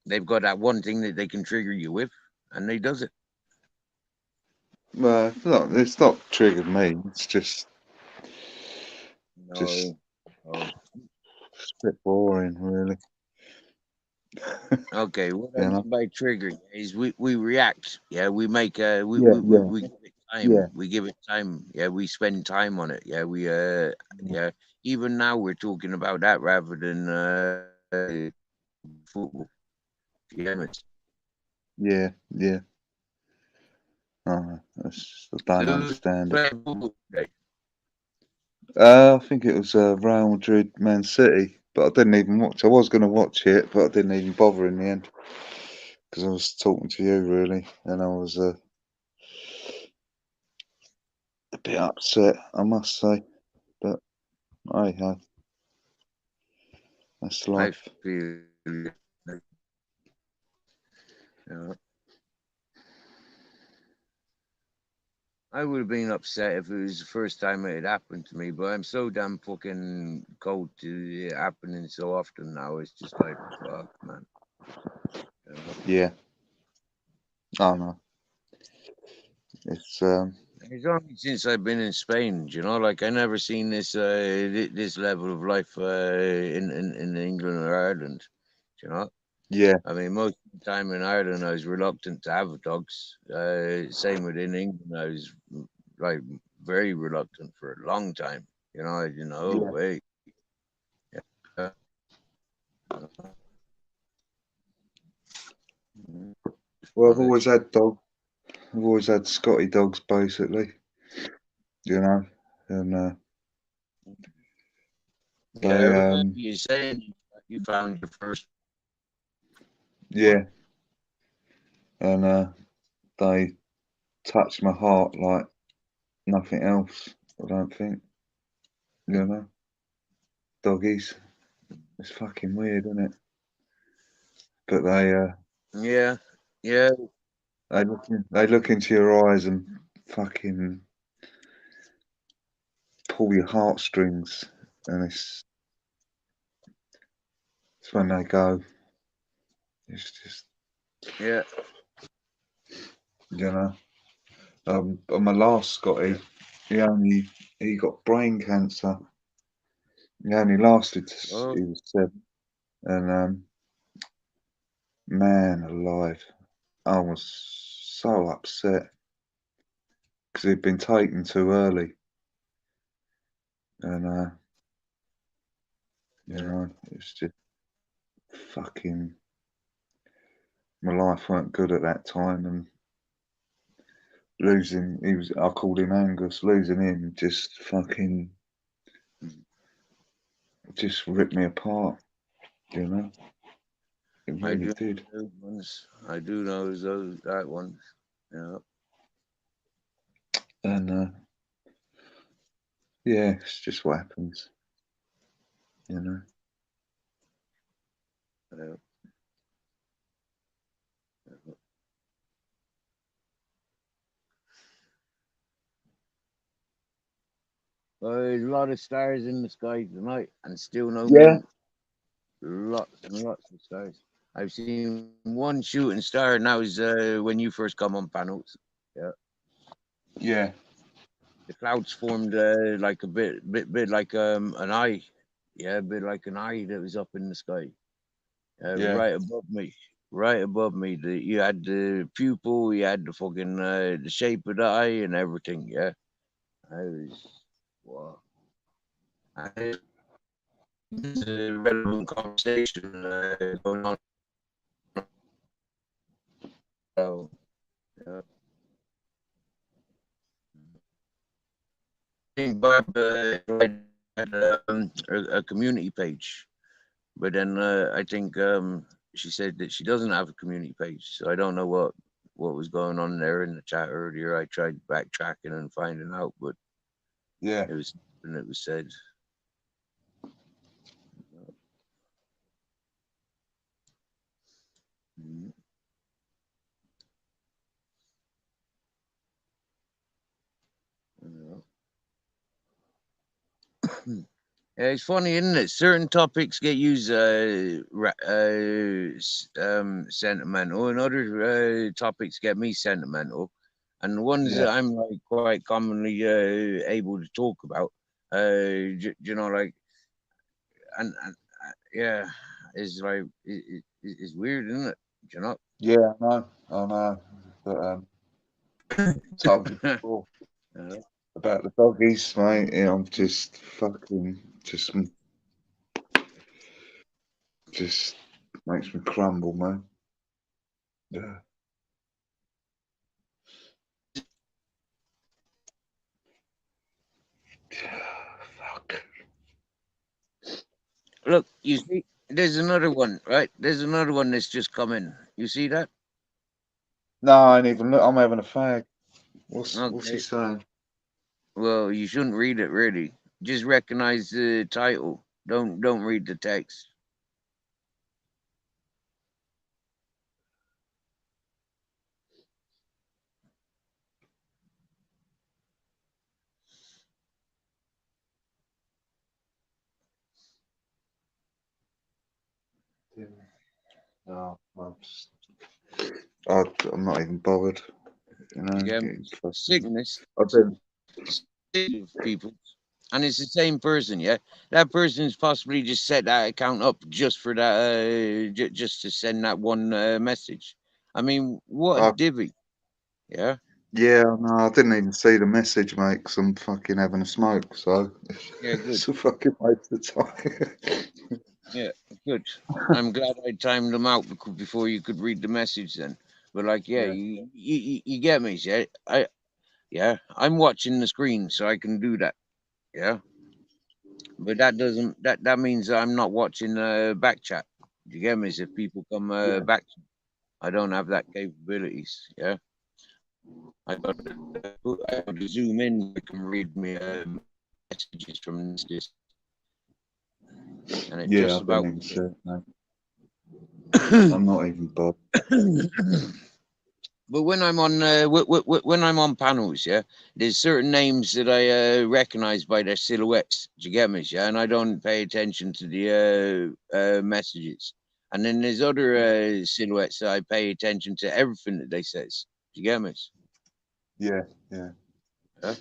they've got that one thing that they can trigger you with, and they does it. well, it's not triggered me. It's just No, no. it's a bit boring, really. Okay, what I You mean know? by triggering is we react. Yeah, we make Yeah, yeah, we give it yeah, time. We give it time. Yeah, we spend time on it. Yeah, we yeah. Even now we're talking about that rather than football. Yeah, yeah, yeah. I don't who's understand it. playing football today? I think it was Real Madrid, Man City, but I didn't even watch. I was going to watch it, but I didn't even bother in the end because I was talking to you really, and I was a bit upset, I must say. But hey, hey, that's I life. feel. Yeah. I would have been upset if it was the first time it had happened to me, but I'm so damn fucking cold to it happening so often now. It's just like, fuck, man. You know? Yeah. Oh no, it's It's only since I've been in Spain, you know, like I never seen this this level of life in England or Ireland, you know. yeah, I mean, most of the time in Ireland, I was reluctant to have dogs. Same within England, I was like very reluctant for a long time. You know, I didn't know, oh, yeah. wait. Yeah. Well, I've Funny. always had dogs. I've always had Scotty dogs, basically. You know, and Yeah, I they remember you saying you found your first one. yeah, and they touched my heart like nothing else. I don't think. You know, doggies. It's fucking weird, isn't it? But Yeah, yeah. they look into your eyes and fucking pull your heartstrings, and it's when they go. It's just, Yeah. you know. But my last Scotty, he got brain cancer. He only lasted. Oh, He was 7, and man alive, I was so upset because he'd been taken too early, and you yeah. know, it's just fucking. My life weren't good at that time, and losing. I called him Angus. Losing him just fucking just ripped me apart. You know, it I really do did. know those ones. I do know that one. Yeah. And yeah, it's just what happens. You know. Yeah. There's a lot of stars in the sky tonight, and still no Yeah. moon. Lots and lots of stars. I've seen one shooting star, and that was when you first come on panels. Yeah, Yeah. the clouds formed like a bit like an eye. Yeah, a bit like an eye that was up in the sky, Yeah. right above me. Right above me, you had the pupil, you had the fucking the shape of the eye and everything. Yeah, I was wow. And there's a relevant conversation going on. So, yeah. I think Barb had a community page, but then I think she said that she doesn't have a community page. So I don't know what was going on there in the chat earlier. I tried backtracking and finding out, but Yeah. it was and it was said. Mhm. Yeah. Yeah, it's funny, isn't it? Certain topics get used sentimental, and other topics get me sentimental. And the ones Yeah. that I'm like quite commonly able to talk about, you know, like, and yeah, it's like it's weird, isn't it? You know. Yeah. I know. But told you before Uh, about the doggies, mate. Yeah, I'm just fucking just makes me crumble, man. Yeah. Fuck. Look, you see, there's another one, right? There's another one that's just come in. You see that? No, I ain't even look. I'm having a fag. What's he Okay. saying? Well, you shouldn't read it really. Just recognize the title. Don't read the text. Yeah. No, I'm not even bothered. You know, Again, getting fucking. sickness, I don't. sick of people, and it's the same person. Yeah, that person's possibly just set that account up just for that, just to send that one message. I mean, what a I, divvy. Yeah, yeah, no, I didn't even see the message, mate. 'Cause I'm fucking having a smoke, so yeah, good. it's a fucking waste of time. Yeah, good. I'm glad I timed them out before you could read the message then. But like, yeah, Yeah. you get me. Yeah, I'm watching the screen, so I can do that. Yeah, but that doesn't that means that I'm not watching back chat. Do you get me? So if people come Yeah. back, I don't have that capabilities. Yeah, I got to zoom in. I can read me messages from this, and it Yeah, I just didn't about. even see it, mate. I'm not even bothered. But when I'm on when I'm on panels, yeah, there's certain names that I recognize by their silhouettes. Do you get me? Yeah, and I don't pay attention to the messages. And then there's other silhouettes that I pay attention to everything that they says. Do you get me? Yeah, yeah. Yeah?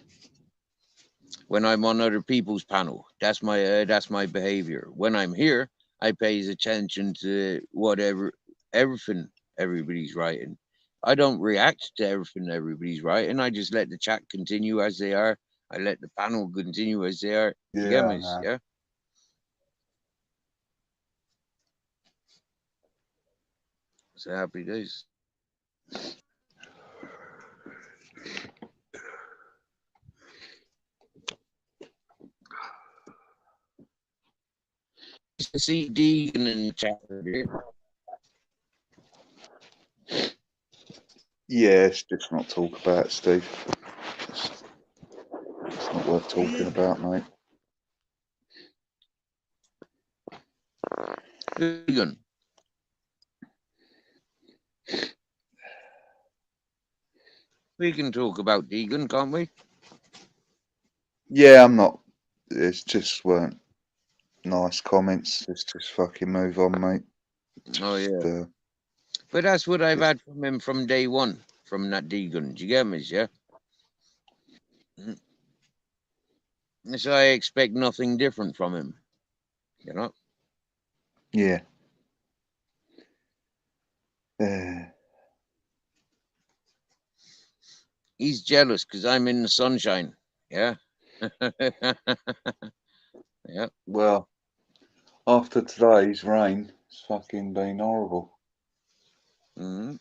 When I'm on other people's panel, that's my behavior. When I'm here, I pays attention to whatever everything everybody's writing. I don't react to everything everybody's writing. I just let the chat continue as they are. I let the panel continue as they are. You get Yeah, me? no. Yeah. So happy days. See Deegan in the chat here. Yeah, it's just not talk about it, Steve. It's not worth talking about, mate. Deegan. We can talk about Deegan, can't we? Yeah, I'm not. It's just weren't nice comments. Let's just fucking move on, mate. Oh Just, yeah. But that's what I've just had from him from day one, from that Deegan. Do you get me? Yeah. So I expect nothing different from him. You know. yeah. He's jealous because I'm in the sunshine. Yeah. Yeah. Well, after today's rain, it's fucking been horrible. Hmm.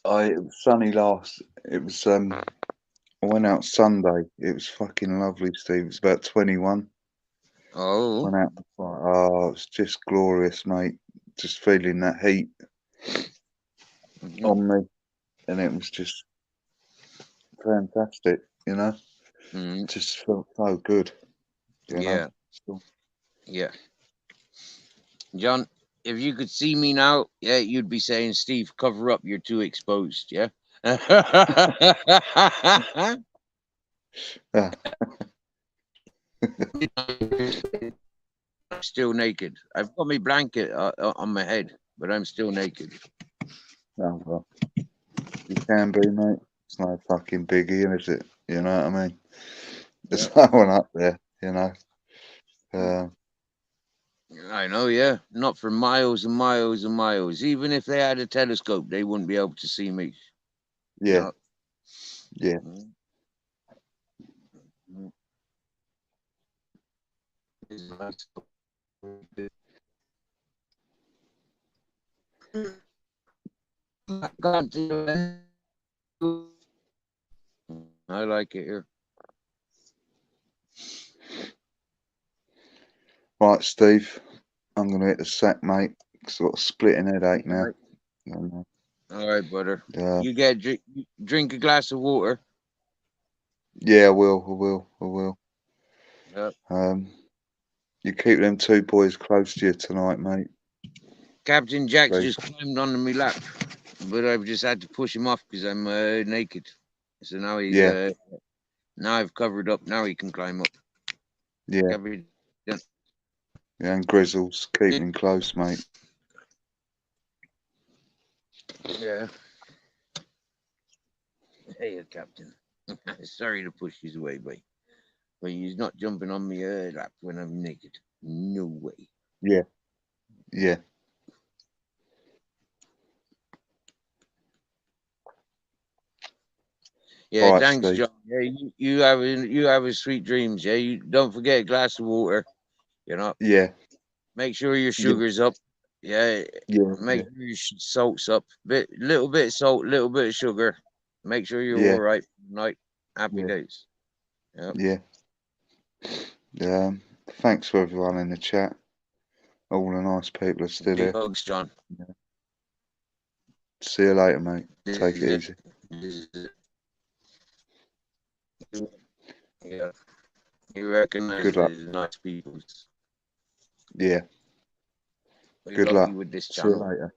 It was sunny last. It was I went out Sunday. It was fucking lovely, Steve. It was about 21. Oh. Went out. Oh, it's just glorious, mate. Just feeling that heat Mhm. on me, and it was just fantastic. You know, Mhm. just felt so good. You know. Yeah. Yeah. John, if you could see me now, yeah, you'd be saying, Steve, cover up. You're too exposed. Yeah. Ah, I'm still naked. I've got my blanket on my head, but I'm still naked. oh, well, you can be, mate. It's no fucking biggie, is it? You know what I mean? Yeah. There's no one up there. You know. I know, yeah. Not for miles and miles and miles. Even if they had a telescope, they wouldn't be able to see me. Yeah. No. Yeah. I like it here. Right, Steve. I'm gonna hit the sack, mate. 'Cause I've got a splitting headache All now. right, And, all right, brother. uh, You get drink a glass of water. yeah, I will. I will. I will. Yep. You keep them two boys close to you tonight, mate. Captain Jack's Please. just climbed onto my lap, but I've just had to push him off because I'm naked. So now he's Yeah. now I've covered up. Now he can climb up. Yeah. Every- Yeah. And Grizzles, keep them close, mate. Yeah. Hey, Captain. Sorry to push you away, boy. But he's not jumping on me lap when I'm naked. No way. Yeah. Yeah. Yeah, All right, thanks, Steve. John. Yeah, you have a sweet dreams. Yeah, you don't forget a glass of water. You know, Yeah. make sure your Yeah. sugar's up. Yeah, Yeah. make Yeah. sure your salt's up. Little bit of salt, little bit of sugar. Make sure you're Yeah. all right. Night, happy Yeah. days. Yep. Yeah. Thanks for everyone in the chat. All the nice people are still Big here. hugs, John. See you later, mate. This Take is it it. easy. This is it. Yeah, you recognize Good luck. these nice people. Yeah. We're Good lucky luck. with this See you channel. later.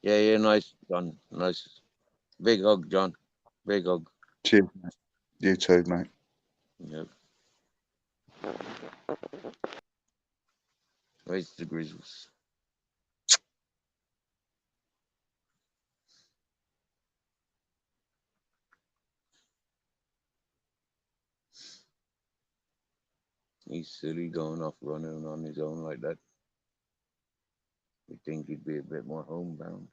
Yeah, nice, John. Nice. Big hug, John. Big hug. Cheers, mate. You too, mate. Yep. Where's the Grizzlies? He's silly going off running on his own like that. We think he'd be a bit more homebound.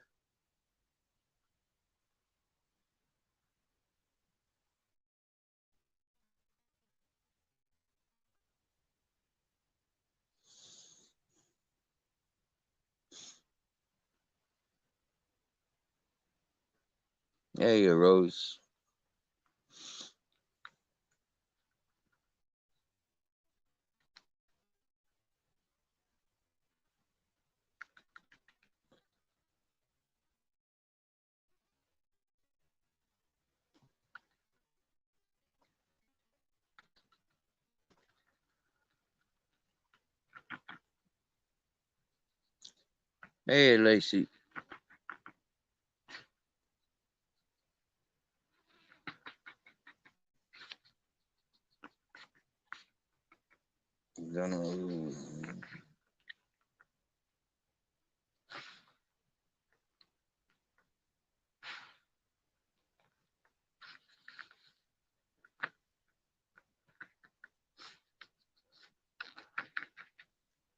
Hey, Rose. Hey, Lacey. Don't know.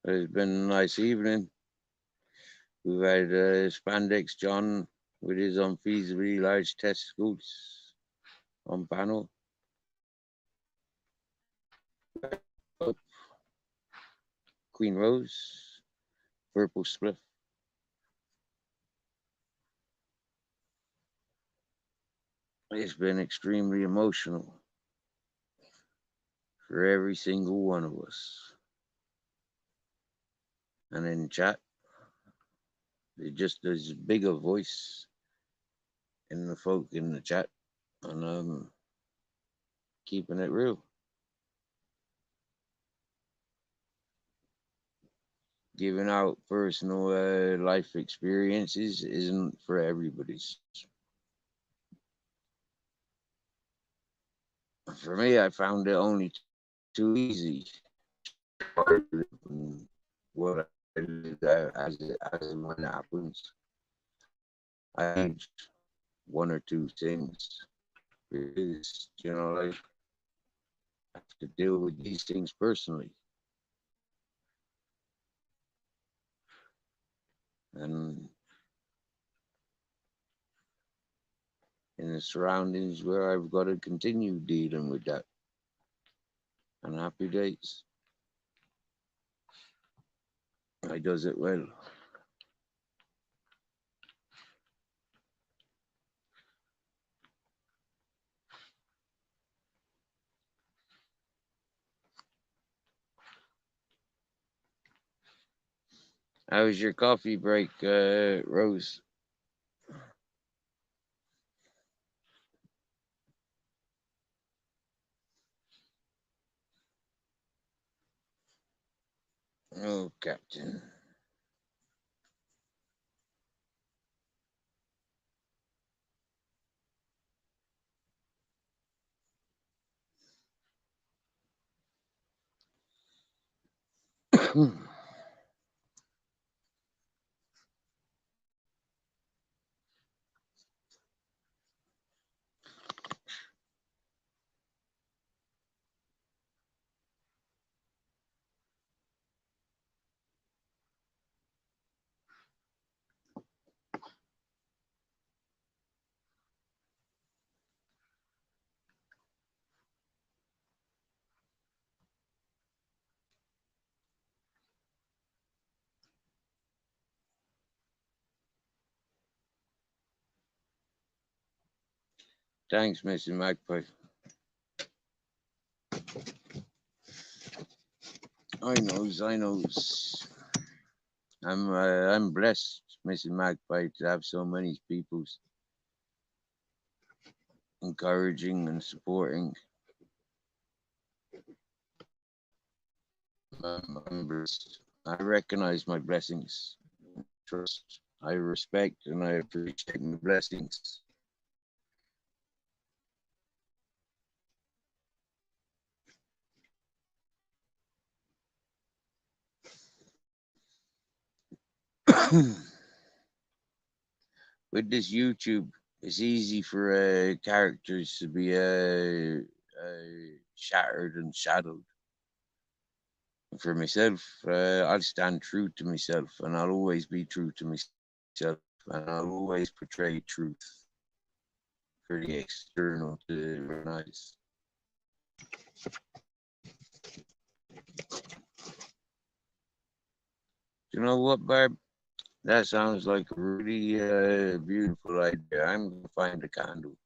It's been a nice evening. We've had Spandex John with his unfeasibly large testicles on panel. Queen Rose, Purple Spliff. It's been extremely emotional for every single one of us. And in chat, there's a bigger voice in the folk in the chat, and keeping it real. Giving out personal life experiences isn't for everybody's. For me, I found it only too easy. What I do as and when it happens, I need one or two things. Because, I have to deal with these things personally. And in the surroundings where I've got to continue dealing with that. And happy days. I does it well. How was your coffee break, Rose? Oh, Captain. Thanks, Mr. Magpie. I knows. I'm blessed, Mrs. Magpie, to have so many people encouraging and supporting. I'm blessed. I recognize my blessings. Trust. I respect and I appreciate my blessings. With this YouTube, it's easy for characters to be shattered and shadowed. For myself, I'll stand true to myself, and I'll always be true to myself, and I'll always portray truth for the external to recognize. You know what, Barb? That sounds like a really beautiful idea. I'm gonna find a candle.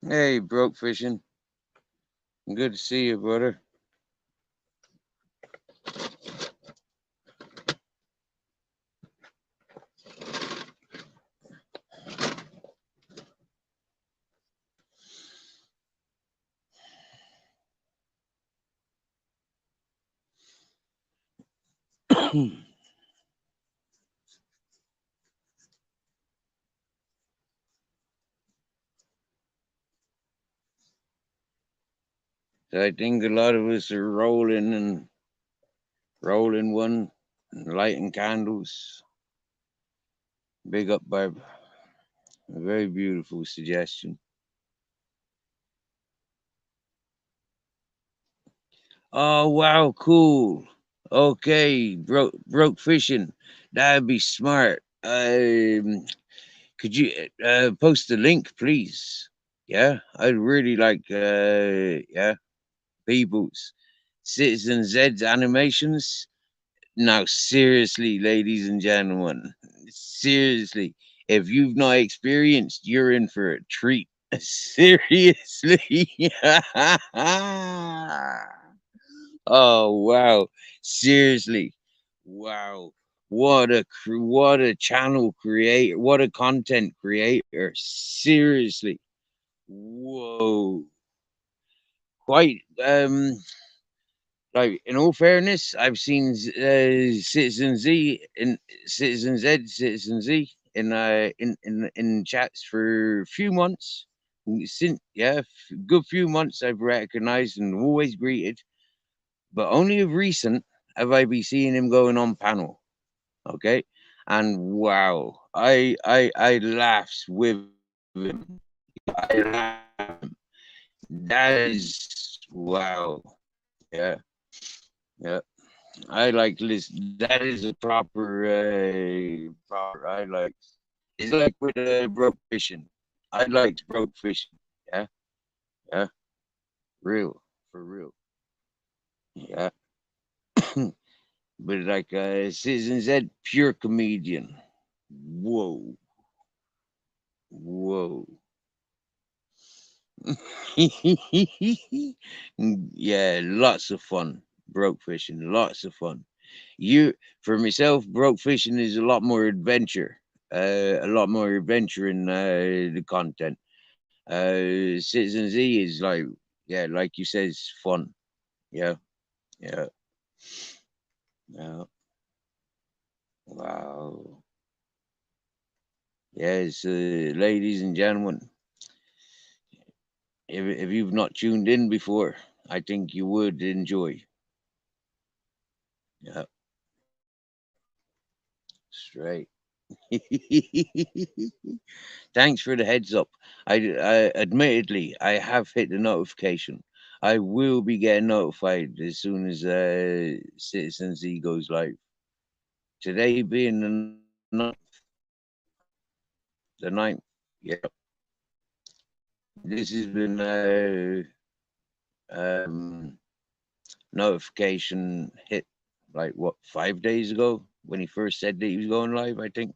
Hey, broke fishing. Good to see you, brother. So I think a lot of us are rolling one, and lighting candles. Big up, Barb. A very beautiful suggestion. Oh wow, cool. Okay, broke fishing. That'd be smart. Could you post the link, please? Yeah, I'd really like. Yeah, people's Citizen Zed's animations. Now, seriously, ladies and gentlemen, seriously, if you've not experienced, you're in for a treat. Seriously. Oh wow, seriously, wow, what a channel creator, what a content creator, seriously, whoa, quite like, in all fairness, I've seen Citizen Z in Citizen Z, Citizen Z in chats for a few months. Since, yeah, good few months I've recognized and always greeted, but only of recent have I been seeing him going on panel. Okay, and wow, I laughs with him. I laugh with him. That is wow. Yeah, yeah. I like this. That is a proper. I like. It's like with broke fishing. I like broke fishing. Yeah, yeah, real for real. Yeah, but like Citizen Z, pure comedian. Whoa, whoa. Yeah, lots of fun. Broke fishing, lots of fun. You, for myself, broke fishing is a lot more adventure in the content. Citizen Z is like, yeah, like you said, it's fun. Yeah, yeah, yeah. Wow. Yes, ladies and gentlemen, if you've not tuned in before, I think you would enjoy. Yeah, straight. Thanks for the heads up. I admittedly I have hit the notification. I will be getting notified as soon as Citizen Z goes live. Today being the ninth. Yeah, this has been um, notification hit like what 5 days ago when he first said that he was going live. I think.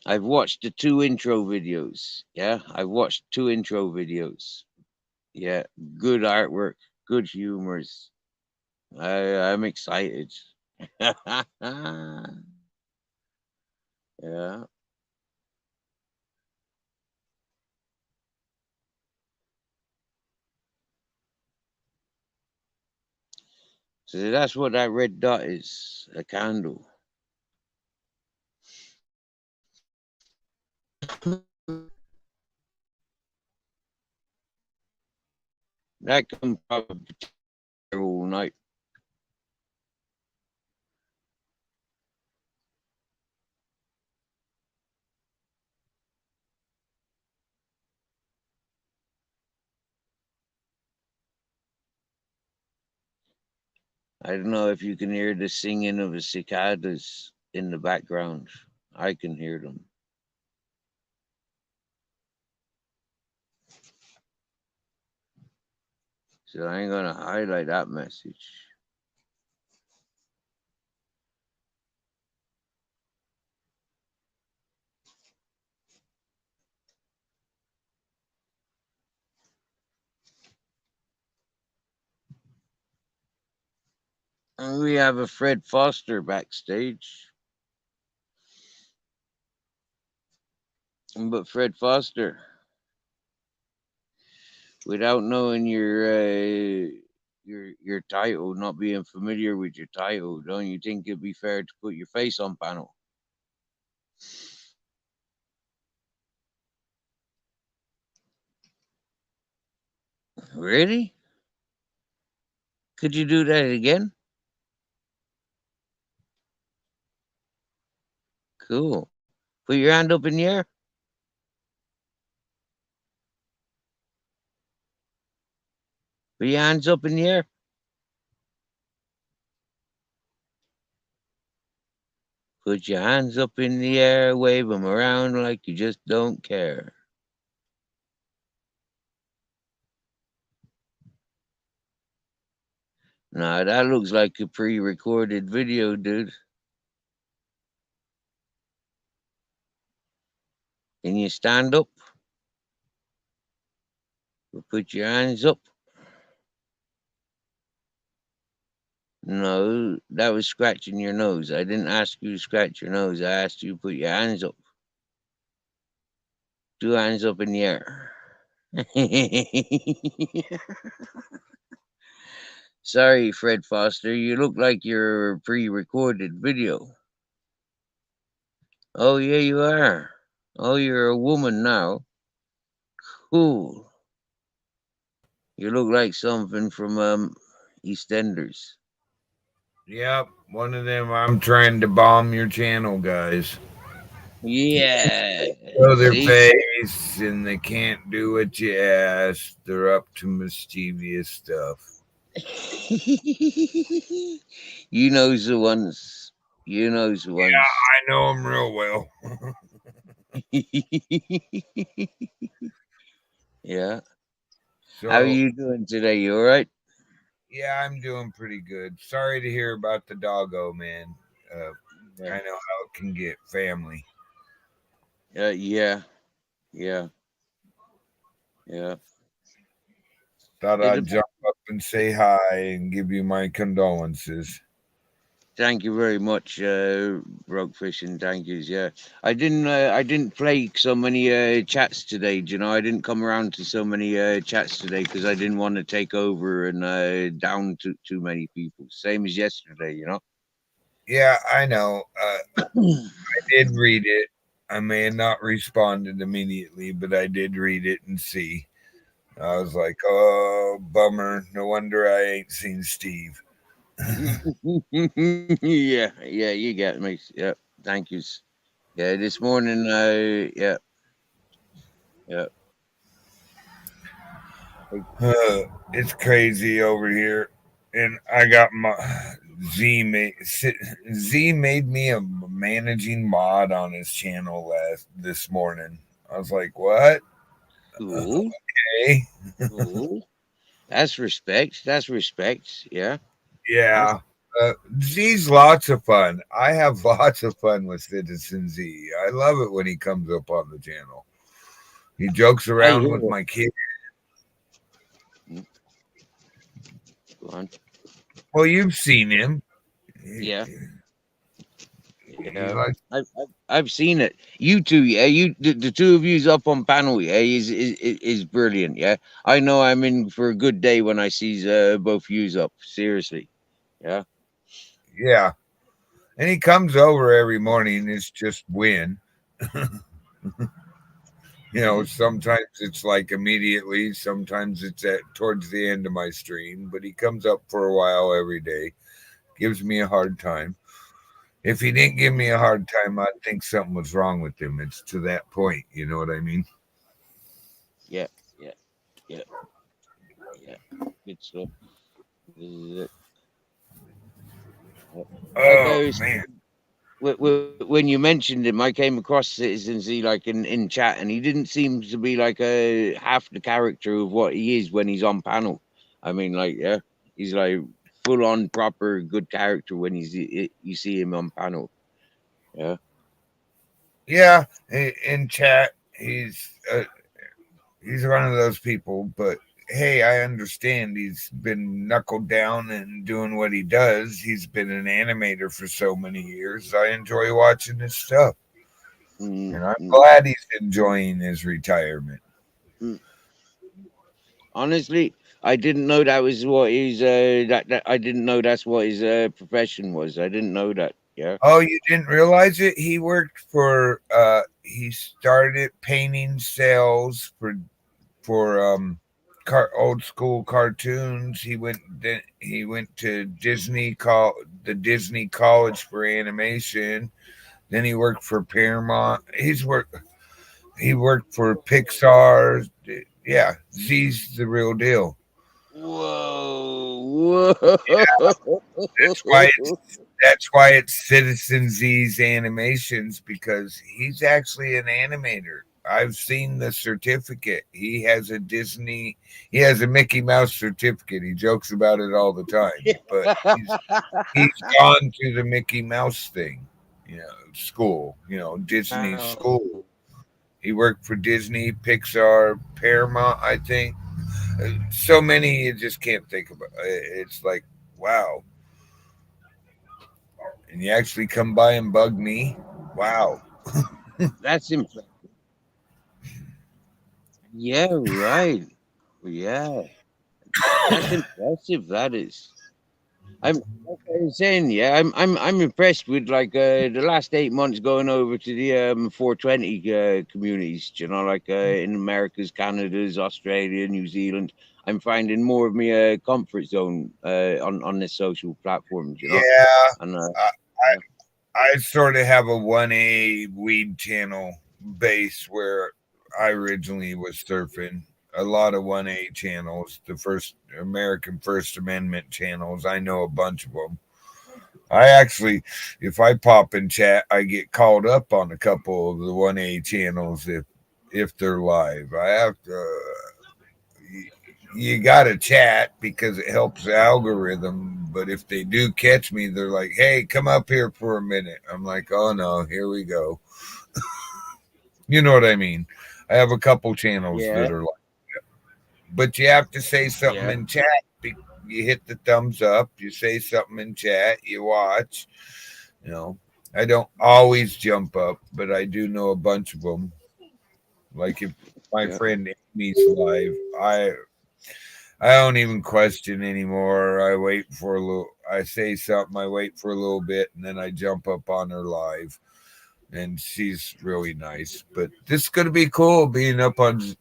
I've watched the two intro videos. Yeah, I've watched two intro videos. Yeah, good artwork, good humors. I'm excited. Yeah. So that's what that red dot is, a candle. That can probably there all night. I don't know if you can hear the singing of the cicadas in the background. I can hear them. So I ain't gonna highlight that message. And we have a Fred Foster backstage. But Fred Foster, without knowing your your title, not being familiar with your title. Don't you think it'd be fair to put your face on panel? Really? Could you do that again? Cool. Put your hand up in the air. Put your hands up in the air. Put your hands up in the air, wave them around like you just don't care. Nah, that looks like a pre-recorded video, dude. Can you stand up? Or put your hands up. No, that was scratching your nose. I didn't ask you to scratch your nose. I asked you to put your hands up. 2 hands up in the air. Sorry, Fred Foster. You look like your pre-recorded video. Oh, yeah, you are. Oh, you're a woman now. Cool. You look like something from EastEnders. Yep, one of them. I'm trying to bomb your channel, guys. Yeah. Show their See? face, and they can't do what you ask. They're up to mischievous stuff. You knows the ones. You knows the ones. I know them real well. Yeah. So, How are you doing today? You all right? yeah, I'm doing pretty good. Sorry to hear about the doggo, man. Yeah. I know how it can get, family. Yeah. Yeah. Yeah. Thought It'll I'd jump up and say hi and give you my condolences. Thank you very much, Roguefish, and thank yous. Yeah, I didn't play so many chats today. Do you know, I didn't come around to so many chats today because I didn't want to take over and down too many people. Same as yesterday, you know. Yeah, I know. I did read it. I may have not responded immediately, but I did read it and see. I was like, oh, bummer. No wonder I ain't seen Steve. Yeah, yeah, you got me. Yeah, thank yous. Yeah, this morning, yeah, yeah. It's crazy over here. And I got my Z made me a managing mod on his channel this morning. I was like, what? Cool, Okay. cool. That's respect. That's respect. Yeah. That's Yeah. Z's lots of fun. I have lots of fun with Citizen Z. I love it when he comes up on the channel. He jokes I around hear with it. my kid. Go on. Well, you've seen him. Yeah. He Yeah, likes, I've seen it. You two, yeah. The two of yous up on panel, yeah, is brilliant. Yeah, I know I'm in for a good day when I sees both yous up. Seriously, yeah. yeah. And he comes over every morning. It's just win. Sometimes it's like immediately. Sometimes it's at towards the end of my stream. But he comes up for a while every day. Gives me a hard time. If he didn't give me a hard time, I'd think something was wrong with him. It's to that point. You know what I mean? Yeah, yeah, yeah, yeah. Good stuff. This is it. Yeah. Like Oh I was man. when you mentioned him, I came across Citizen Z like in chat, and he didn't seem to be like a half the character of what he is when he's on panel. I mean, like, yeah, he's like full on proper good character when you see him on panel. Yeah, Yeah. In chat, he's one of those people. But hey, I understand he's been knuckled down and doing what he does. He's been an animator for so many years. I enjoy watching his stuff, mm, and I'm mm, glad he's enjoying his retirement. mm. Honestly, I didn't know that was what his that I didn't know that's what his profession was. I didn't know that. Yeah. Oh, you didn't realize it? He worked for he started painting cells for old school cartoons. He went to the Disney College for Animation. Then he worked for Paramount. He worked for Pixar. Yeah, Z's the real deal. Whoa, That's why it's whoa. that's why it's Citizen Z's Animations, because he's actually an animator. I've seen the certificate. He has a Mickey Mouse certificate. He jokes about it all the time, but he's gone to the Mickey Mouse thing, school, Disney Wow. school. He worked for Disney, Pixar, Paramount, I think. So many you just can't think about. It's like, wow. And you actually come by and bug me. Wow. That's impressive. Yeah, right. Yeah, that's impressive. That is. Like I was saying, yeah, I'm impressed with like the last 8 months going over to the 420 communities. You know, like in Americas, Canada's, Australia, New Zealand. I'm finding more of my comfort zone on this social platforms. You know, Yeah. and I, yeah, I sort of have a 1A weed channel base where I originally was surfing. A lot of 1A channels, the first American First Amendment channels. I know a bunch of them. I actually, if I pop in chat, I get called up on a couple of the 1A channels if they're live. I have to. You got to chat because it helps the algorithm. But if they do catch me, they're like, "Hey, come up here for a minute." I'm like, "Oh no, here we go." You know what I mean? I have a couple channels yeah, that are like, but you have to say something yeah, in chat. You hit the thumbs up. You say something in chat. You watch. You know, I don't always jump up, but I do know a bunch of them. Like if my yeah. friend Amy's live, I don't even question anymore. I wait for a little. I say something. I wait for a little bit, and then I jump up on her live. And she's really nice. But this is gonna be cool being on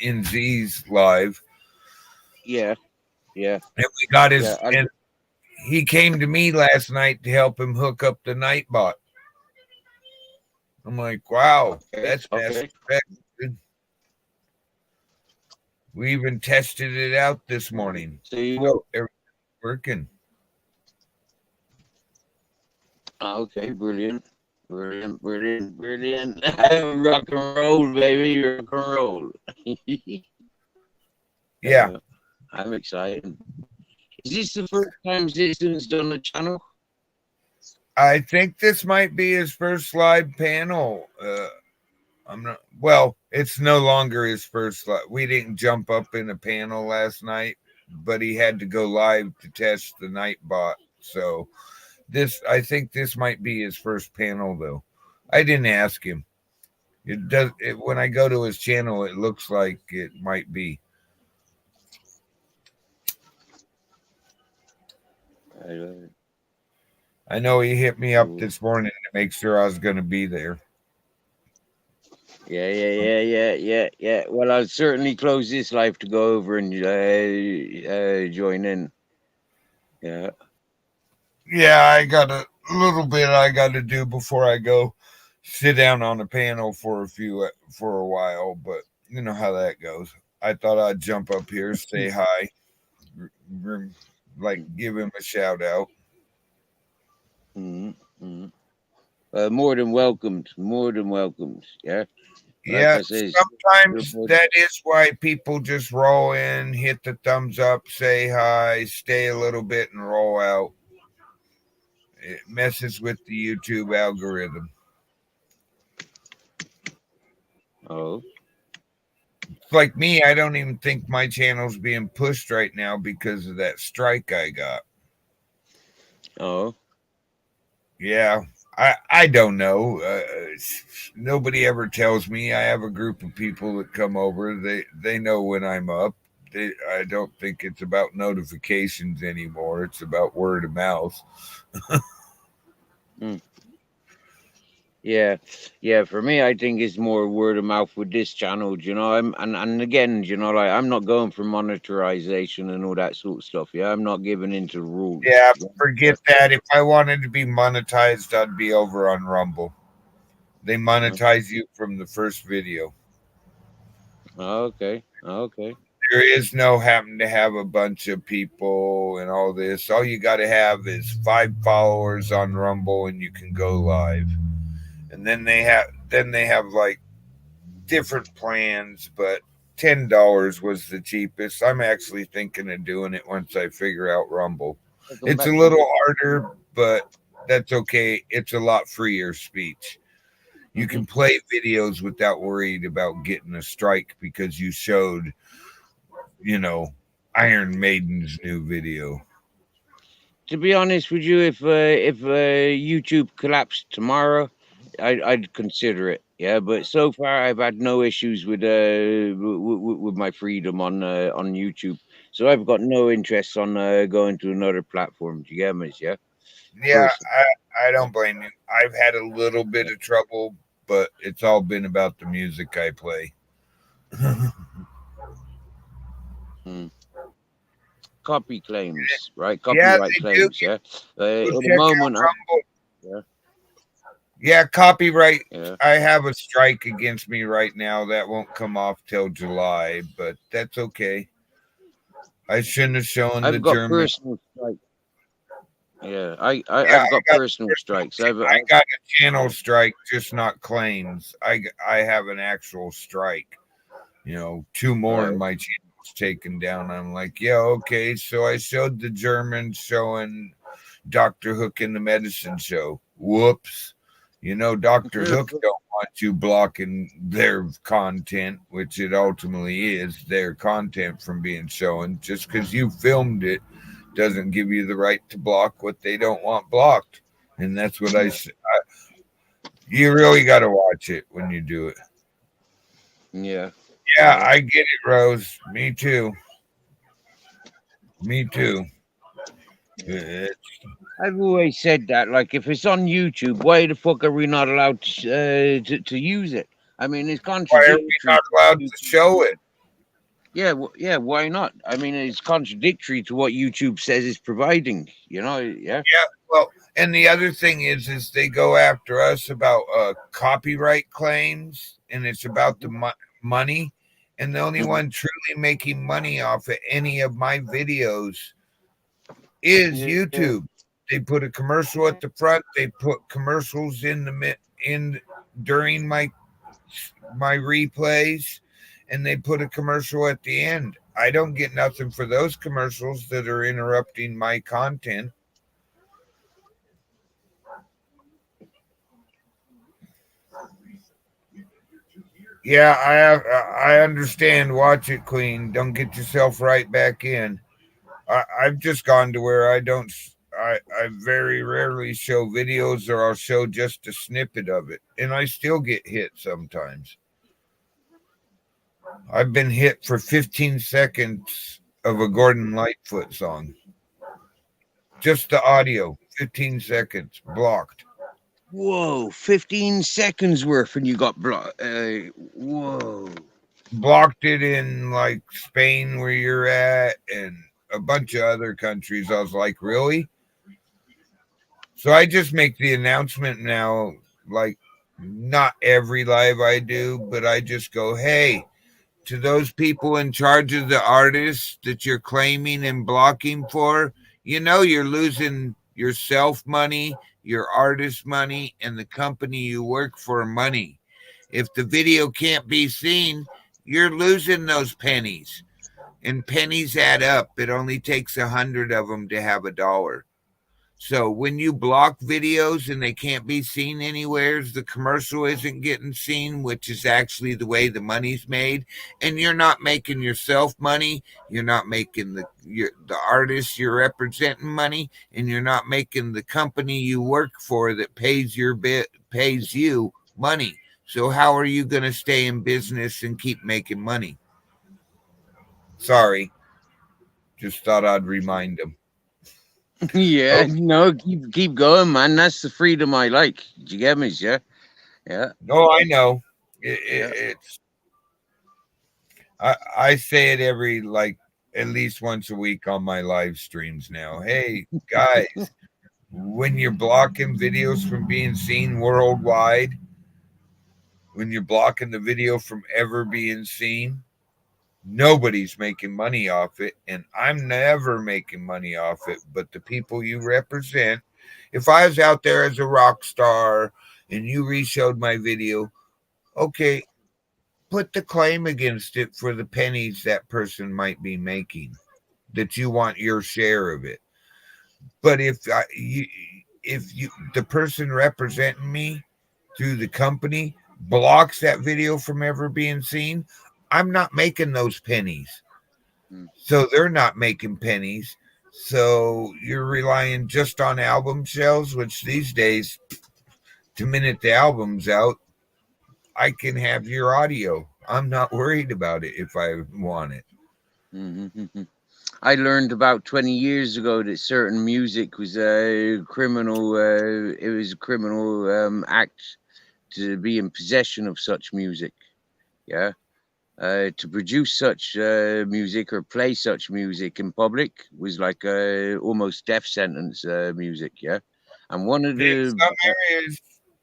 in Z's live. Yeah, yeah, And we got yeah. his and he came to me last night to help him hook up the Nightbot. I'm like, wow, Okay, that's master okay. spec. We even tested it out this morning. So you work. So everything's working. Okay, brilliant, brilliant, brilliant, brilliant. Rock and roll, baby, rock and roll. Yeah. I'm excited. Is this the first time Ziston's done a channel? I think this might be his first live panel. I'm not. Well, it's no longer his first. We didn't jump up in a panel last night, but he had to go live to test the Nightbot. So I think this might be his first panel, though. I didn't ask him. It does. When I go to his channel, it looks like it might be. I know he hit me up Cool. this morning to make sure I was going to be there. Yeah. Well, I'll certainly close this live to go over and join in. Yeah. Yeah, I got a little bit I got to do before I go sit down on the panel for a while, but you know how that goes. I thought I'd jump up here, say hi, like give him a shout out. Mm-hmm. More than welcomed. More than welcomed. Yeah. Like Yeah, I said, sometimes that is why people just roll in, hit the thumbs up, say hi, stay a little bit, and roll out. It messes with the YouTube algorithm. oh, Like me, I don't even think my channel's being pushed right now because of that strike I got. oh, Yeah, I don't know. Nobody ever tells me. I have a group of people that come over. They know when I'm up. I don't think it's about notifications anymore. It's about word of mouth. Mm. Yeah, yeah. For me, I think it's more word of mouth with this channel. You know, and again, you know, like I'm not going for monetization and all that sort of stuff. Yeah, I'm not giving into the rules. Yeah, Yeah. forget that. If I wanted to be monetized, I'd be over on Rumble. They monetize you from the first video. Okay, okay. There is no having to have a bunch of people and all this. All you got to have is 5 followers on Rumble, and you can go live. And then they have like different plans, but $10 was the cheapest. I'm actually thinking of doing it once I figure out Rumble. Welcome It's a back. little harder, but that's okay. It's a lot freer speech. You Mhm. can play videos without worried about getting a strike because you showed, you know, Iron Maiden's new video. To be honest with you, if YouTube collapsed tomorrow, I'd consider it. Yeah, but so far I've had no issues with my freedom on YouTube. So I've got no interest on going to another platform. Do you get me? Yeah, Yeah, person. I don't blame you. I've had a little bit of trouble, but it's all been about the music I play. Mm. Copy claims, right? Yeah, Copyright they do. claims. Yeah. Go At the check moment, out Rumble. yeah, Yeah, copyright. yeah. I have a strike against me right now that won't come off till July, but that's okay. I shouldn't have shown the I've got German. personal strikes. Yeah, Yeah, I've got personal strikes. I got a channel strike, just not claims. I have an actual strike. You know, 2 more in Right. my channels taken down. I'm like, yeah, okay. So I showed the German showing Dr. Hook in the medicine show. Whoops. You know, Dr. Hook don't want you blocking their content, which it ultimately is their content from being shown. Just because you filmed it doesn't give you the right to block what they don't want blocked. And that's what you really got to watch it when you do it. Yeah. Yeah, Yeah. I get it, Rose. Me too. Me too. Uh, I've always said that. Like, if it's on YouTube, why the fuck are we not allowed to use it? I mean, it's Why are we contradictory. not allowed to show it? Yeah, yeah. Why not? I mean, it's contradictory to what YouTube says it's providing. You know? Yeah. Yeah, well, and the other thing is they go after us about copyright claims, and it's about the money. And the only Mhm. one truly making money off of any of my videos is Yeah. YouTube. They put a commercial at the front. They put commercials in in during my replays, and they put a commercial at the end. I don't get nothing for those commercials that are interrupting my content. Yeah, I understand. Watch it, Queen. Don't get yourself right back in. I've just gone to where I don't. I very rarely show videos, or I'll show just a snippet of it, and I still get hit sometimes. I've been hit for 15 seconds of a Gordon Lightfoot song. Just the audio, 15 seconds blocked. Whoa, 15 seconds worth, and you got blocked. Whoa. Blocked it in like Spain, where you're at, and a bunch of other countries. I was like, really? So I just make the announcement now, like not every live I do, but I just go, hey, to those people in charge of the artists that you're claiming and blocking for, you know you're losing yourself money, your artist money, and the company you work for money. If the video can't be seen, you're losing those pennies. And pennies add up. It only takes 100 of them to have $1. So when you block videos and they can't be seen anywhere, the commercial isn't getting seen, which is actually the way the money's made, and you're not making yourself money, you're not making the artist you're representing money, and you're not making the company you work for that pays you money. So how are you going to stay in business and keep making money? Sorry, just thought I'd remind them. Yeah, no, keep going, man. That's the freedom I like. Do you get me? Yeah, yeah, No, I know. yeah. It's I say it every like at least once a week on my live streams now. Hey guys, when you're blocking videos from being seen worldwide, when you're blocking the video from ever being seen, nobody's making money off it, and I'm never making money off it. But the people you represent, if I was out there as a rock star and you reshowed my video, okay, put the claim against it for the pennies that person might be making that you want your share of it. But if you the person representing me through the company blocks that video from ever being seen, I'm not making those pennies. Mm. So they're not making pennies. So you're relying just on album sales, which these days, the minute the album's out, I can have your audio. I'm not worried about it if I want it. Mm-hmm. I learned about 20 years ago that certain music was a criminal. It was a criminal act to be in possession of such music. Yeah. To produce such music or play such music in public was like almost death sentence music. Yeah. And one of In the some areas,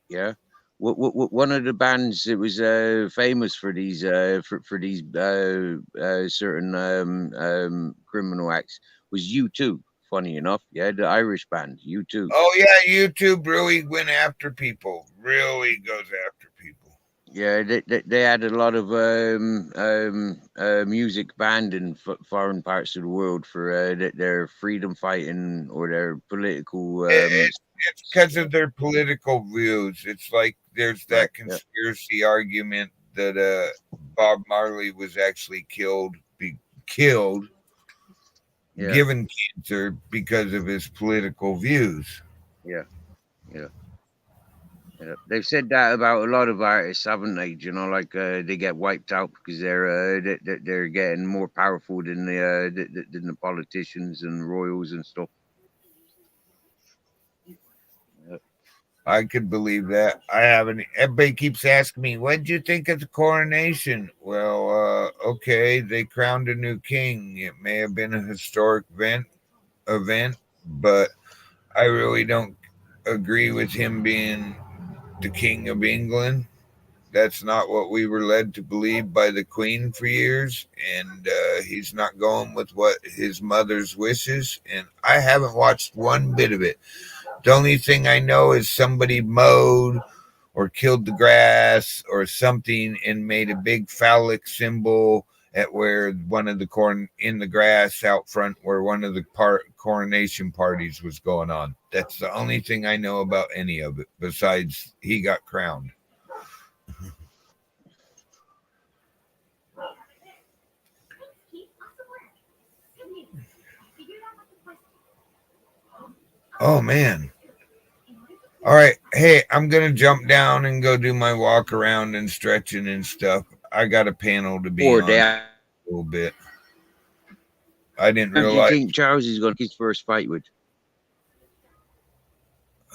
yeah. One of the bands that was famous for these certain criminal acts was U2. Funny enough, yeah, the Irish band U2. oh yeah, YouTube really went after people. Really goes after people. Yeah, they had a lot of music banned in foreign parts of the world for their freedom fighting or their political. It's because of their political views. It's like there's Right. that Yeah. conspiracy argument that Bob Marley was actually killed, Yeah. given cancer because of his political views. Yeah. Yeah. Yeah. They've said that about a lot of artists, haven't they? You know, like they get wiped out because they're getting more powerful than than the politicians and royals and stuff. Yeah. I could believe that. I haven't. Everybody keeps asking me, "What did you think of the coronation?" Well, okay, they crowned a new king. It may have been a historic event, but I really don't agree with him being the king of England. That's not what we were led to believe by the Queen for years, and he's not going with what his mother's wishes. And I haven't watched one bit of it. The only thing I know is somebody mowed or killed the grass or something and made a big phallic symbol at where one of the corn in the grass out front where one of the coronation parties was going on. That's the only thing I know about any of it besides he got crowned. Oh man. All right. Hey, I'm going to jump down and go do my walk around and stretching and stuff. I got a panel to be Or on they a little bit. I didn't do you realize think Charles is going to his first fight with?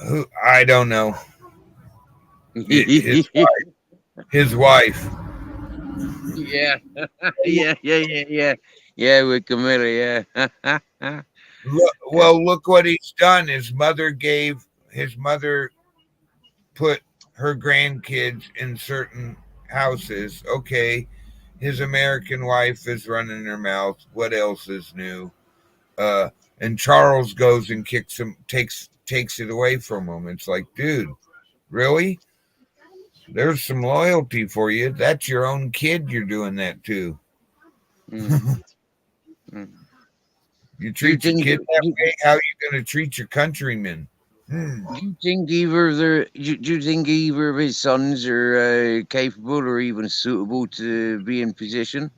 who. I don't know. His wife. Yeah, yeah, with Camilla, yeah. Look what he's done. His mother put her grandkids in certain houses. Okay, his American wife is running her mouth. What else is new? And Charles goes and kicks him, takes it away from him. It's like, dude, really? There's some loyalty for you. That's your own kid. You're doing that to. Mm. Mm. You Do you treat your think? kid that way, how are you going to treat your countrymen? Do you think either of their, do you think either of his sons are capable or even suitable to be in position?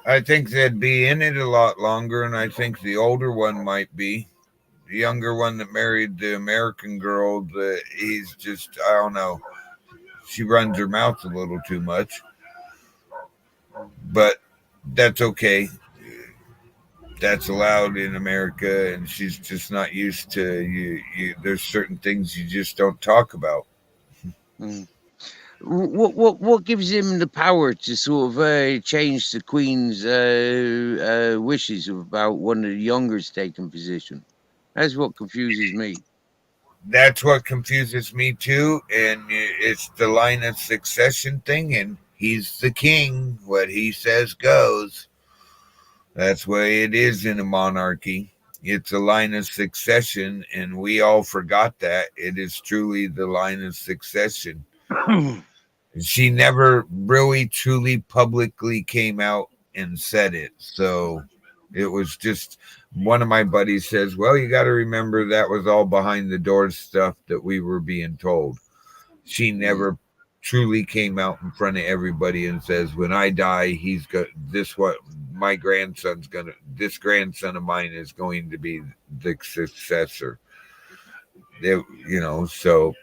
I think they'd be in it a lot longer, and I think the older one might be. The younger one that married the American girl, he's just, I don't know. She runs her mouth a little too much, but that's okay. That's allowed in America, and she's just not used to there's certain things you just don't talk about. Mm. What gives him the power to sort of change the Queen's wishes about one of the youngers taking position? That's what confuses me. That's what confuses me too, and it's the line of succession thing, and he's the king. What he says goes. That's the way it is in a monarchy. It's a line of succession, and we all forgot that. It is truly the line of succession. She never really truly publicly came out and said it. So it was just one of my buddies says, well, you got to remember that was all behind the doors stuff that we were being told. She never truly came out in front of everybody and says, when I die, he's got this, what my grandson's gonna, this grandson of mine is going to be the successor. So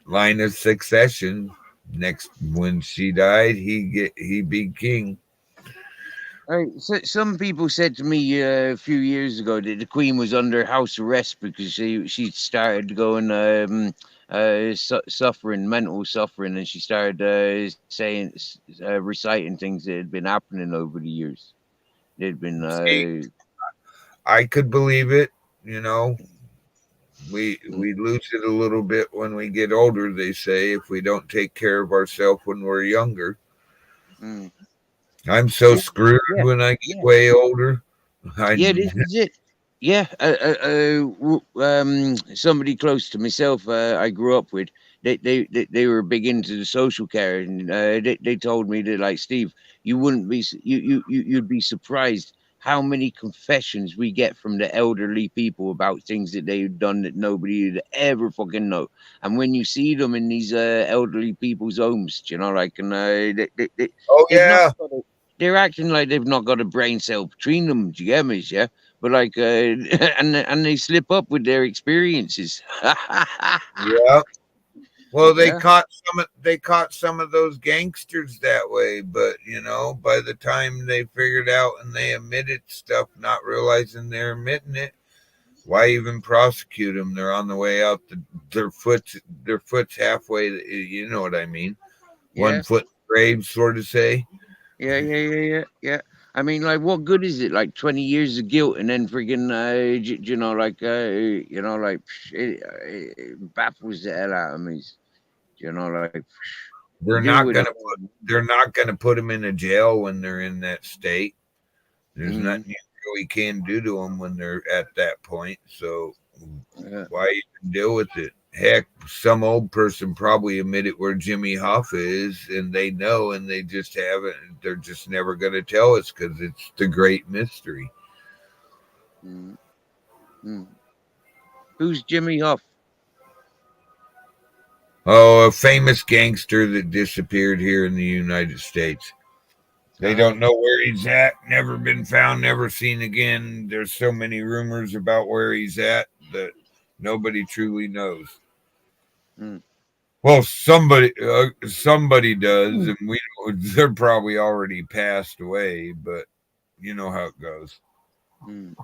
line of succession. Next, when she died, he be king. So some people said to me a few years ago that the Queen was under house arrest because she started going suffering, mental suffering, and she started saying reciting things that had been happening over the years. They'd been See, I could believe it. You know, we lose it a little bit when we get older. They say if we don't take care of ourselves when we're younger. mm, I'm so yeah, screwed yeah, when I get yeah, way older. I yeah. This is it. Yeah, somebody close to myself, I grew up with. They were big into the social care, and they told me that, like, Steve, you wouldn't be you'd be surprised how many confessions we get from the elderly people about things that they've done that nobody would ever fucking know. And when you see them in these elderly people's homes, you know, like, and oh they've not yeah, got they're acting like they've not got a brain cell between them. Do you get me? Yeah, but like, and they slip up with their experiences. yeah. Well, Yeah, they caught some of those gangsters that way, but by the time they figured out and they admitted stuff, not realizing they're admitting it, why even prosecute them? They're on the way out. Their foot's halfway. You know what I mean? yeah, 1 foot grave, sort of say. yeah. I mean, like, what good is it? Like 20 years of guilt, and then friggin', like, it baffles the hell out of me. Like, They're deal not with it. gonna put. They're not gonna put them in a jail when they're in that state. There's Mm, nothing you really can do to them when they're at that point. So yeah, why even deal with it? Heck, some old person probably admitted where Jimmy Hoffa is, and they know, and they just haven't. They're just never going to tell us because it's the great mystery. mm, mm. Who's Jimmy Huff? Oh, a famous gangster that disappeared here in the United States. They Ah, don't know where he's at, never been found, never seen again. There's so many rumors about where he's at that nobody truly knows. mm, Well, somebody does, Hmm. and they're probably already passed away, but you know how it goes. mm,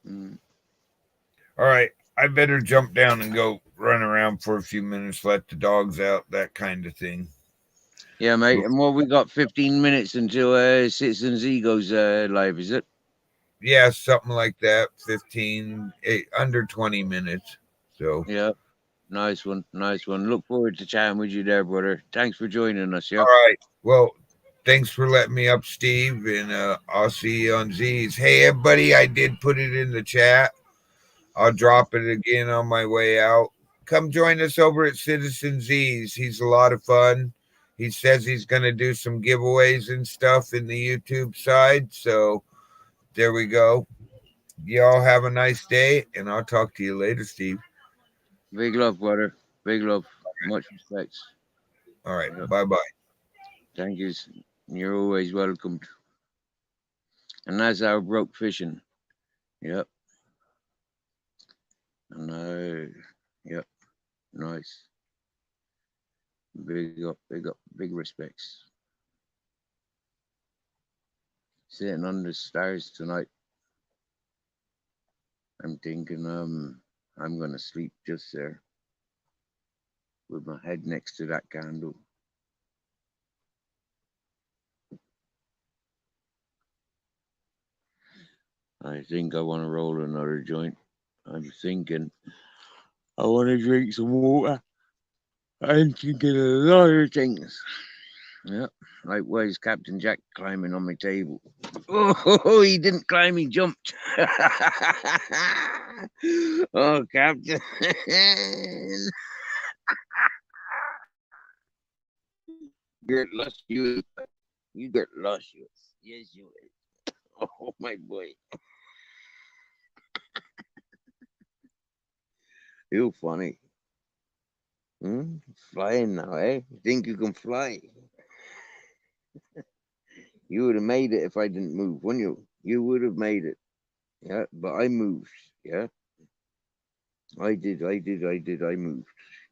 mm. All right, I better jump down and go run around for a few minutes, let the dogs out, that kind of thing. Yeah, mate. And what we got? 15 minutes until Citizen Z goes live, is it? Yeah, something like that. under 20 minutes. So, Yeah. Nice one. Nice one. Look forward to chatting with you there, brother. Thanks for joining us. all Yeah. right. Well, thanks for letting me up, Steve, and I'll see you on Z's. Hey, everybody, I did put it in the chat. I'll drop it again on my way out. Come join us over at Citizen Z's. He's a lot of fun. He says he's going to do some giveaways and stuff in the YouTube side. So there we go. Y'all have a nice day, and I'll talk to you later, Steve. Big love, brother. Big love. Much respects. All right. Yeah. Bye bye. Thank you. You're always welcomed. And that's our broke fishing. Yep. And yep. Nice. Big up, big respects. Sitting under the stars tonight. I'm thinking I'm gonna sleep just there. With my head next to that candle. I think I want to roll another joint. I'm thinking I want to drink some water. I'm thinking of a lot of things. Yeah, likewise, Captain Jack climbing on my table. Oh, he didn't climb, he jumped. Oh, Captain. You're luscious. You get luscious. Yes, you is. Oh, my boy. You funny. Hmm? Flying now, eh? You think you can fly? You would have made it if I didn't move, wouldn't you? You would have made it. Yeah, but I moved. Yeah, I moved.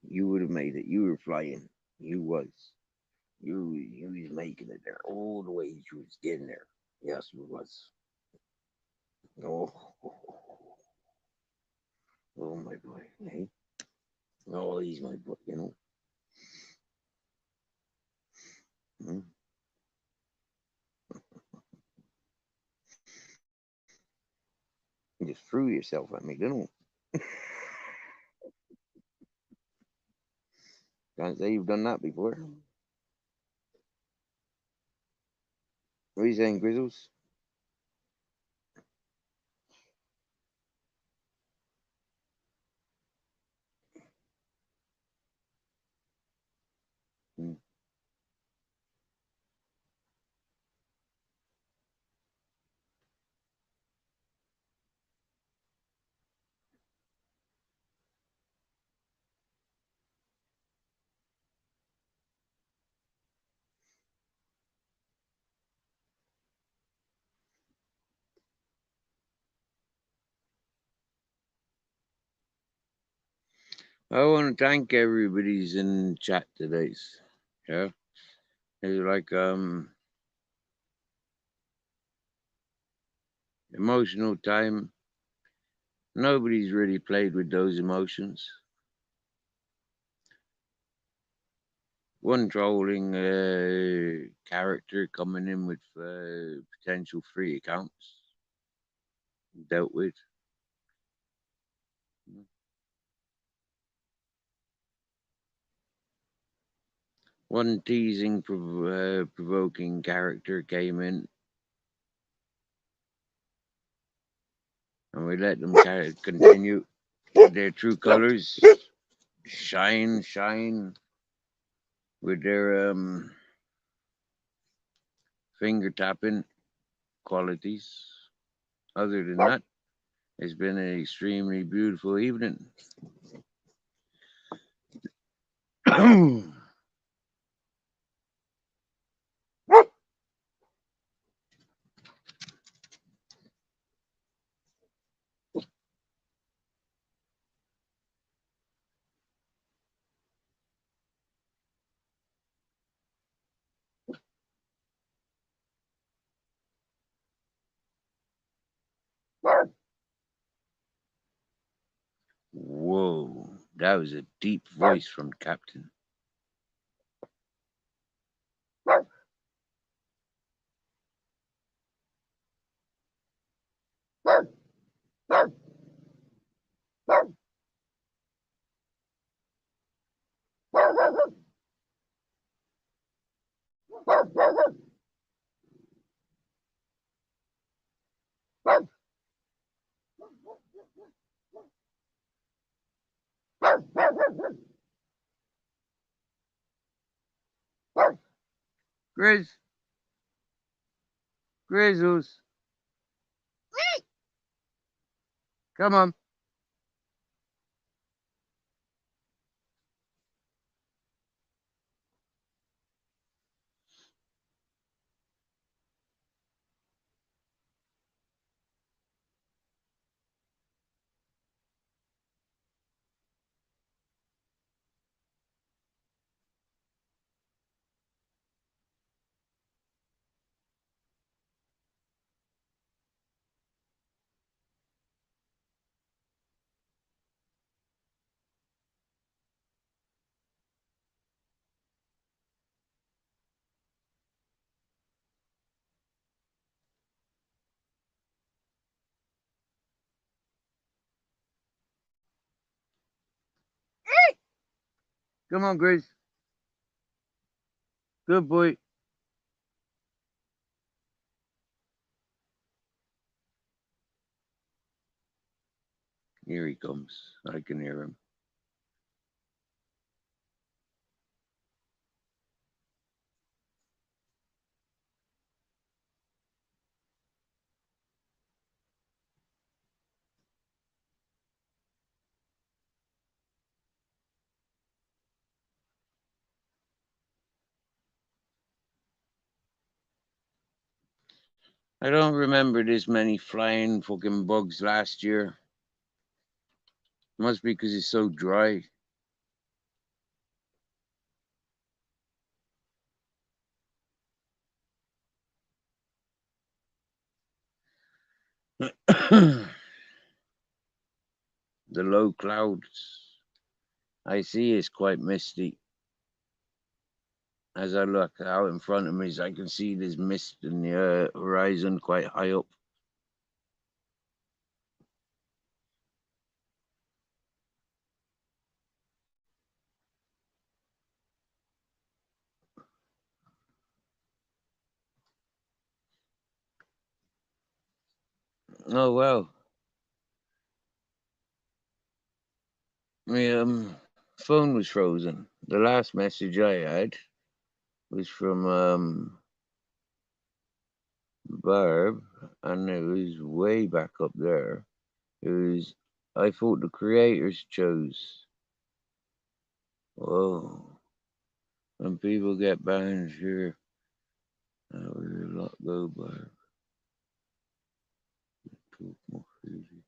You would have made it. You were flying. You was. You was making it there all the way. You was getting there. Yes, it was. Oh, oh my boy. Hey, oh, he's my boy. You know. Hmm? You just threw yourself at me, didn't you? Can't say you've done that before. What are you saying, Grizzles? Hmm. I want to thank everybody's in chat today. Yeah, it's like emotional time. Nobody's really played with those emotions. One trolling character coming in with potential free accounts dealt with. One teasing, provoking character came in, and we let them continue their true colors, shine with their finger tapping qualities. Other than that, it's been an extremely beautiful evening. Whoa, that was a deep voice from Captain. Grizz, Grizzles, come on. Come on, Grizz. Good boy. Here he comes. I can hear him. I don't remember this many flying fucking bugs last year. Must be because it's so dry. The low clouds I see is quite misty. As I look out in front of me, I can see there's mist in the horizon quite high up. Oh well. My phone was frozen. The last message I had was from Barb, and it was way back up there. It was, I thought the creators chose. Whoa. When people get banned here, that was a lot go, Barb. Talk more easy.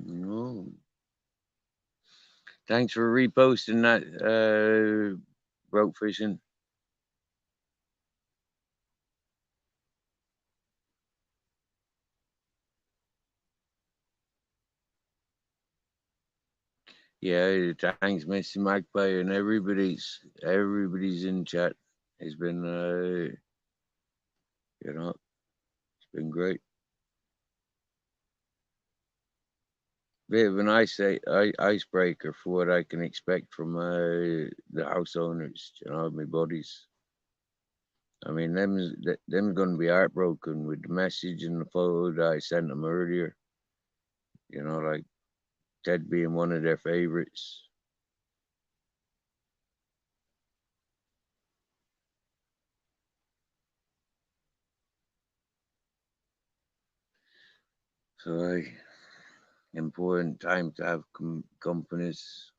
No. Thanks for reposting that, broke fishing. Yeah, thanks, Mr. Magpie, and everybody's in chat. It's been it's been great. Bit of an icebreaker for what I can expect from the house owners, my buddies. I mean, them's gonna be heartbroken with the message and the photo that I sent them earlier. Like Ted being one of their favorites. So important time to have companies.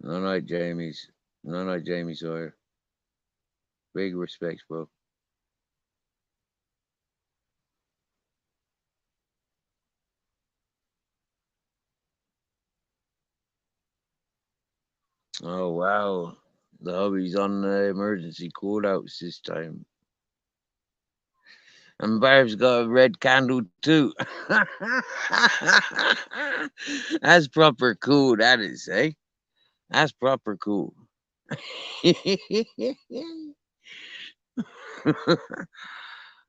No night, Jamie's. No night, Jamie Sawyer. Big respects, bro. Oh wow, the hubby's on emergency call outs this time, and Barb's got a red candle too. That's proper cool. That is, eh? That's proper cool.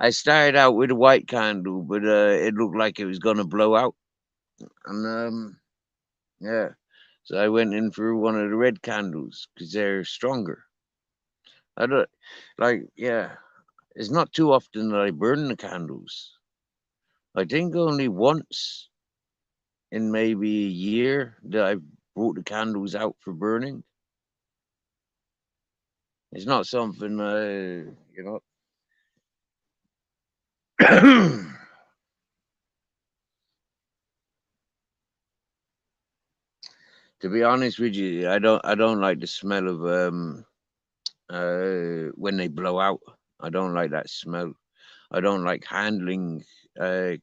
I started out with a white candle, but it looked like it was gonna blow out, and yeah, so I went in for one of the red candles because they're stronger. I don't like, yeah. It's not too often that I burn the candles. I think only once in maybe a year that I brought the candles out for burning. It's not something you know. To be honest with you, I don't like the smell of when they blow out. I don't like that smell. I don't like handling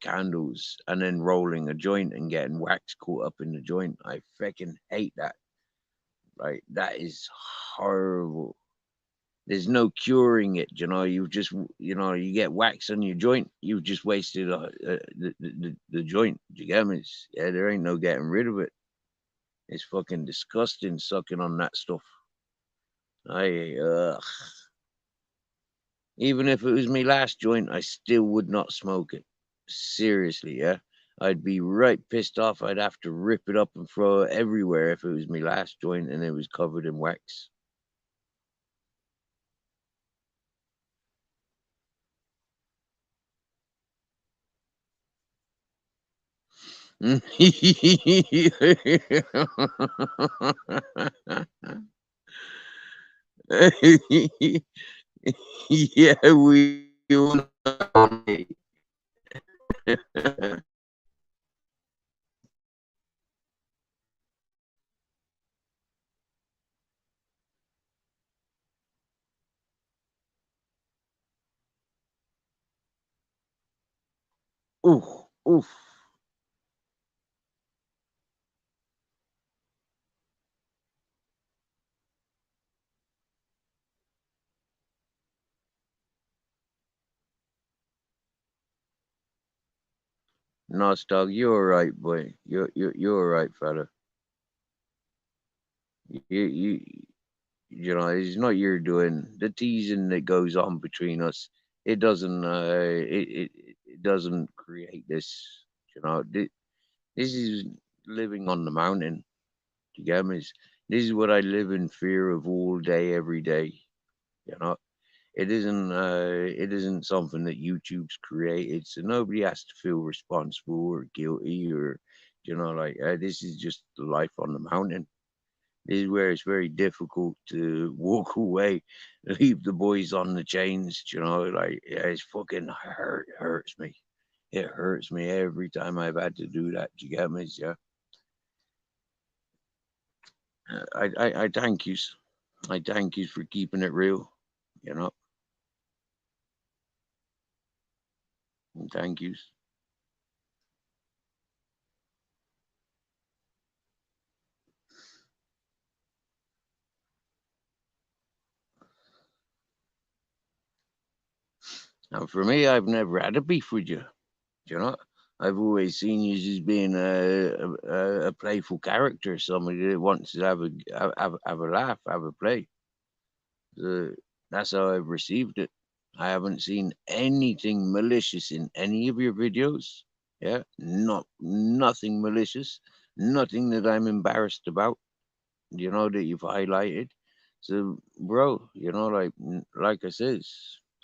candles and then rolling a joint and getting wax caught up in the joint. I freaking hate that. Like that is horrible. There's no curing it, you know. You just, you know, you get wax on your joint. You've just wasted the joint. Do you get me? Yeah, there ain't no getting rid of it. It's fucking disgusting sucking on that stuff. I Even if it was my last joint, I still would not smoke it. Seriously, yeah. I'd be right pissed off. I'd have to rip it up and throw it everywhere if it was my last joint and it was covered in wax. Yeah, we all know. Oof, oof. No, dog, you're all right, boy. You're all right, fella. You you know, it's not your doing. The teasing that goes on between us, it doesn't it doesn't create this. You know, this is living on the mountain. You get me? This is what I live in fear of all day, every day. You know, it isn't something that YouTube's created, so nobody has to feel responsible or guilty or, you know, like this is just the life on the mountain. This is where it's very difficult to walk away, leave the boys on the chains. You know, like yeah, it's fucking hurts me. It hurts me every time I've had to do that. You get me? Yeah. I thank you. I thank you for keeping it real. You know, thank you. Now, for me, I've never had a beef with you. You know, I've always seen you as being a playful character, somebody that wants to have a laugh, have a play. Uh, that's how I've received it. I haven't seen anything malicious in any of your videos. Yeah, nothing malicious, nothing that I'm embarrassed about. You know that you've highlighted. So, bro, you know, like I says,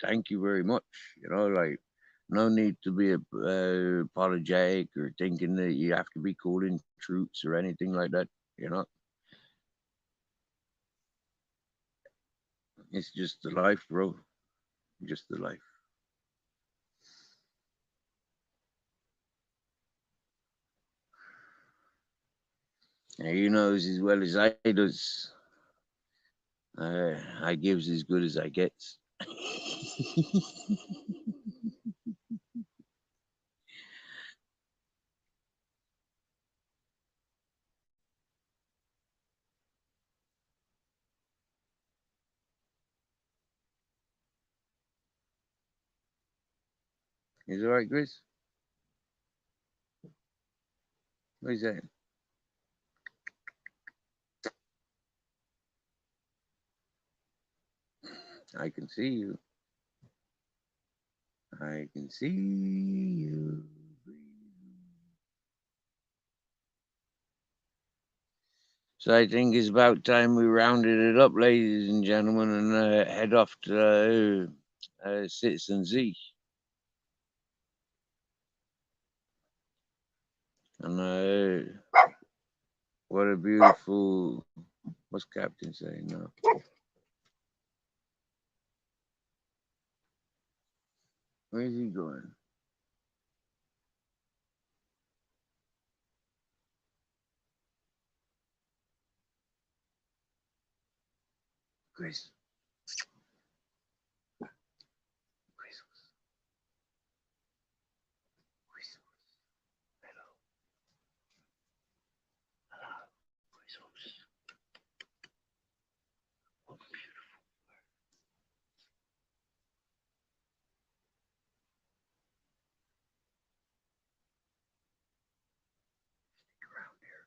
thank you very much. You know, like no need to be apologetic or thinking that you have to be calling troops or anything like that. You know, it's just the life, bro. Just the life. He knows as well as I does. I gives as good as I gets. Is it all right, Chris? What is that? I can see you. I can see you. So I think it's about time we rounded it up, ladies and gentlemen, and head off to Citizen Z. And what a beautiful. What's Captain saying now? Where's he going? Chris. Chris. Chris. Hello. Hello. Chris. What beautiful. Stick around here,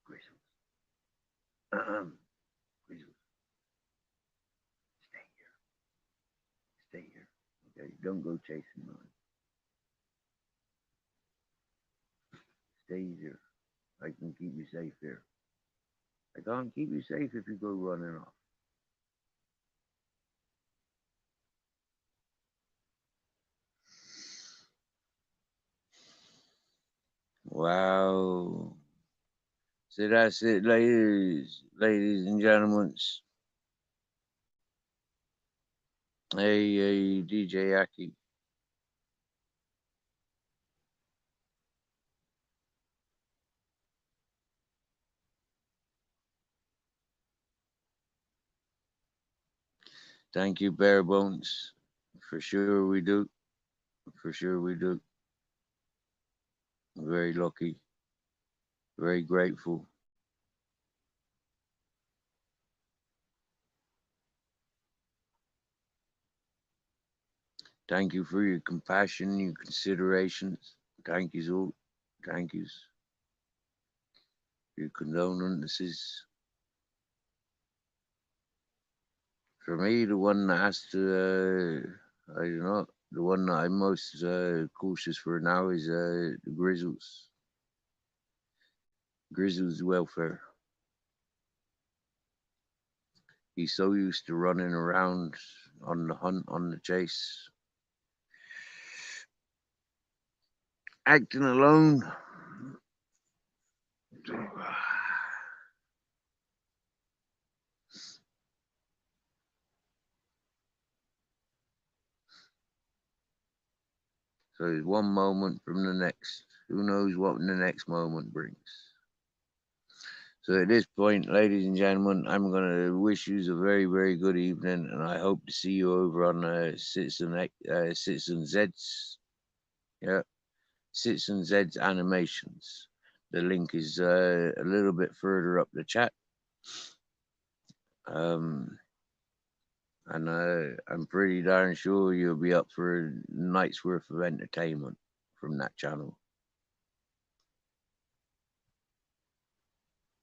Chris. Chris. Stay here. Stay here. Okay, don't go chasing mine. Stay here. I can keep you safe here. I can't keep you safe if you go running off. Wow. So that's it, ladies and gentlemen. Hey, DJ Aki. Thank you, Bare Bones. For sure we do. For sure we do. Very lucky. Very grateful. Thank you for your compassion, your considerations. Thank you all. Thank yous. Your condolences. For me, the one that has to, I don't know, the one that I'm most cautious for now is the Grizzles. Grizzles' welfare. He's so used to running around on the hunt, on the chase, acting alone. So it's one moment from the next. Who knows what the next moment brings? So at this point, ladies and gentlemen, I'm going to wish you a very, very good evening, and I hope to see you over on Citizen Z's. Yeah, Citizen Z's animations. The link is a little bit further up the chat. And I'm pretty darn sure you'll be up for a night's worth of entertainment from that channel.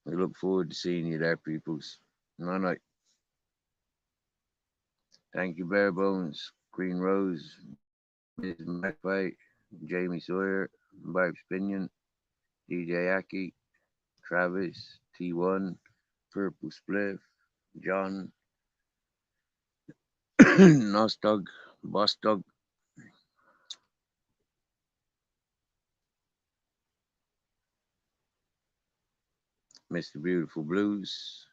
We look forward to seeing you there, peoples. Night night. Thank you, Bare Bones, Queen Rose, Ms. McFight, Jamie Sawyer, Barb Spinion, DJ Aki, Travis, T1, Purple Spliff, John, Nostog, Boss Dog, Mr. Beautiful Blues,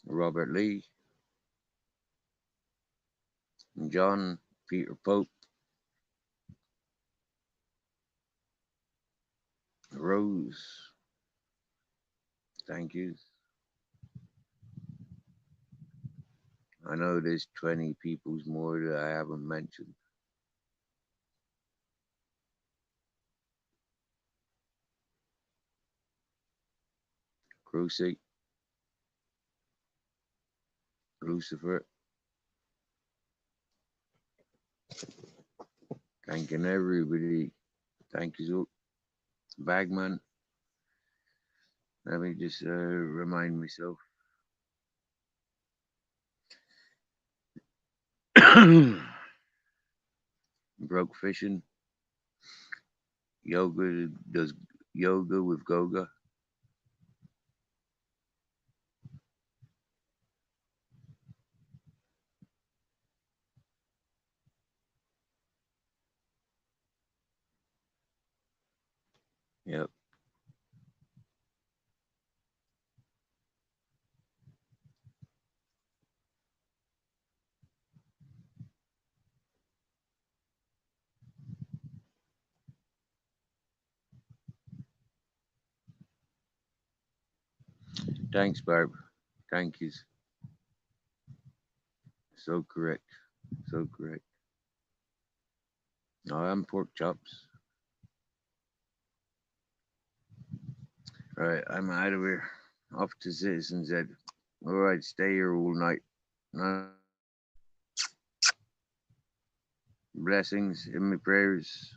Robert Lee, John, Peter Pope, Rose, thank you. I know there's 20 people's more that I haven't mentioned. Cruci, Lucifer, thanking everybody. Thank you, Bagman. Let me just remind myself. Broke fishing. Yoga does yoga with Goga. Yep. Thanks, Barb. Thank you. So correct. So correct. No, I'm pork chops. All right, I'm out of here. Off to Citizens Ed. All right, stay here all night. Blessings in my prayers.